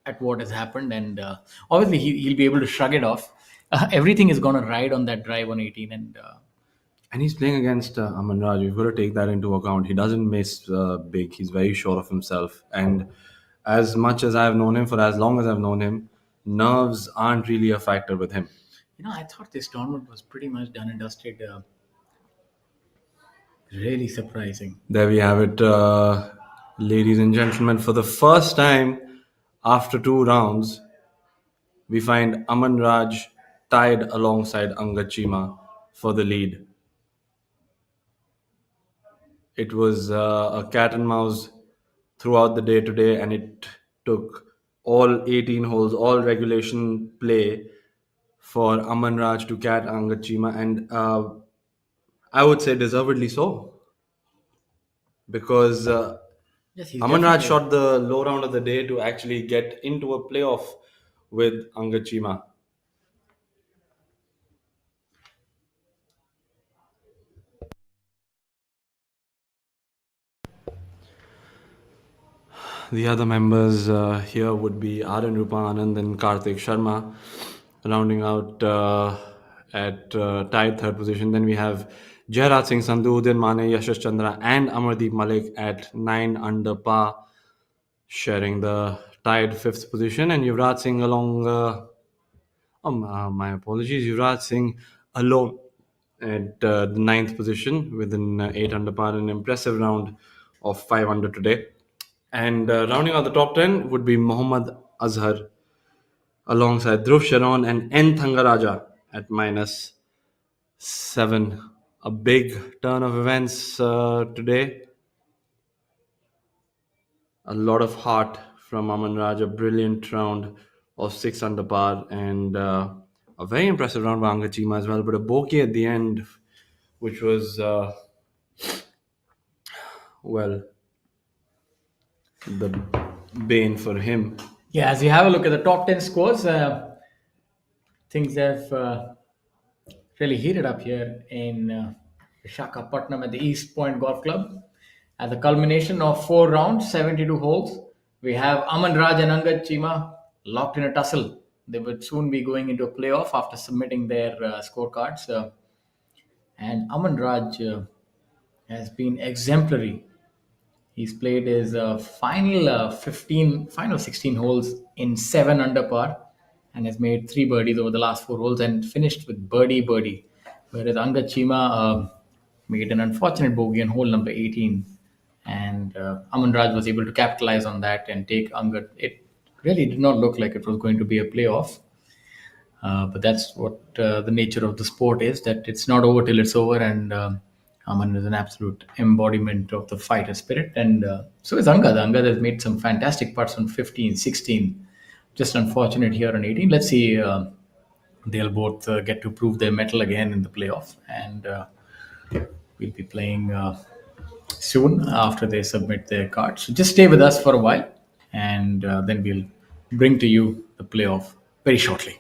at what has happened, and obviously he'll be able to shrug it off. Everything is going to ride on that drive on 18, And he's playing against Aman Raj. You've got to take that into account. He doesn't miss big. He's very sure of himself. And as much as I've known him, for as long as I've known him, nerves aren't really a factor with him. I thought this tournament was pretty much done and dusted. Really surprising. There we have it, ladies and gentlemen. For the first time after 2 rounds, we find Aman Raj tied alongside Angad Chima for the lead. It was a cat and mouse throughout the day today, and it took all 18 holes, all regulation play for Aman Raj to cat Angad Chima, and I would say deservedly so. Because Yes, he's Aman Raj definitely- shot the low round of the day to actually get into a playoff with Angad Chima. The other members here would be Aryan Rupa Anand and Karthik Sharma, rounding out at tied 3rd position. Then we have Jairaj Singh Sandhu, Uddin Mane, Yashash Chandra, and Amardeep Malik at 9 under par, sharing the tied 5th position. And Yuvraj Singh along, my apologies, Yuvraj Singh alone at the 9th position with an 8 under par, an impressive round of 5 under today. And rounding out the top 10 would be Mohammad Azhar alongside Dhruv Sharon and N. Thangaraja at -7 A big turn of events today. A lot of heart from Aman Raj, a brilliant round of 6 under par, and a very impressive round by Anga Chima as well, but a bogey at the end, which was, well, the bane for him. Yeah, as you have a look at the top 10 scores, things have really heated up here in Visakhapatnam at the East Point Golf Club. At the culmination of 4 rounds, 72 holes, we have Aman Raj and Angad Chima locked in a tussle. They would soon be going into a playoff after submitting their scorecards. And Aman Raj has been exemplary. He's played his final 16 holes in 7 under par and has made 3 birdies over the last 4 holes and finished with birdie. Whereas Angad Chima made an unfortunate bogey on hole number 18. And Aman Raj was able to capitalize on that and take Angad. It really did not look like it was going to be a playoff. But that's what the nature of the sport is, that it's not over till it's over. And Aman is an absolute embodiment of the fighter spirit. And so is Angad. Angad has made some fantastic putts on 15, 16. Just unfortunate here on 18. Let's see. They'll both get to prove their mettle again in the playoff. And we'll be playing soon after they submit their cards. So just stay with us for a while. And then we'll bring to you the playoff very shortly.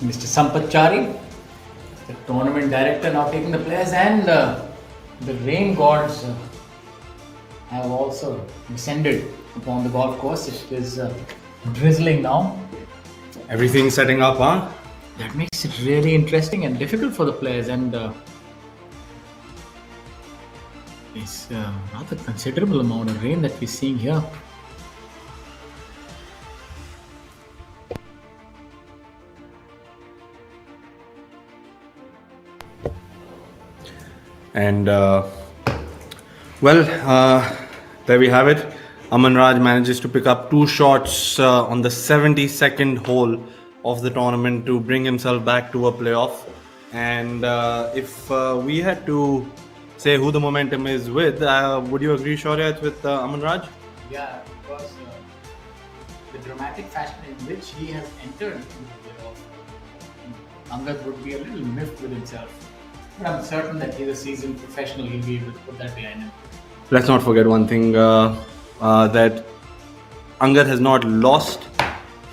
Mr. Sampachari, the tournament director, now taking the players, and the rain gods have also descended upon the golf course. It is drizzling now. Everything's setting up, huh? That makes it really interesting and difficult for the players, and it's rather considerable amount of rain that we're seeing here. And there we have it. Aman Raj manages to pick up 2 shots on the 72nd hole of the tournament to bring himself back to a playoff. And if we had to say who the momentum is with, would you agree, Shaurya, it's with Aman Raj? Yeah, because the dramatic fashion in which he has entered into the playoff, Angad would be a little miffed with himself. But I'm certain that he's a seasoned professional, he'll be able to put that behind him. Let's not forget one thing, that Angad has not lost.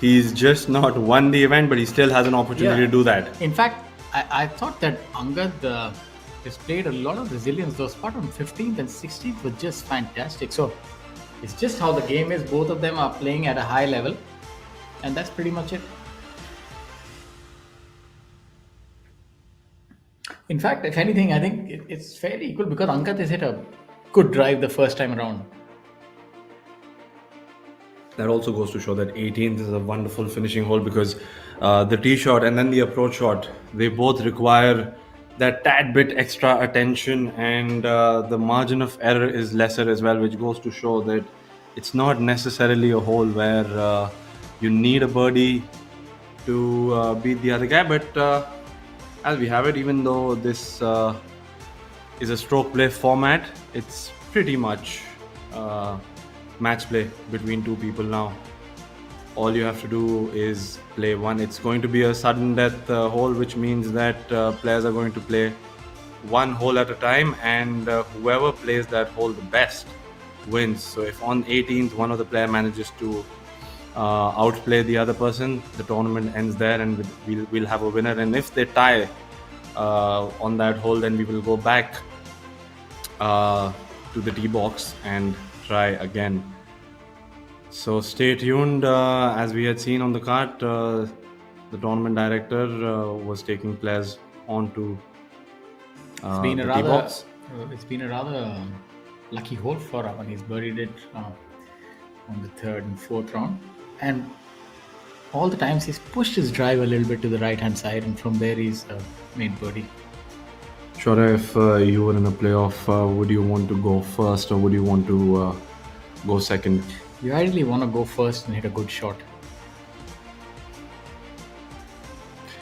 He's just not won the event, but he still has an opportunity to do that. In fact, I thought that Angad displayed a lot of resilience. Those part on 15th and 16th were just fantastic. So it's just how the game is. Both of them are playing at a high level, and that's pretty much it. In fact, if anything, I think it's fairly equal because Angad has hit a good drive the first time around. That also goes to show that 18th is a wonderful finishing hole because the tee shot and then the approach shot, they both require that tad bit extra attention, and the margin of error is lesser as well, which goes to show that it's not necessarily a hole where you need a birdie to beat the other guy. But as we have it, even though this is a stroke play format, it's pretty much match play between 2 people now. All you have to do is play one. It's going to be a sudden death hole, which means that players are going to play 1 hole at a time, and whoever plays that hole the best wins. So if on 18th one of the player manages to outplay the other person, the tournament ends there and we'll have a winner. And if they tie on that hole, then we will go back to the tee box and try again. So stay tuned. As we had seen on the card, the tournament director was taking players onto the tee box. It's been a rather lucky hole for Aman. He's birdied it on the 3rd and 4th round, and all the times he's pushed his drive a little bit to the right hand side, and from there he's made birdie. Sure, if you were in a playoff, would you want to go first or would you want to go second? You ideally want to go first and hit a good shot.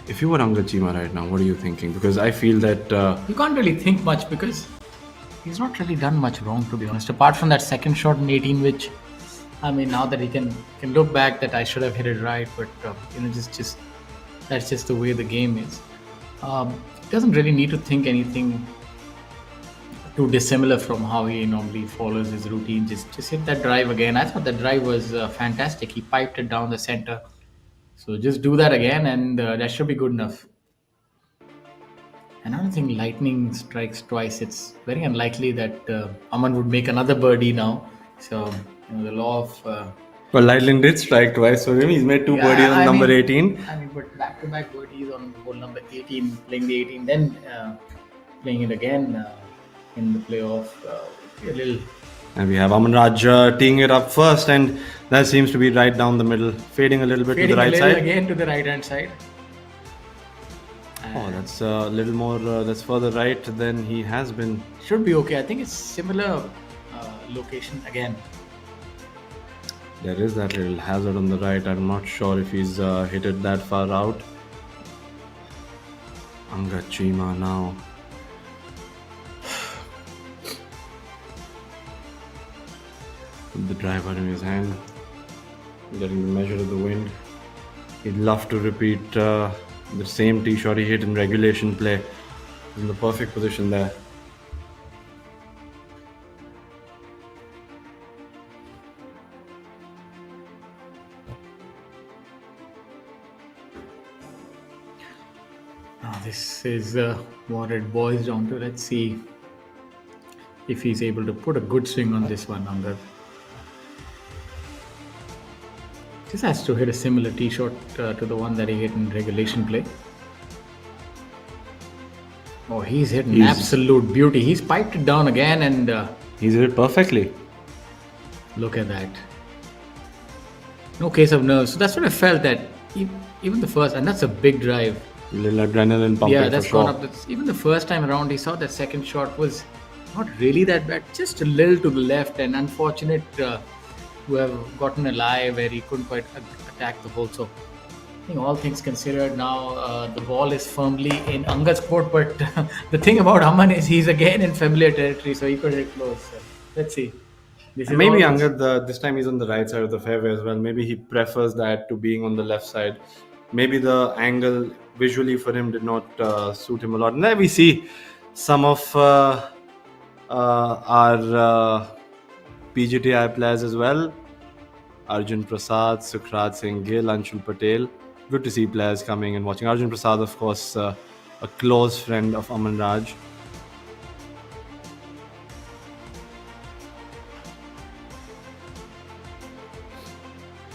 If you were Angad Cheema right now, what are you thinking? Because I feel that You can't really think much because he's not really done much wrong, to be honest. Apart from that second shot in 18, which, I mean, now that he can look back that I should have hit it right, but just that's just the way the game is. He doesn't really need to think anything too dissimilar from how he normally follows his routine. Just hit that drive again. I thought that drive was fantastic. He piped it down the center. So just do that again, and that should be good enough. And I don't think lightning strikes twice. It's very unlikely that Aman would make another birdie now. So the law of well, lightning did strike twice for him. He's made 2 birdies on number 18. I mean, but back-to-back birdies on hole number 18, playing the 18, then playing it again in the playoff. A little. And we have Aman Raj teeing it up first, and that seems to be right down the middle, fading a little bit to the right side. Again to the right-hand side. Oh, that's a little more, that's further right than he has been. Should be okay. I think it's similar location again. There is that little hazard on the right. I'm not sure if he's hit it that far out. Angad Cheema now. With the driver in his hand, getting the measure of the wind. He'd love to repeat the same tee shot he hit in regulation play. He's in the perfect position there. this is what it boils down to. Let's see if he's able to put a good swing on this one, Angad. Just has to hit a similar tee shot to the one that he hit in regulation play. Oh, he's hit an absolute beauty. He's piped it down again and... he's hit it perfectly. Look at that. No case of nerves. So that's what I felt, that even the first... And that's a big drive. A little adrenaline pumping. Yeah, that's for gone sure. up. Even the first time around, he saw that second shot was not really that bad. Just a little to the left, and unfortunate to have gotten a lie where he couldn't quite attack the hole. So I think all things considered, now the ball is firmly in Angad's court. But the thing about Aman is he's again in familiar territory, so he could hit close. So let's see. Maybe Angad, this time he's on the right side of the fairway as well. Maybe he prefers that to being on the left side. Maybe the angle visually for him did not suit him a lot. And there we see some of our PGTI players as well. Arjun Prasad, Sukhraj Singh Gill, Anshul Patel. Good to see players coming and watching. Arjun Prasad, of course, a close friend of Aman Raj.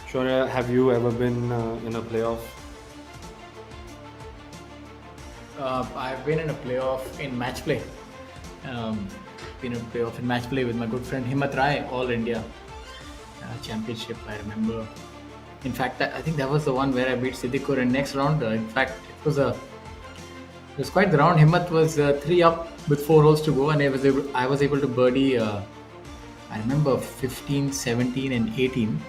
Shaurya, have you ever been in a playoff? I've been in a playoff in match play. Been in a playoff in match play with my good friend Himmat Rai, All India Championship. I remember. In fact, I think that was the one where I beat Siddiqur in next round. In fact, it was quite the round. Himmat was 3 up with 4 holes to go, and I was able to birdie. I remember 15, 17, and 18.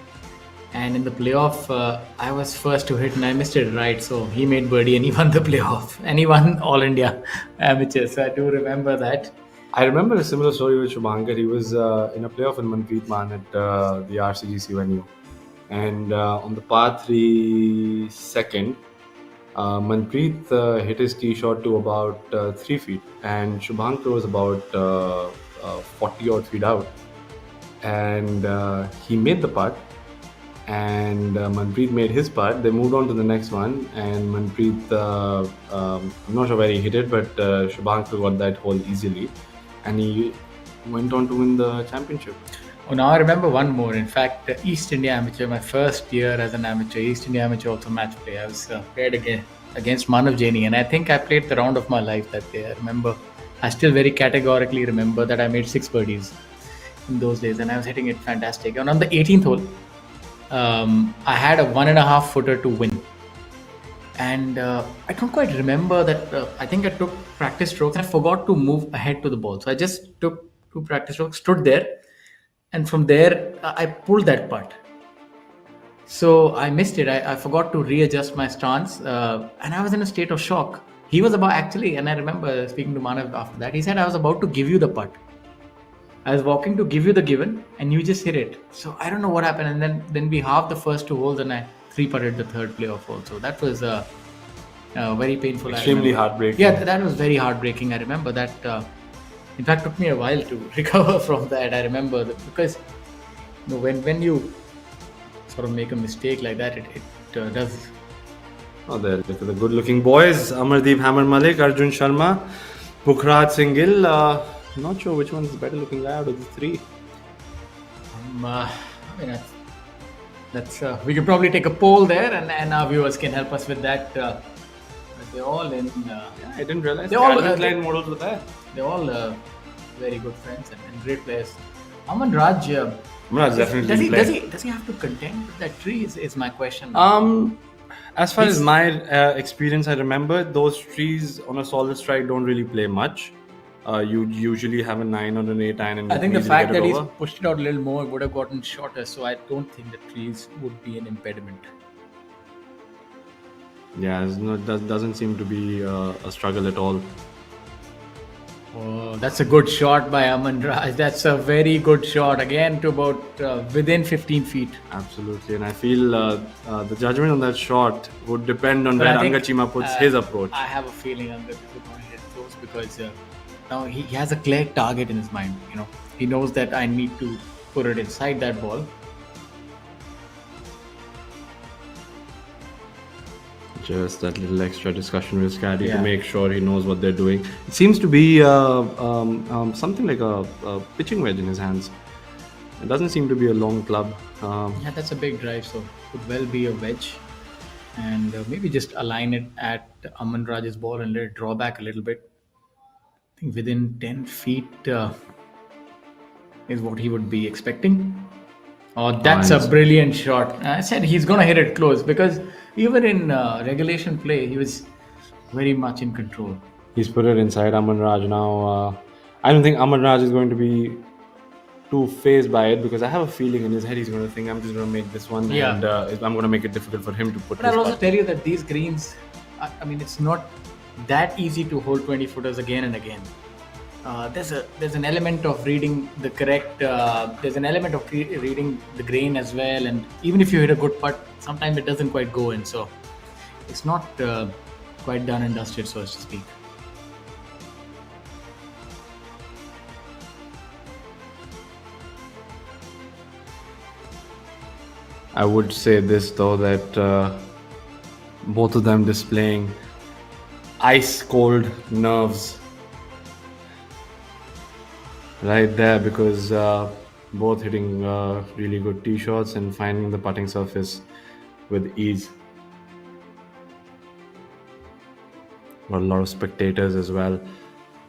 And in the playoff, I was first to hit and I missed it right. So he made birdie and he won the playoff. And he won All India Amateur. So I do remember that. I remember a similar story with Shubhankar. He was in a playoff in Manpreet Man at the RCGC venue. And on the par 3 second, Manpreet hit his tee shot to about 3 feet. And Shubhankar was about 40 odd feet out. And he made the putt. And Manpreet made his putt. They moved on to the next one, and Manpreet, I'm not sure where he hit it, but Shubhankar got that hole easily, and he went on to win the championship. Oh, now I remember one more. In fact, the East India Amateur, my first year as an amateur, East India Amateur also match play. I was paired against Manav Jaini, and I think I played the round of my life that day. I still very categorically remember that I made 6 birdies in those days, and I was hitting it fantastic. And on the 18th hole, I had a 1.5 footer to win, and I don't quite remember that. I think I took practice strokes and I forgot to move ahead to the ball, so I just took 2 practice strokes, stood there, and from there I pulled that putt. So I missed it. I forgot to readjust my stance, and I was in a state of shock. He was about actually, and I remember speaking to Manav after that. He said, "I was about to give you the putt. I was walking to give you the given, and you just hit it." So I don't know what happened. And then we halved the first 2 holes, and I 3-putted the third playoff hole. So that was very painful. Extremely heartbreaking. Yeah, that was very heartbreaking. I remember that. In fact, took me a while to recover from that. I remember that because when you sort of make a mistake like that, it does. Oh, there, look at the good-looking boys: Amardeep Hammer Malik, Arjun Sharma, Pukhraj Singh Gill. Not sure which one is the better looking guy out of the 3. I mean, that's we could probably take a poll there, and our viewers can help us with that. They're all in. I didn't realize they're all line models were there. They're all very good friends and great players. Aman Raj. Definitely does he have to contend with that tree? Is my question. As far as my experience, I remember those trees on a solid strike don't really play much. You usually have a 9 or an 8 iron, and I think the fact that he's pushed it out a little more would have gotten shorter, so I don't think the trees would be an impediment. Yeah, doesn't seem to be a struggle at all. Oh, that's a good shot by Aman Raj. That's a very good shot. Again, to about within 15 feet. Absolutely, and I feel the judgment on that shot would depend on where Angad Chima puts his approach. I have a feeling Angad is going to hit close because now he has a clear target in his mind. He knows that I need to put it inside that ball. Just that little extra discussion with Scotty Yeah. to make sure he knows what they're doing. It seems to be something like a pitching wedge in his hands. It doesn't seem to be a long club. Yeah, that's a big drive, so could well be a wedge. And maybe just align it at Aman Raj's ball and let it draw back a little bit. I think within 10 feet is what he would be expecting. Oh, that's a brilliant shot. I said he's going to hit it close because even in regulation play, he was very much in control. He's put it inside Aman Raj now. I don't think Aman Raj is going to be too phased by it because I have a feeling in his head he's going to think I'm just going to make this one and I'm going to make it difficult for him to put But I'll also tell you that these greens, I mean, it's not that easy to hold 20 footers again and again. There's an element of reading the correct. There's an element of reading the grain as well, and even if you hit a good putt, sometimes it doesn't quite go in. So it's not quite done and dusted, so to speak. I would say this though that both of them displaying ice cold nerves right there because both hitting really good tee shots and finding the putting surface with ease. Got a lot of spectators as well.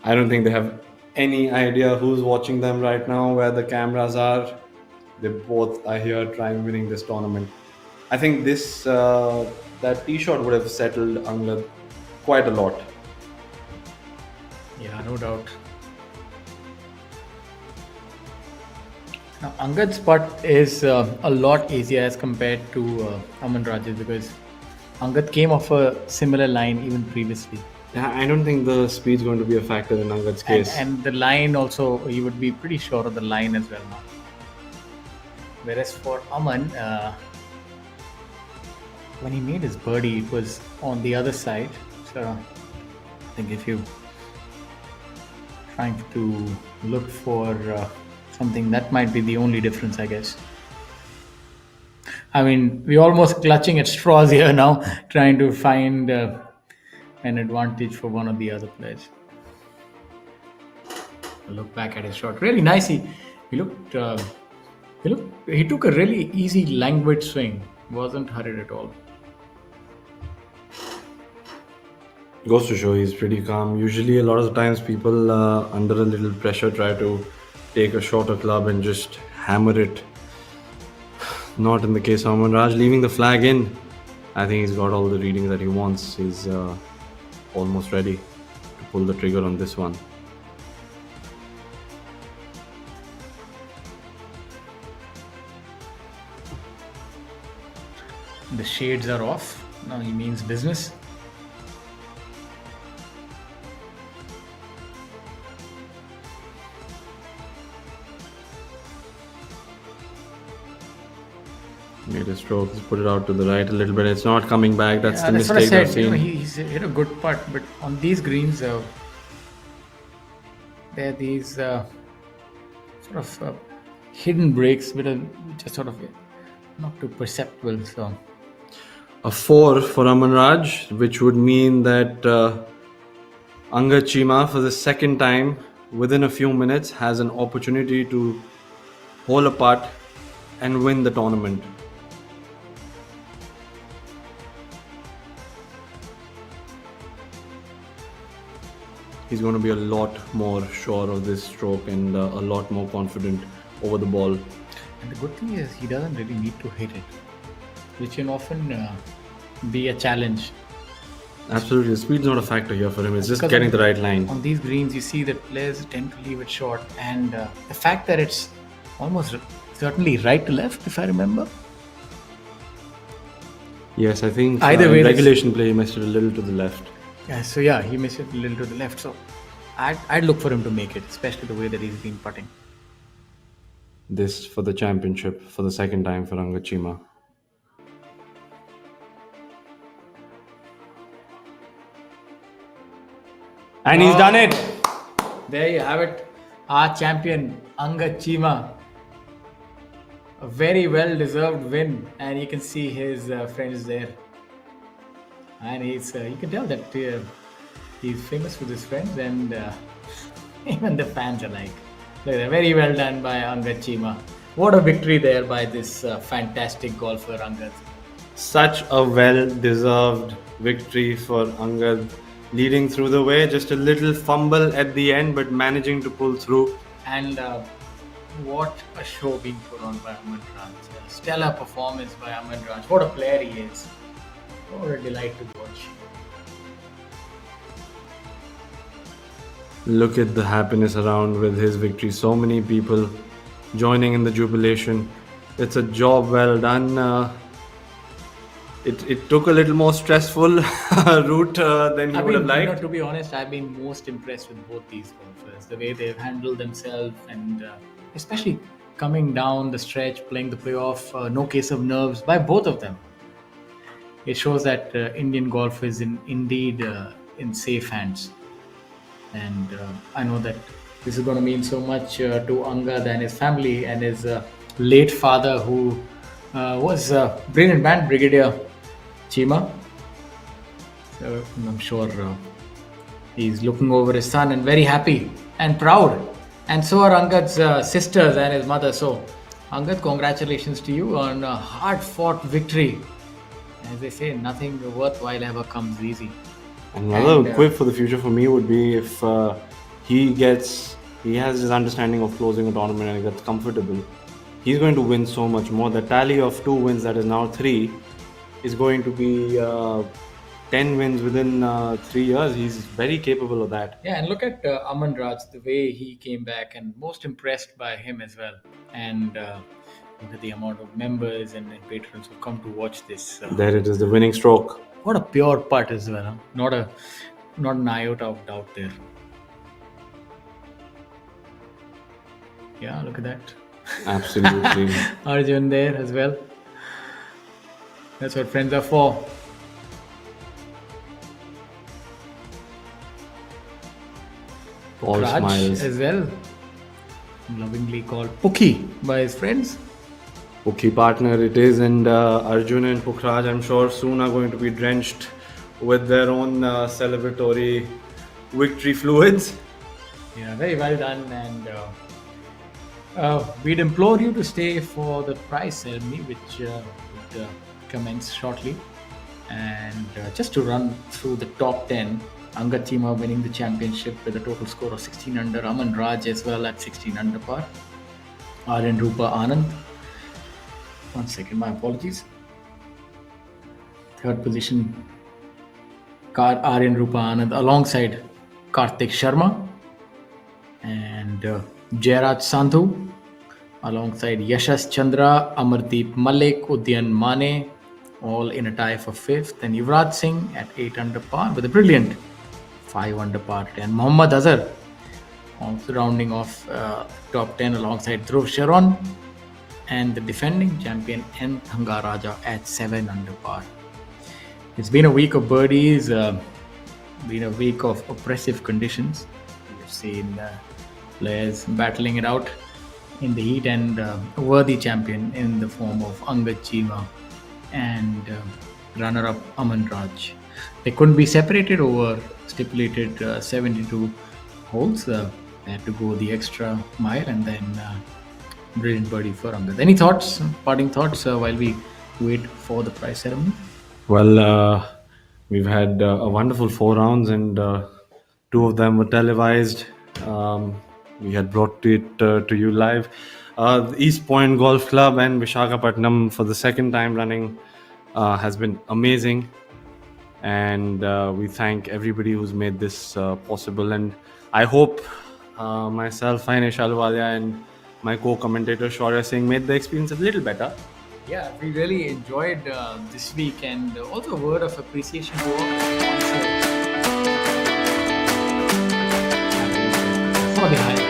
I don't think they have any idea who's watching them right now, where the cameras are. They both are here trying winning this tournament. I think this that tee shot would have settled Angad quite a lot. Yeah, no doubt. Now, Angad's putt is a lot easier as compared to Aman Raj's because Angad came off a similar line even previously. Yeah, I don't think the speed's going to be a factor in Angad's case. And the line also, he would be pretty sure of the line as well now. Whereas for Aman, when he made his birdie, it was on the other side. So I think if you trying to look for something, that might be the only difference, I guess. I mean, we're almost clutching at straws here now, trying to find an advantage for one of the other players. Look back at his shot. Really nice. He took a really easy, languid swing. Wasn't hurried at all. Goes to show he's pretty calm. Usually, a lot of the times, people under a little pressure try to take a shorter club and just hammer it. Not in the case of Aman Raj. Leaving the flag in, I think he's got all the readings that he wants. He's almost ready to pull the trigger on this one. The shades are off. Now he means business. Made a stroke, he's put it out to the right a little bit. It's not coming back. That's the that's mistake what I I've said. seen. He's hit a good putt, but on these greens, there are these sort of hidden breaks, which are sort of not too perceptible. So A 4 for Aman Raj, which would mean that Angad Chima, for the second time within a few minutes, has an opportunity to hole a putt and win the tournament. He's going to be a lot more sure of this stroke and a lot more confident over the ball. And the good thing is he doesn't really need to hit it, which can often be a challenge. Absolutely, the speed's not a factor here for him. It's just Because getting the right line. On these greens, you see that players tend to leave it short, and the fact that it's almost certainly right to left, if I remember. Yes, I think Either way, in regulation play he missed it a little to the left. Yeah, so yeah, he missed it a little to the left. So I'd look for him to make it, especially the way that he's been putting. This for the championship for the second time for Angad Chima. And he's done it. There you have it. Our champion, Angad Chima. A very well deserved win, and you can see his friends there. and you can tell that he's famous with his friends and even the fans alike. Look, very well done by Angad Chima. What a victory there by this fantastic golfer Angad. Such a well-deserved victory for Angad, leading through the way. Just a little fumble at the end, but managing to pull through. And what a show being put on by Aman Raj. A stellar performance by Aman Raj. What a player he is. What a delight to watch. Look at the happiness around with his victory. So many people joining in the jubilation. It's a job well done. It took a little more stressful route than you would have liked. To be honest, I've been most impressed with both these golfers. The way they've handled themselves and especially coming down the stretch, playing the playoff, no case of nerves by both of them. It shows that Indian golf is indeed in safe hands. And I know that this is going to mean so much to Angad and his family and his late father, who was a brilliant band brigadier Chima. So I'm sure he's looking over his son and very happy and proud. And so are Angad's sisters and his mother. So Angad, congratulations to you on a hard-fought victory. As they say, nothing worthwhile ever comes easy. Another quip for the future for me would be if he has his understanding of closing a tournament and he gets comfortable, he's going to win so much more. The tally of 2 wins, that is now 3, is going to be 10 wins within 3 years. He's very capable of that. Yeah, and look at Aman Raj, the way he came back, and most impressed by him as well. And look at the amount of members and patrons who come to watch this. There it is, the winning stroke. What a pure putt as well. Huh? Not an iota of doubt there. Yeah, look at that. Absolutely. Arjun there as well. That's what friends are for. All Raj smiles. as well. Lovingly called Pukhi by his friends. Pukhi partner it is, and Arjun and Pukhraj, I'm sure, soon are going to be drenched with their own celebratory victory fluids. Yeah, very well done. And we'd implore you to stay for the prize ceremony, which would commence shortly. And just to run through the top 10, Angad Chima winning the championship with a total score of 16 under. Aman Raj as well at 16 under par. Aryan Rupa Anand. 1 second, my apologies. Third position, Aryan Rupa Anand alongside Kartik Sharma. And Jairaj Sandhu alongside Yashas Chandra, Amardeep Malik, Udyan Mane, all in a tie for 5th. And Yuvraj Singh at 8 under par with a brilliant 5 under par. And Mohammad Azhar also rounding off top 10 alongside Dhruv Sharon. And the defending champion N. Thangaraja at 7 under par. It's been a week of birdies, been a week of oppressive conditions. We've seen players battling it out in the heat, and a worthy champion in the form of Angad Chima and runner-up Aman Raj. They couldn't be separated over stipulated 72 holes. They had to go the extra mile, and then brilliant birdie for Angad. Any thoughts, parting thoughts while we wait for the prize ceremony? Well, we've had a wonderful 4 rounds, and 2 of them were televised. We had brought it to you live. The East Point Golf Club and Visakhapatnam for the 2nd time running has been amazing. And we thank everybody who's made this possible. And I hope myself, Ainesh Ahluwalia, and my co-commentator Shaurya Singh made the experience a little better. Yeah, we really enjoyed this week, and also a word of appreciation to all the sponsors for the highlights.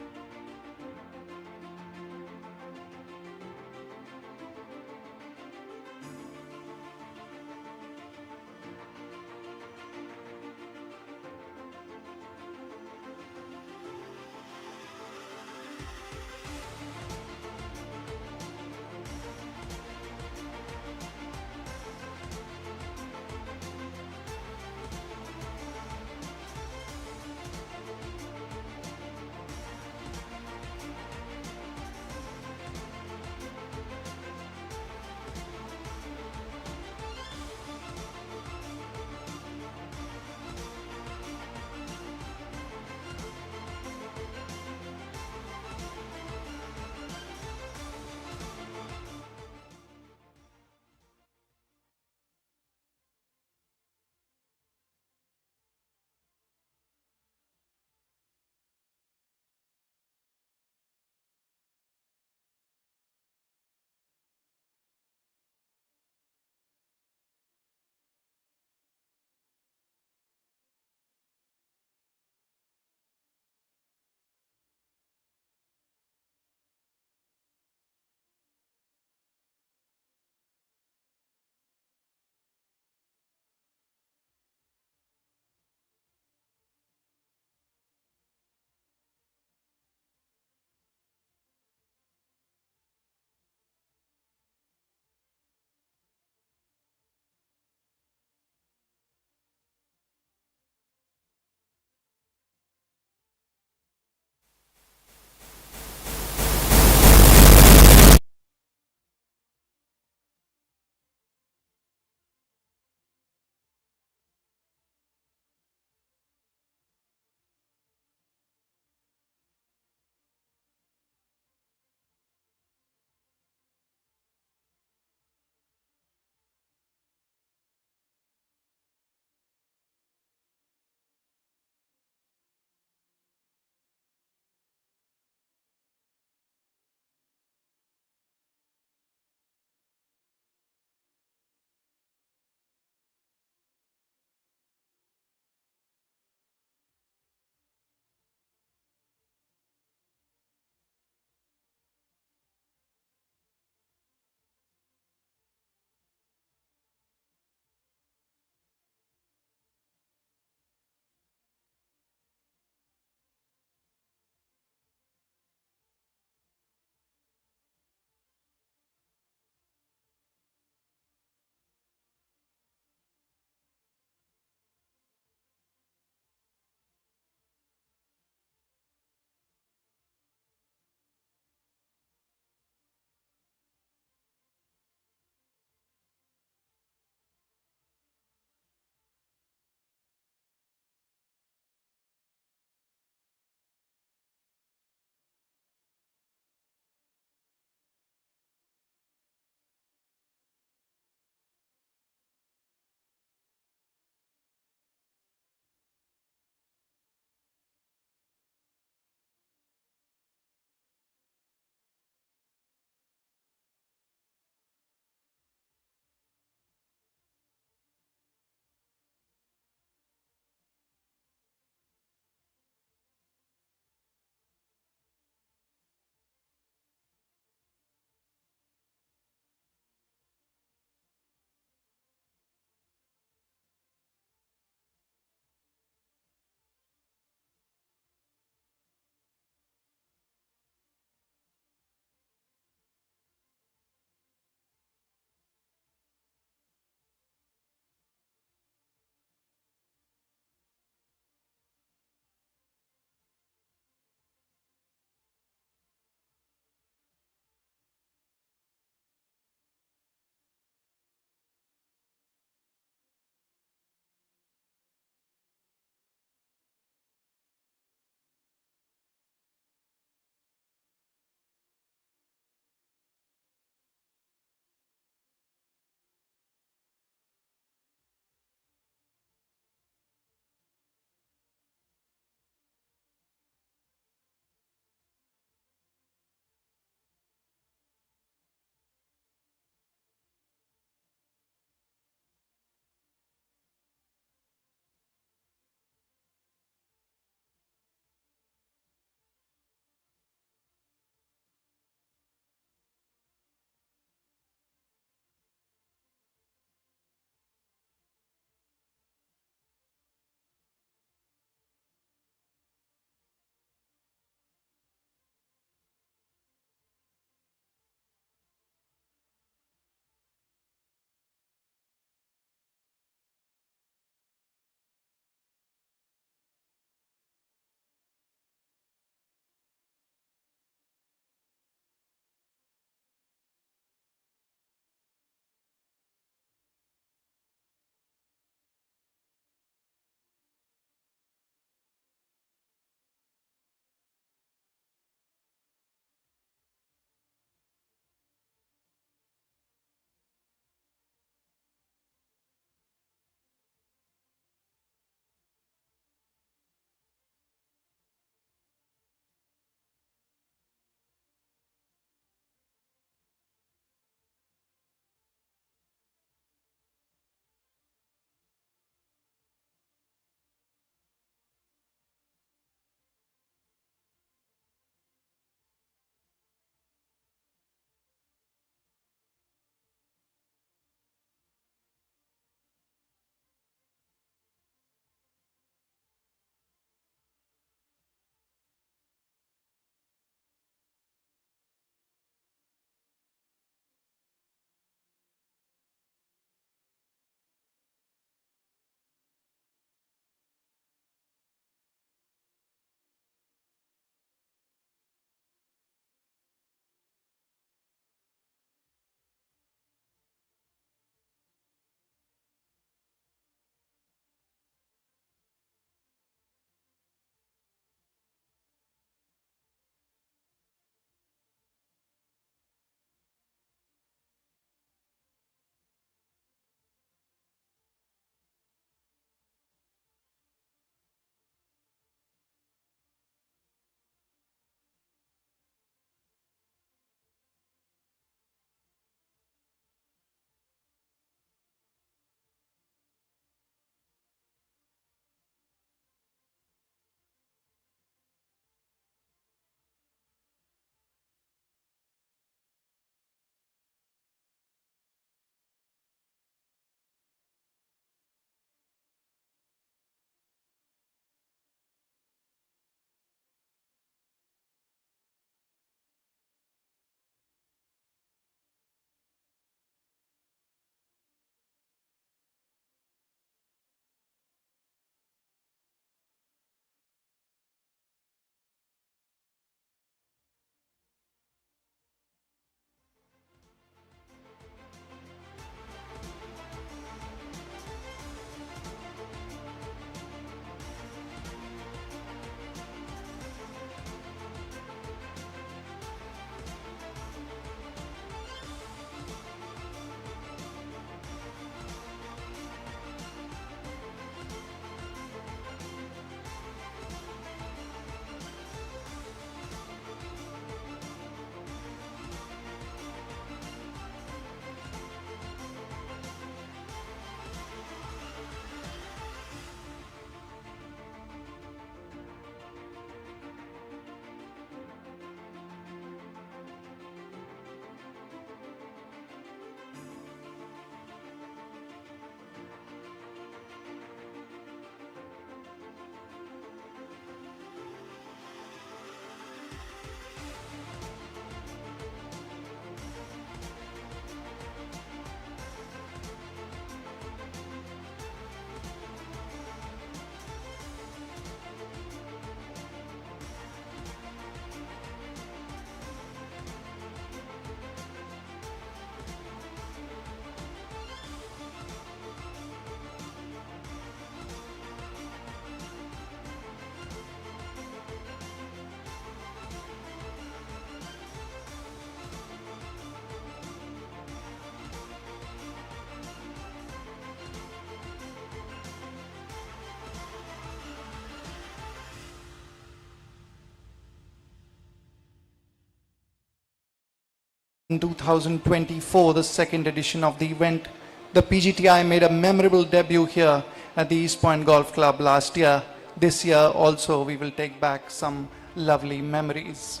In 2024, the second edition of the event, the PGTI made a memorable debut here at the East Point Golf Club last year. This year also, we will take back some lovely memories.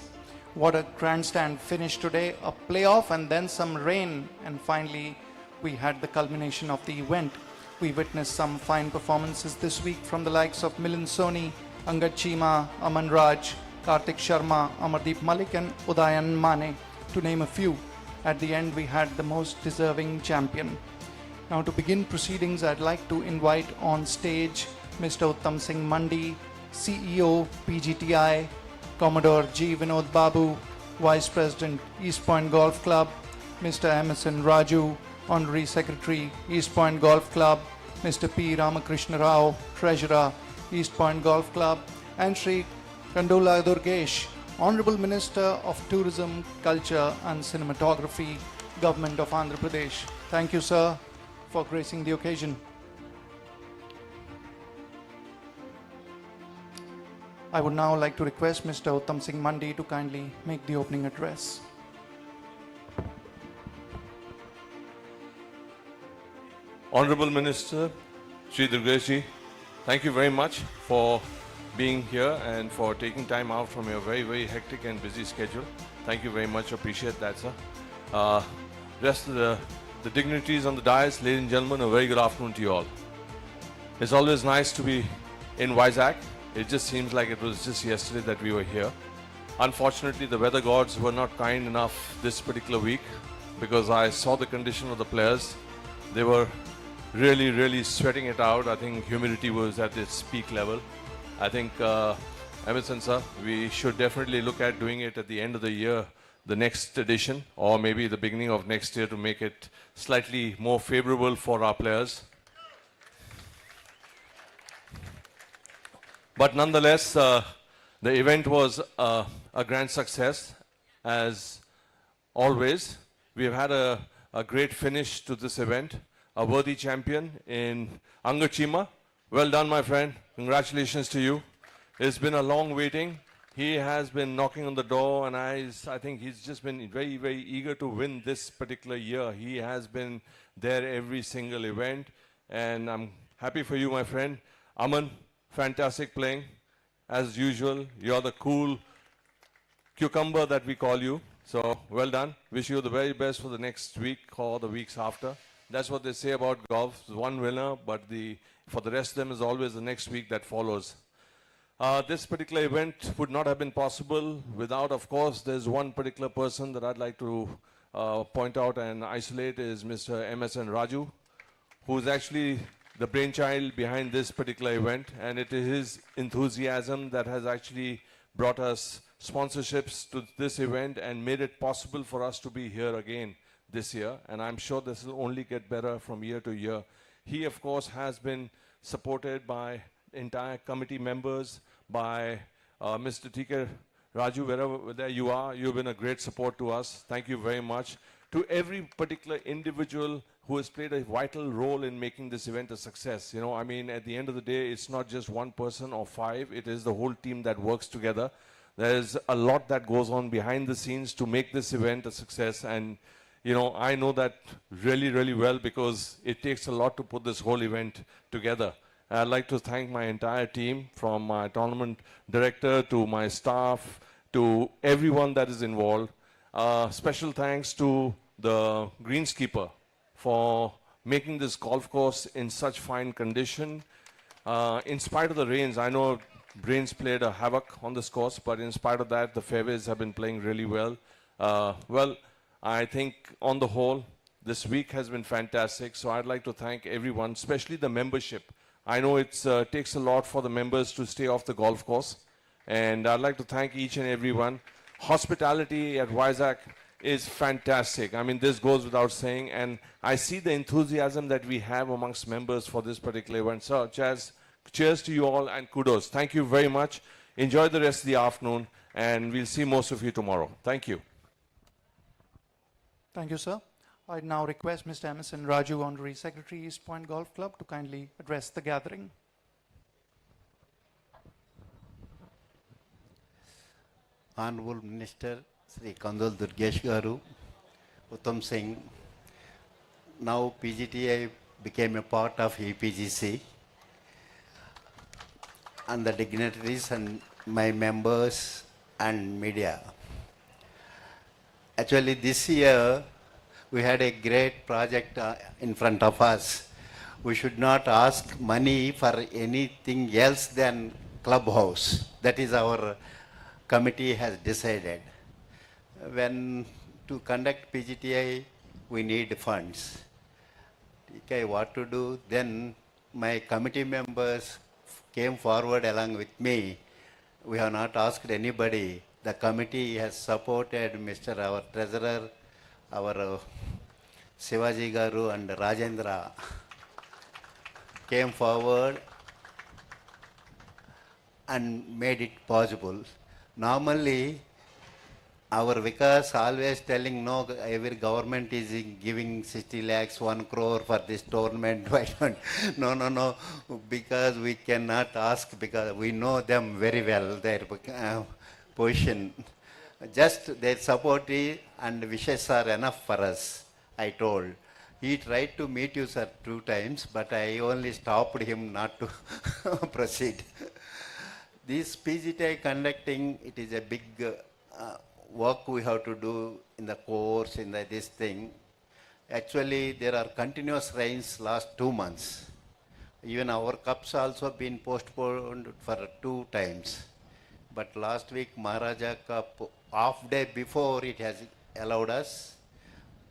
What a grandstand finish today, a playoff and then some rain, and finally we had the culmination of the event. We witnessed some fine performances this week from the likes of Milind Soni, Angad Cheema, Aman Raj, Kartik Sharma, Amardeep Malik and Udayan Mane, to name a few. At the end, we had the most deserving champion. Now, to begin proceedings, I'd like to invite on stage Mr. Uttam Singh Mandi, CEO, PGTI, Commodore G. Vinod Babu, Vice President, East Point Golf Club, Mr. Emerson Raju, Honorary Secretary, East Point Golf Club, Mr. P. Ramakrishna Rao, Treasurer, East Point Golf Club, and Sri Kandola Durgesh, Honorable Minister of Tourism, Culture and Cinematography, Government of Andhra Pradesh. Thank you, sir, for gracing the occasion. I would now like to request Mr. Uttam Singh Mandi to kindly make the opening address. Honorable Minister, Sri Durgesh, thank you very much for being here and for taking time out from your very, very hectic and busy schedule. Thank you very much. Appreciate that, sir. Rest of the dignitaries on the dais, ladies and gentlemen, a very good afternoon to you all. It's always nice to be in Vizag. It just seems like it was just yesterday that we were here. Unfortunately, the weather gods were not kind enough this particular week because I saw the condition of the players. They were really, really sweating it out. I think humidity was at its peak level. I think, Emerson sir, we should definitely look at doing it at the end of the year, the next edition, or maybe the beginning of next year to make it slightly more favorable for our players. But nonetheless, the event was a grand success. As always, we have had a great finish to this event. A worthy champion in Angad Cheema. Well done, my friend. Congratulations to you. It's been a long waiting. He has been knocking on the door, and I think he's just been very, very eager to win this particular year. He has been there every single event, and I'm happy for you, my friend. Aman, fantastic playing. As usual, you're the cool cucumber that we call you. So, well done. Wish you the very best for the next week or the weeks after. That's what they say about golf. There's one winner, but for the rest of them is always the next week that follows. This particular event would not have been possible without, of course, there's one particular person that I'd like to point out and isolate is Mr. Emerson Raju, who's actually the brainchild behind this particular event, and it is his enthusiasm that has actually brought us sponsorships to this event and made it possible for us to be here again this year, and I'm sure this will only get better from year to year. He, of course, has been supported by entire committee members, by Mr. T.K. Raju, wherever there you are, you've been a great support to us. Thank you very much. To every particular individual who has played a vital role in making this event a success. You know, I mean, at the end of the day, it's not just one person or five, it is the whole team that works together. There's a lot that goes on behind the scenes to make this event a success, and you know, I know that really, really well because it takes a lot to put this whole event together. I'd like to thank my entire team, from my tournament director to my staff to everyone that is involved. Special thanks to the greenskeeper for making this golf course in such fine condition. In spite of the rains, I know rains played a havoc on this course, but in spite of that, the fairways have been playing really well. I think on the whole, this week has been fantastic. So I'd like to thank everyone, especially the membership. I know it takes a lot for the members to stay off the golf course. And I'd like to thank each and everyone. Hospitality at Vizag is fantastic. I mean, this goes without saying. And I see the enthusiasm that we have amongst members for this particular event. So cheers to you all and kudos. Thank you very much. Enjoy the rest of the afternoon. And we'll see most of you tomorrow. Thank you. Thank you, sir. I now request Mr. Emerson Raju, Honorary Secretary, East Point Golf Club, to kindly address the gathering. Honorable Minister Sri Kandola Durgesh Garu, Uttam Singh. Now PGTI became a part of EPGC, and the dignitaries and my members and media. Actually, this year we had a great project in front of us. We should not ask money for anything else than clubhouse. That is our committee has decided. When to conduct PGTI, we need funds. Okay, what to do? Then my committee members came forward along with me. We have not asked anybody. The committee has supported Mr. our treasurer, our Shivaji Garu and Rajendra came forward and made it possible. Normally, our Vikas always telling, no, every government is giving 60 lakhs, 1 crore for this tournament. Why don't? No, because we cannot ask, because we know them very well, their position. Just their support and wishes are enough for us, I told. He tried to meet you, sir, 2 times, but I only stopped him not to proceed. This PGTI conducting, it is a big work we have to do in the course, in this thing. Actually, there are continuous rains last 2 months. Even our cups also been postponed for 2 times. But last week, Maharaja Cup, half day before it has allowed us.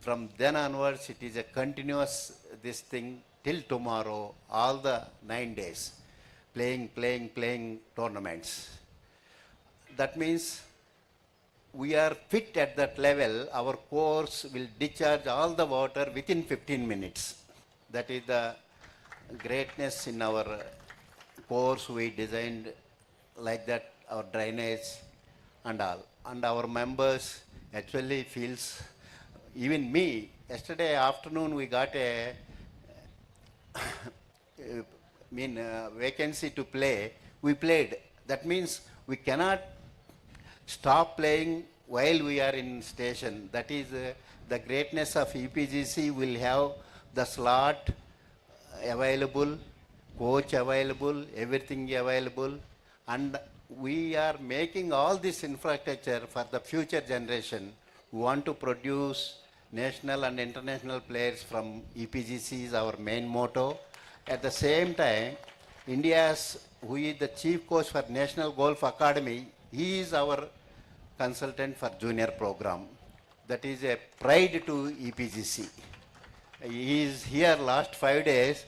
From then onwards, it is a continuous this thing till tomorrow, all the 9 days, playing tournaments. That means we are fit at that level. Our course will discharge all the water within 15 minutes. That is the greatness in our course. We designed like that, our drainage and all. And our members actually feels, even me, yesterday afternoon we got a vacancy to play. We played. That means we cannot stop playing while we are in station. That is the greatness of EPGC. Will have the slot available, coach available, everything available, and we are making all this infrastructure for the future generation. We want to produce national and international players from EPGC is our main motto. At the same time, India's, who is the chief coach for National Golf Academy, he is our consultant for junior program. That is a pride to EPGC. He is here last 5 days,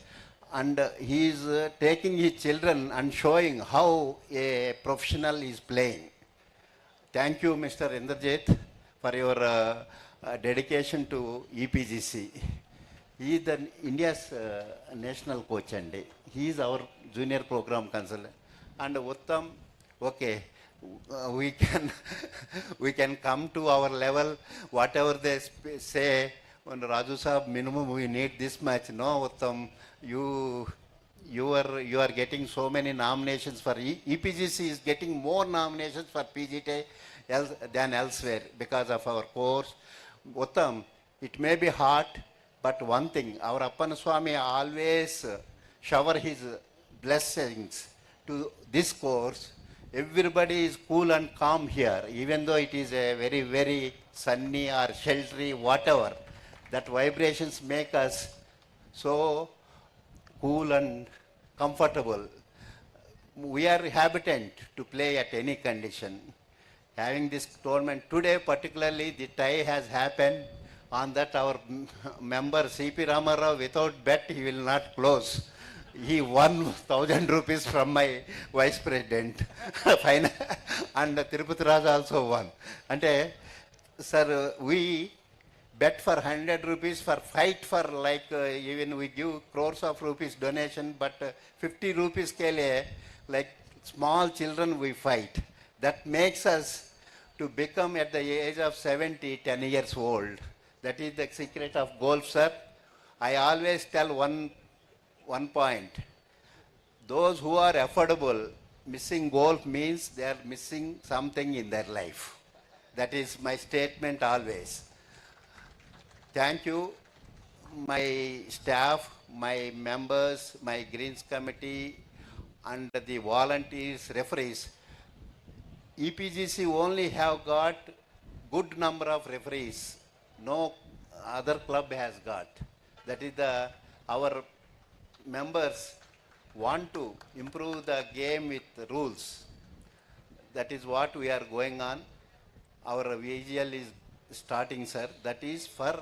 and he is taking his children and showing how a professional is playing. Thank you, Mr. Indrajit, for your dedication to EPGC. He is the India's national coach, and he is our junior program consultant. And Uttam, okay, we can come to our level, whatever they say. When Raju Sahab, minimum we need this much. No, Uttam, you are getting so many nominations for EPGC is getting more nominations for PGT than elsewhere because of our course. Uttam, it may be hard, but one thing, our Appana Swami always shower his blessings to this course. Everybody is cool and calm here, even though it is a very, very sunny or sheltery, whatever. That vibrations make us so cool and comfortable. We are habitant to play at any condition. Having this tournament today, particularly the tie has happened. On that, our member CP Ramarao, without bet, he will not close. He won 1,000 rupees from my vice president. And Tirupati Raj also won. And sir, we bet for 100 rupees for fight for even we give crores of rupees donation, but 50 rupees ke like small children we fight. That makes us to become at the age of 70, 10 years old. That is the secret of golf, sir. I always tell one point. Those who are affordable, missing golf means they are missing something in their life. That is my statement always. Thank you, my staff, my members, my Greens Committee, and the volunteers, referees. EPGC only have got good number of referees. No other club has got. That is our members want to improve the game with rules. That is what we are going on. Our VGL is starting, sir. That is for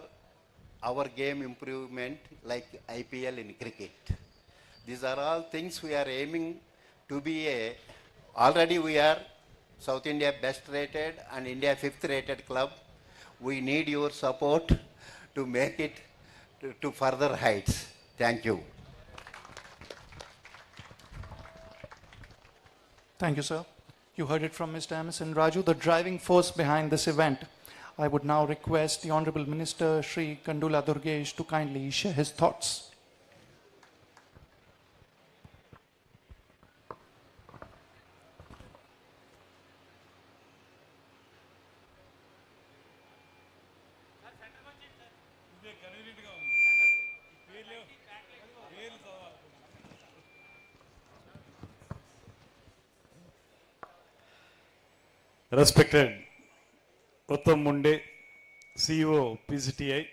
our game improvement like IPL in cricket. These are all things we are aiming to be already we are South India best rated and India 5th rated club. We need your support to make it to further heights. Thank you. Thank you, sir. You heard it from Mr. Emerson Raju, the driving force behind this event. I would now request the Honorable Minister, Shri Kandula Durgesh, to kindly share his thoughts. Respected Uttam Munde, CEO PCTI,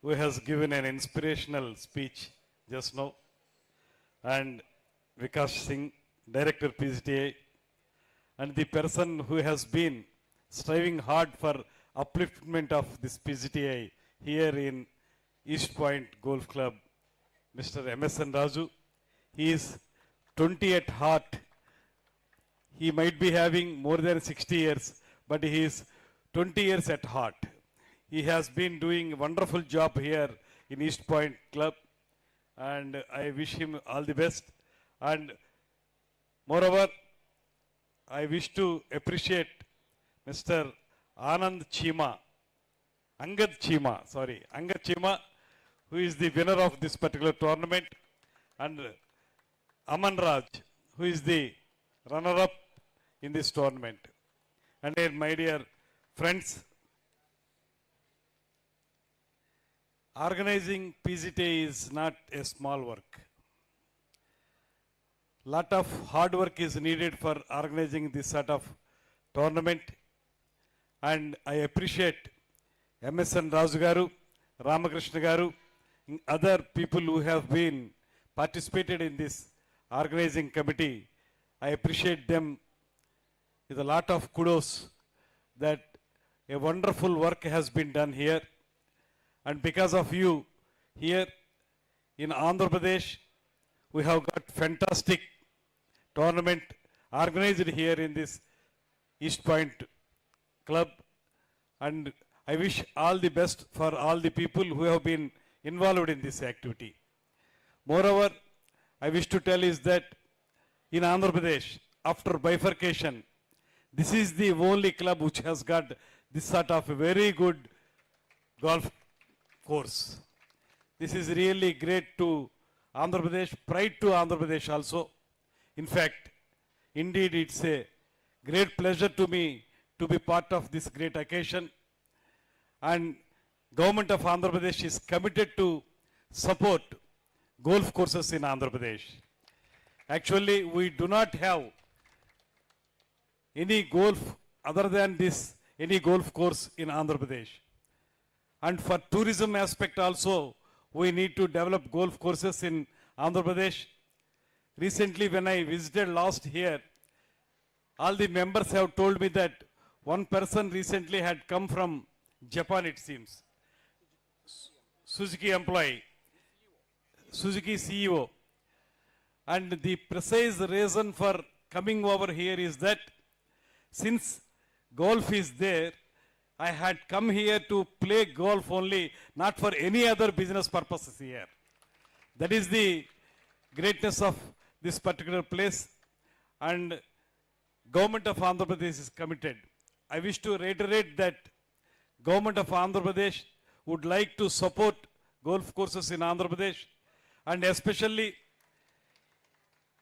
who has given an inspirational speech just now, and Vikas Singh, Director PCTI, and the person who has been striving hard for upliftment of this PCTI here in East Point Golf Club, Mr. MSN Raju. He is 20 at heart. He might be having more than 60 years, but he is 20 years at heart. He has been doing a wonderful job here in East Point Club, and I wish him all the best. And moreover, I wish to appreciate Mr. Angad Chima, who is the winner of this particular tournament, and Aman Raj, who is the runner-up in this tournament. And my dear friends, organizing PCTA is not a small work. Lot of hard work is needed for organizing this sort of tournament, and I appreciate MSN Raju Garu, Ramakrishna Garu, and other people who have been participated in this organizing committee. I appreciate them with a lot of kudos that a wonderful work has been done here. And because of you here in Andhra Pradesh, we have got fantastic tournament organized here in this East Point Club. And I wish all the best for all the people who have been involved in this activity. Moreover, I wish to tell is that in Andhra Pradesh, after bifurcation, this is the only club which has got this sort of a very good golf course. This is really great to Andhra Pradesh, pride to Andhra Pradesh also. In fact, indeed it's a great pleasure to me to be part of this great occasion. And Government of Andhra Pradesh is committed to support golf courses in Andhra Pradesh. Actually, we do not have any golf other than this, any golf course in Andhra Pradesh. And for tourism aspect also, we need to develop golf courses in Andhra Pradesh. Recently, when I visited last here, all the members have told me that one person recently had come from Japan, it seems. Suzuki employee, Suzuki CEO. And the precise reason for coming over here is that since golf is there, I had come here to play golf only, not for any other business purposes here. That is the greatness of this particular place, and Government of Andhra Pradesh is committed. I wish to reiterate that Government of Andhra Pradesh would like to support golf courses in Andhra Pradesh, and especially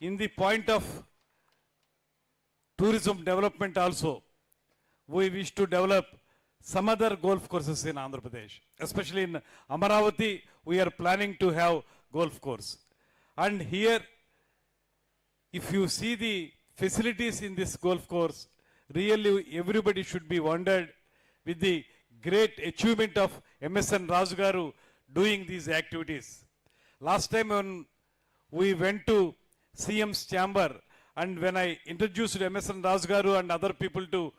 in the point of tourism development also, we wish to develop some other golf courses in Andhra Pradesh. Especially in Amaravati, we are planning to have golf course. And here, if you see the facilities in this golf course, really everybody should be wondered with the great achievement of MSN Rajugaru doing these activities. Last time when we went to CM's chamber and when I introduced MSN Rajugaru and other people to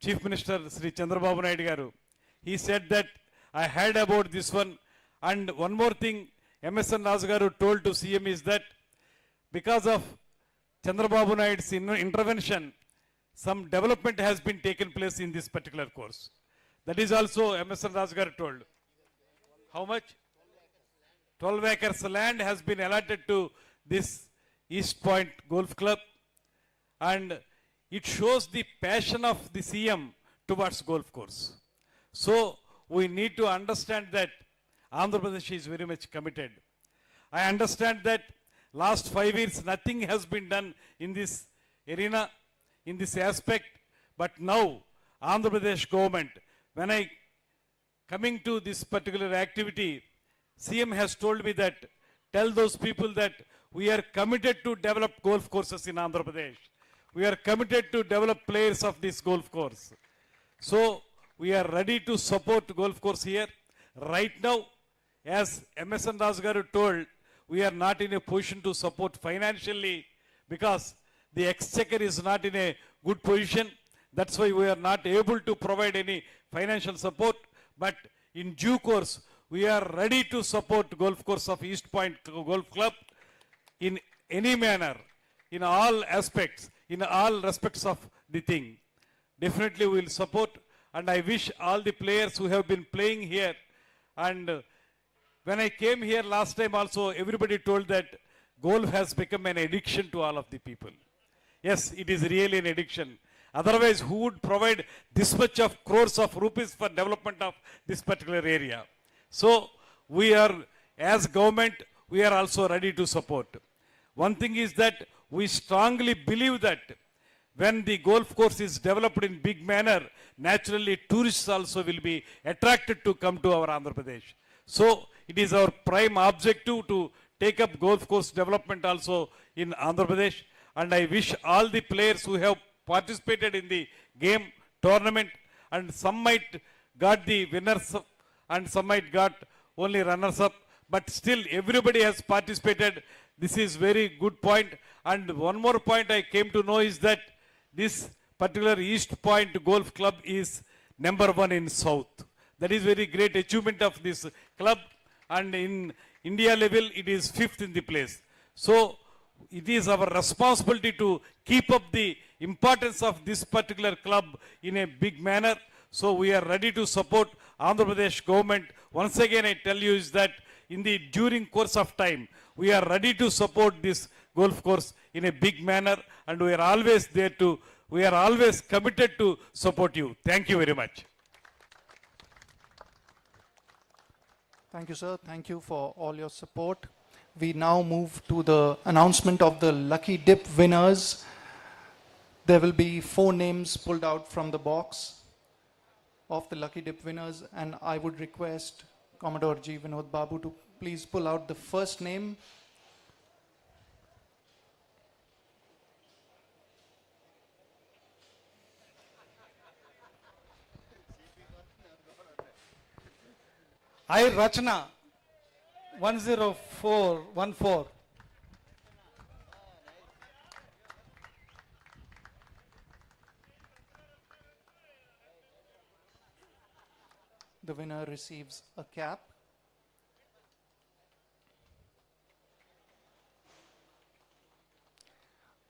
Chief Minister Sri Chandrababu Naidu Garu, he said that I heard about this one, and one more thing MSN Rajugaru told to CM is that because of Chandrababu Naidu's intervention, some development has been taken place in this particular course. That is also MSN Rajugaru told. How much? 12 acres land has been allotted to this East Point Golf Club, and it shows the passion of the CM towards golf course. So we need to understand that Andhra Pradesh is very much committed. I understand that last 5 years nothing has been done in this arena, in this aspect, but now Andhra Pradesh government, when I coming to this particular activity, CM has told me that tell those people that we are committed to develop golf courses in Andhra Pradesh. We are committed to develop players of this golf course. So we are ready to support golf course here. Right now, as MSN Rajugaru told, we are not in a position to support financially because the exchequer is not in a good position. That's why we are not able to provide any financial support. But in due course, we are ready to support golf course of East Point Golf Club in any manner, in all aspects, in all respects of the thing. Definitely we will support, and I wish all the players who have been playing here, and when I came here last time also, everybody told that golf has become an addiction to all of the people. Yes, it is really an addiction. Otherwise, who would provide this much of crores of rupees for development of this particular area? So we are, as government, we are also ready to support. One thing is that we strongly believe that when the golf course is developed in big manner, naturally tourists also will be attracted to come to our Andhra Pradesh. So it is our prime objective to take up golf course development also in Andhra Pradesh. And I wish all the players who have participated in the game tournament, and some might got the winners and some might got only runners up, but still everybody has participated. This is very good point. And one more point I came to know is that this particular East Point Golf Club is #1 in South. That is very great achievement of this club, and in India level it is 5th in the place. So it is our responsibility to keep up the importance of this particular club in a big manner. So we are ready to support Andhra Pradesh government. Once again I tell you is that in the during course of time, we are ready to support this golf course in a big manner, and we are always there to, we are always committed to support you. Thank you very much. Thank you, sir. Thank you for all your support. We now move to the announcement of the lucky dip winners. There will be 4 names pulled out from the box of the lucky dip winners, and I would request Commodore G. Vinod Babu to please pull out the first name. I Rachna 10414. The winner receives a cap.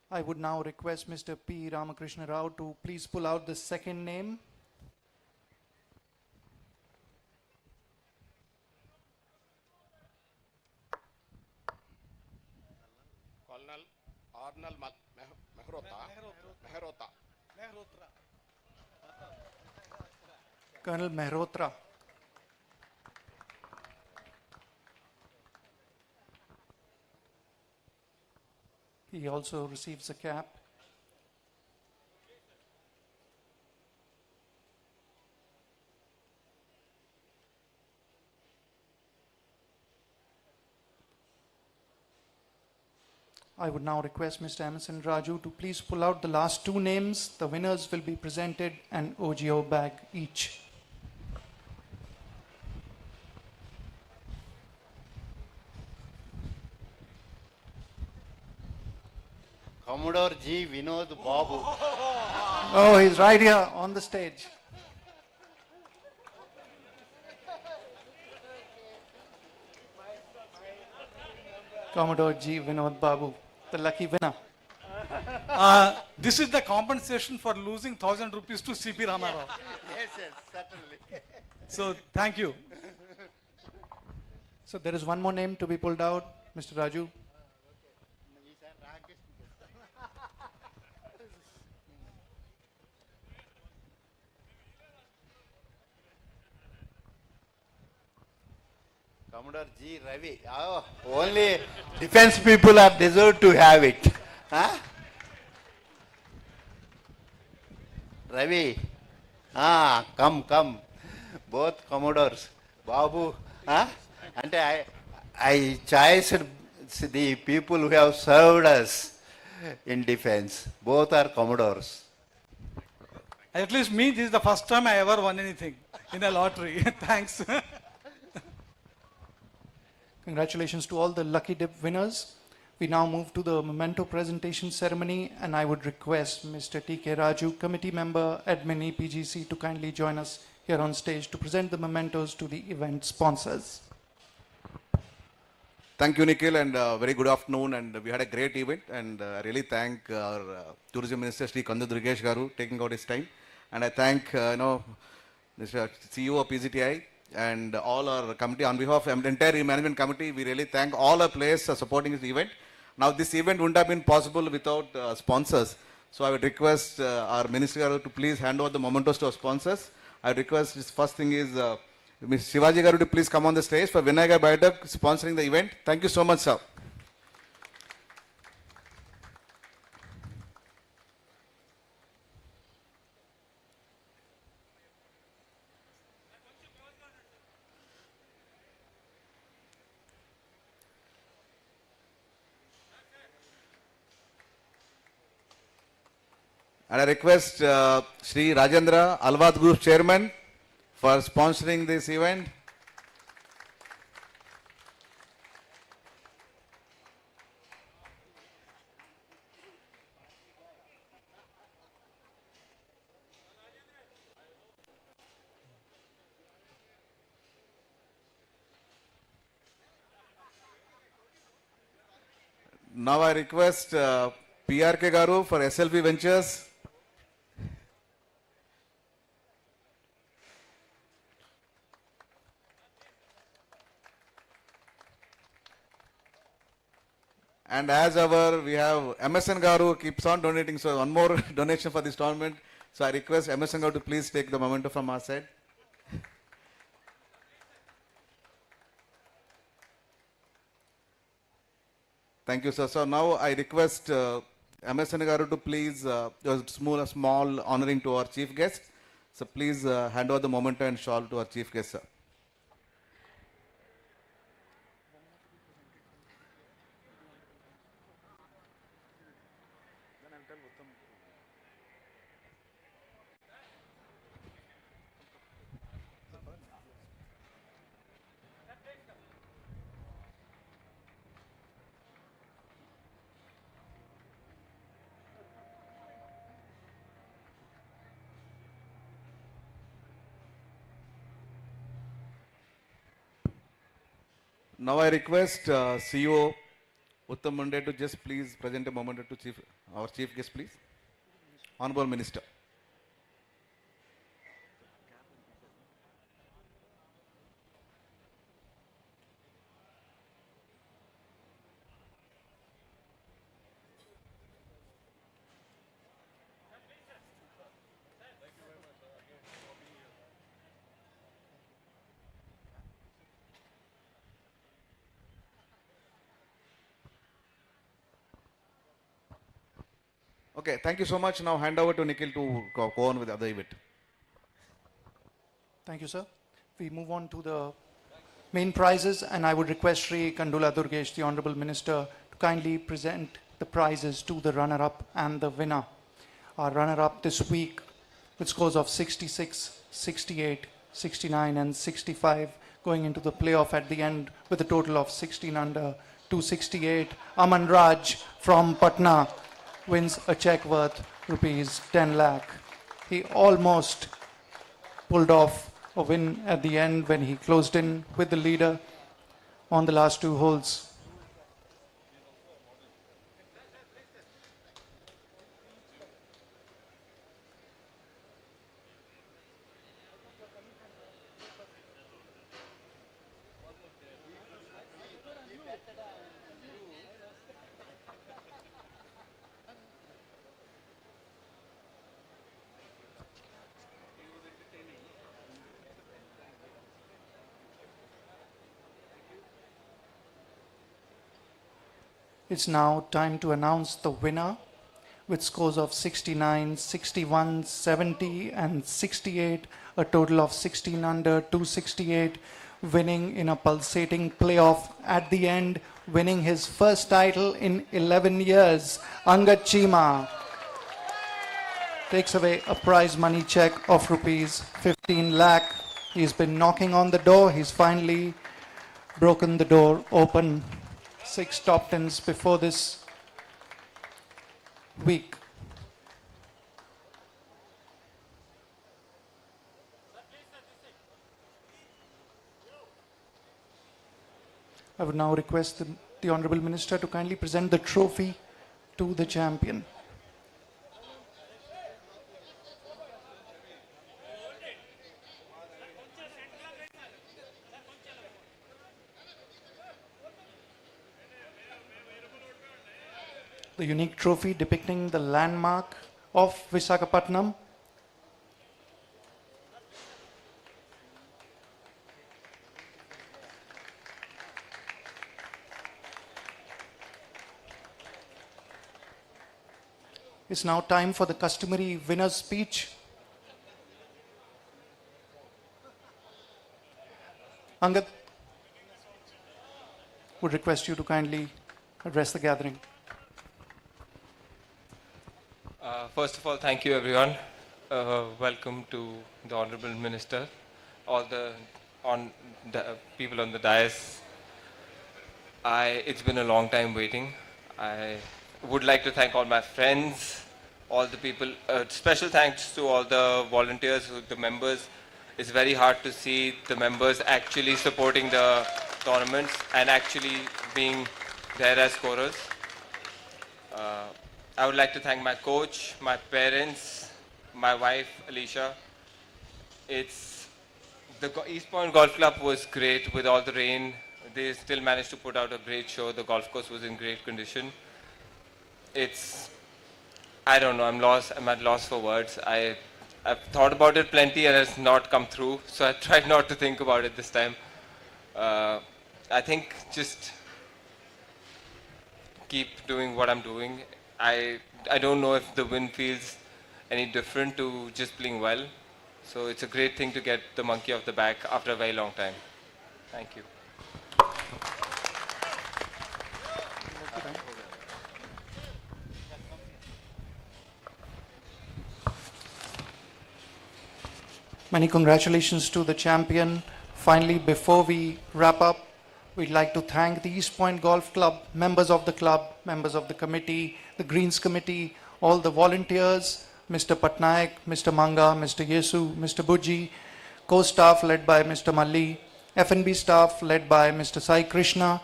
I would now request Mr. P. Ramakrishna Rao to please pull out the second name. Colonel Arnal Mehrota. Colonel Mehrotra. He also receives a cap. I would now request Mr. Emerson Raju to please pull out the last two names. The winners will be presented an OGO bag each. Commodore G. Vinod Babu. Oh, he's right here on the stage. Commodore G. Vinod Babu, the lucky winner. This is the compensation for losing 1,000 rupees to CP Ramarao. Yes, certainly. So thank you. So there is one more name to be pulled out, Mr. Raju. Commodore G. Ravi. Oh, only defense people are deserved to have it. Huh? Ravi. Come. Both Commodores. Babu. Huh? And I choiced the people who have served us in defense. Both are Commodores. At least me, this is the first time I ever won anything in a lottery. Thanks. Congratulations to all the lucky dip winners. We now move to the memento presentation ceremony, and I would request Mr. T.K. Raju, committee member, admin EPGC, to kindly join us here on stage to present the mementos to the event sponsors. Thank you, Nikhil, and very good afternoon. And we had a great event, and I really thank our Tourism Minister, Sri Kandu Durgesh Garu, taking out his time. And I thank Mr. CEO of PGTI and all our committee. On behalf of the entire management committee, we really thank all our players for supporting this event. Now, this event wouldn't have been possible without sponsors. So I would request our Minister to please hand over the mementos to our sponsors. I would request this first thing is Ms. Shivaji Garu to please come on the stage for Vinayagar Bioduct sponsoring the event. Thank you so much, sir. And I request Sri Rajendra, Alvat Group Chairman, for sponsoring this event. Now I request PRK Garu for SLV Ventures. And as ever, we have MSN Garu keeps on donating, so one more donation for this tournament. So I request MSN Garu to please take the memento from our side. Thank you, sir. So now I request MSN Garu to please do a small honoring to our chief guest. So please hand over the memento and shawl to our chief guest, sir. Now I request CEO Uttam Munde to just please present a moment to our chief guest, please. Honorable Minister. Okay, thank you so much. Now hand over to Nikhil to go on with the other event. Thank you, sir. We move on to the main prizes, and I would request Sri Kandula Durgesh, the Honorable Minister, to kindly present the prizes to the runner-up and the winner. Our runner-up this week with scores of 66, 68, 69 and 65, going into the playoff at the end with a total of 16 under 268. Aman Raj from Patna wins a check worth rupees 10 lakh. He almost pulled off a win at the end when he closed in with the leader on the last two holes. It's now time to announce the winner with scores of 69, 61, 70 and 68, a total of 16 under 268, winning in a pulsating playoff at the end, winning his first title in 11 years. Angad Chima takes away a prize money check of rupees 15 lakh. He's been knocking on the door. He's finally broken the door open. 6 top 10s before this week. I would now request the Honorable Minister to kindly present the trophy to the champion. The unique trophy depicting the landmark of Visakhapatnam. It's now time for the customary winner's speech. Angad, would request you to kindly address the gathering. First of all, thank you everyone. Welcome to the Honorable Minister, all the people on the dais. It's been a long time waiting. I would like to thank all my friends, all the people. Special thanks to all the volunteers, the members. It's very hard to see the members actually supporting the tournaments and actually being there as scorers. I would like to thank my coach, my parents, my wife, Alicia. The East Point Golf Club was great with all the rain. They still managed to put out a great show. The golf course was in great condition. I don't know, I'm at loss for words. I've thought about it plenty and it's not come through, so I tried not to think about it this time. I think just keep doing what I'm doing. I don't know if the win feels any different to just playing well. So it's a great thing to get the monkey off the back after a very long time. Thank you. Many congratulations to the champion. Finally, before we wrap up, we'd like to thank the East Point Golf Club, members of the committee, the Greens Committee, all the volunteers, Mr. Patnaik, Mr. Manga, Mr. Yesu, Mr. Buji, co-staff led by Mr. Malli, F&B staff led by Mr. Sai Krishna,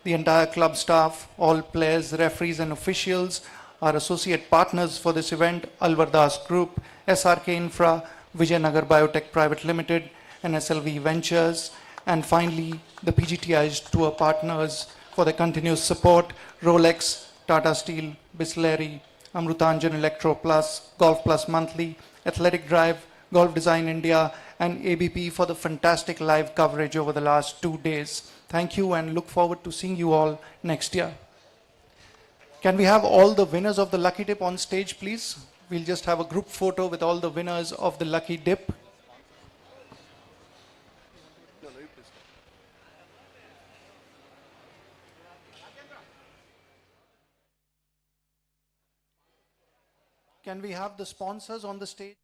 the entire club staff, all players, referees and officials, our associate partners for this event, Alvardas Group, SRK Infra, Vijayanagar Biotech Private Limited, and SLV Ventures, and finally the PGTI's tour partners for their continuous support, Rolex, Tata Steel, Bisleri, Amrutanjan Electro Plus, Golf Plus Monthly, Athletic Drive, Golf Design India, and ABP for the fantastic live coverage over the last 2 days. Thank you and look forward to seeing you all next year. Can we have all the winners of the Lucky Dip on stage, please? We'll just have a group photo with all the winners of the Lucky Dip. Can we have the sponsors on the stage?